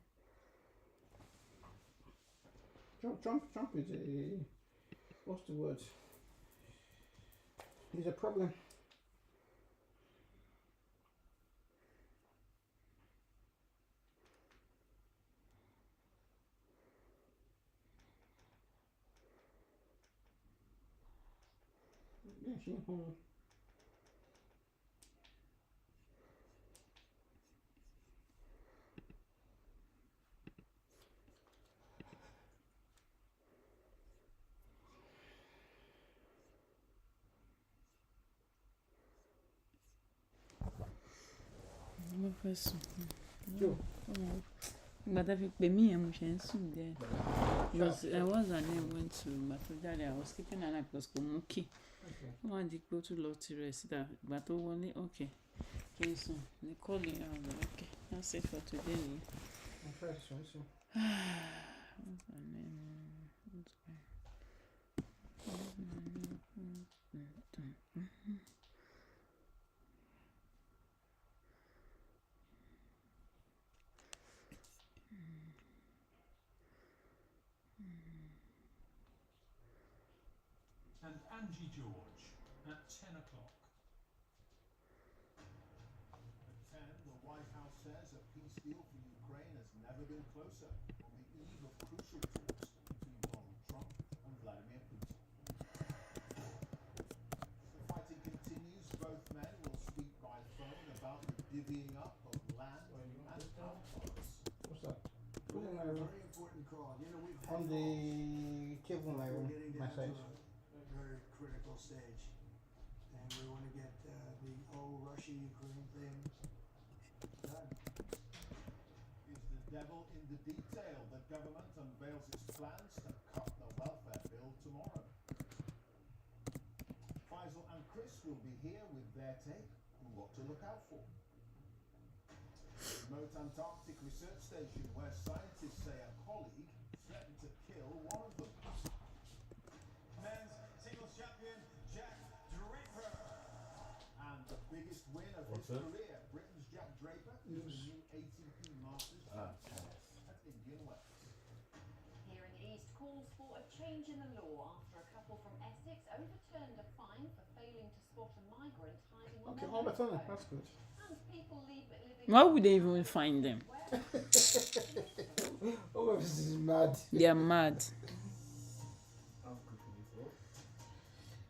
Trump is a, what's the word? He's a problem. Yeah, she home. Mo fẹ́ sùn. Joe. Ìgbà tá fi pè mí yẹn mo ṣe ń sùn díẹ̀. Because what's her name went to ìgbà tó jáde, I was keeping an eye because kò mú key. Wọ́n wá di pé ó tún lọ tirẹ̀ síta. Ìgbà tó wọlé, okay. Kí n sùn. Ní kọ́ọ̀lì àwọn okay. That's it for today nìyẹn. I'm trying to swim. What's her name? And Angie George at 10 o'clock. At 10, the White House says a peace deal for Ukraine has never been closer on the eve of crucial talks between Donald Trump and Vladimir Putin. The fighting continues. Both men will speak by phone about the divvying up of land and power plots. What's that? Very important call. You know, we've had On the cable my room, we're getting my down side. to a very critical stage, and we want to get the whole Russia-Ukraine thing done. Is the devil in the detail? The government unveils its plans to cut the welfare bill tomorrow. Faisal and Chris will be here with their take on what to look out for. Remote Antarctic research station where scientists say a colleague threatened to kill one of them. Men's singles champion Jack Draper. And the biggest win of What's his this? career, Britain's Jack Draper is the new ATP Masters champion at Indian Wells. Here in the East, calls for a change in the law after a couple from Essex overturned a fine for failing to spot a migrant hiding on Okay, their all the time. motorway. That's good. And people living Why would they even find them? Oh, this is mad. They are mad.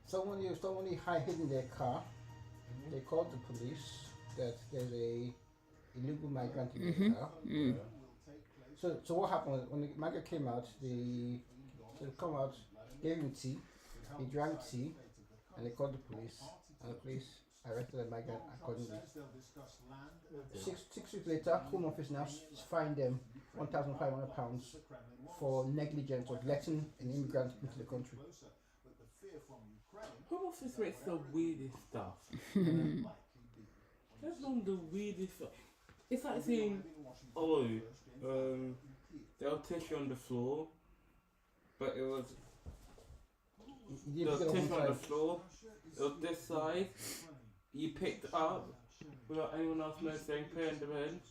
Somebody hid in their car. They called the police that there's a illegal migrant in their car. So what happened was when the migrant came out, they come out, gave him tea, he drank tea, and they called the police, and the police arrested the migrant accordingly. 6 weeks later, Home Office now fined them £1,500 for negligence of letting an immigrant into the country. Home Office makes the weirdest stuff. That's one of the weirdest stuff. It's like saying, oh, they'll tissue on the floor, but it was they'll tissue on the floor, it was this size, you picked it up without anyone else noticing, pay in the rent,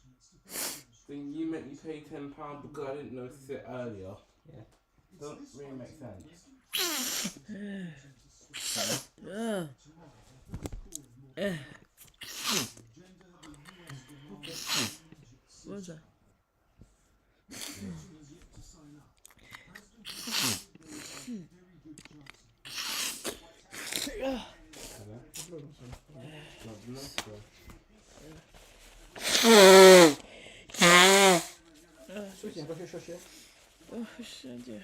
then you make me pay £10 because I didn't notice it earlier. Yeah. Doesn't really make sense. What's that? Oh, shit, yeah.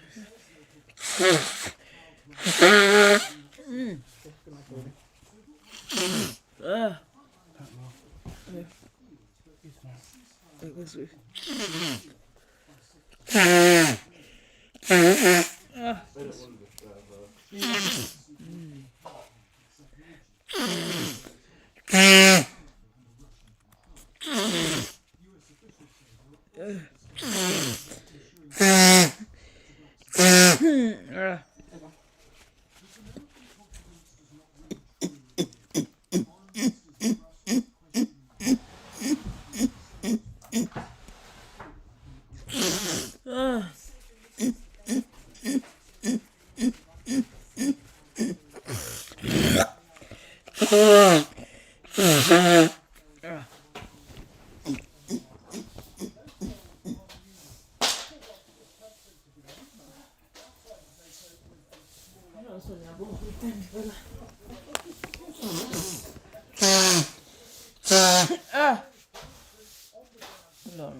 Wait, what's it? Lord.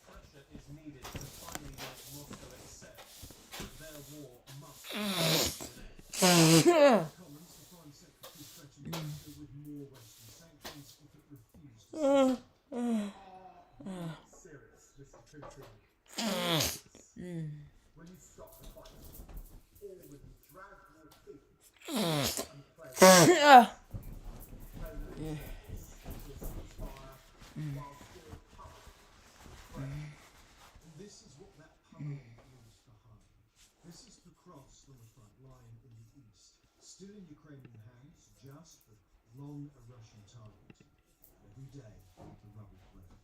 Pressure is needed to finally get Moscow accept that their war must Commons, the Foreign Secretary, threatened Russia with more Western sanctions if it refused to serious, Mr. Putin. Will you stop the fight? Or will you drag your feet and play ceasefire while still pumping? This is what that poem leaves behind. This is the cross on the front line in the east, still in Ukrainian hands, just but long a Russian target. Every day, the rubble grows.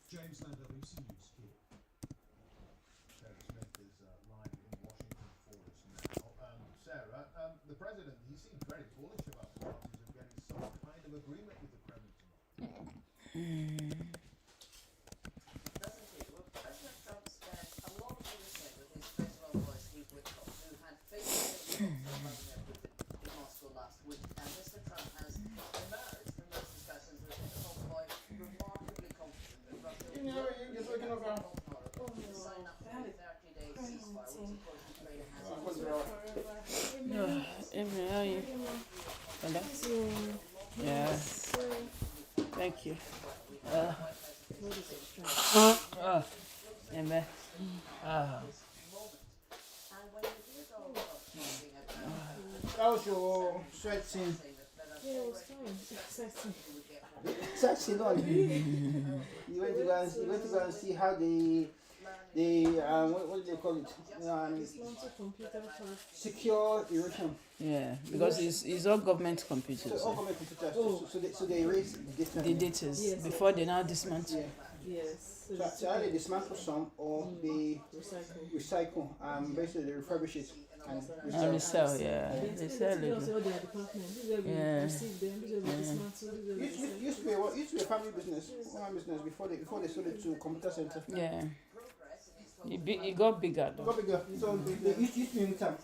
James Landau, BBC News here. Sarah Smith is live in Washington for us now. Sarah, the president, he seemed very bullish about the chances of getting some kind of agreement with the Kremlin tomorrow. Doesn't he? Well, President Trump spent a lot of the weekend with his special envoy Steve Witkoff, who had face-to-face talks with Vladimir Putin in Moscow last week. And Mr. Trump has emerged from those discussions with Witkoff by remarkably confident that Russia will sign up to a 30-day ceasefire, which of course Ukraine has Yeah. Thank you. Amen. How's your sweating? Yeah, it was fine. Exciting. Sexy, not you went to go and see how what do they call it? Dismantle computer park. Secure erosion. Yeah, because it's all government computers. So all government computers. So they erase the data before they now dismantle. Yes. So either they dismantle some or they recycle. Basically they refurbish it and resell. Yeah, they sell it. Yeah. Used to be a family business, one business before they sold it to computer center. Yeah. It got bigger though. Got bigger. So they used to be in Wittam.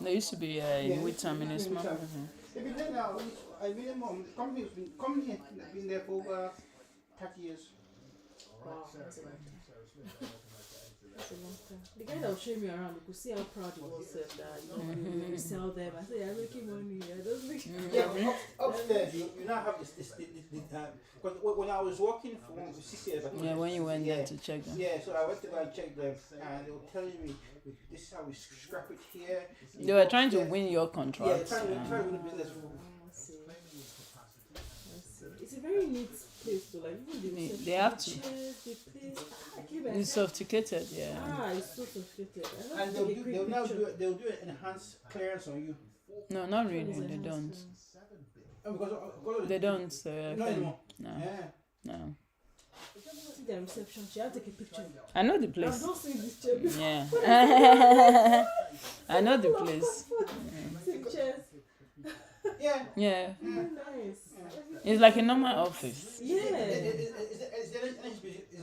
They used to be in Wittam in a small. They've been there now. I mean, the company has been there for over 30 years. Wow, that's a long time. That's a long time. The guy that was showing me around, you could see how proud he was that you sell them. I said, I'm making money. I don't make Upstairs, you now have this because when I was working for 6 years. When you went there to check them. Yeah, so I went to go and check them, and they were telling me this is how we scrap it here. They were trying to win your contract. Yeah, trying to win the business. It's a very neat place to like. Even they have to. The place, it's sophisticated, yeah. It's so sophisticated. And they'll do an enhanced clearance on you. No, not really. They don't. They don't. Not anymore. No. Yeah. No. See the reception. She have to take a picture. I know the place. I've not seen this chair before. Yeah. I know the place. Chairs. Yeah. Yeah. Nice. It's like a normal office. Yeah. Is the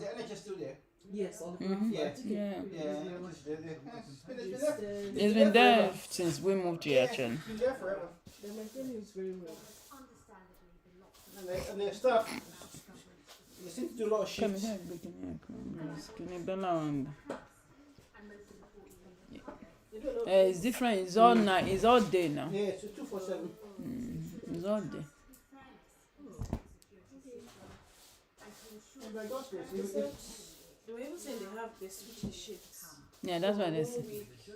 NHS still there? Yes, on the ground. It's been there since we moved here, actually. It's been there forever. They're maintaining it very well. And their staff, they seem to do a lot of shit. Come here. It's different. It's all night. It's all day now. Yeah, it's 247. It's all day. They were even saying they switch the shifts. Yeah, that's why they say. One week to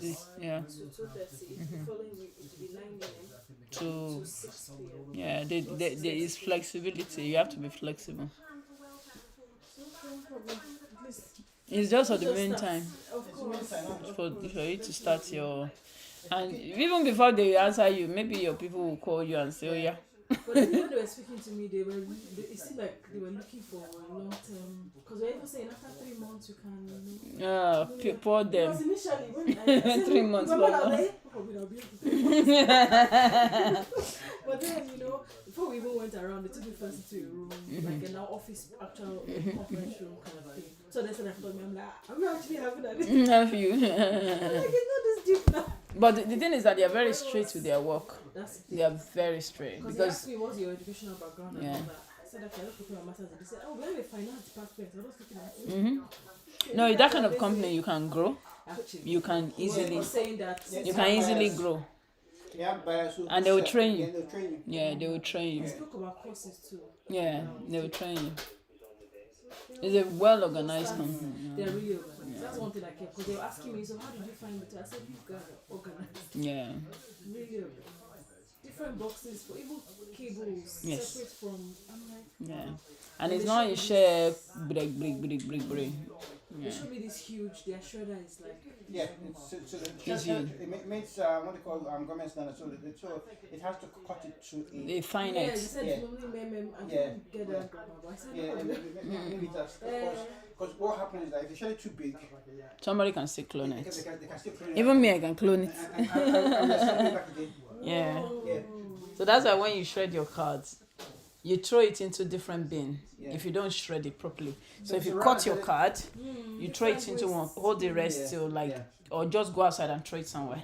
be 6 yeah. to 2:30. The following week it will be 9 a.m. to 6 p.m. Yeah, there is flexibility. You have to be flexible. It's just for the meantime. Of course. For you to start your. And even before they answer you, maybe your people will call you and say, oh yeah. But then when they were speaking to me, it seemed like they were looking for a long term. Because they're even saying after 3 months you can. Pour them. Because initially when I said 3 months. But then, before we even went around, they took me first into a room, like an office, actual conference room kind of thing. So they said, I'm like, I'm not actually having that. Have you? I'm like, it's not this deep now. But the thing is that they are very straight with their work. That's They are very straight because they because asked me what's your educational background and Yeah. all that. I said okay, I just looking at my masters. They said, oh, we have a finance department. I was just looking at it. no, that kind of company you can grow. Actually, You can he easily was saying that you can easily grow, and they will train you. Yeah, they will train he you. spoke about courses too. Yeah, they will train you. It's a well organized company. They're really organized. That's one thing I kept because they were asking me, so how did you find it? I said, you guys are organized. Yeah. Really organized. Different boxes for even cables Yes. separate from. I'm like, Yeah. And it's not in share break. They Yeah. showed me this huge. Their shredder is like. Yeah, so it meets what they call government standards. So it has to cut it to a. They find Yeah, it. they said Yeah. normally I Yeah. didn't get that grammar, but I said Yeah, no. maybe that's because what happens is that if they shell it too big, Somebody can still clone they it. can still clone it. Even me, I can clone it. And assemble it back again. Yeah. Yeah. So that's why when you shred your cards, you throw it into different bin Yeah. if you don't shred it properly. So if So you rather cut your than- card, you throw it into one, hold the rest Yeah, till like, yeah. or just go outside and throw it somewhere.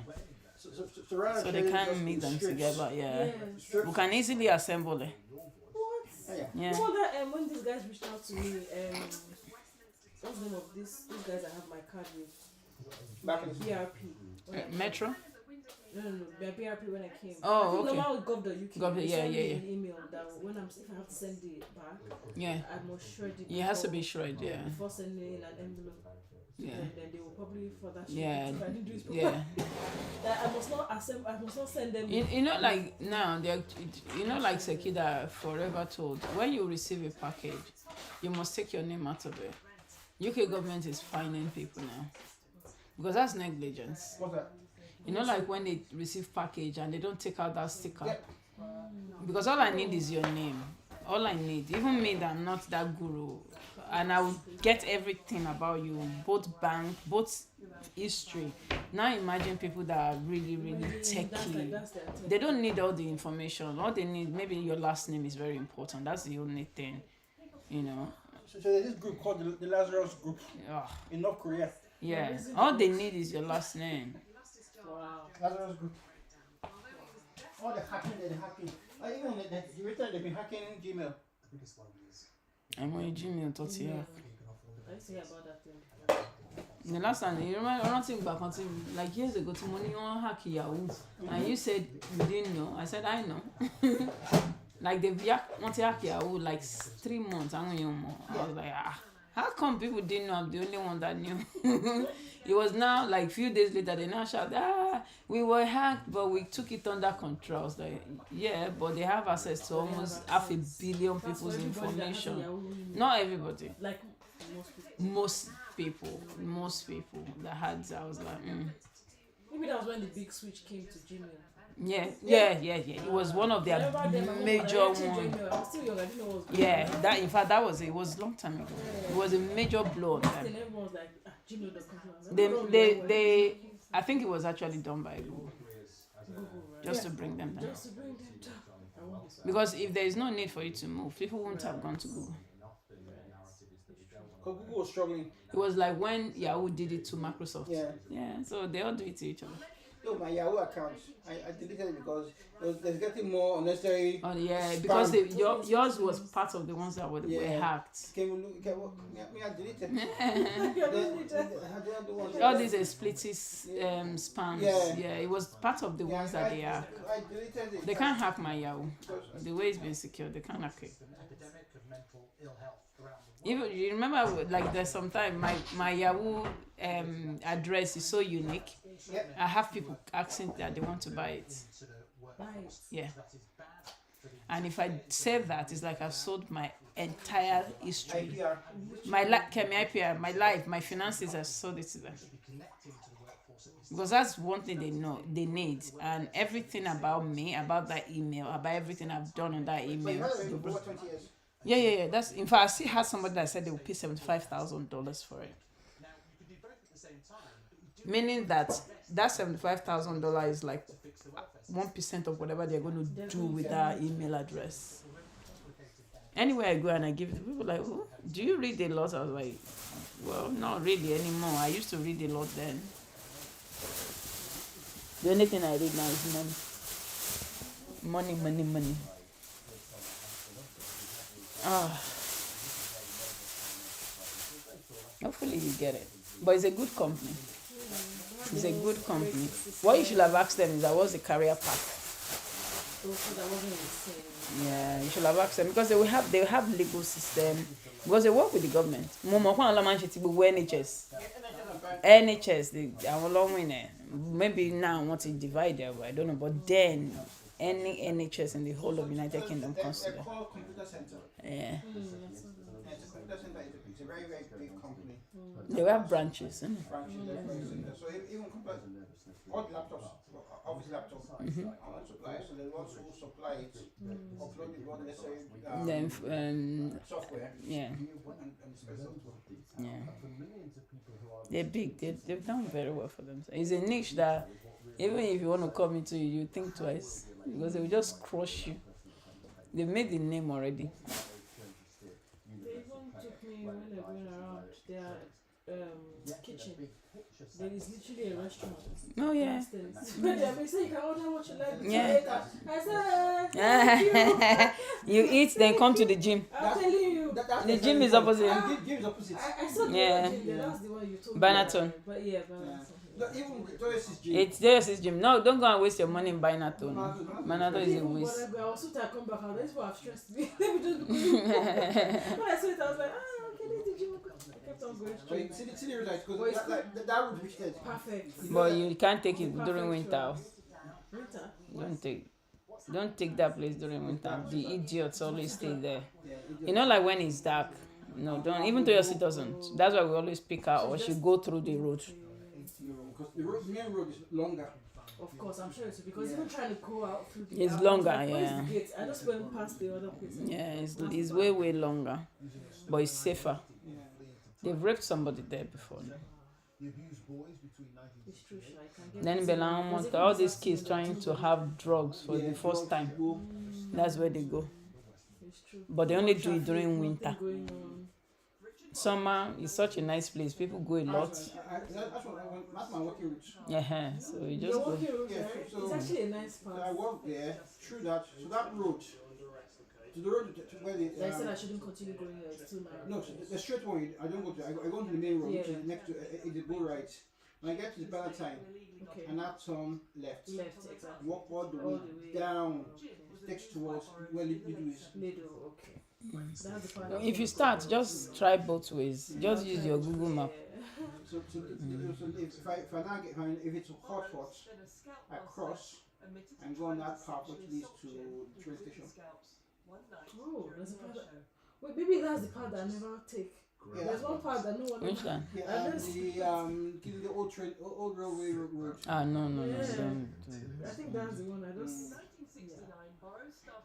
So rather So than they shelling can't just mix in them strips, together. Yeah. strips, We can easily assemble it. What? yeah. Yeah. You know that when these guys reached out to me, what's the name of these guys I have my card with? Back in the BRP. When I came. Metro? No, their BRP when I came. Oh, I think okay. normal with gov.uk. Gov, they yeah, send yeah, me yeah. an email that when if I have to send it back, Yeah. I must shred it. It has to before- be shred, yeah. Before sending in an envelope. Yeah. Then they will probably further shred Yeah. it if I didn't do it properly. Yeah. That I must not send them. You know, like now, like Sekida forever told, when you receive a package, you must take your name out of it. UK government is fining people now because that's negligence. What's that? You know, like when they receive package and they don't take out that sticker. Yep. Because all I need is your name. All I need, even me that I'm not that guru, and I will get everything about you, both bank, both history. Now imagine people that are really, really techie. That's their tech. They don't need all the information. All they need, maybe your last name is very important. That's the only thing, you know. So there's this group called the Lazarus Group Ugh. in North Korea. Yeah, all they need is your last name. Wow. Lazarus Group. All the hacking, even they've been hacking Gmail. And when you Gmail, thought yeah. I used to hear about that thing. The last time, you remember, I don't think back until like years ago, to money on hack Yahoo, and you said you didn't know. I said I know. Like they want to hack Yahoo like 3 months. I don't know more. I was like, how come people didn't know? I'm the only one that knew. It was now like few days later they now shout, we were hacked, but we took it under control. I was like, yeah, but they have access to almost 500 million people's information. Not everybody. Like most people. Most people that had. I was like, Maybe that was when the big switch came to Gmail. Yeah. It was one of their major ones. I'm still young, I didn't know what was going Yeah, on. that in fact that was it was a long time ago. It was a major blow on them. Then everyone was like, gmail.com. They I think it was actually done by Google. Just to bring them down. Just to bring them down. Because if there is no need for you to move, people wouldn't have gone to Google. Because Google was struggling. It was like when Yahoo did it to Microsoft. Yeah. So they all do it to each other. No, my Yahoo account, I deleted it because they're getting more unnecessary. Oh yeah, spam. because yours was part of the ones that were hacked. Can we look at what? I deleted. All these explicit spams. Yeah, it was part of the ones that they hack. I deleted it. They can't hack my Yahoo. The way it's been secured, they can't hack it. Epidemic of mental ill health around the world. Even you remember, like there's sometimes my Yahoo address is so unique. Yep. I have people asking that they want to buy it. Yeah. And if I save that, it's like I've sold my entire history. IPR. My IPR, my life, my finances, I sold it to them. Because that's one thing they need, and everything about me, about that email, about everything I've done on that But you email. had it for over 20 years. Yeah. That's in fact I still had somebody that said they would pay $75,000 for it. Meaning that $75,000 is like 1% of whatever they're going to do with that email address. Anywhere I go and I give it to people, like, oh, do you read a lot? I was like, well, not really anymore. I used to read a lot then. The only thing I read now is money. Money. Ah, hopefully you get it. But it's a good company. It's a good company. What you should have asked them is that what's the career path? Yeah, you should have asked them because they have legal system because they work with the government. NHS, they are long in it. Maybe now want to divide them, I don't know. But then any NHS in the whole of United Kingdom comes to They're them. called computer center. Yeah. It's a computer center. It's a very, very big company. They have branches, isn't it? Branches left, right, center. So even computers, all the laptops, office laptops, are suppliers. So they also supply it, upload it, all the necessary Then software. yeah. And spare software. Yeah. They're big. They've done very well for them. It's a niche that even if you want to come into it, you think twice because they will just crush you. They've made the name already. They even took me when they're going around their kitchen. There is literally a restaurant. Oh yeah. They say you can order what you like. Yeah. I said, you eat, then come to the gym. I'm telling you. The gym is opposite. Gym is opposite. I saw the Yeah. gym there. That's the one you told Banaton. me. But yeah, Banaton. No, even Joyce's gym. It's Joyce's gym. No, don't go and waste your money in Banaton. Banaton is a Even waste. when I was so tired, I come back out. That's why I've stressed me. Let me just go. When I saw it, I was like, okay, this is the gym. I kept on going straight. See the results because that would be perfect. But you can't take it during winter. Winter? Don't take that place during winter. The idiots always stay there. You know, like when it's dark. No, don't. Even Toyosi doesn't. That's why we always pick her or she go through the road. Because the main road is longer. Of course, I'm sure it's because even trying to go out through the It's longer, like, where's yeah. the gate? I just went past the other place. Yeah, it's way longer, but it's safer. They've raped somebody there before. No? It's true, Sha, I can get Then this Belamont, all these kids trying to have drugs for the first time. That's where they go. It's true. But they only do it during Nothing winter. going on. Summer is such a nice place. People go a lot. That's my working route. Yeah, so you just Your go. walking route, Yeah, right? so- It's actually a nice So I part. walk there through that. So that road, to the road to where the. They said I shouldn't continue going there. It's too narrow. No, so the straight one. I don't go to. I go to the main road, which Yeah. is next to the go right. When I get to the Valentine, Okay. and I turn left. Left, exactly. Walk all the All way the way. down. Takes towards where Lidu is. Middle, okay. That's the part. If you start, just try both ways. Just use your Google map. So if I now get if it's a hot spot, I cross and go on that path which leads to the train station. Oh, there's a part that, wait, maybe that's the part that I never take. Yeah, There's one part that no one Which ever. one? Yeah, I the old train, old railway road. Ah, no. Yeah. Don't. I think that's the one I just.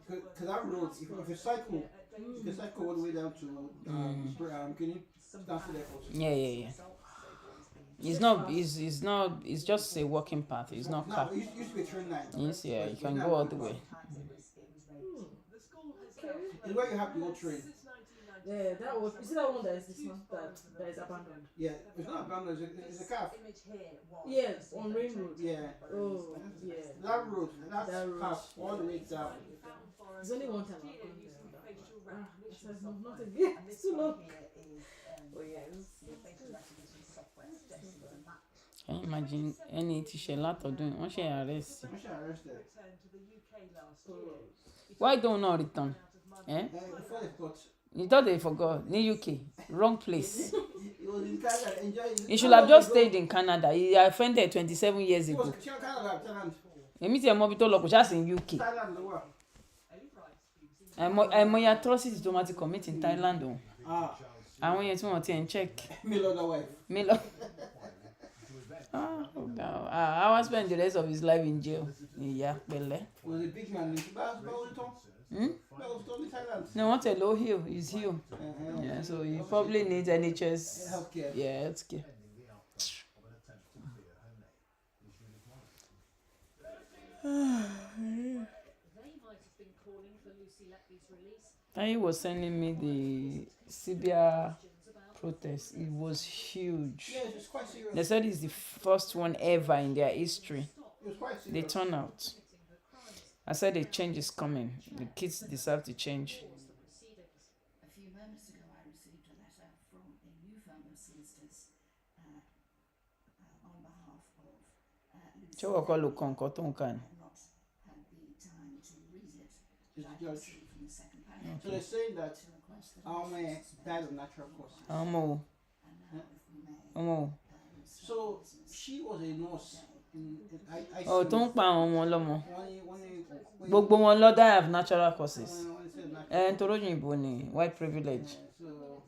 Because that road, if you cycle, you can cycle all the way down to Guinea, Stanford Airport. Yeah. It's not. It's just a walking path. It's not car. No, it used to be a train line. Yes, yeah. You can go all the way. It's where you have the old train. Yeah, that was. Is it that one that is this one that is abandoned? Yeah, it's not abandoned, it's a calf. Yeah, on Rain Road. Yeah. Oh, yeah. That road, that road. path all the way down. There's only one time I've gone there. I said, no, not again. It's too long. Oh, yeah. Can you imagine any teacher lot of doing? Wọ́n ṣe arrest. I should arrested. Why don't not return? Eh? Before they got. You thought they forgot. In UK, wrong place. He was in Canada enjoying. You should have just stayed in Canada. He offended 27 years He was ago. Canada, Thailand. Èmi tí ẹ mọ ibi tó lọ kò ṣáà sí in UK. Thailand, the world. Àìmọye atrocity tó máa ti commit in Thailand o. Ah. Àwọn yẹn tí wọ́n ti ń check. Me love that wife. Me love. I want to spend the rest of his life in jail. Yeah, pẹ̀lẹ́. Was a big man. No, what a low heel. He's heel. Yeah, so he probably needs NHS. Healthcare. Yeah, healthcare. He was sending me the Sibia protest. It was huge. Yeah, it's quite serious. They said it's the first one ever in their history. It was quite They serious. turn out. I said a change is coming. The kids deserve to change. A few moments ago, I received a letter from a new firm of solicitors on behalf of Ṣé wọ́n kọ́ ló kọ nǹkan tó ń kà ní? I've not had the time to read it, It's but I the can judge. see from the second So paragraph they're saying that to request that our I man suspend died of natural causes. Àwọn ọmọ wo? and now, if we may, Ọmọ wo? So she was a nurse in I Ọ̀ tó ń pa àwọn ọmọ ọlọ́mọ. When Gbogbo wọn lọ die of natural causes. when it says natural Nítorí òyìnbó ni white privilege. so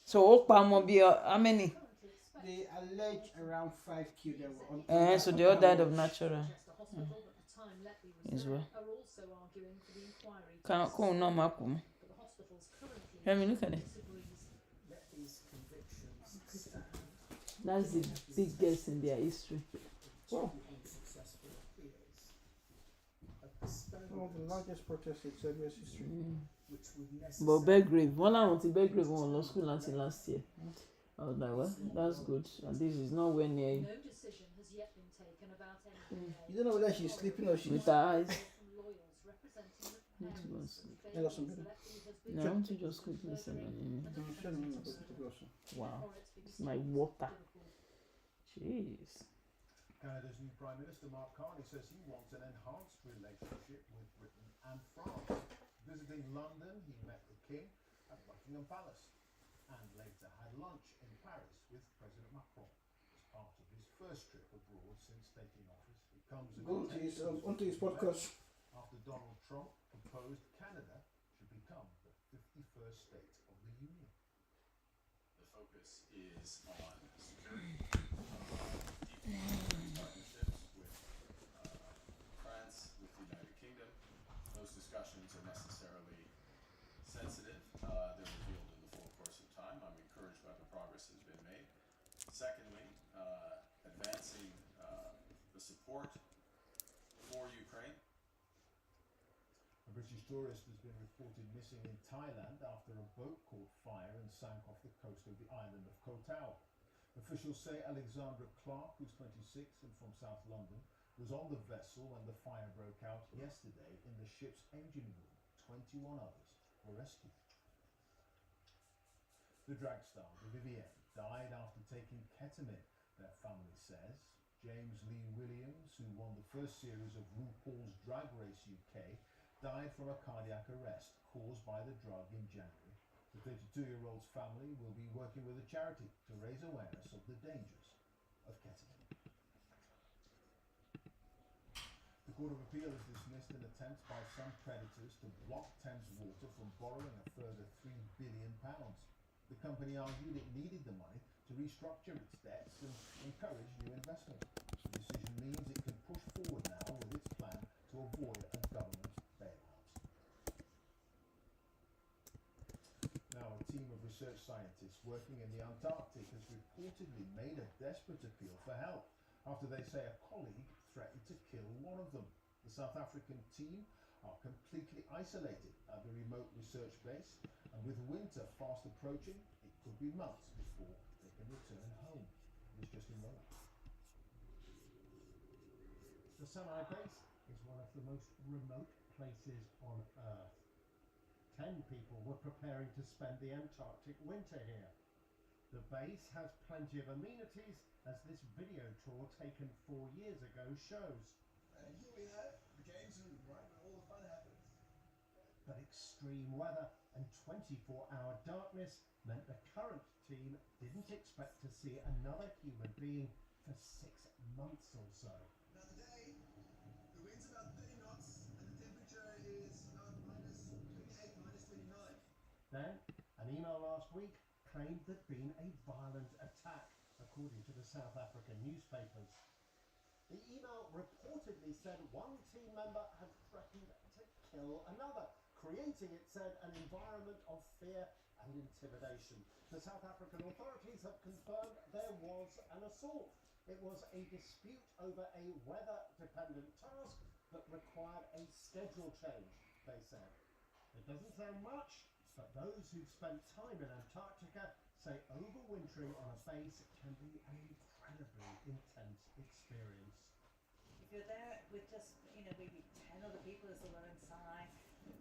So ó pa ọmọ bíi how many? they allege around 5 killed them. So they all died of natural. As well. Kóun náà má kú mọ́. Let me look at it. Let these convictions stand. That's the biggest in their history. Wow. Unsuccessful appeals have postponed One of the largest protests in Serbia's history. which would But necessarily Belgrave, wọ́n láwọn ti Belgrave wọn lọ school láti last year. I was like, well, that's good. And this is nowhere near you. No decision has yet been taken about any You don't know whether she's sleeping or she's With her eyes. lawyers representing the Need to go and parents sleep. Yeah, that's some better. No, I want to just quickly say my name. Wow. It's my water. Jeez. Canada's new Prime Minister Mark Carney says he wants an enhanced relationship with Britain and France. Visiting London, he met the King at Buckingham Palace and later had lunch in Paris with President Macron as part of his first trip abroad since taking office. It comes as Go to his onto his podcast. after Donald Trump proposed Canada should become the 51st state of the Union. The focus is on securing deep partnerships with France, with the United Kingdom. Those discussions are necessarily sensitive. They're revealed in the full course of time. I'm encouraged by the progress that has been made. Secondly, advancing the support for Ukraine. A British tourist has been reported missing in Thailand after a boat caught fire and sank off the coast of the island of Koh Tao. Officials say Alexandra Clark, who's 26 and from South London, was on the vessel when the fire broke out yesterday in the ship's engine room. 21 others were rescued. The drag star, the Vivienne, died after taking ketamine, their family says. James Lee Williams, who won the first series of RuPaul's Drag Race UK, died from a cardiac arrest caused by the drug in January. The 32-year-old's family will be working with a charity to raise awareness of the dangers of ketamine. The Court of Appeal has dismissed an attempt by some creditors to block Thames Water from borrowing a further £3 billion. The company argued it needed the money to restructure its debts and encourage new investment. The decision means it can push forward now with its plan to avoid a government bailout. Now, a team of research scientists working in the Antarctic has reportedly made a desperate appeal for help after they say a colleague threatened to kill one of them. The South African team are completely isolated at the remote research base, and with winter fast approaching, it could be months before they can return home. Here's Justin Rowan. The Semi Base is one of the most remote places on Earth. 10 people were preparing to spend the Antarctic winter here. The base has plenty of amenities, as this video tour taken 4 years ago shows. And here we have the games room, right, where all the fun happens. But extreme weather and 24-hour darkness meant the current team didn't expect to see another human being for 6 months or so. Now today, the wind's about 30 knots and the temperature is about minus 28, minus 29. Then, an email last week claimed there'd been a violent attack, according to the South African newspapers. The email reportedly said one team member had threatened to kill another, creating, it said, an environment of fear and intimidation. The South African authorities have confirmed there was an assault. It was a dispute over a weather-dependent task that required a schedule change, they said. It doesn't sound much, but those who've spent time in Antarctica say overwintering on a base can be an incredibly intense experience. you're there with just, maybe 10 other people as the lone side,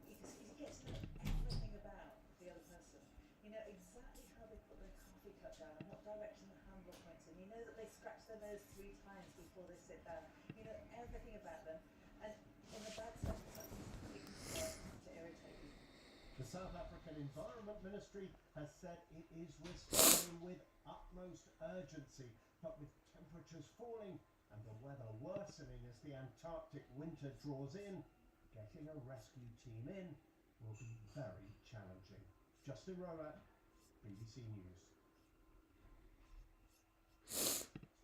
you get to know everything about the other person. You know exactly how they put their coffee cup down and what direction the handle points in. You know that they scratch their nose 3 times before they sit down. You know everything about them. And in the bad sense, it can start to irritate you. The South African Environment Ministry has said it is responding with utmost urgency, but with temperatures falling and the weather worsening as the Antarctic winter draws in, getting a rescue team in will be very challenging. Justin Rorat, BBC News.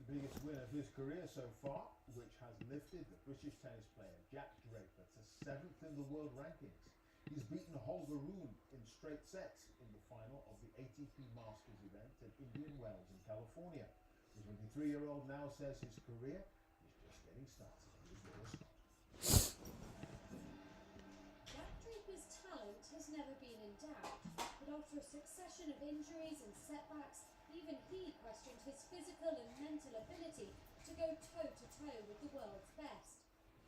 The biggest win of his career so far, which has lifted the British tennis player Jack Draper to 7th in the world rankings. He's beaten Holger Rune in straight sets in the final of the ATP Masters event at Indian Wells in California. The 23-year-old now says his career is just getting started. Here's Laura Scott. Jack Draper's talent has never been in doubt, but after a succession of injuries and setbacks, even he questioned his physical and mental ability to go toe-to-toe with the world's best.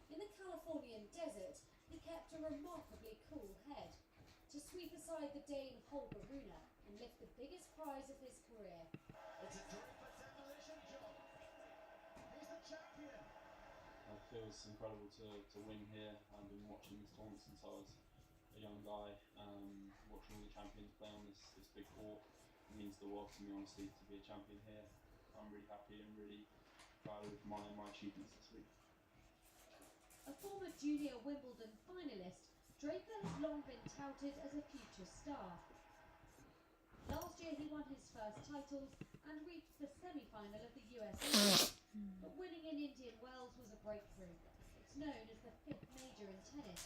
In the Californian desert, he kept a remarkably cool head to sweep aside the Dane Holger Rune and lift the biggest prize of his career. It's a Draper demolition job. He's the champion. It feels incredible to win here. I've been watching this tournament since I was a young guy, watching all the champions play on this big court. It means the world to me, honestly, to be a champion here. I'm really happy and really proud of my achievements this week. A former junior Wimbledon finalist, Draper has long been touted as a future star. Last year he won his first titles and reached the semi-final of the US Open, but winning in Indian Wells was a breakthrough. It's known as the 5th major in tennis.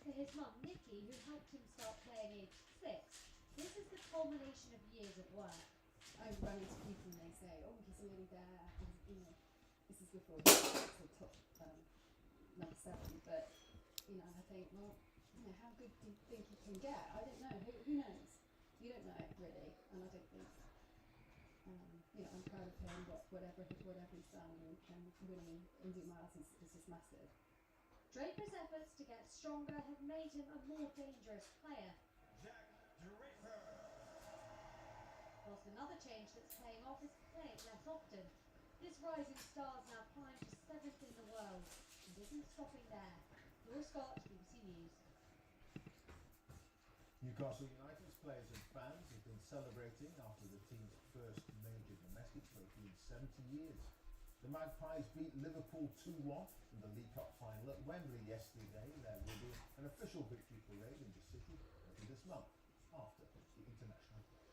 For his mum Nikki, who helped him start playing aged 6, this is the culmination of years of work. I run into people and they say, oh, he's nearly there, this is before he gets to top number 7, but, and I think, well, how good do you think he can get? I don't know, who knows? You don't know, really, and I don't think, I'm proud of him, whatever he's done, and winning Indian Wells is just massive. Draper's efforts to get stronger have made him a more dangerous player. Jack Draper. Whilst another change that's paying off is playing less often. This rising star's now climbed to 7th in the world and isn't stopping there. Laura Scott, BBC News. Newcastle United's players and fans have been celebrating after the team's first major domestic trophy in 70 years. The Magpies beat Liverpool 2-1 in the League Cup final at Wembley yesterday. There will be an official victory parade in the city later this month after the international break.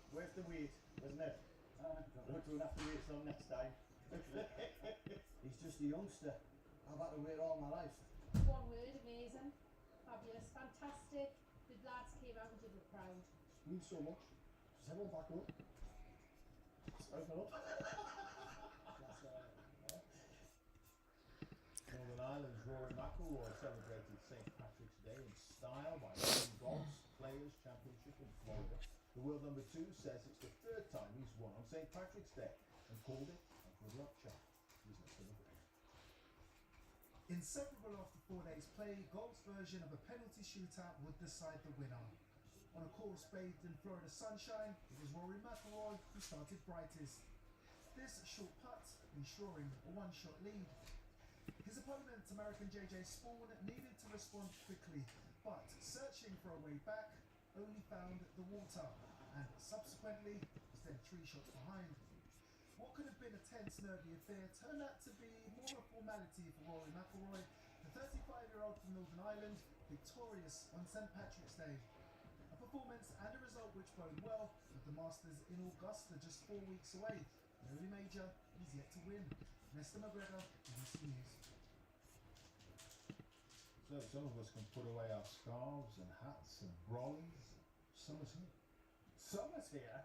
Where's the weed? Wasn't it? We'll have to wait some next time. He's just a youngster. I've had to wait all my life. One word, amazing. Fabulous, fantastic. The lads came out and did a proud. Means so much. Just everyone back up. Just open up. Northern Ireland's Rory McIlroy celebrated St. Patrick's Day in style by winning golf's Players' Championship in Florida. The world number 2 says it's the 3rd time he's won on St. Patrick's Day and called it a good luck charm. Here's Mr. McGregor. Inseparable after 4 days play, golf's version of a penalty shootout would decide the winner. On a course bathed in Florida sunshine, it was Rory McIlroy who started brightest. This short putt ensuring a 1-shot lead. His opponent, American JJ Spawn, needed to respond quickly, but searching for a way back, only found the water, and subsequently was then 3 shots behind. What could have been a tense, nervy affair turned out to be more a formality for Rory McIlroy, the 35-year-old from Northern Ireland, victorious on St. Patrick's Day. A performance and a result which bode well, with the Masters in Augusta just 4 weeks away. The early major is yet to win. Mr. McGregor, BBC News. So some of us can put away our scarves and hats and bronze. Summer's here. Summer's here?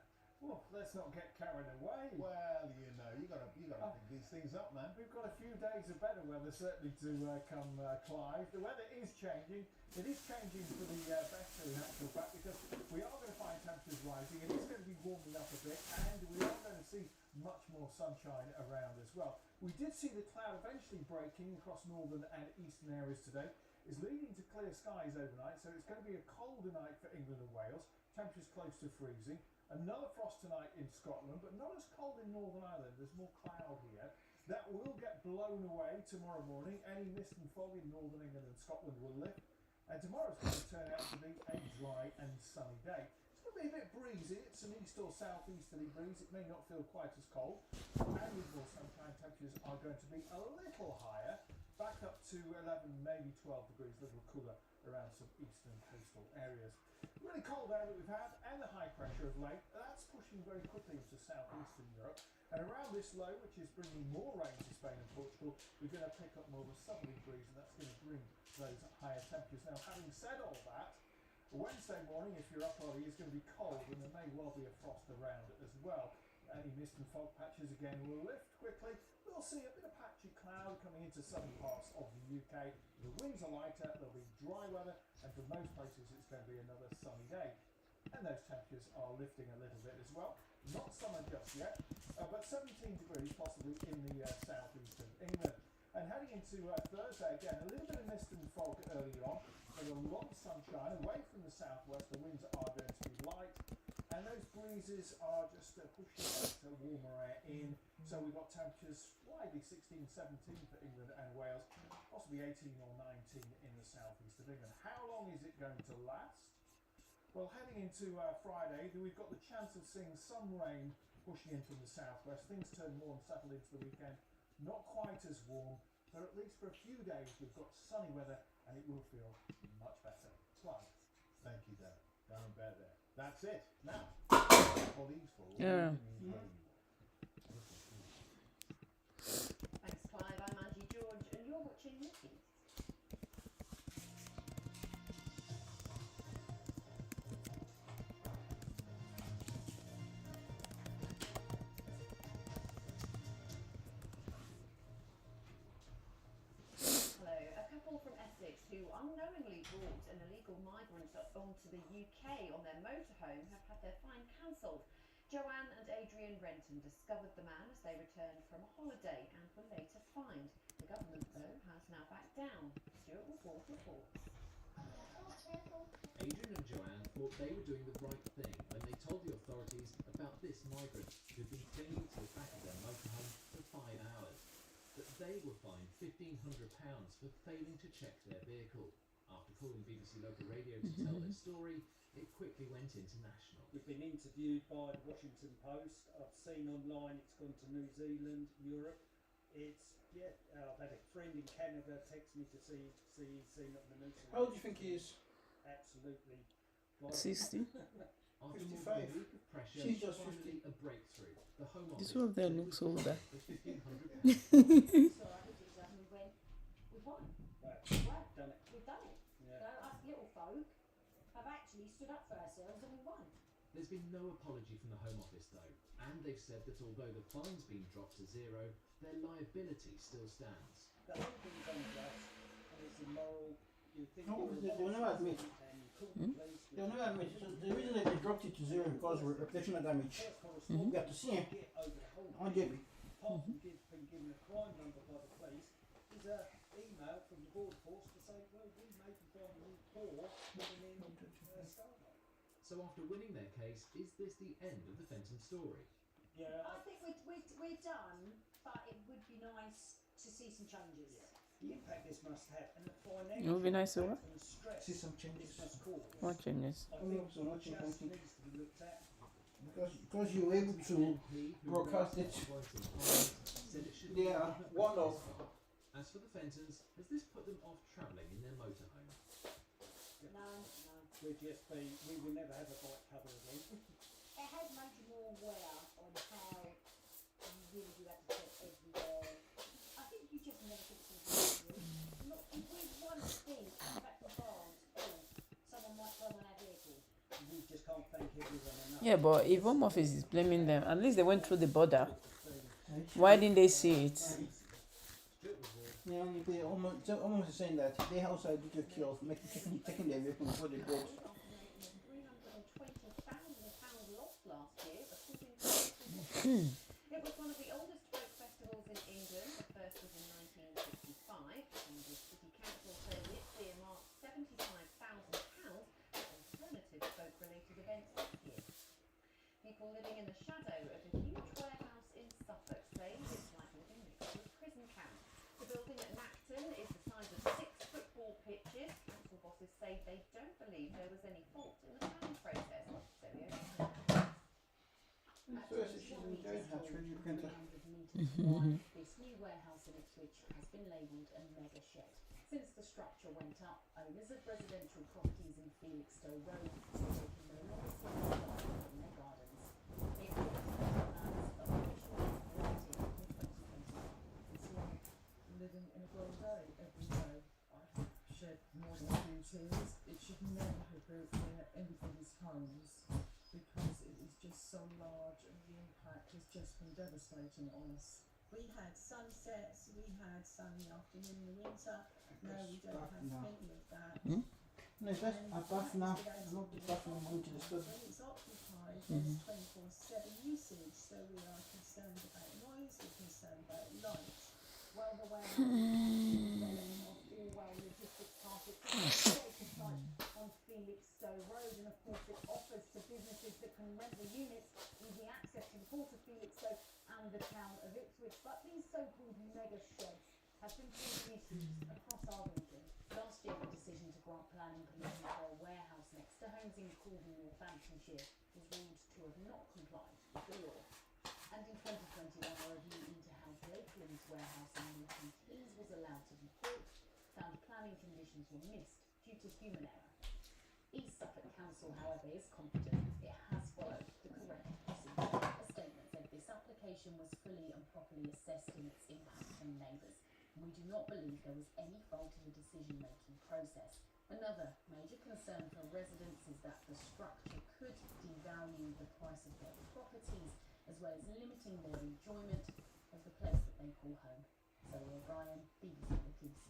Well, let's not get carried away. Well, you know, you gotta pick these things up, man. We've got a few days of better weather certainly to come, Clive. The weather is changing. It is changing for the better in actual fact, because we are going to find temperatures rising. It is going to be warming up a bit, and we are going to see much more sunshine around as well. We did see the cloud eventually breaking across northern and eastern areas today. Is leading to clear skies overnight, so it's going to be a colder night for England and Wales. Temperatures close to freezing. Another frost tonight in Scotland, but not as cold in Northern Ireland. There's more cloud here. That will get blown away tomorrow morning. Any mist and fog in Northern England and Scotland will lift. And tomorrow's going to turn out to be a dry and sunny day. It's going to be a bit breezy. It's an east or southeasterly breeze. It may not feel quite as cold. And with more sunshine, temperatures are going to be a little higher. Back up to 11, maybe 12 degrees, a little cooler around some eastern coastal areas. Really cold air that we've had, and the high pressure of late, that's pushing very quickly into southeastern Europe. And around this low, which is bringing more rain to Spain and Portugal, we're going to pick up more of a southerly breeze, and that's going to bring those higher temperatures. Now, having said all that, Wednesday morning, if you're up early, is going to be cold, and there may well be a frost around as well. Any mist and fog patches again will lift quickly. We'll see a bit of patchy cloud coming into southern parts of the UK. The winds are lighter, there'll be dry weather, and for most places it's going to be another sunny day. And those temperatures are lifting a little bit as well. Not summer just yet, but 17 degrees possibly in the southeastern England. And heading into Thursday again, a little bit of mist and fog early on, but a lot of sunshine away from the southwest. The winds are going to be light, and those breezes are just pushing that warmer air in. So we've got temperatures widely 16, 17 for England and Wales, possibly 18 or 19 in the southeast of England. How long is it going to last? Well, heading into Friday, we've got the chance of seeing some rain pushing in from the southwest. Things turn more unsettled into the weekend. Not quite as warm, but at least for a few days we've got sunny weather, and it will feel much better. Clive. Thank you, Dad. Down bed there. That's it. Now, bodies for all Yeah. Thanks, Clive. I'm Angie George, and you're watching Nikki. Hello. A couple from Essex who unknowingly brought an illegal migrant onto the UK on their motorhome have had their fine cancelled. Joanne and Adrian Renton discovered the man as they returned from a holiday and were later fined. The government, though, has now backed down. Stuart Woodward reports. Adrian and Joanne thought they were doing the right thing when they told the authorities about this migrant who'd been clinging to the back of their motorhome for 5 hours. But they were fined £1,500 for failing to check their vehicle. After calling BBC Local Radio to tell their story, it quickly went international. We've been interviewed by the Washington Post. I've seen online it's gone to New Zealand, Europe. I've had a friend in Canada text me to see he's seen it on the news. How old do you think he is? Absolutely. 60. After more 55. than a week of pressure, She's just finally a breakthrough. The Home This Office one of them looks older. for £1,500. So I looked at each other and we went, we've won. We've done it. We've done it. Yeah. So us little folk have actually stood up for ourselves and we won. There's been no apology from the Home Office though, and they've said that although the fine's been dropped to zero, their liability still stands. The whole thing's unjust and it's immoral. You think No, you're they will never admit. and you call the police. They'll never admit. So the reason that they dropped it to zero because of reputational damage. We have to see him. Get over the whole On JB. apart from being given a crime number by the police, is an email from the border force to say, well, we may be finding you for living in Starlight. So after winning their case, is this the end of the Fenton story? Yeah. I think we're done, but it would be nice to see some changes. The impact this must have and the It financial would be nice to what? impact and the stress See some changes. this must cause. What changes? I Oh, think so not just something. needs to be looked at. Because you're able to broadcast it. They are one of. As for the Fentons, has this put them off travelling in their motorhome? No. We will never have a bike cover again. It has made you more aware on how you really do have to check everywhere. I think you just never think something happen. Look, if we one thing back to France, someone might come on our vehicle. We just can't can't thank everyone enough. Yeah, but if Home Office is blaming them, at least they went through the border. Why didn't they see it? Yeah, they almost saying that they also did a cure for taking their weapons before they bought. £320,000 loss last year, according to local. It was one of the oldest folk festivals in England. The first was in 1955. Cambridge City Council says it's earmarked £75,000 for alternative folk-related events this year. People living in the shadow of a huge warehouse in Suffolk say it's like living next to a prison camp. The building at Nacton is the size of 6 football pitches. Council bosses say they don't believe there was any fault in the planning process, so we open it. This new warehouse in Ipswich has been labelled a mega shed. Since the structure went up, owners of residential properties in Felixstowe Road say they can no longer see the sky from their gardens. It was plans officially granted in 2021. It's like living in a grey day every day. I have shed more than a few tears. It should never have built near anybody's homes because it is just so large and the impact has just been devastating on us. We had sunsets, we had sunny afternoon in the winter. No, we don't have any of that. No, that's a bath now. I'm not the bath I'm going to the study. When it's occupied, there's 24/7 usage, so we are concerned about noise, we're concerned about light. Well, the warehouse all-well logistics park, it's a site on Felixstowe Road, and of course it offers to businesses that can rent the units easy access to the port of Felixstowe and the town of Ipswich. But these so-called mega sheds have been causing issues across our region. Last year, the decision to grant planning permission for a warehouse next to homes in Cornwall, Northamptonshire, was ruled to have not complied with the law. And in 2021, a review into how Lakeland's warehouse in Milton Keynes was allowed to be built found planning conditions were missed due to human error. East Suffolk Council, however, is confident it has followed the correct procedure. A statement said this application was fully and properly assessed in its impact on neighbours, and we do not believe there was any fault in the decision-making process. Another major concern for residents is that the structure could devalue the price of their properties, as well as limiting their enjoyment of the place that they call home. Zoe O'Brien, BBC Look East.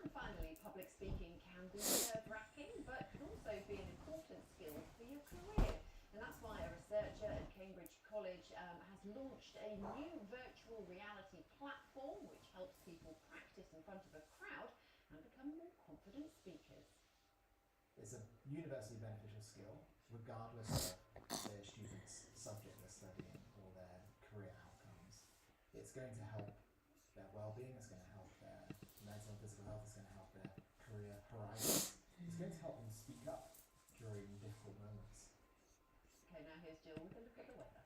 And finally, public speaking can be nerve-wracking, but can also be an important skill for your career. And that's why a researcher at Cambridge College has launched a new virtual reality platform which helps people practice in front of a crowd and become more confident speakers. It's a universally beneficial skill, regardless of the student's subject they're studying or their career outcomes. It's going to help their well-being, it's going to help their mental and physical health, it's going to help their career horizons. It's going to help them speak up during difficult moments. Okay, now here's Jill with a look at the weather.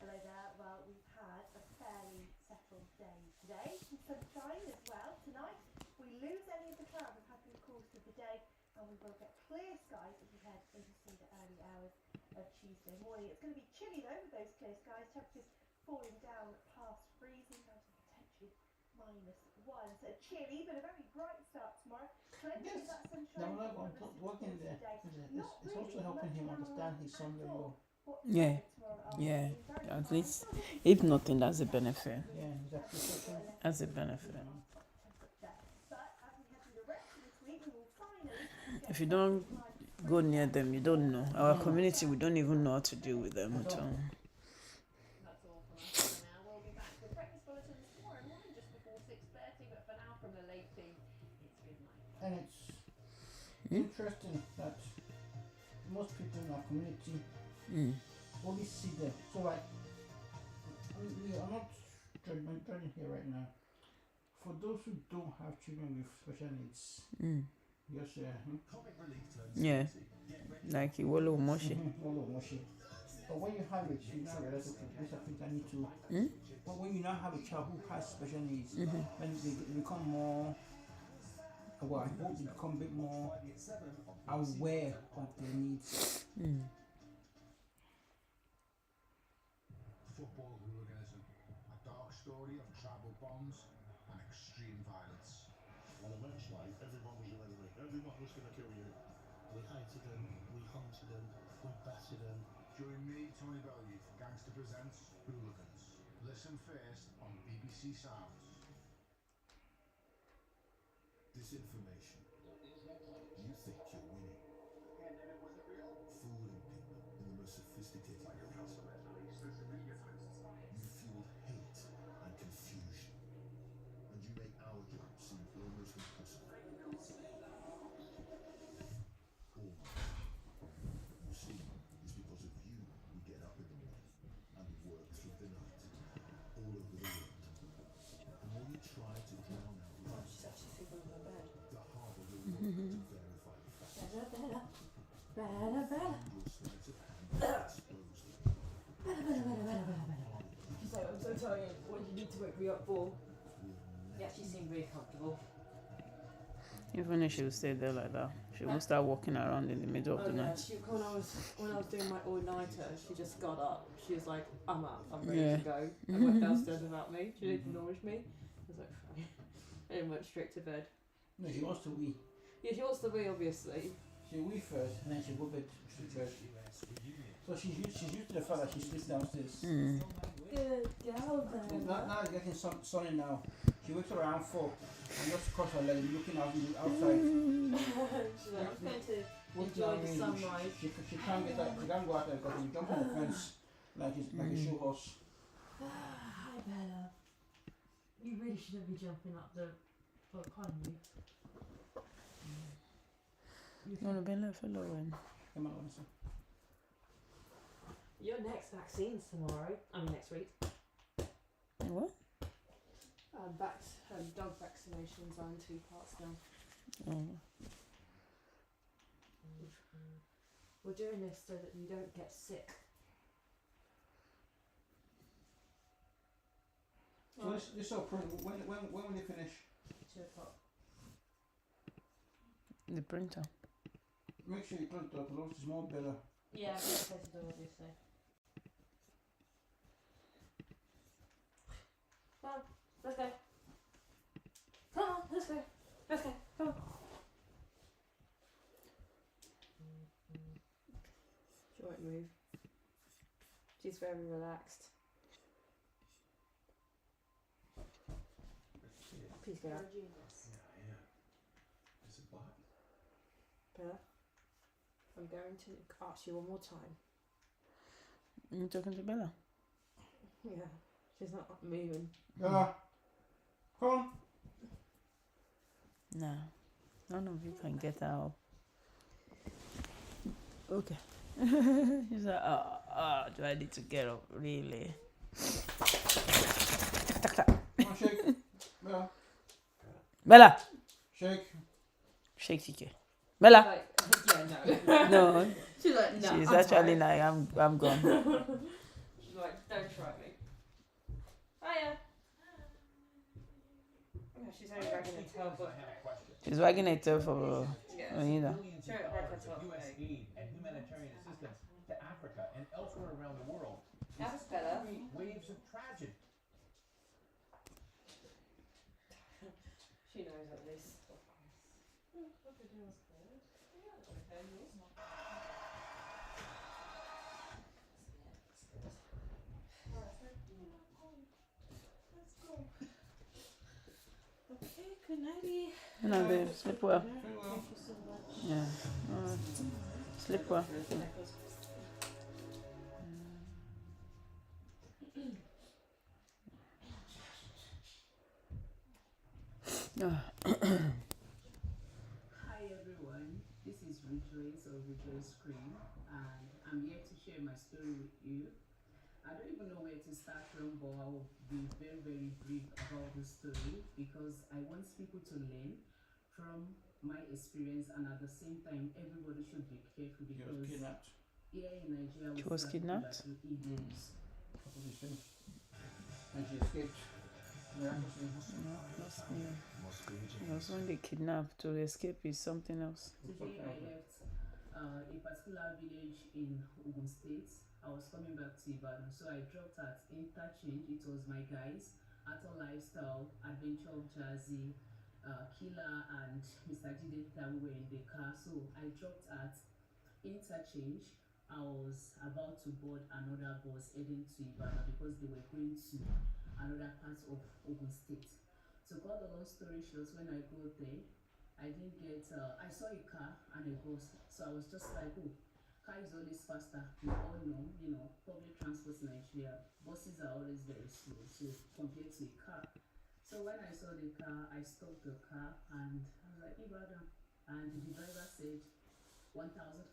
Hello there. Well, we've had a fairly settled day today. Some sunshine as well. Tonight, we lose any of the clouds we've had through the course of the day, and we will get clear skies as we head into the early hours of Tuesday morning. It's going to be chilly though with those clear skies. Temperatures falling down past freezing, down to potentially -1. So chilly, but a very bright start tomorrow. Plenty of that sunshine. Working there, it's also helping him understand his son very well. Yeah, yeah. At least, if nothing, that's a benefit. Yeah, exactly. That's a benefit. If you don't go near them, you don't know. Our community, we don't even know how to deal with them at all. That's all from us for now. We'll be back with breakfast bulletins tomorrow morning just before 6:30. But for now, from the late team, it's good night. And it's interesting that most people in our community only see them. So like, we are not joining here right now. For those who don't have children with special needs, yes, yeah, like Iwolo Moshi. But when you have it, you now realize that these are things I need to. But when you now have a child who has special needs, then they become more. Well, I hope they become a bit more aware of their needs. Football hooliganism, a dark story of tribal bonds and extreme violence. On a match night, everyone was your enemy. Everyone was going to kill you. We hated them, we hunted them, we battered them. Join me, Tony Bellew, for Gangster Presents Hooligans. Listen first on BBC Sounds. Disinformation. You think you're winning. Fooling people in the most sophisticated ways. You fuel hate and confusion. And you make our job seem almost impossible. Almost. You see, it's because of you we get up in the morning and work through the night, all over the world. The more you try to drown out lies, She's actually sleeping on her bed. the harder we'll work to verify the facts. Bella. And your sleight of hand expose them. She's like, I'm so tired. What do you need to wake me up for? Yeah, she seemed really comfortable. Even if she would stay there like that, she won't start walking around in the middle of the night. When I was doing my all-nighter, she just got up. She was like, I'm up, I'm ready to go. And went downstairs without me. She didn't acknowledge me. I was like, fine. And went straight to bed. No, she wants to wee. Yeah, she wants to wee, obviously. She wee first, and then she go bed to bed. So she's used to the fact that she sleeps downstairs. Good girl, then. Now it's getting sunny now. She wakes around 4 and just cross her leg looking out outside. She's like, I'm going to enjoy the sunrise. She can't get out, she can't go out there because she jump on the fence like a show horse. Hi, Bella. You really shouldn't be jumping up the pardon me. You want to be left alone? Come on, listen. Your next vaccine's tomorrow. Next week. What? Dog vaccinations are in 2 parts now. Oh. We're doing this so that you don't get sick. So this all print. When will they finish? 2 o'clock. The printer. Make sure you print out the loads small better. Yeah, I've got a place to do, obviously. Come on, let's go. Come on, let's go. Let's go. Come on. She won't move. She's very relaxed. Please go out. Yeah. Is it black? Bella, I'm going to ask you one more time. You talking to Bella? Yeah, she's not moving. Bella, come on. No, none of you can get out. Okay. She's like, do I need to get up? Really? Come on, shake. Bella. Bella! Shake. Shake TK. Bella! Like, yeah, no. No. She's like, no. She's I'm actually tired. like, I'm gone. She's like, don't try me. Hiya. Yeah, she's only wagging her tail, but She's wagging her tail for Anita. Billions of dollars of U.S. aid and humanitarian assistance to Africa and elsewhere around the world. That's better. Waves of tragedy. She knows at least. Okay, good nighty. Good night, babe. Sleep well. Thank you so much. Yeah. Alright. Sleep well. Hi everyone, this is Rejoice of Rejoice Cream, and I'm here to share my story with you. I don't even know where to start from, but I will be very, very brief about the story because I want people to learn from my experience, and at the same time, everybody should be careful because She was kidnapped. here in Nigeria, She was kidnapped? That's what he's finished. And she escaped. Miraculously. It was when they kidnapped to escape is something else. Today I left a particular village in Ogun State. I was coming back to Ibadan, so I dropped at interchange. It was my guys, Ato Lifestyle, Adventure of Jazzy, Killer and Mr. Jide that we were in the car. So I dropped at interchange. I was about to board another bus heading to Ibadan because they were going to another part of Ogun State. So cut the long story short, when I got there, I didn't get, I saw a car and a bus. So I was just like, oh, car is always faster. We all know, public transport in Nigeria, buses are always very slow. So compared to a car. So when I saw the car, I stopped the car and I was like, Ibadan. And the driver said 1,500.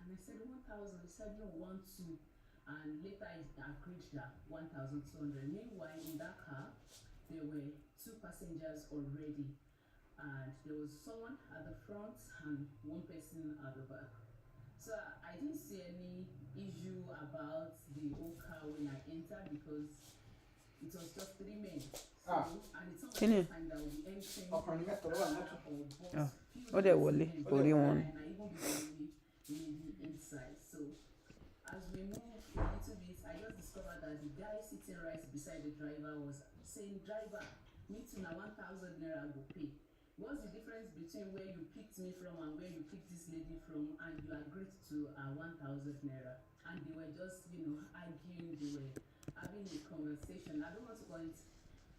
And I said 1,000. He said no, 1,2. And later I agreed that 1,200. Meanwhile, in that car, there were 2 passengers already. And there was someone at the front and 1 person at the back. So I didn't see any issue about the whole car when I entered because it was just 3 men. So, and it's not the first time that we'll be entering or bus Ó dẹ̀ wọlé orí wọn. and I even be the only lady inside. So as we moved a little bit, I just discovered that the guy sitting right beside the driver was saying, driver, me too na 1,000 naira go pay. What's the difference between where you picked me from and where you picked this lady from, and you agreed to 1,000 naira? And they were just, arguing, they were having a conversation. I don't want to call it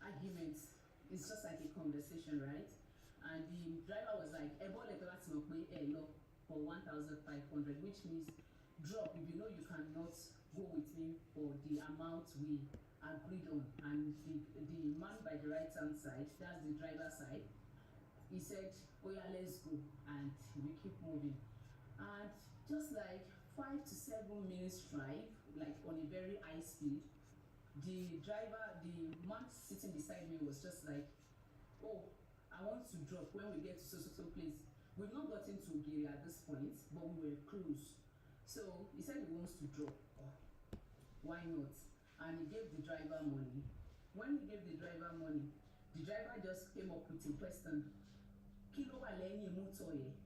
argument. It's just like a conversation, right? And the driver was like, for 1,500, which means drop if you know you cannot go with me for the amount we agreed on. And the man by the right hand side, that's the driver's side, he said, oh yeah, let's go. And we keep moving. And just like 5 to 7 minutes drive, like on a very high speed, the man sitting beside me was just like, oh, I want to drop when we get to so place. We've not gotten to Giri at this point, but we were close. So he said he wants to drop. Oh, why not? And he gave the driver money. When he gave the driver money, the driver just came up with a question. Kilo wa lẹ́yìn mọ́tò yẹn?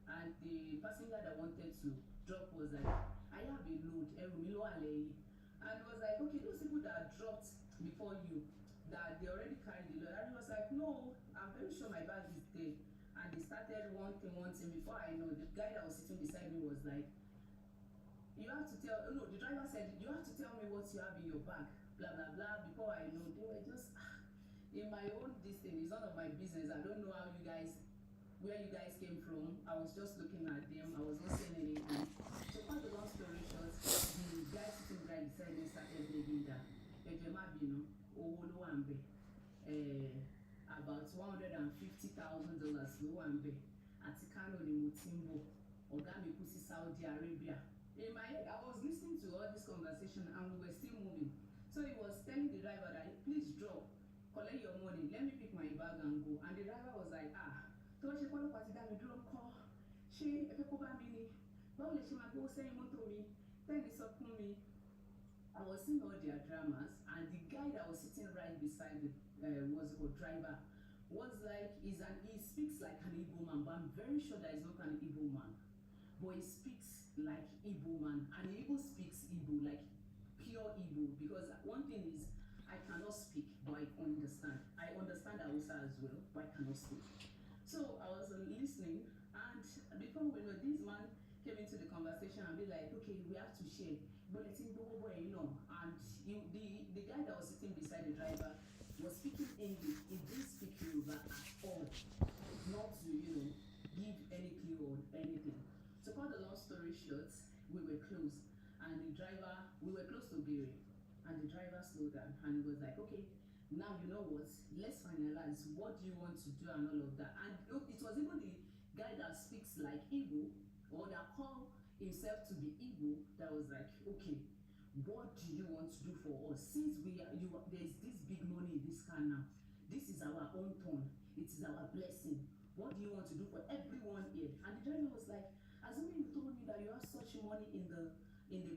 And the passenger that wanted to drop was like, I have a load, ẹrù mi ló wà lẹ́yìn. And he was like, okay, those people that dropped before you, that they already carried the load. And he was like, no, I'm very sure my bag is there. And they started one thing. Before I know, the guy that was sitting beside me was like, you have to tell, no, the driver said, you have to tell me what you have in your bag, blah, blah, blah. Before I know, they were just, in my own, this thing is none of my business. I don't know how you guys, where you guys came from. I was just looking at them. I was not saying anything. So cut the long story short, the guy sitting right beside me started begging that about $150,000 ló wà ńbẹ̀ àti Kano ni mo ti ń bọ̀ ọ̀gá mi kú sí Saudi Arabia. In my head, I was listening to all this conversation and we were still moving. So he was telling the driver that please drop, collect your money, let me pick my bag and go. And the driver was like, tó ṣe pọ́lọ́pàá ti dá mi dúró ńkọ́, ṣé ẹ fẹ́ kó bá mi ni? Báwo lè ṣe máa gbówó sẹ́yìn mọ́tò mi? Tẹ́ni sọ fún mi. I was seeing all their dramas, and the guy that was sitting right beside the driver was like, he speaks like an Igbo man, but I'm very sure that he's not an Igbo man. But he speaks like Igbo man, and he even speaks Igbo, like pure Igbo. Because one thing is, I cannot speak, but I understand. I understand Hausa as well, but I cannot speak. So I was listening, and before we know, this man came into the conversation and be like, okay, we have to share. But and the guy that was sitting beside the driver was speaking English. He didn't speak Yoruba at all. Not to, give any clue or anything. To cut the long story short, we were close. And we were close to Giri. And the driver slowed down and he was like, okay, now you know what? Let's finalize. What do you want to do and all of that? And it was even the guy that speaks like Igbo or that called himself to be Igbo that was like, okay, what do you want to do for us? Since there's this big money in this car now, this is our own turn. It is our blessing. What do you want to do for everyone here? And the driver was like, assuming you told me that you have such money in the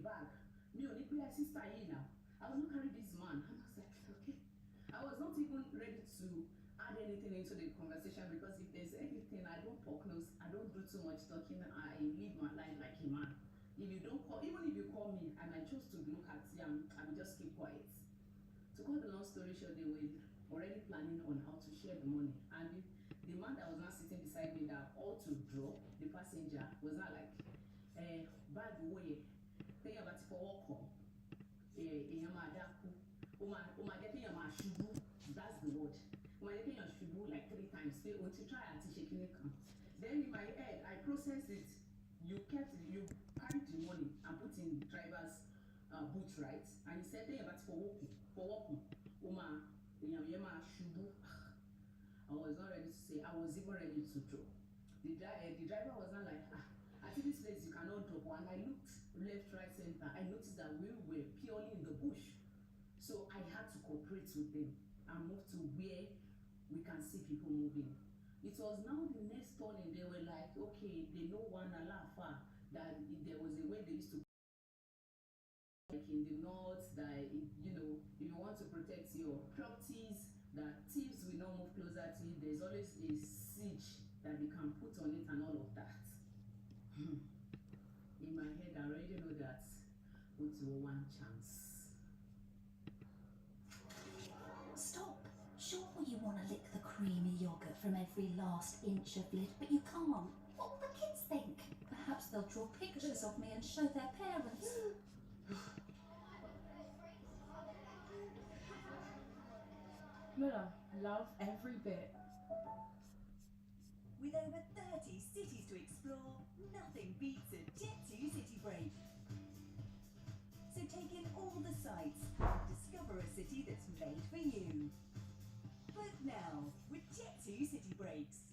bag, me only pay sister here now. I will not carry this man. And I was like, okay. I was not even ready to add anything into the conversation because if there's anything, I don't poke nose, I don't do too much talking, I live my life like a man. If you don't call, even if you call me and I choose to look at you, I will just keep quiet. To cut the long story short, they were already planning on how to share the money. And the man that was not sitting beside me that ought to drop the passenger was not like, bad way, think about it for walk on. That's the word. Like 3 times. Then in my head, I processed it. You packed the money and put in the driver's boot, right? And he said, think about it for walking. I was not ready to say, I was even ready to drop. The driver was not like, I think this place you cannot drop. And I looked left, right, center. I noticed that we were purely in the bush. So I had to cooperate with them and move to where we can see people moving. It was now the next turning, they were like, okay, they know one Alafa, that there was a way they used to, like in the north, that, you know, if you want to protect your properties, that thieves will not move closer to you, there's always a siege that they can put on it and all of that. In my head, I already know that it's one chance. Stop! Sure you want to lick the creamy yogurt from every last inch of lid, but you can't. What will the kids think? Perhaps they'll draw pictures of me and show their parents. Miller, love every bit. With over 30 cities to explore, nothing beats a Jet2 city break. So take in all the sights and discover a city that's made for you. Book now with Jet2 city breaks.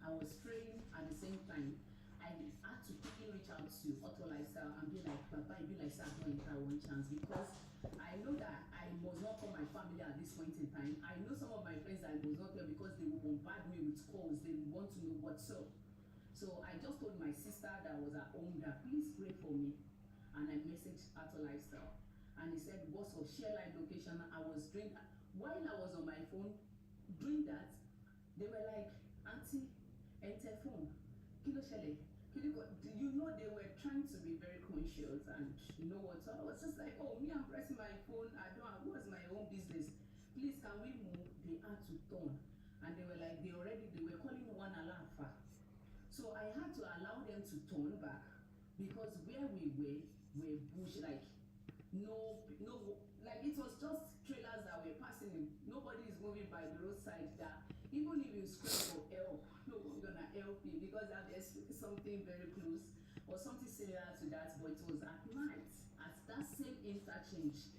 I was praying at the same time. I had to quickly reach out to Otto Lifestyle and be like, Papa, I be like, sir, don't enter one chance, because I know that I must not call my family at this point in time. I know some of my friends that I must not tell because they will bombard me with calls. They will want to know what's up. So I just told my sister that was at home that please pray for me. And I messaged Otto Lifestyle. And he said, boss of share live location. I was doing that. While I was on my phone doing that, they were like, Auntie, enter phone. Kilo shele. You know, they were trying to be very conscious and you know what. So I was just like, oh, me, I'm pressing my phone. I don't have, what's my own business? Please, can we move? They had to turn. And they were like, they were calling one Alafa. So I had to allow them to turn back because where we were bush, like no, like it was just trailers that were passing. Nobody is moving by the roadside. That even if you scream for help, no one's gonna help you because there's something very close or something similar to that. But it was at night at that same interchange.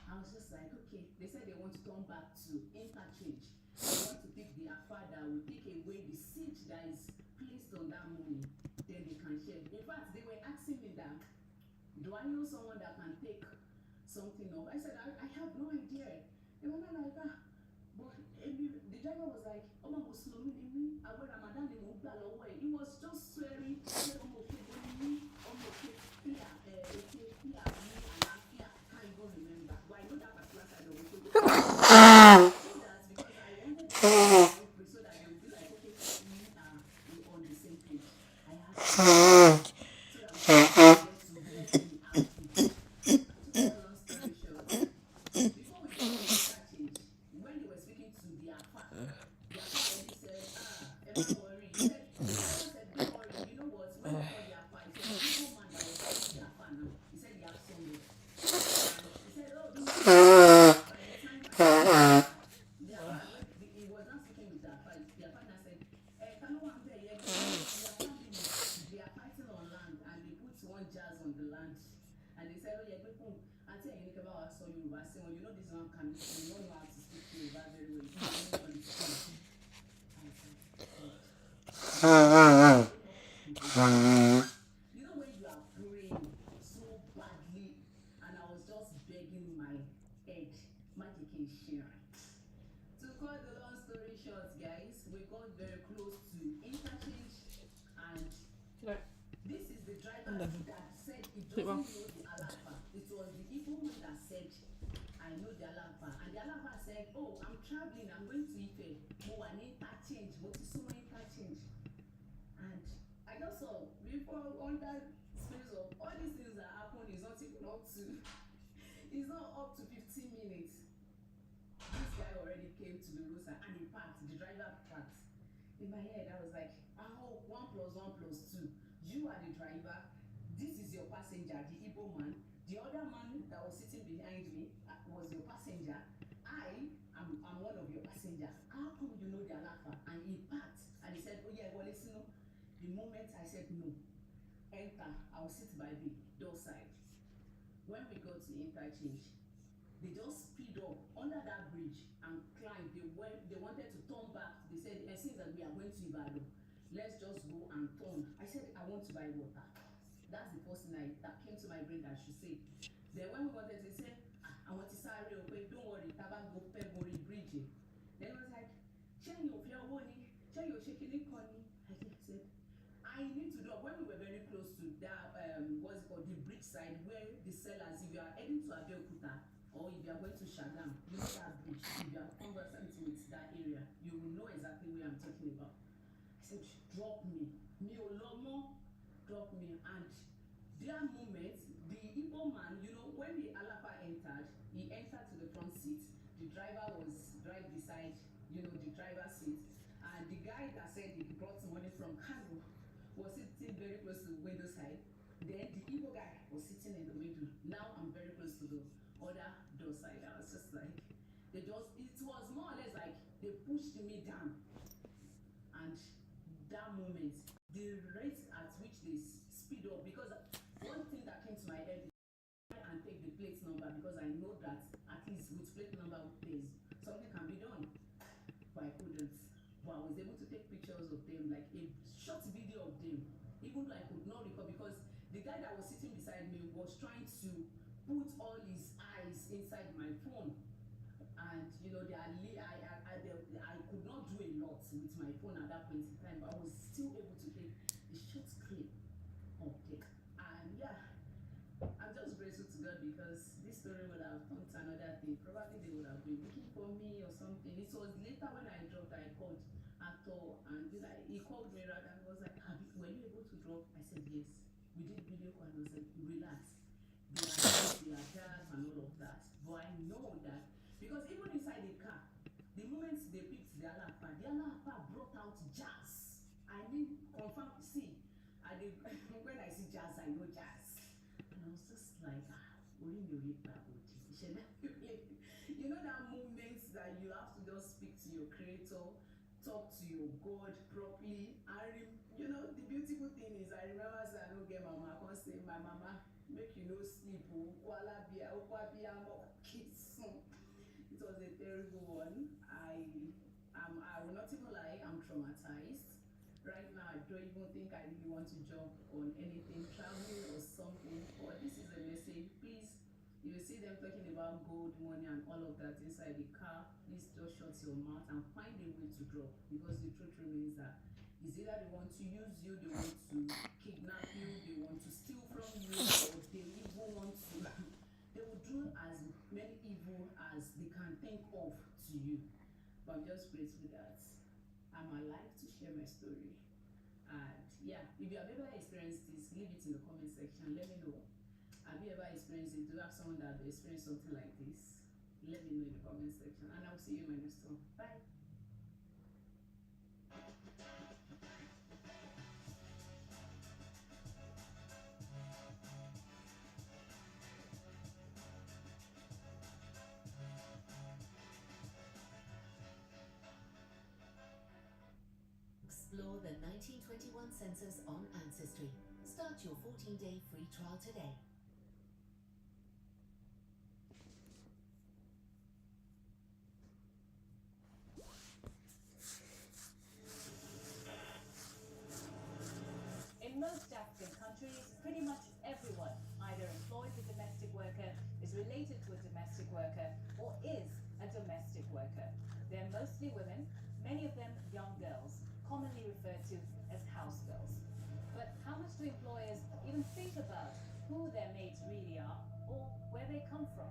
I was just like, okay. They said they want to turn back to interchange. They want to pick the afar that will take away the siege that is placed on that money. Then they can share. In fact, they were asking me that, do I know someone that can take something off? I said, I have no idea. They were not like that. But the driver was like, oh my God, slow me. I went Ramadan, he was just swearing. I said, oh my God, fear, I can't even remember. But I know that particular side of it. So that's because I wanted to so that they would be like, okay, we are on the same page. I have to so that we can get to where we have to be. To cut a long story short, before we got to the interchange, when they were speaking to the Afa already said, don't worry. He said, the driver said, don't worry. You know what? When they called the Afa, he said, the evil man that was calling the Afa now, he said he has somewhere. And he said, oh, don't worry. By the time the Afa, he was not speaking with the Afa. The Afa now said, can no one bear here? They are fighting on land and they put one jazz on the land. And they said, oh, yeah, people, Auntie Enikeba saw you, you know this one can, you don't know how to speak Yoruba very well. You don't know the speech. You know when you are praying so badly, and I was just begging my head, magic in share. To cut the long story short, guys, we got very close to interchange, and this is the driver that said he doesn't know the Alafa. It was the Igbo one that said, I know the Alafa. And the Alafa said, oh, I'm traveling, I'm going to Ife. Mo an interchange, mo ti sumo interchange. And I just saw, before, on that space of all these things that happen is not even up it's not up to 15 minutes. This guy already came to the roadside and he parked. The driver parked. In my head, I was like, oh, 1 + 1 + 2. You are the driver. This is your passenger, the Igbo man. The other man that was sitting behind me was your passenger. I'm one of your passenger. How come you know the Alafa? And he parked and he said, oh yeah, well listen, no. The moment I said no, enter, I'll sit by the door side. When we got to interchange, they just speed up under that bridge and climb. They wanted to turn back. They said, since that we are going to Ibadan, let's just go and turn. I said, I want to buy water. That's the first thing that came to my brain that I should say. Then when we wanted to say, I want to say, don't worry, Tabago Pebori Bridge. Then I was like, share your money, share your shaking economy. I said, I need to drop. When we were very close to that, what's it called, the bridge side, where the sellers, if you are heading to Abeokuta or if you are going to Shagam, you know that bridge. If you are conversant with that area, you will know exactly where I'm talking about. I said, drop me. Drop me. And that moment, the Igbo man, you know, when the Alapa entered, he entered to the front seat. The driver was right beside, you know, the driver's seat. And the guy that said he brought money from Kano was sitting very close to the window side. Then the Igbo guy was sitting in the middle. Now I'm very close to the other door side. I was just like, it was more or less like they pushed me down. And that moment, the rate at which they speed up, because one thing that came to my head is try and take the plate number, because I know that at least with plate number something can be done. But I couldn't. But I was able to take pictures of them, like a short video of them, even though I could not record, because the guy that was sitting beside me was trying to put all his eyes inside my phone. And you know, I could not do a lot with my phone at that point in time, but I was still able to take a short clip of them. And yeah, I'm just grateful to God, because this story would have come to another thing. Probably they would have been looking for me or something. It was later when I dropped that I called actor, and he called me rather and was like, were you able to drop? I said yes. We did video call and I was like, relax. They are jazz and all of that. But I know that, because even inside the car, the moment they picked the Alapa brought out jazz. I mean, confirm, see, when I see jazz, I know jazz. And I was just like, you know that moment that you have to just speak to your creator, talk to your God properly. You know, the beautiful thing is, I remember saying, I don't get mama, I can't say, my mama, make you no sleep, it was a terrible one. I will not even lie, I'm traumatized. Right now, I don't even think I really want to jump on anything, traveling or something. But this is a message. Please, if you see them talking about gold, money, and all of that inside the car, please just shut your mouth and find a way to drop. Because the truth remains that it's either they want to use you, they want to kidnap you, they want to steal from you, or they even want to. They will do as many evil as they can think of to you. But I'm just grateful that I'm alive to share my story. And yeah, if you have ever experienced this, leave it in the comment section. Let me know. Have you ever experienced it? Do you have someone that has experienced something like this? Let me know in the comment section. And I'll see you in my next one. Bye. Explore the 1921 census on Ancestry. Start your 14-day free trial today. In most African countries, pretty much everyone, either employed a domestic worker, is related to a domestic worker, or is a domestic worker. They're mostly women, many of them young girls, commonly referred to as house girls. But how much do employers even think about who their maids really are or where they come from?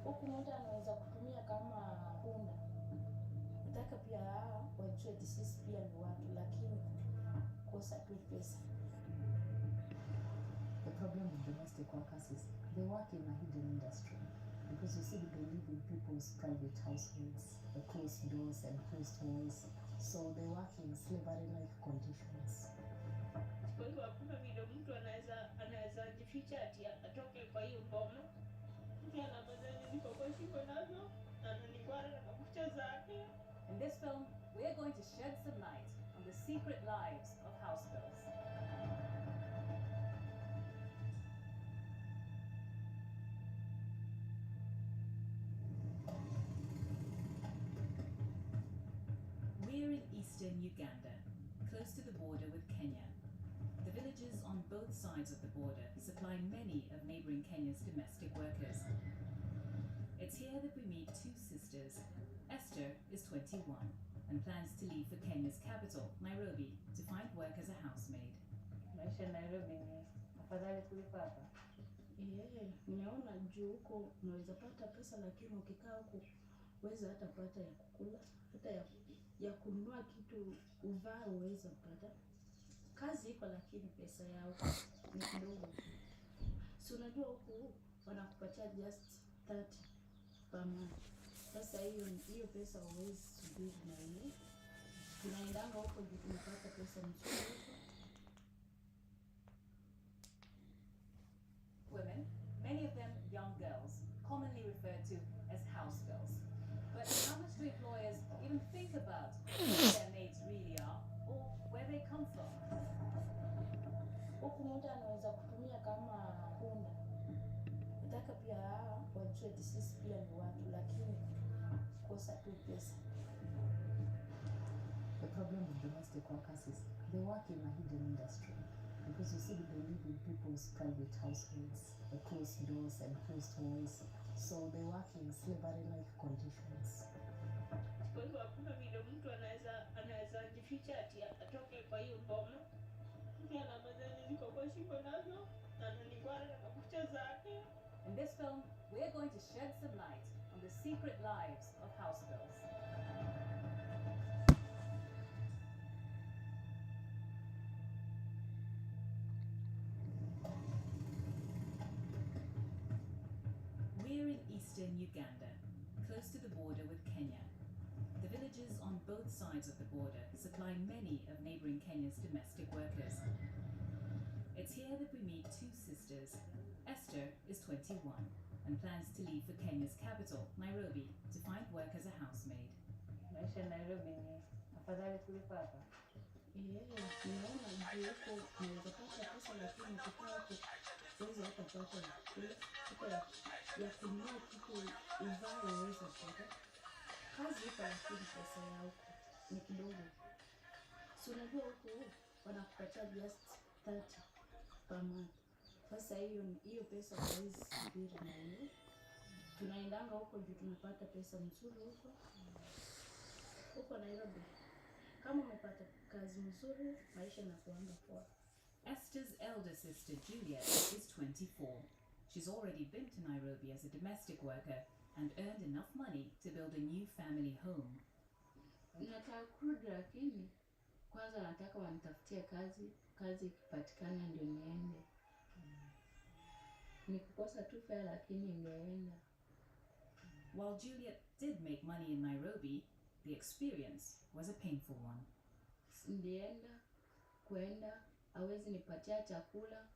Huku mtu anaweza kutumia kama punda. Nataka pia wajue sisi pia ni watu, lakini kosa tu pesa. The problem with domestic Caucasus, they work in a hidden industry because you see they live in people's private households, the closed doors and closed walls, so they work in slavery-like conditions. Kwa hivyo hakuna vile mtu anaweza jificha ati atoke kwa hiyo mboma. Mtu anapata ziko kwa shingo nazo, ananingwara na makucha zake. In this film, we are going to shed some light on the secret lives of house girls. We're in eastern Uganda, close to the border with Kenya. The villages on both sides of the border supply many of neighboring Kenya's domestic workers. It's here that we meet two sisters. Esther is 21 and plans to leave for Kenya's capital, Nairobi, to find work as a housemaid. Maisha Nairobi ni afadhali kuliko hapa. Nimeona juu huko unaweza pata pesa, lakini ukikaa huko uweza hata pata ya kukula, hata ya kununua kitu uvaa uweza pata. Kazi iko lakini pesa yao ni kidogo. Si unajua huko wanakupatia just 30 per month. Sasa hiyo pesa huwezi subiri na wewe. Tunaendanga huko juu tunapata pesa mzuri huko. Women, many of them young girls, commonly referred to as house girls. But how much do employers even think about who their maids really are or where they come from? Huku mtu anaweza kutumia kama punda. Nataka pia wajue sisi pia ni watu, lakini kosa tu pesa. The problem with domestic workers is they work in a hidden industry because you see they live in people's private households, the closed doors and closed walls, so they work in slavery-like conditions. Kwa hivyo hakuna vile mtu anaweza jificha ati atoke kwa hiyo mboma. Mtu anapata ziko kwa shingo nazo, ananingwara na makucha zake. In this film, we are going to shed some light on the secret lives of house girls. We're in eastern Uganda, close to the border with Kenya. The villages on both sides of the border supply many of neighboring Kenya's domestic workers. It's here that we meet two sisters. Esther is 21 and plans to leave for Kenya's capital, Nairobi, to find work as a housemaid. Maisha Nairobi ni afadhali kuliko hapa. Nimeona juu huko unaweza pata pesa, lakini ukikaa huko uweza hata pata ya kukula, hata ya kununua kitu uvaa uweza pata. Kazi iko lakini pesa ya huko ni kidogo. Si unajua huko wanakupatia just 30 per month. Sasa hiyo pesa huwezi subiri na wewe. Tunaendanga huko juu tunapata pesa mzuri huko Nairobi. Kama umepata kazi mzuri, maisha yanakuanga poa. Esther's elder sister, Juliet, is 24. She's already been to Nairobi as a domestic worker and earned enough money to build a new family home. Nataka kurudi, lakini kwanza nataka wanitafutie kazi ikipatikana ndio niende. Nikikosa tu fare lakini ningeenda. While Juliet did make money in Nairobi, the experience was a painful one. Kwenda hawezi nipatia chakula,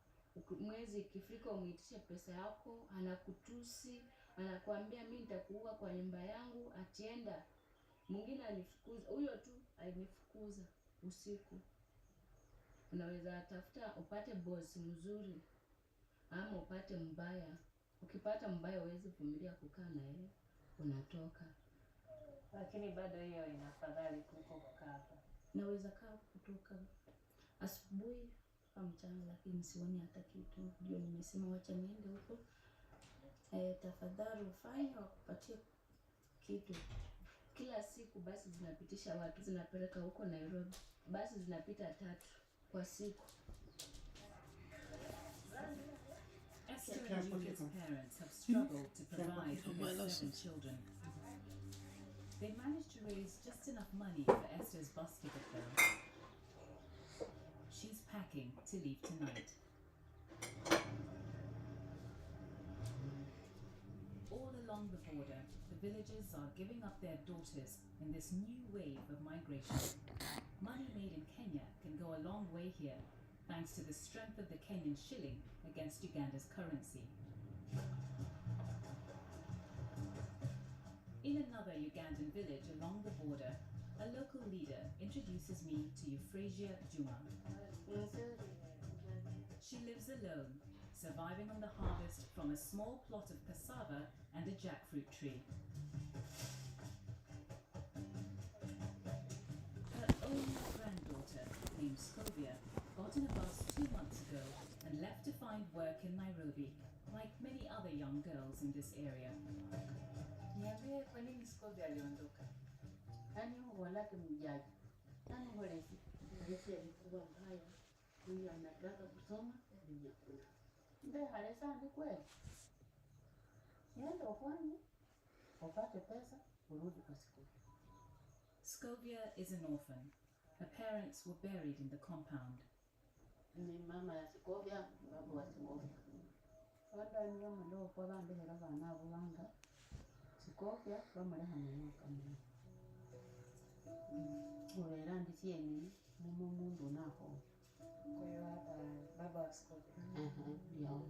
mwezi ikifika umeitisha pesa yako, anakutusi, anakuambia mimi nitakuua kwa nyumba yangu, atienda. Mwingine alifukuza, huyo tu alinifukuza usiku. Unaweza tafuta upate boss mzuri ama upate mbaya. Ukipata mbaya huwezi vumilia kukaa na yeye, unatoka. Lakini bado hiyo inafadhali kuliko kukaa hapa. Naweza kaa kutoka asubuhi mpaka mchana, lakini sioni hata kitu. Ndio nimesema wacha niende huko. Tafadhali ufanye wakupatie kitu. Kila siku basi zinapitisha watu, zinapeleka huko Nairobi. Basi zinapita 3 kwa siku. Esther and Juliet's parents have struggled to provide for their 7 children. They managed to raise just enough money for Esther's bus ticket though. She's packing to leave tonight. along the border, the villagers are giving up their daughters in this new wave of migration. Money made in Kenya can go a long way here, thanks to the strength of the Kenyan shilling against Uganda's currency. In another Ugandan village along the border, a local leader introduces me to Euphrasia Juma. She lives alone, surviving on the harvest from a small plot of cassava and a jackfruit tree. Her only granddaughter, named Scovia, got on a bus 2 months ago and left to find work in Nairobi, like many other young girls in this area. Niambie kwa nini Scovia aliondoka? Yaani walake mjaji. Yaani walezi. Walezi alikuwa mbaya. Huyu anataka kusoma bila kula. Ndio halesa ni kweli. Nenda kwani upate pesa urudi kwa siku. Scovia is an orphan. Her parents were buried in the compound. Ni mama ya Scovia, baba wa Scovia. Wanda ni mama ndio kwa bande hela bana bulanga. Scovia bamuleha mu kamwe. Urera ndisieni mu mundu naho. Kwa hiyo hapa baba wa Scovia. Ndio.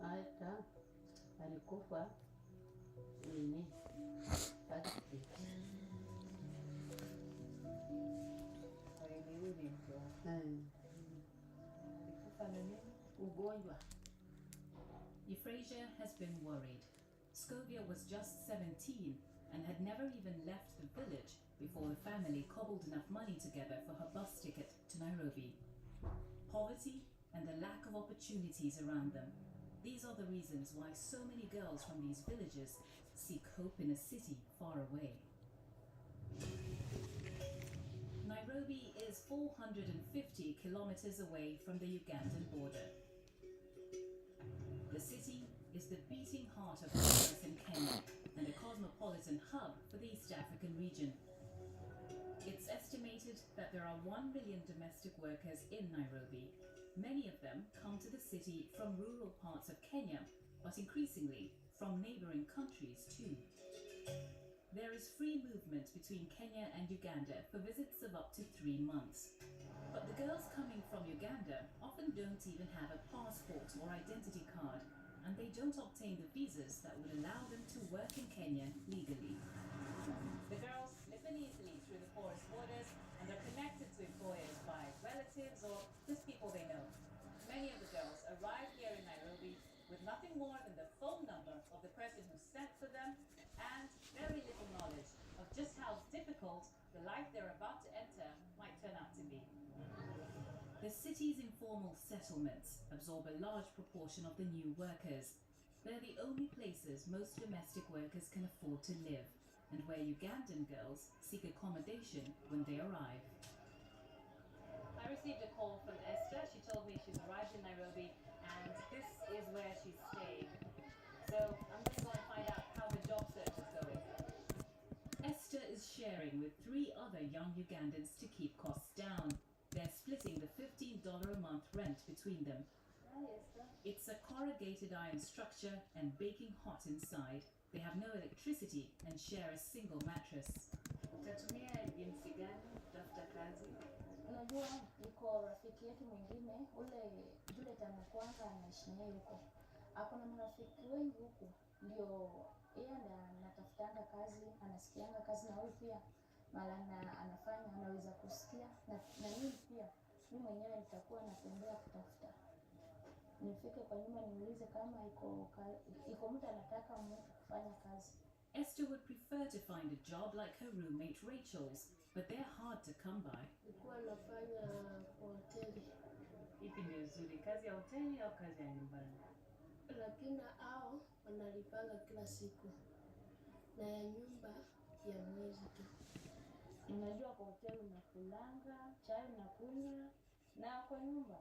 Hata alikufa nini? Ugonjwa. Euphrasia has been worried. Scovia was just 17 and had never even left the village before the family cobbled enough money together for her bus ticket to Nairobi. Poverty and the lack of opportunities around them. These are the reasons why so many girls from these villages seek hope in a city far away. Nairobi is 450 kilometers away from the Ugandan border. The city is the beating heart of commerce in Kenya and a cosmopolitan hub for the East African region. It's estimated that there are 1 million domestic workers in Nairobi. Many of them come to the city from rural parts of Kenya, but increasingly from neighboring countries too. There is free movement between Kenya and Uganda for visits of up to 3 months. But the girls coming from Uganda often don't even have a passport or identity card, and they don't obtain the visas that would allow them to work in Kenya legally. The girls slip in easily through the porous borders and are connected to employers by relatives or just people they know. Many of the girls arrive here in Nairobi with nothing more than the phone number of the person who sent for them and very little knowledge of just how difficult the life they're about to enter might turn out to be. The city's informal settlements absorb a large proportion of the new workers. They're the only places most domestic workers can afford to live, and where Ugandan girls seek accommodation when they arrive. I received a call from Esther. She told me she's arrived in Nairobi and this is where she's staying. So I'm going to go and find out how the job search is going. Esther is sharing with 3 other young Ugandans to keep costs down. They're splitting the $15 a month rent between them. It's a corrugated iron structure and baking hot inside. They have no electricity and share a single mattress. Utatumia jinsi gani kutafuta kazi? Unajua iko rafiki yetu mwingine yule tamu kwanza anaishi naye huko. Hapo na marafiki wengi huko ndio yeye anatafutanga kazi, anasikianga kazi na wewe pia mara anafanya anaweza kusikia na mimi pia mimi mwenyewe nitakuwa natembea kutafuta. Nifike kwa nyumba niulize kama iko mtu anataka mtu kufanya kazi. Esther would prefer to find a job like her roommate Rachel's, but they're hard to come by. Nilikuwa nafanya kwa hoteli. Ipi ndio nzuri, kazi ya hoteli au kazi ya nyumbani? Lakini hao wanalipanga kila siku na ya nyumba ya mwezi tu. Unajua kwa hoteli unakulanga, chai unakunywa na kwa nyumba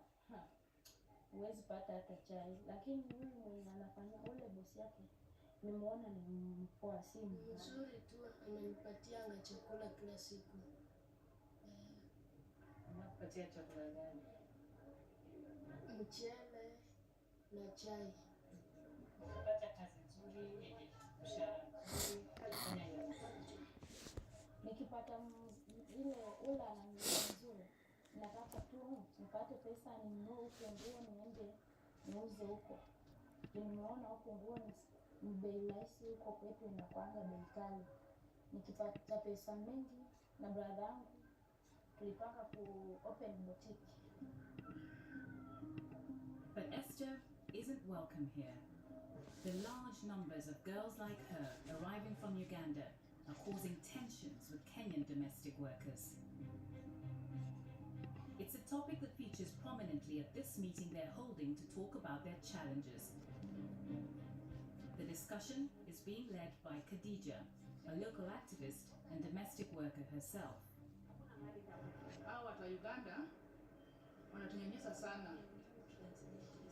huwezi pata hata chai, lakini huyu mwenye anafanya ule bosi yake nimeona ni mpoa, si mzuri tu, ananipatia chakula kila siku. Anakupatia chakula gani? Mchele na chai. Unapata kazi nzuri yenye mshahara mzuri, kufanya kazi. Nikipata ile ula na mzuri, nataka tu nipate pesa ninunue huko nguo niende niuze huko. Nimeona huko nguo ni bei rahisi, huko kwetu inakuanga bei kali. Nikipata pesa mingi na brother yangu tulipanga ku open boutique. But Esther isn't welcome here. The large numbers of girls like her arriving from Uganda are causing tensions with Kenyan domestic workers. It's a topic that features prominently at this meeting they're holding to talk about their challenges. The discussion is being led by Khadija, a local activist and domestic worker herself. Hawa watu wa Uganda wanatunyanyasa sana.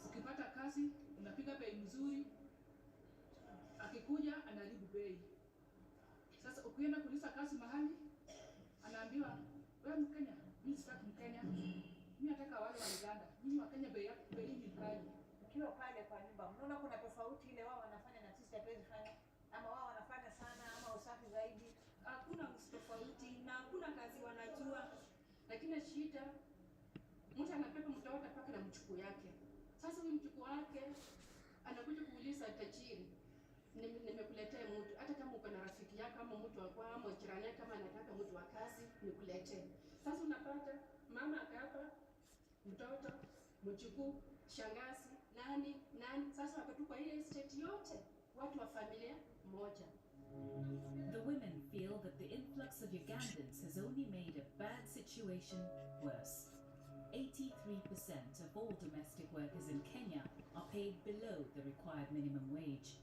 Ukipata kazi unapiga bei mzuri, akikuja anaharibu bei. Sasa ukienda kuuliza kazi mahali anaambiwa wewe Mkenya, mimi sitaki Mkenya. Mimi nataka wale wa Uganda. Mimi wa Kenya bei ni kali. Ukiwa pale kwa nyumba, mnaona kuna tofauti ile wao wanafanya na sisi hatuwezi fanya, ama wao wanafanya sana ama usafi zaidi? Hakuna tofauti na hakuna kazi wanajua, lakini shida mtu anapepa mtoto paka na mchukuu yake. Sasa huyu mchukuu wake anakuja kuuliza tajiri, nimekuletea mtu, hata kama uko na rafiki yako ama mtu wa kwao ama jirani yako kama anataka mtu wa kazi nikuletee. Sasa unapata mama akapa mtoto, mchukuu, shangazi, nani, sasa wakatupa ile estate yote watu wa familia moja. The women feel that the influx of Ugandans has only made a bad situation worse. 83% of all domestic workers in Kenya are paid below the required minimum wage.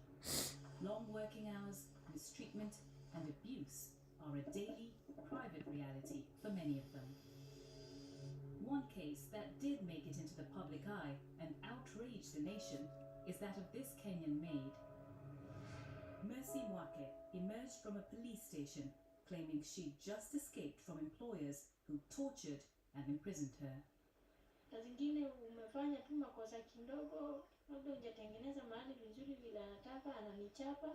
Long working hours, mistreatment, and abuse are a daily, private reality for many of them. One case that did make it into the public eye and outraged the nation is that of this Kenyan maid. Mercy Mwake emerged from a police station claiming she'd just escaped from employers who tortured and imprisoned her. Zingine umefanya tu makosa kidogo, labda hujatengeneza mahali vizuri vile anataka, ananichapa.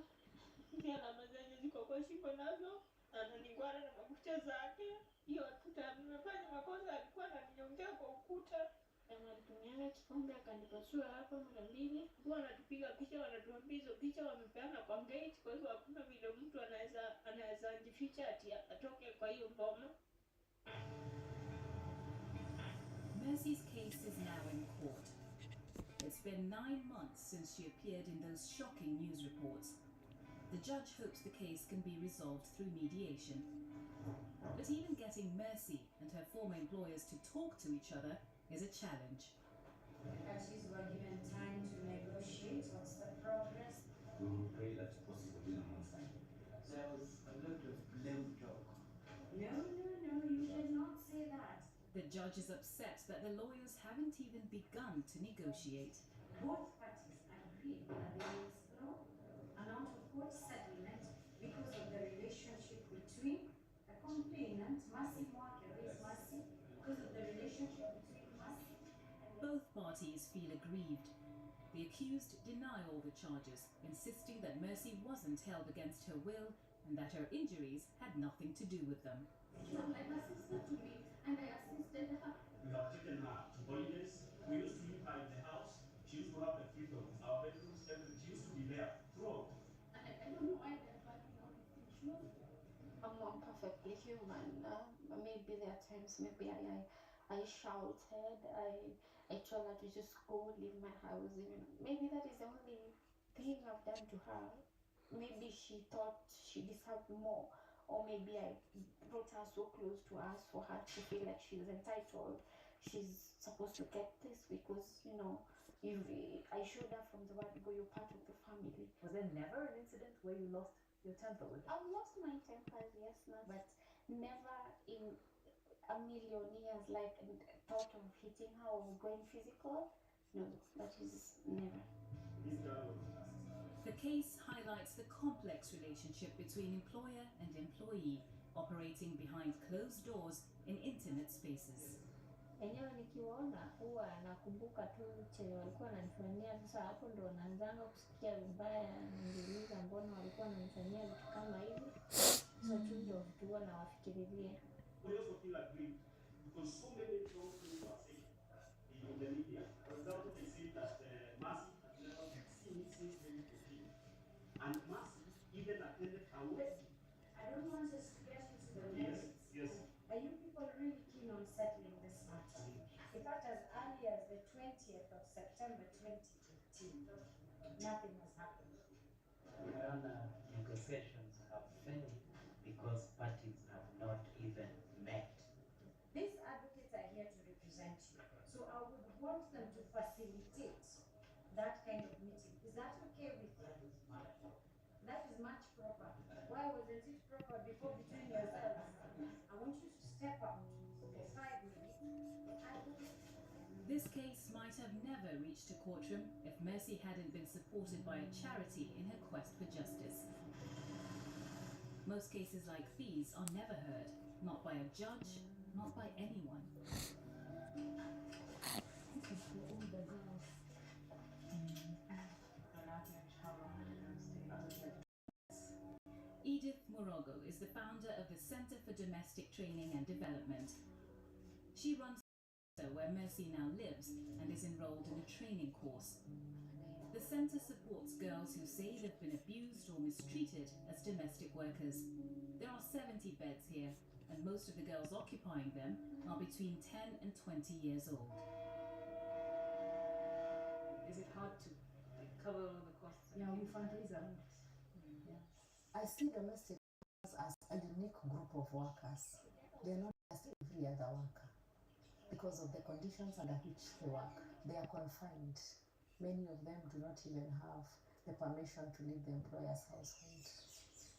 Alama zenye ziko kwa shingo nazo, ananigwara na makucha zake. Hiyo tuta nimefanya makosa, alikuwa ananinyongea kwa ukuta. Anatumianga kikombe akanipasua hapa mara mbili. Huwa anatupiga picha, wanatuambia hizo picha wamepeana kwa gate, kwa hivyo hakuna vile mtu anaweza jificha ati atoke kwa hiyo boma. Mercy's case is now in court. It's been 9 months since she appeared in those shocking news reports. The judge hopes the case can be resolved through mediation. But even getting Mercy and her former employers to talk to each other is a challenge. Parties were given time to negotiate. What's the progress? We will pray that it's possible within a month's time. There was a lot of blame talk. No, you did not say that. The judge is upset that the lawyers haven't even begun to negotiate. Both parties agreed that they will explore an out-of-court settlement because of the relationship between the complainant, Mercy Mwake, raised Mercy, because of the relationship between Mercy and Both parties feel aggrieved. The accused deny all the charges, insisting that Mercy wasn't held against her will and that her injuries had nothing to do with them. she was like a sister to me, and I assisted her. We have taken her to holidays. We used to meet her in the house. She used to have the freedom in our bedrooms, everything. She used to be there throughout. And I don't know why they're backing out of the truth. I'm perfectly human. Maybe there are times maybe I shouted. I told her to just go leave my house. Even maybe that is the only thing I've done to her. Maybe she thought she deserved more, or maybe I brought her so close to us for her to feel like she's entitled. She's supposed to get this because I showed her from the word go, you're part of the family. Was there never an incident where you lost your temper with her? I've lost my temper, yes, but never in a million years like thought of hitting her or going physical. No, that is never. The case highlights the complex relationship between employer and employee operating behind closed doors in intimate spaces. enyewe nikiwaona huwa nakumbuka tu chenye walikuwa wananifanyia. Sasa hapo ndo naanzanga kusikia vibaya, najiuliza mbona walikuwa wananifanyia vitu kama hivi. Sasa tu ndo vitu huwa nawafikiriria. We also feel aggrieved because so many wrong things are said in the media. For example, they say that Mercy has never been seen since 2014. And Mercy even attended a wedding. I don't want us to get into the Yes, merits. yes. Are you people really keen on settling this matter? In fact, as early as the 20th of September 2018, nothing has happened. Your Honor, negotiations have failed because parties have not even met. These advocates are here to represent you, so I would want them to facilitate that kind of meeting. Is that okay with you? That is much proper. Why wasn't it proper before between yourselves? I want you to step up for 5 minutes. This case might have never reached a courtroom if Mercy hadn't been supported by a charity in her quest for justice. Most cases like these are never heard, not by a judge, not by anyone. Edith Morogo is the founder of the Center for Domestic Training and Development. She runs where Mercy now lives and is enrolled in a training course. The center supports girls who say they've been abused or mistreated as domestic workers. There are 70 beds here, and most of the girls occupying them are between 10 and 20 years old. Is it hard to cover all the costs? Yeah, we fundraise around. I see domestic workers as a unique group of workers. They're not just every other worker. Because of the conditions under which they work, they are confined. Many of them do not even have the permission to leave the employer's household.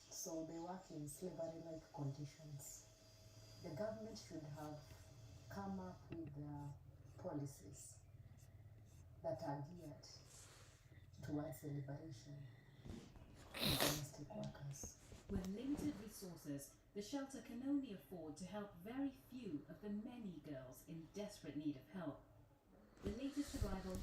So they work in slavery-like conditions. The government should have come up with policies that are geared towards the liberation of domestic workers. With limited resources, the shelter can only afford to help very few of the many girls in desperate need of help. The latest arrival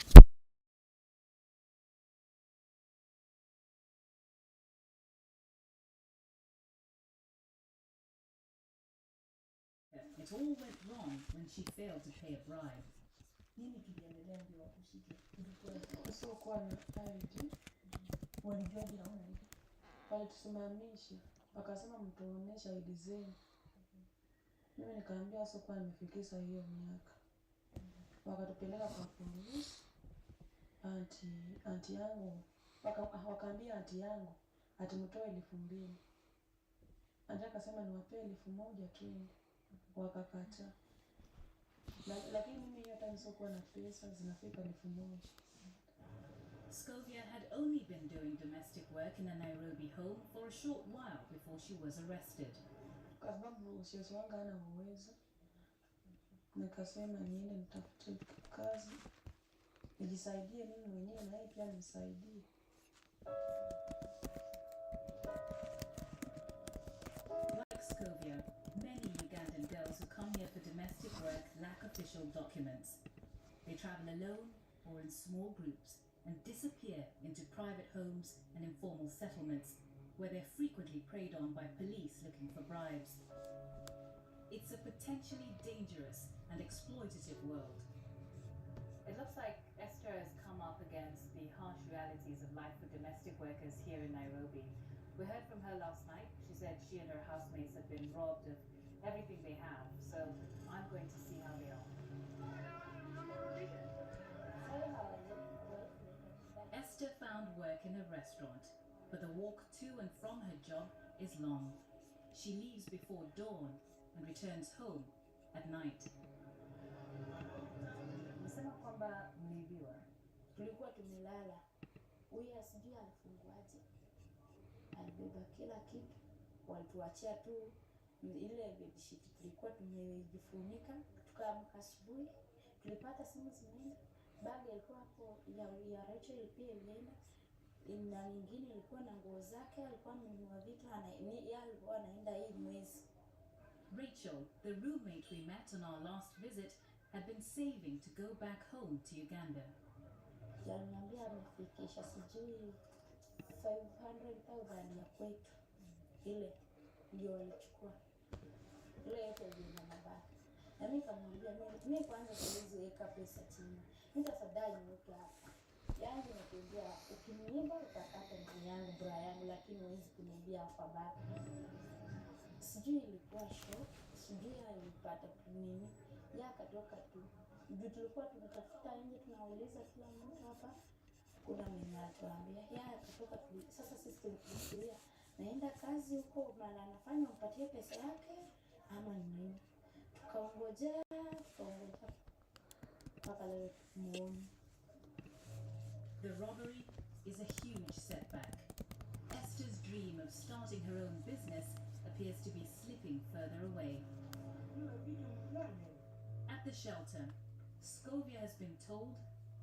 it all went wrong when she failed to pay a bribe. Nini kiliendelea ndio wakushike? Sio kwa ID. Walijuaje hauna ID? Walitusimamisha. Wakasema mtuonesha ID zenu. Mimi nikaambia sio kwa nimefikisha hiyo miaka. Wakatupeleka kwa polisi. Anti yangu wakaambia anti yangu ati mtoe 2,000. Anti akasema niwapee 1,000 tu. Wakakataa. Lakini mimi hiyo time sikuwa na pesa zinafika 1,000. Scovia had only been doing domestic work in a Nairobi home for a short while before she was arrested. Kwa sababu sisi wanga hana uwezo. Nikasema niende nitafute kazi. Nijisaidie mimi mwenyewe na yeye pia nisaidie. Like Scovia, many Ugandan girls who come here for domestic work lack official documents. They travel alone or in small groups and disappear into private homes and informal settlements where they're frequently preyed on by police looking for bribes. It's a potentially dangerous and exploitative world. It looks like Esther has come up against the harsh realities of life for domestic workers here in Nairobi. We heard from her last night. She said she and her housemates have been robbed of everything they have. So I'm going to see how they are. Esther found work in a restaurant, but the walk to and from her job is long. She leaves before dawn and returns home at night. Msema kwamba mliibiwa. Tulikuwa tumelala. Huyu asijui alifunguaje. Alibeba kila kitu. Walituachia tu ile bedsheet tulikuwa tumejifunika. Tukaamka asubuhi. Tulipata simu zimeenda. Bagi ilikuwa hapo ya Rachel pia ilienda. Na nyingine ilikuwa na nguo zake, alikuwa amenunua vitu yeye alikuwa anaenda hii mwezi. Rachel, the roommate we met on our last visit, had been saving to go back home to Uganda. Aliniambia amefikisha sijui 500,000 ya kwetu, ile ndio alichukua ile yote ndio na mabaki. Na mimi nikamwambia mimi kwanza siwezi weka pesa chini, nitafadhali niweke hapa. Yangu nakuambia ukiniiba utakata ndani yangu bra yangu, lakini huwezi kuniibia hapa baki. Sijui ilikuwa shock, sijui alipata nini. Yeye akatoka tu. Juu tulikuwa tunatafuta nje tunauliza kila mtu hapa. Kuna mwenye atuambia yeye akatoka tu. Sasa sisi tulifikiria naenda kazi huko mara anafanya mpatie pesa yake ama nini. Tukaongojea mpaka leo muone. The robbery is a huge setback. Esther's dream of starting her own business appears to be slipping further away. At the shelter, Scovia has been told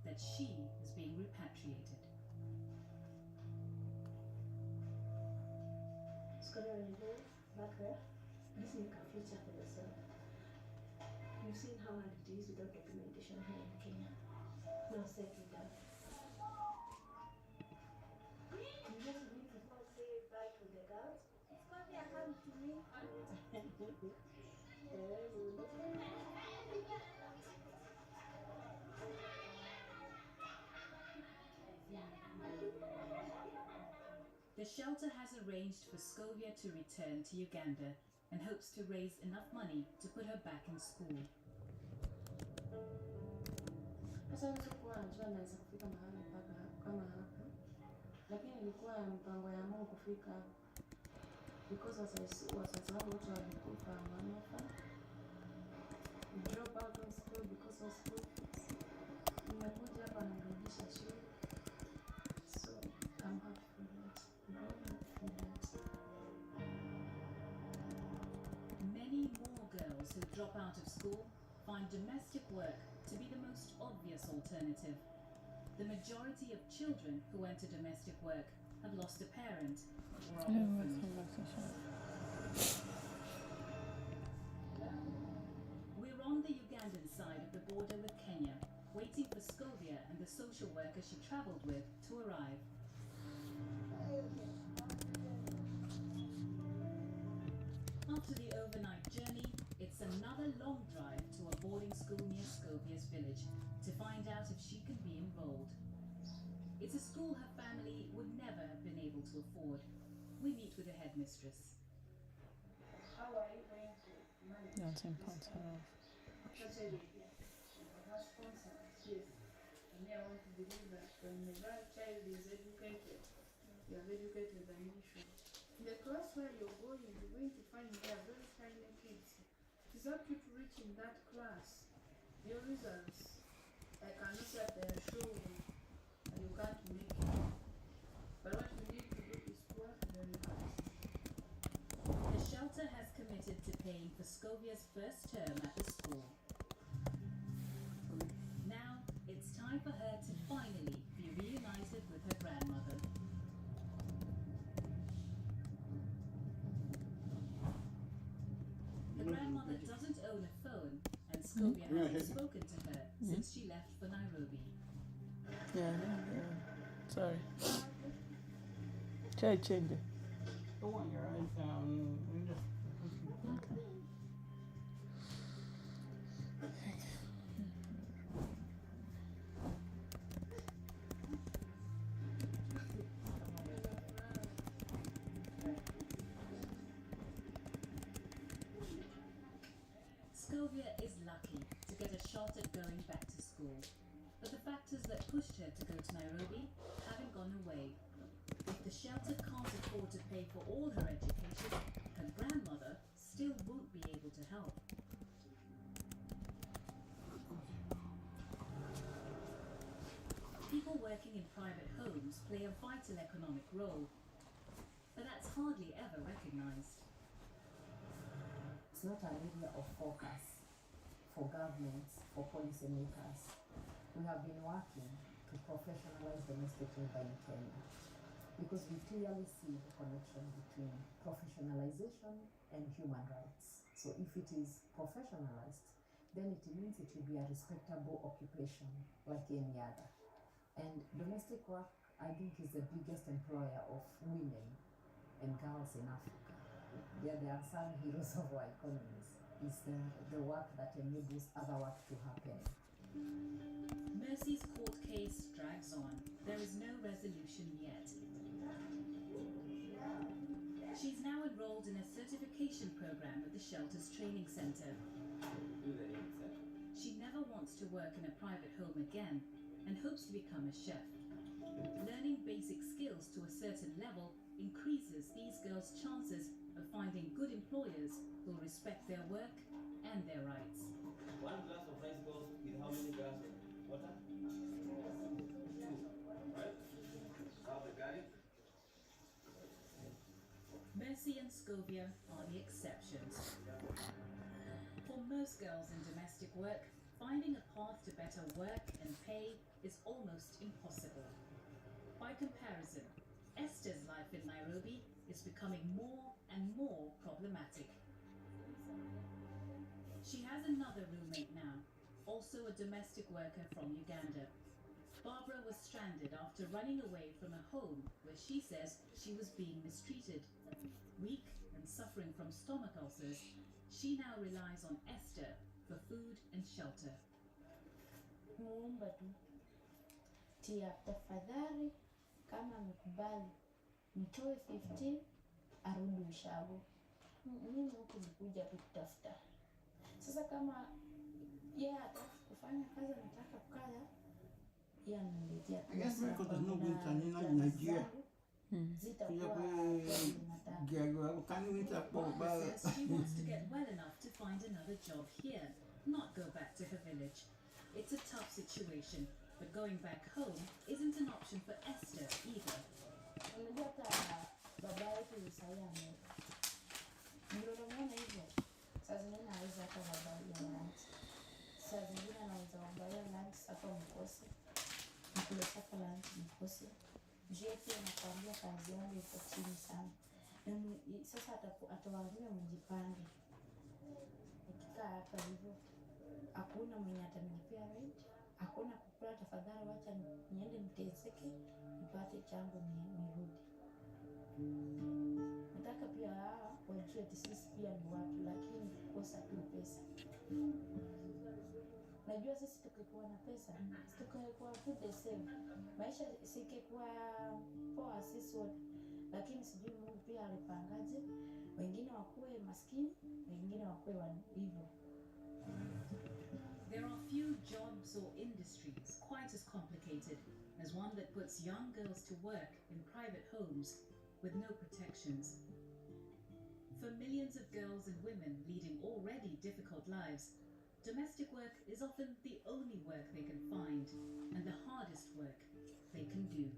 that she is being repatriated. Scovia, when you go back there, just make a future for yourself. You've seen how hard it is without documentation here in Kenya. Now settle down. You just need to go say bye to the girls. Scovia, come to me. The shelter has arranged for Scovia to return to Uganda and hopes to raise enough money to put her back in school. Sasa nilikuwa najua naweza kufika mahali mpaka kama hapa, lakini ilikuwa mpango ya Mungu kufika because wazazi wangu wote walikufa manofa. Drop out of school because of school fees. Nimekuja hapa nirudisha shule, so I'm happy for that. Many more girls who drop out of school find domestic work to be the most obvious alternative. The majority of children who enter domestic work have lost a parent or are orphaned. We're on the Ugandan side of the border with Kenya, waiting for Scovia and the social worker she travelled with to arrive. After the overnight journey, it's another long drive to a boarding school near Scovia's village to find out if she can be enrolled. It's a school her family would never have been able to afford. We meet with the headmistress. How are you going to manage? That's important. Yes. And I want to believe that when the child is educated, you have educated the nation. In the class where you're going to find there very tiny kids. It is up to you to reach in that class. Your results, I cannot say that they are sure and you can't make it. But what you need to do is work very hard. The shelter has committed to paying for Scovia's first term at the school. Now it's time for her to finally be reunited with her grandmother. The grandmother doesn't own a phone, and Scovia hasn't spoken to her since she left for Nairobi. Yeah. Sorry. Change it. The one you're right down. Okay. Scovia is lucky to get a shot at going back to school, but the factors that pushed her to go to Nairobi haven't gone away. If the shelter can't afford to pay for all her education, her grandmother still won't be able to help. People working in private homes play a vital economic role, but that's hardly ever recognised. It's not an area of focus for governments, for policymakers. We have been working to professionalize domestic labor in Kenya because we clearly see the connection between professionalization and human rights. So if it is professionalized, then it means it will be a respectable occupation like any other. And domestic work, I think, is the biggest employer of women and girls in Africa. They are the unsung heroes of our economies. It's the work that enables other work to happen. Mercy's court case drags on. There is no resolution yet. She's now enrolled in a certification program at the Shelters Training Centre. She never wants to work in a private home again and hopes to become a chef. Learning basic skills to a certain level increases these girls' chances of finding good employers who respect their work and their rights. 1 glass of rice goes with how many glasses of water? 2, right? Now the garlic. Mercy and Scovia are the exceptions. For most girls in domestic work, finding a path to better work and pay is almost impossible. By comparison, Esther's life in Nairobi is becoming more and more problematic. She has another roommate now, also a domestic worker from Uganda. Barbara was stranded after running away from a home where she says she was being mistreated. Weak and suffering from stomach ulcers, she now relies on Esther for food and shelter. Muomba tu tia, tafadhali, kama amekubali nitoe 15 arudi ushago. Mimi huku nikuja tu kutafuta. Sasa kama yeye hataki kufanya kazi, anataka kukaa, yeye ananiletea pesa. Yes, because there's no winter in Nigeria. Barbara says she wants to get well enough to find another job here, not go back to her village. It's a tough situation, but going back home isn't an option for Esther either. Unajua hata baba yetu Isaya ndio unaona hivyo. Saa zingine anaweza hata babaia lunch. Saa zingine anaweza babaia lunch hapa mkose. Nakuleta kwa lunch mkose. Jeti anakuambia kazi yangu iko chini sana. Na sasa atawaambia mjipange. Nikikaa hapa hivyo, hakuna mwenye atanilipia rent, hakuna kukula, tafadhali wacha niende niteseke, nipate changu nirudi. Nataka pia wajue ati sisi pia ni watu, lakini kukosa tu pesa. Najua sisi tukikuwa na pesa, tukikuwa good the same. Maisha sikikuwa poa sisi wote, lakini sijui Mungu pia alipangaje. Wengine wakuwe maskini, wengine wakuwe hivyo. There are few jobs or industries quite as complicated as one that puts young girls to work in private homes with no protections. For millions of girls and women leading already difficult lives, domestic work is often the only work they can find and the hardest work they can do.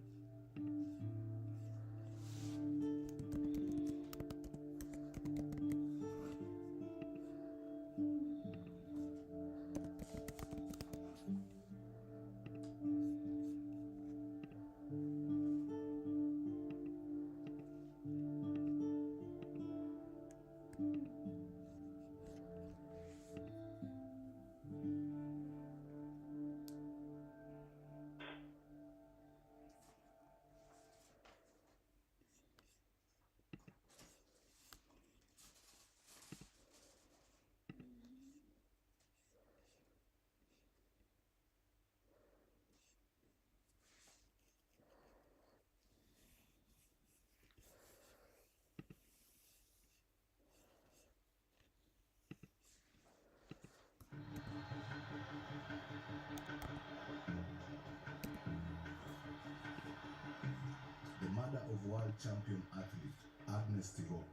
The murder of world champion athlete Agnes Tirop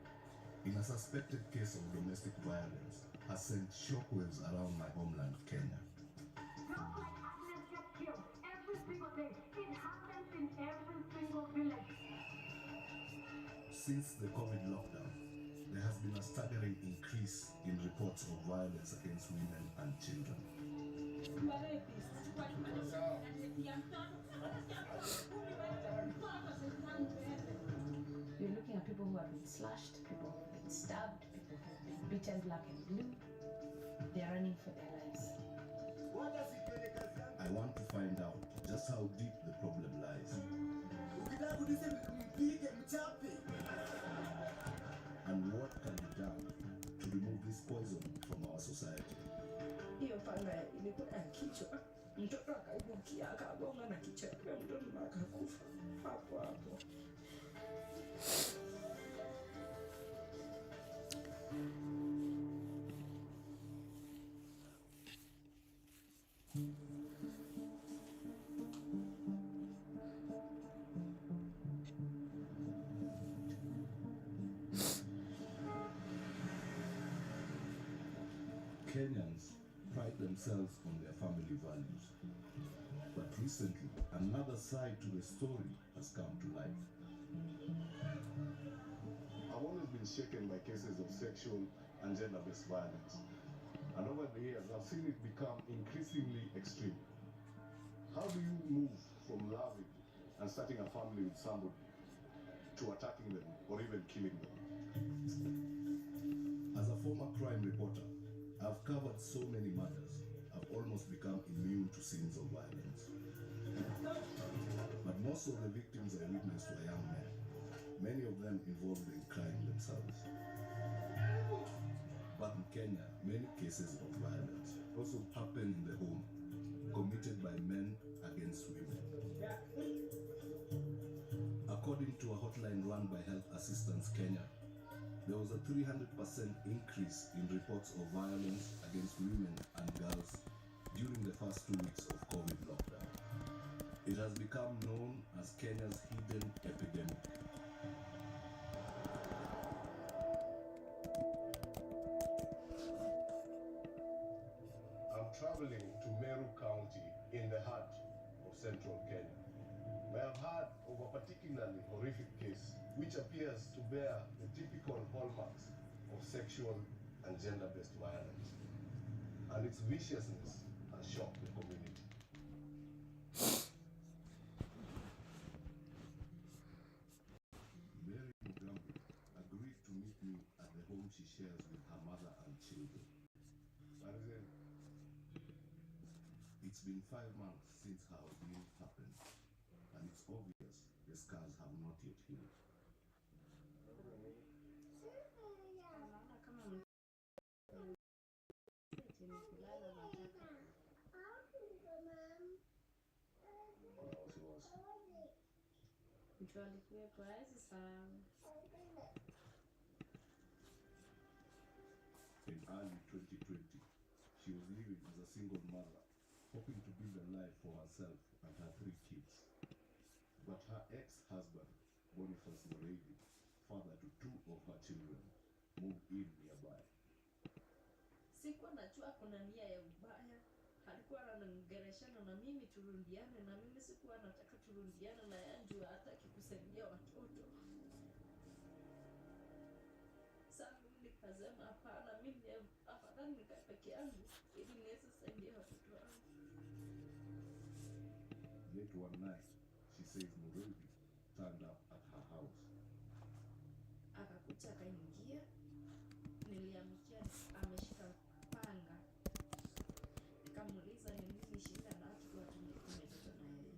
in a suspected case of domestic violence has sent shockwaves around my homeland, Kenya. Just like Agnes gets killed every single day, it happens in every single village. Since the COVID lockdown, there has been a staggering increase in reports of violence against women and children. You're looking at people who have been slashed, people who have been stabbed, people who have been beaten black and blue. They're running for their lives. find out just how deep the problem lies. And what can be done to remove this poison from our society. Hiyo panga ilikuwa ya kichwa. Mtoto akaibukia akagonga na kichwa yake, mtoto na akakufa hapo hapo. Kenyans pride themselves on their family values. But recently, another side to the story has come to light. I've always been shaken by cases of sexual and gender-based violence. And over the years, I've seen it become increasingly extreme. How do you move from loving and starting a family with somebody to attacking them or even killing them? As a former crime reporter, I've covered so many murders, I've almost become immune to scenes of violence. But most of the victims I witnessed were young men, many of them involved in crime themselves. But in Kenya, many cases of violence also happen in the home, committed by men against women. According to a hotline run by Health Assistance Kenya, there was a 300% increase in reports of violence against women and girls during the first 2 weeks of COVID lockdown. It has become known as Kenya's hidden epidemic. I'm traveling to Meru County in the heart of central Kenya. I have heard of a particularly horrific case which appears to bear the typical hallmarks of sexual and gender-based violence. And its viciousness has shocked the community. Mary Mugambi agreed to meet me at the home she shares with her mother and children. It's been 5 months since her ordeal happened, and it's obvious the scars have not yet healed. Mtu alikuwepo hawezi sahau. In early 2020, she was living as a single mother, hoping to build a life for herself and her 3 kids. But her ex-husband, Boniface Moredi, father to 2 of her children, moved in nearby. Sikuwa najua kuna nia ya ubaya. Alikuwa ananiongeleshana na mimi turundiane, na mimi sikuwa nataka turundiane na yeye juu hataki kusaidia watoto. Sasa mimi nikasema hapana, mimi afadhali nikae peke yangu ili niweze kusaidia watoto wangu. Late one night, she says Moredi turned up at her house. Akakuja akaingia, niliamkia ameshika panga. Nikamuuliza ni nini shida na tukiwa tumetoka na yeye.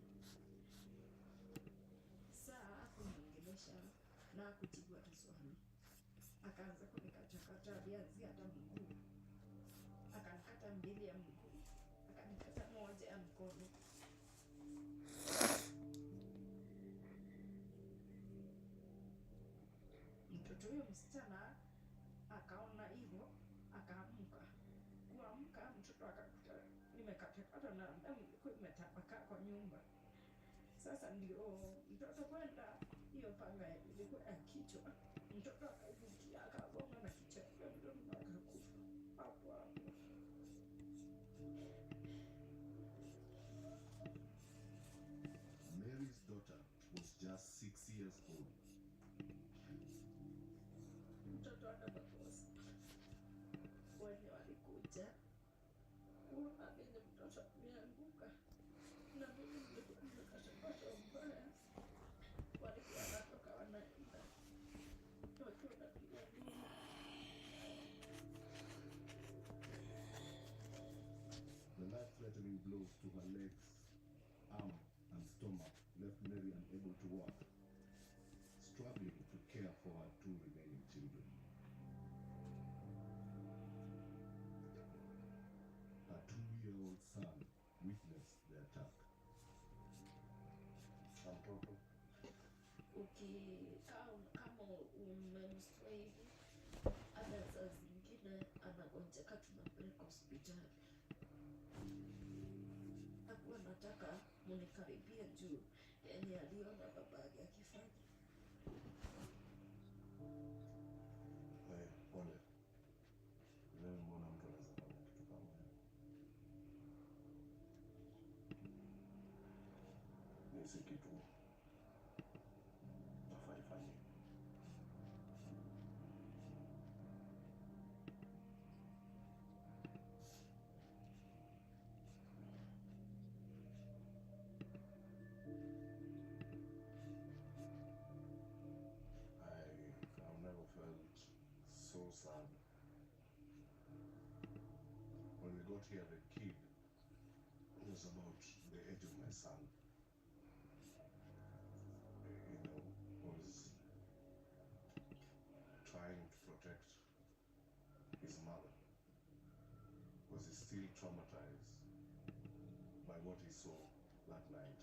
Saa hakuniongelesha na hakujibu hata swali. Akaanza kunikatakata viazi hata mguu. Akanikata mbili ya mguu. Akanikata moja ya mkono. Mtoto huyo msichana akaona hivyo, akaamka. Kuamka mtoto akakuta nimekatakata na damu ilikuwa imetapakaa kwa nyumba. Sasa ndio mtoto kwenda, hiyo panga ilikuwa ya kichwa. Mtoto akaibukia akagonga na kichwa yake, mtoto akakufa hapo hapo. Mary's daughter was just 6 years old. Mtoto ana makosa. Wenye walikuja kuona venye mtoto ameanguka, na mimi nilikuwa nimekatakata mbaya. Walikuwa wanatoka wanaenda wakiwa wanapiga nduru. The life-threatening blows to her legs stomach left Mary unable to walk, struggling to care for her two remaining children. Her 2-year-old son witnessed the attack. Mtoto kama umemstua hivi, hata saa zingine anagonjeka, tunampeleka hospitali. Hakuwa nataka munikaribia juu yenye aliona babake akifanya. Pole. Leo mbona mtu anaweza fanya kitu kama hiyo? Ni si kitu nafaa ifanye. I've never felt so sad. When we got here, the kid was about the age of my son. Was trying to protect his mother. Was still traumatized by what he saw that night.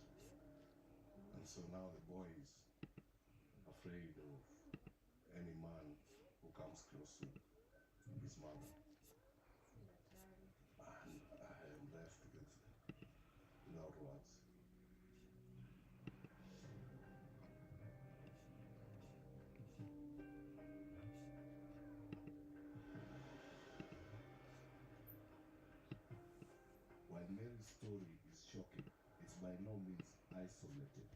And so now the boy is afraid of any man who comes close to his mother. And I am left without words. While Mary's story is shocking, it's by no means isolated.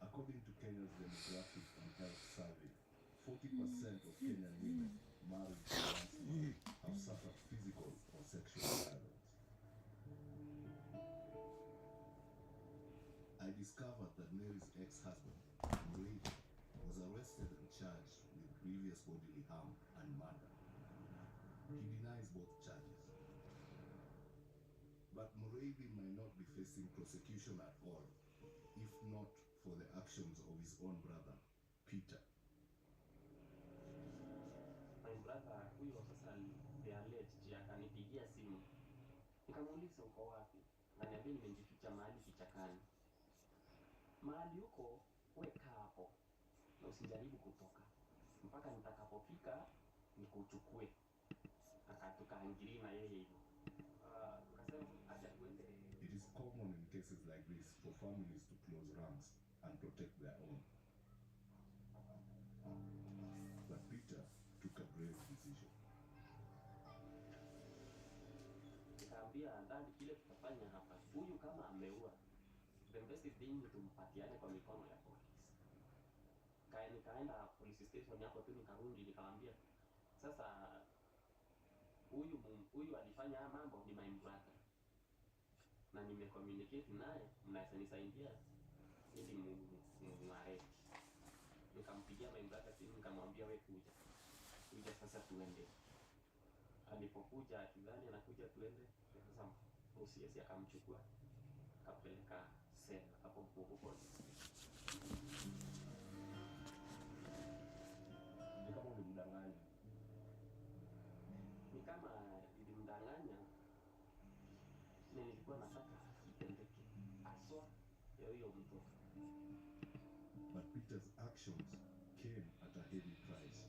According to Kenya's Demographic and Health Survey, 40% of Kenyan women married to once men have suffered physical or sexual violence. I discovered that Mary's ex-husband, Murray, was arrested and charged with grievous bodily harm and murder. He denies both charges. But Murray might not be facing prosecution at all, if not for the actions of his own brother, Peter. My brother huyo sasa the alleged akanipigia simu. Nikamuuliza uko wapi? Ananiambia nimejificha mahali kichakani. Mahali huko weka hapo na usijaribu kutoka mpaka nitakapofika nikuchukue. Tukaingilia na yeye hivyo. Tukasema acha tuende. It is common in cases like this for families to close ranks and protect their own. But Peter took a brave decision. Nikaambia ndani kile tutafanya hapa. Huyu kama ameua, the best thing ni tumpatiane kwa mikono ya polisi. Nikaenda police station hapo tu nikarudi nikamwambia sasa huyu alifanya haya mambo ni my brother. Na nimecommunicate naye, mnaweza nisaidia ili muarrest. Nikampigia my brother simu nikamwambia wewe kuja sasa tuende. Alipokuja akidhani anakuja tuende, sasa OCS akamchukua akapeleka sel hapo Mpugu. Ni kama ulimdanganya. Ni kama nilimdanganya. Nilikuwa nataka itendeke aswa ya huyo mtoto. But Peter's actions came at a heavy price.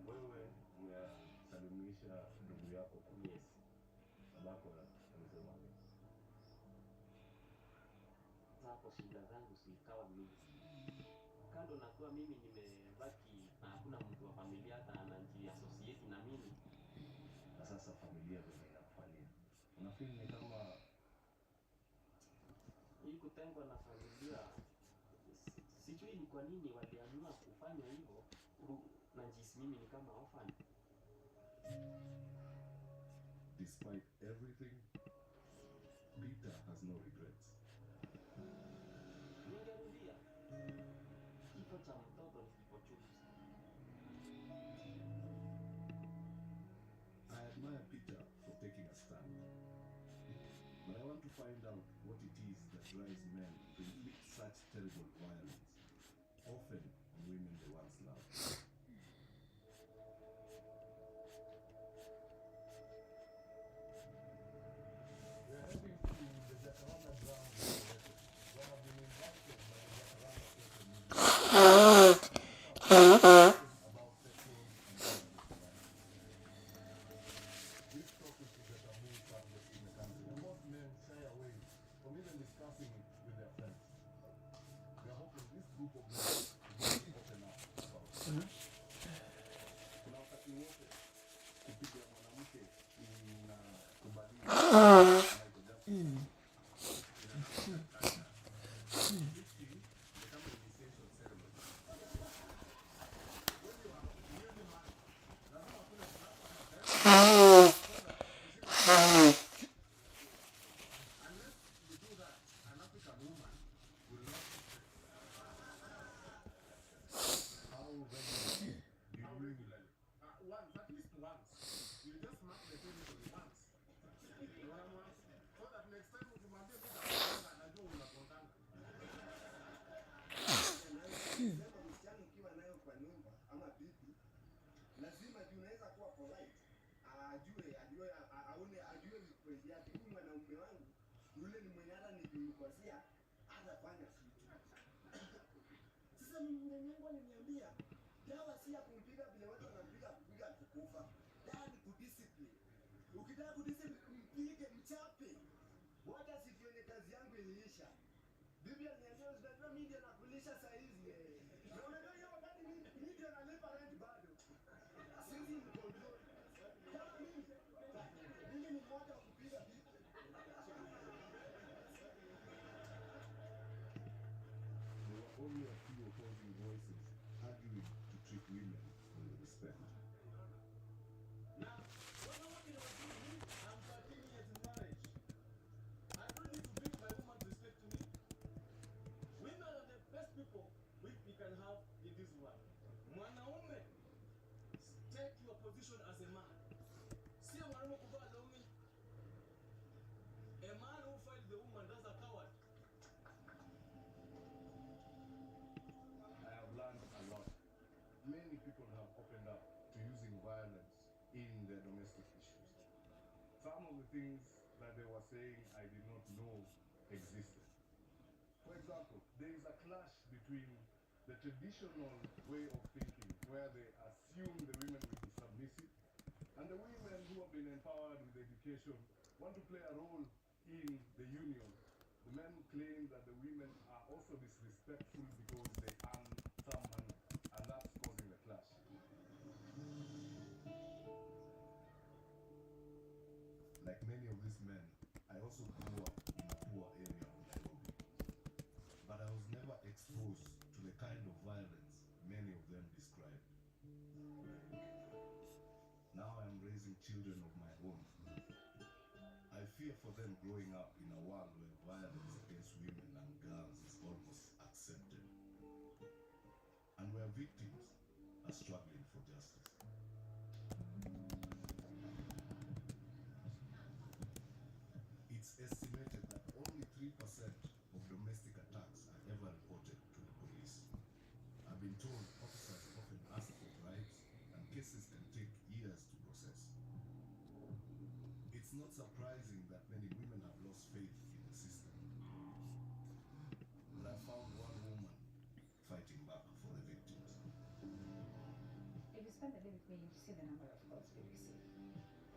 Wewe umesalimisha ndugu yako. Yes. Babako alisema nini? Hapo shida zangu zikawa mingi. Kando na kuwa mimi nimebaki na hakuna mtu wa familia hata anajiassociate na mimi. Na sasa familia ndio inakufanyia. Unafikiri ni kama hii kutengwa na familia, sijui ni kwa nini waliamua kufanya hivyo. Najisi mimi ni kama orphan. Despite everything, Peter has no regrets. Ningerudia. Kifo cha mtoto ni kifo chungu. I admire Peter for taking a stand. But I want to find out what it is that drives men to such terrible violence, often on women they once loved. We are heading to the Jacaranda grounds where I've been invited by the Jacaranda social media about sexual and gender violence. This topic is a taboo subject in the country, and most men shy away from even discussing it with their friends. We are hoping this group of men is going to open up about it. Kuna wakati wote kupiga mwanamke inakubaliwa. Once, at least once. You just mark the territory once. So that next time ukimwambia mtu anajua unakondana. Sema msichana ukiwa nayo kwa nyumba ama bibi, lazima juu unaweza kuwa polite. Ajue point yake. Huyu mwanaume wangu yule ni mwenye hata nikimkosea hatafanya kitu. Sasa mimi yangu aliniambia dawa si ya kumpiga vile watu wanampiga kupiga kukufa. Dawa ni kudiscipline. Ukitaka kudiscipline mpige mchape. Wacha sifione kazi yangu iliisha. Biblia aliniambia unajua mimi ndio nakulisha saa hizi. Na unajua hiyo wakati mimi ndio nalipa rent bado. Sisi ni control. Kama mimi ni mmoja wa kupiga bibi. There were only a few opposing voices arguing to treat women with respect. Now, when I'm working with me, I'm 13 years in marriage. I don't need to beat my woman's respect to me. Women are the best people we can have in this world. Mwanaume, take your position as a man. See a mwanaume kuvaa longi. A man who fights the woman, that's a coward. I have learned a lot. Many people have opened up to using violence in their domestic issues. Some of the things that they were saying I did not know existed. For example, there is a clash between the traditional way of thinking where they assume the women will be submissive and the women who have been empowered with education want to play a role in the union. The men claim that the women are also disrespectful because they earn some money, and that's causing the clash. Like many of these men, I also grew up in a poor area of Nairobi. But I was never exposed to the kind of violence many of them described. Now I'm raising children of my own. I fear for them growing up in a world where violence against women and girls is almost accepted, and where victims are struggling for justice. It's estimated that only 3% of domestic attacks are ever reported to the police. I've been told officers often ask for bribes, and cases can take years to process. It's not surprising that many women have lost faith in the system. But I found one woman fighting back for the victims. If you spend a day with me, you see the number of calls we receive.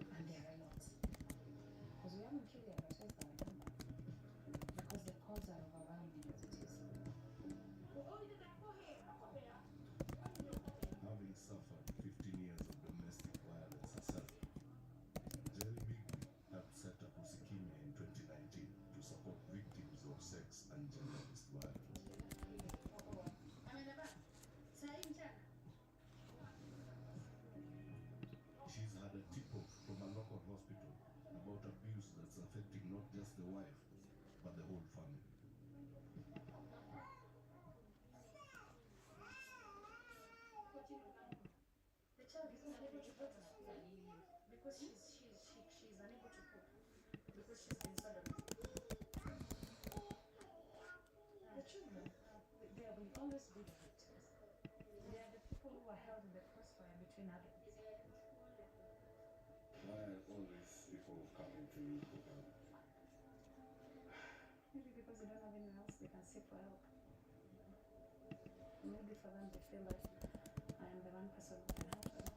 And there are a lot. Because we haven't really advertised our number. Because the calls are overwhelming as it is. Having suffered 15 years of domestic violence herself, Jerry Bigby helped set up Usikime in 2019 to support victims of sex and gender-based violence. She's had a tip-off from a local hospital about abuse that's affecting not just the wife, but the whole family. The child is not able to go to school because she's unable to cook because she's been sodomized. The children. always be the victims. They are the people who are held in the crossfire between adults. Why are all these people coming to you for help? Maybe because they don't have anyone else they can seek for help. Maybe for them they feel like I am the one person who can help them.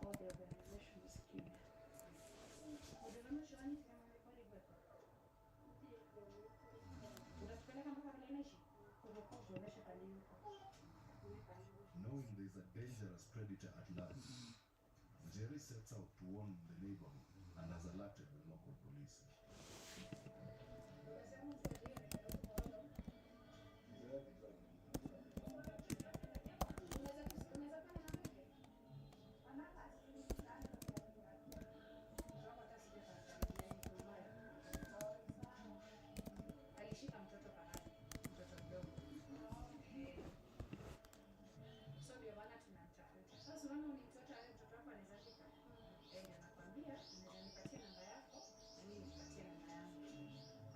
Or the organization is key. Knowing there's a dangerous predator at large, Jerry sets out to warn the neighborhood and has alerted the local police. Alishika mtoto pahali, mtoto mdogo. So ndio maana tunamtafuta. Sasa unaona ni mtoto ale mtoto wako anaweza shika. Anakwambia unaweza nipatie namba yako na mimi nipatie namba yangu.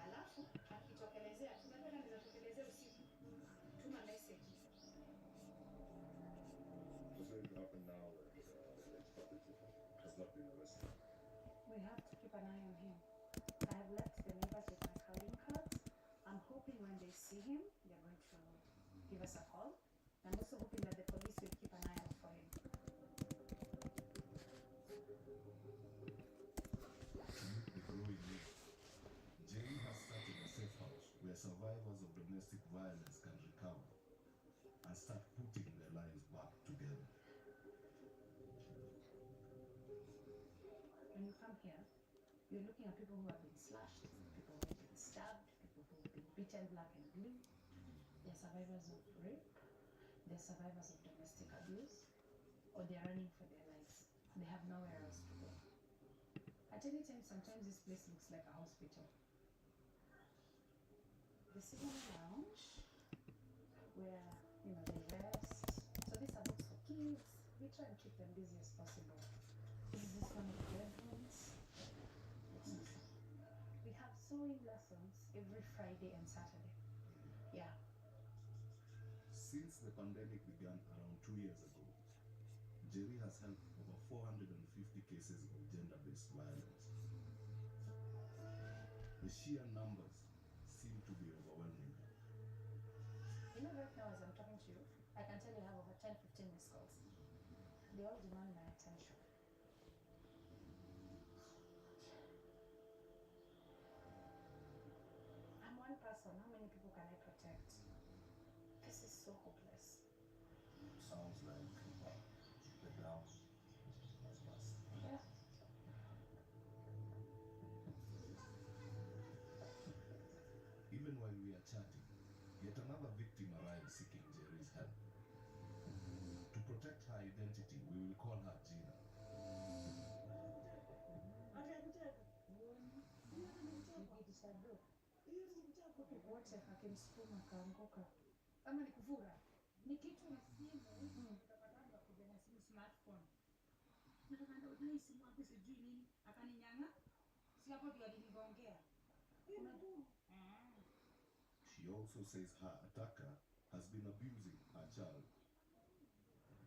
Alafu akitokelezea, tunataka anaweza tokelezea usiku. Tuma message. What's going to happen now that this property has not been arrested? We have to keep an eye on him. I have left the neighbors with my calling cards. I'm hoping when they see him, they're going to give us a call. I'm also hoping that the police will keep an eye out for him. To meet the growing need, Jerry has started a safe house where survivors of domestic violence can recover and start putting their lives back together. When you come here, you're looking at people who have been slashed, people who have been stabbed, people who have been beaten black and blue. They're survivors of rape, they're survivors of domestic abuse, or they're running for their lives. They have nowhere else to go. At any time, sometimes this place looks like a hospital. This is a lounge where, they rest. So these are books for kids. We try and keep them busy as possible. This is one of the bedrooms. We have sewing lessons every Friday and Saturday. Yeah. Since the pandemic began around 2 years ago, Jerry has helped over 450 cases of gender-based violence. The sheer numbers seem to be overwhelming. Right now as I'm talking to you, I can tell you I have over 10, 15 missed calls. They all demand my attention. I'm one person. How many people can I protect? This is so hopeless. Sounds like the ground has passed. Yeah. Even while we are chatting, yet another victim arrives seeking Jerry's help. To protect her identity, we will call her Gina. Wote akinisukuma kaanguka. Ama ni kuvura? Ni kitu na simu, utapatanga kuja na simu smartphone. Nataka ndo dai simu hapo sijui nini, akaninyanga. Si hapo ndio alinigongea. She also says her attacker has been abusing her child.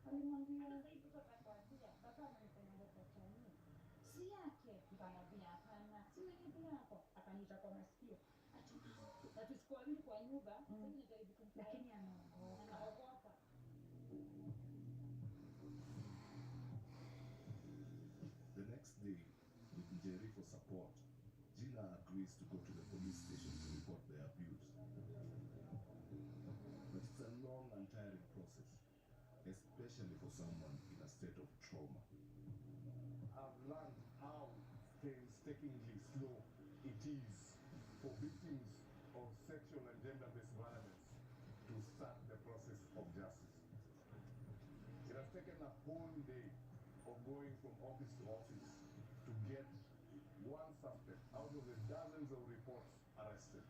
Alimwambia baba ananifanya nini? Si yake. Nikamwambia hapana. Si mimi yako. Akaniita kwa masikio. Na tusikuwa mimi kwa nyumba, sasa najaribu kumsaidia. Lakini anaogopa. The next day, with Jerry for support, Gina agrees to go to the police station to report the abuse. But it's a long and tiring process, especially for someone in a state of trauma. I've learned how painstakingly slow it is for victims of sexual and gender-based violence to start the process of justice. It has taken a whole day of going from office to office to get one suspect out of the dozens of reports arrested.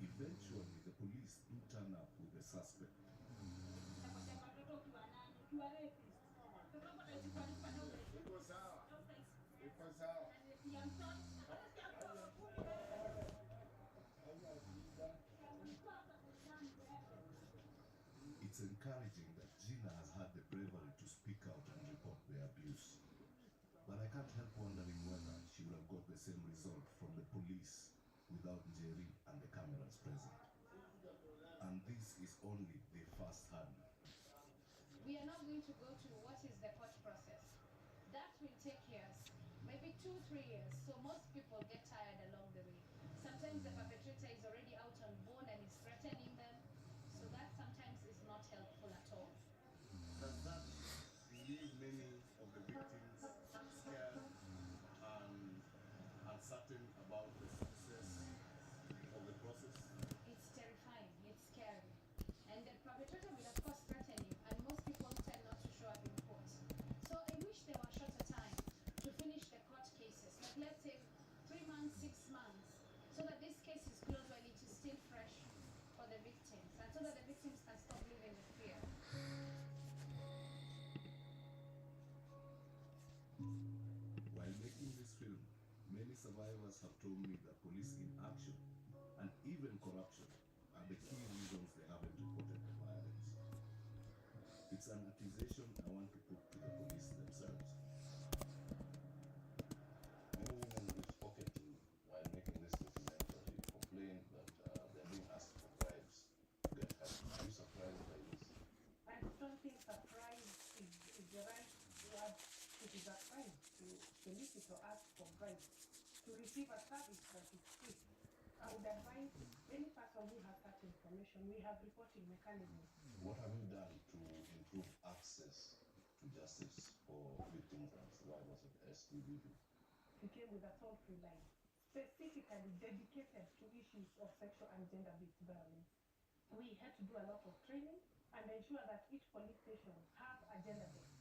Eventually, the police do turn up with the suspect. It's encouraging that Gina has had the bravery to speak out and report the abuse. But I can't help wondering whether she would have got the same result from the police without Jerry and the cameras present. And this is only the first hurdle. We are not going to go to what is the court process. That will take years, maybe 2-3 years. So most people get tired along the way. Sometimes the perpetrator is already out on bond and is threatening them. So that sometimes is not helpful at all. Does that leave many of the victims scared and uncertain about the success of the process? It's terrifying, it's scary. And the perpetrator will of course threaten you, and most people tend not to show up in court. So I wish there were shorter time to finish the court cases, like let's say 3 months, 6 months, so that this case is closed when it is still fresh for the victims, and so that the victims can stop living with fear. While making this film, many survivors have told me that police inaction and even corruption are the key reasons they haven't reported the violence. It's an accusation I want to put to the police themselves. Many women we've spoken to while making this documentary complain that they're being asked for bribes to get help. Are you surprised by this? I don't think surprise is the right word. It is a crime to solicit or ask for bribes to receive a service that is free. I would advise any person who has that information, we have reporting mechanisms. What have you done to improve access to justice for victims and survivors of STVB? We came with a toll-free line, specifically dedicated to issues of sexual and gender-based violence. We had to do a lot of training and ensure that each police station have a gender desk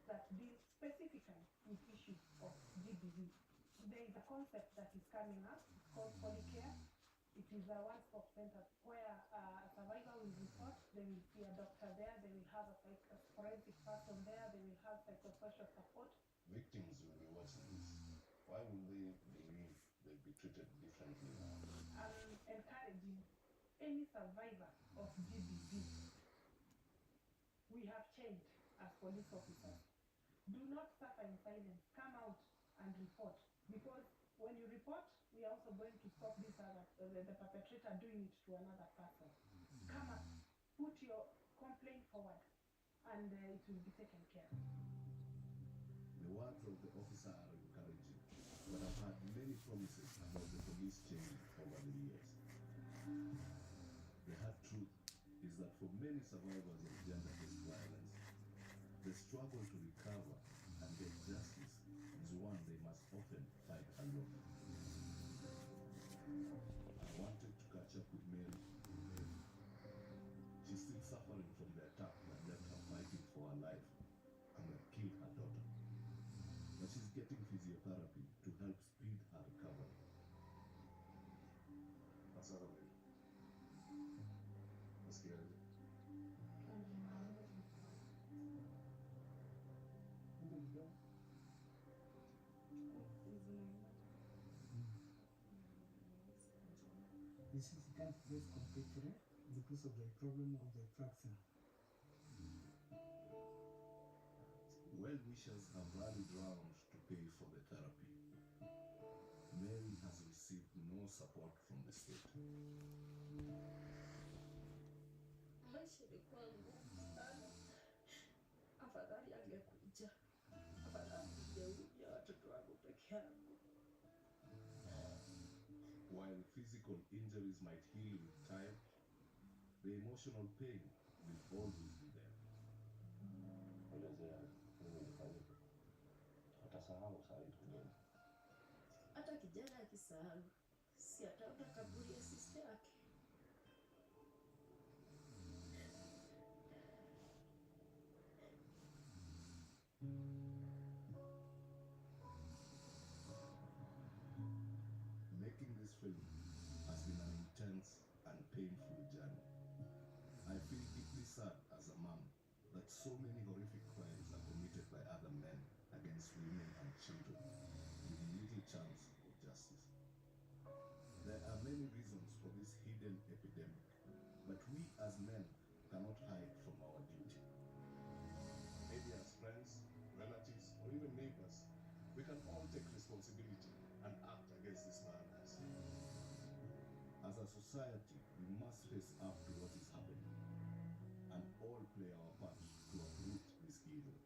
that deals specifically with issues of GBV. There is a concept that is coming up, it's called Polycare. It is a one-stop center where a survivor will report, they will see a doctor there, they will have a forensic person there, they will have psychosocial support. Victims will be watching this. Why will they believe they'll be treated differently now? I'm encouraging any survivor of GBV. We have changed as police officers. Do not suffer in silence. Come out and report. Because when you report, we are also going to stop this the perpetrator doing it to another person. Come up, put your complaint forward, and it will be taken care of. The words of the officer are encouraging, but I've had many promises about the police changing over the years. The hard truth is that for many survivors of gender-based violence, the struggle to recover and get justice is one they must often fight alone. I wanted to catch up with Mary. She's still suffering from the attack that left her fighting for her life and that killed her daughter. But she's getting physiotherapy to help speed her recovery. What's up with it? What's scary? This is can't place completely because of the problem of the fracture. Well-wishers have rallied round to pay for the therapy. Mary has received no support from the state. Maisha ilikuwa ngumu sana. Afadhali angekuja. Afadhali ningeuja watoto wangu peke yangu. While physical injuries might heal with time, the emotional pain will always be there. Elezea nini ilifanyika. Atasahau saa hii kidogo. Hata kijana akisahau, si ataona kaburi ya sister yake. Making this film has been an intense and painful journey. I feel deeply sad as a man that so many horrific crimes are committed by other men against women and children with little chance of justice. There are many reasons for this hidden epidemic, but we as men cannot hide from responsibility and act against this madness. As a society, we must face up to what is happening and all play our part to uproot this evil.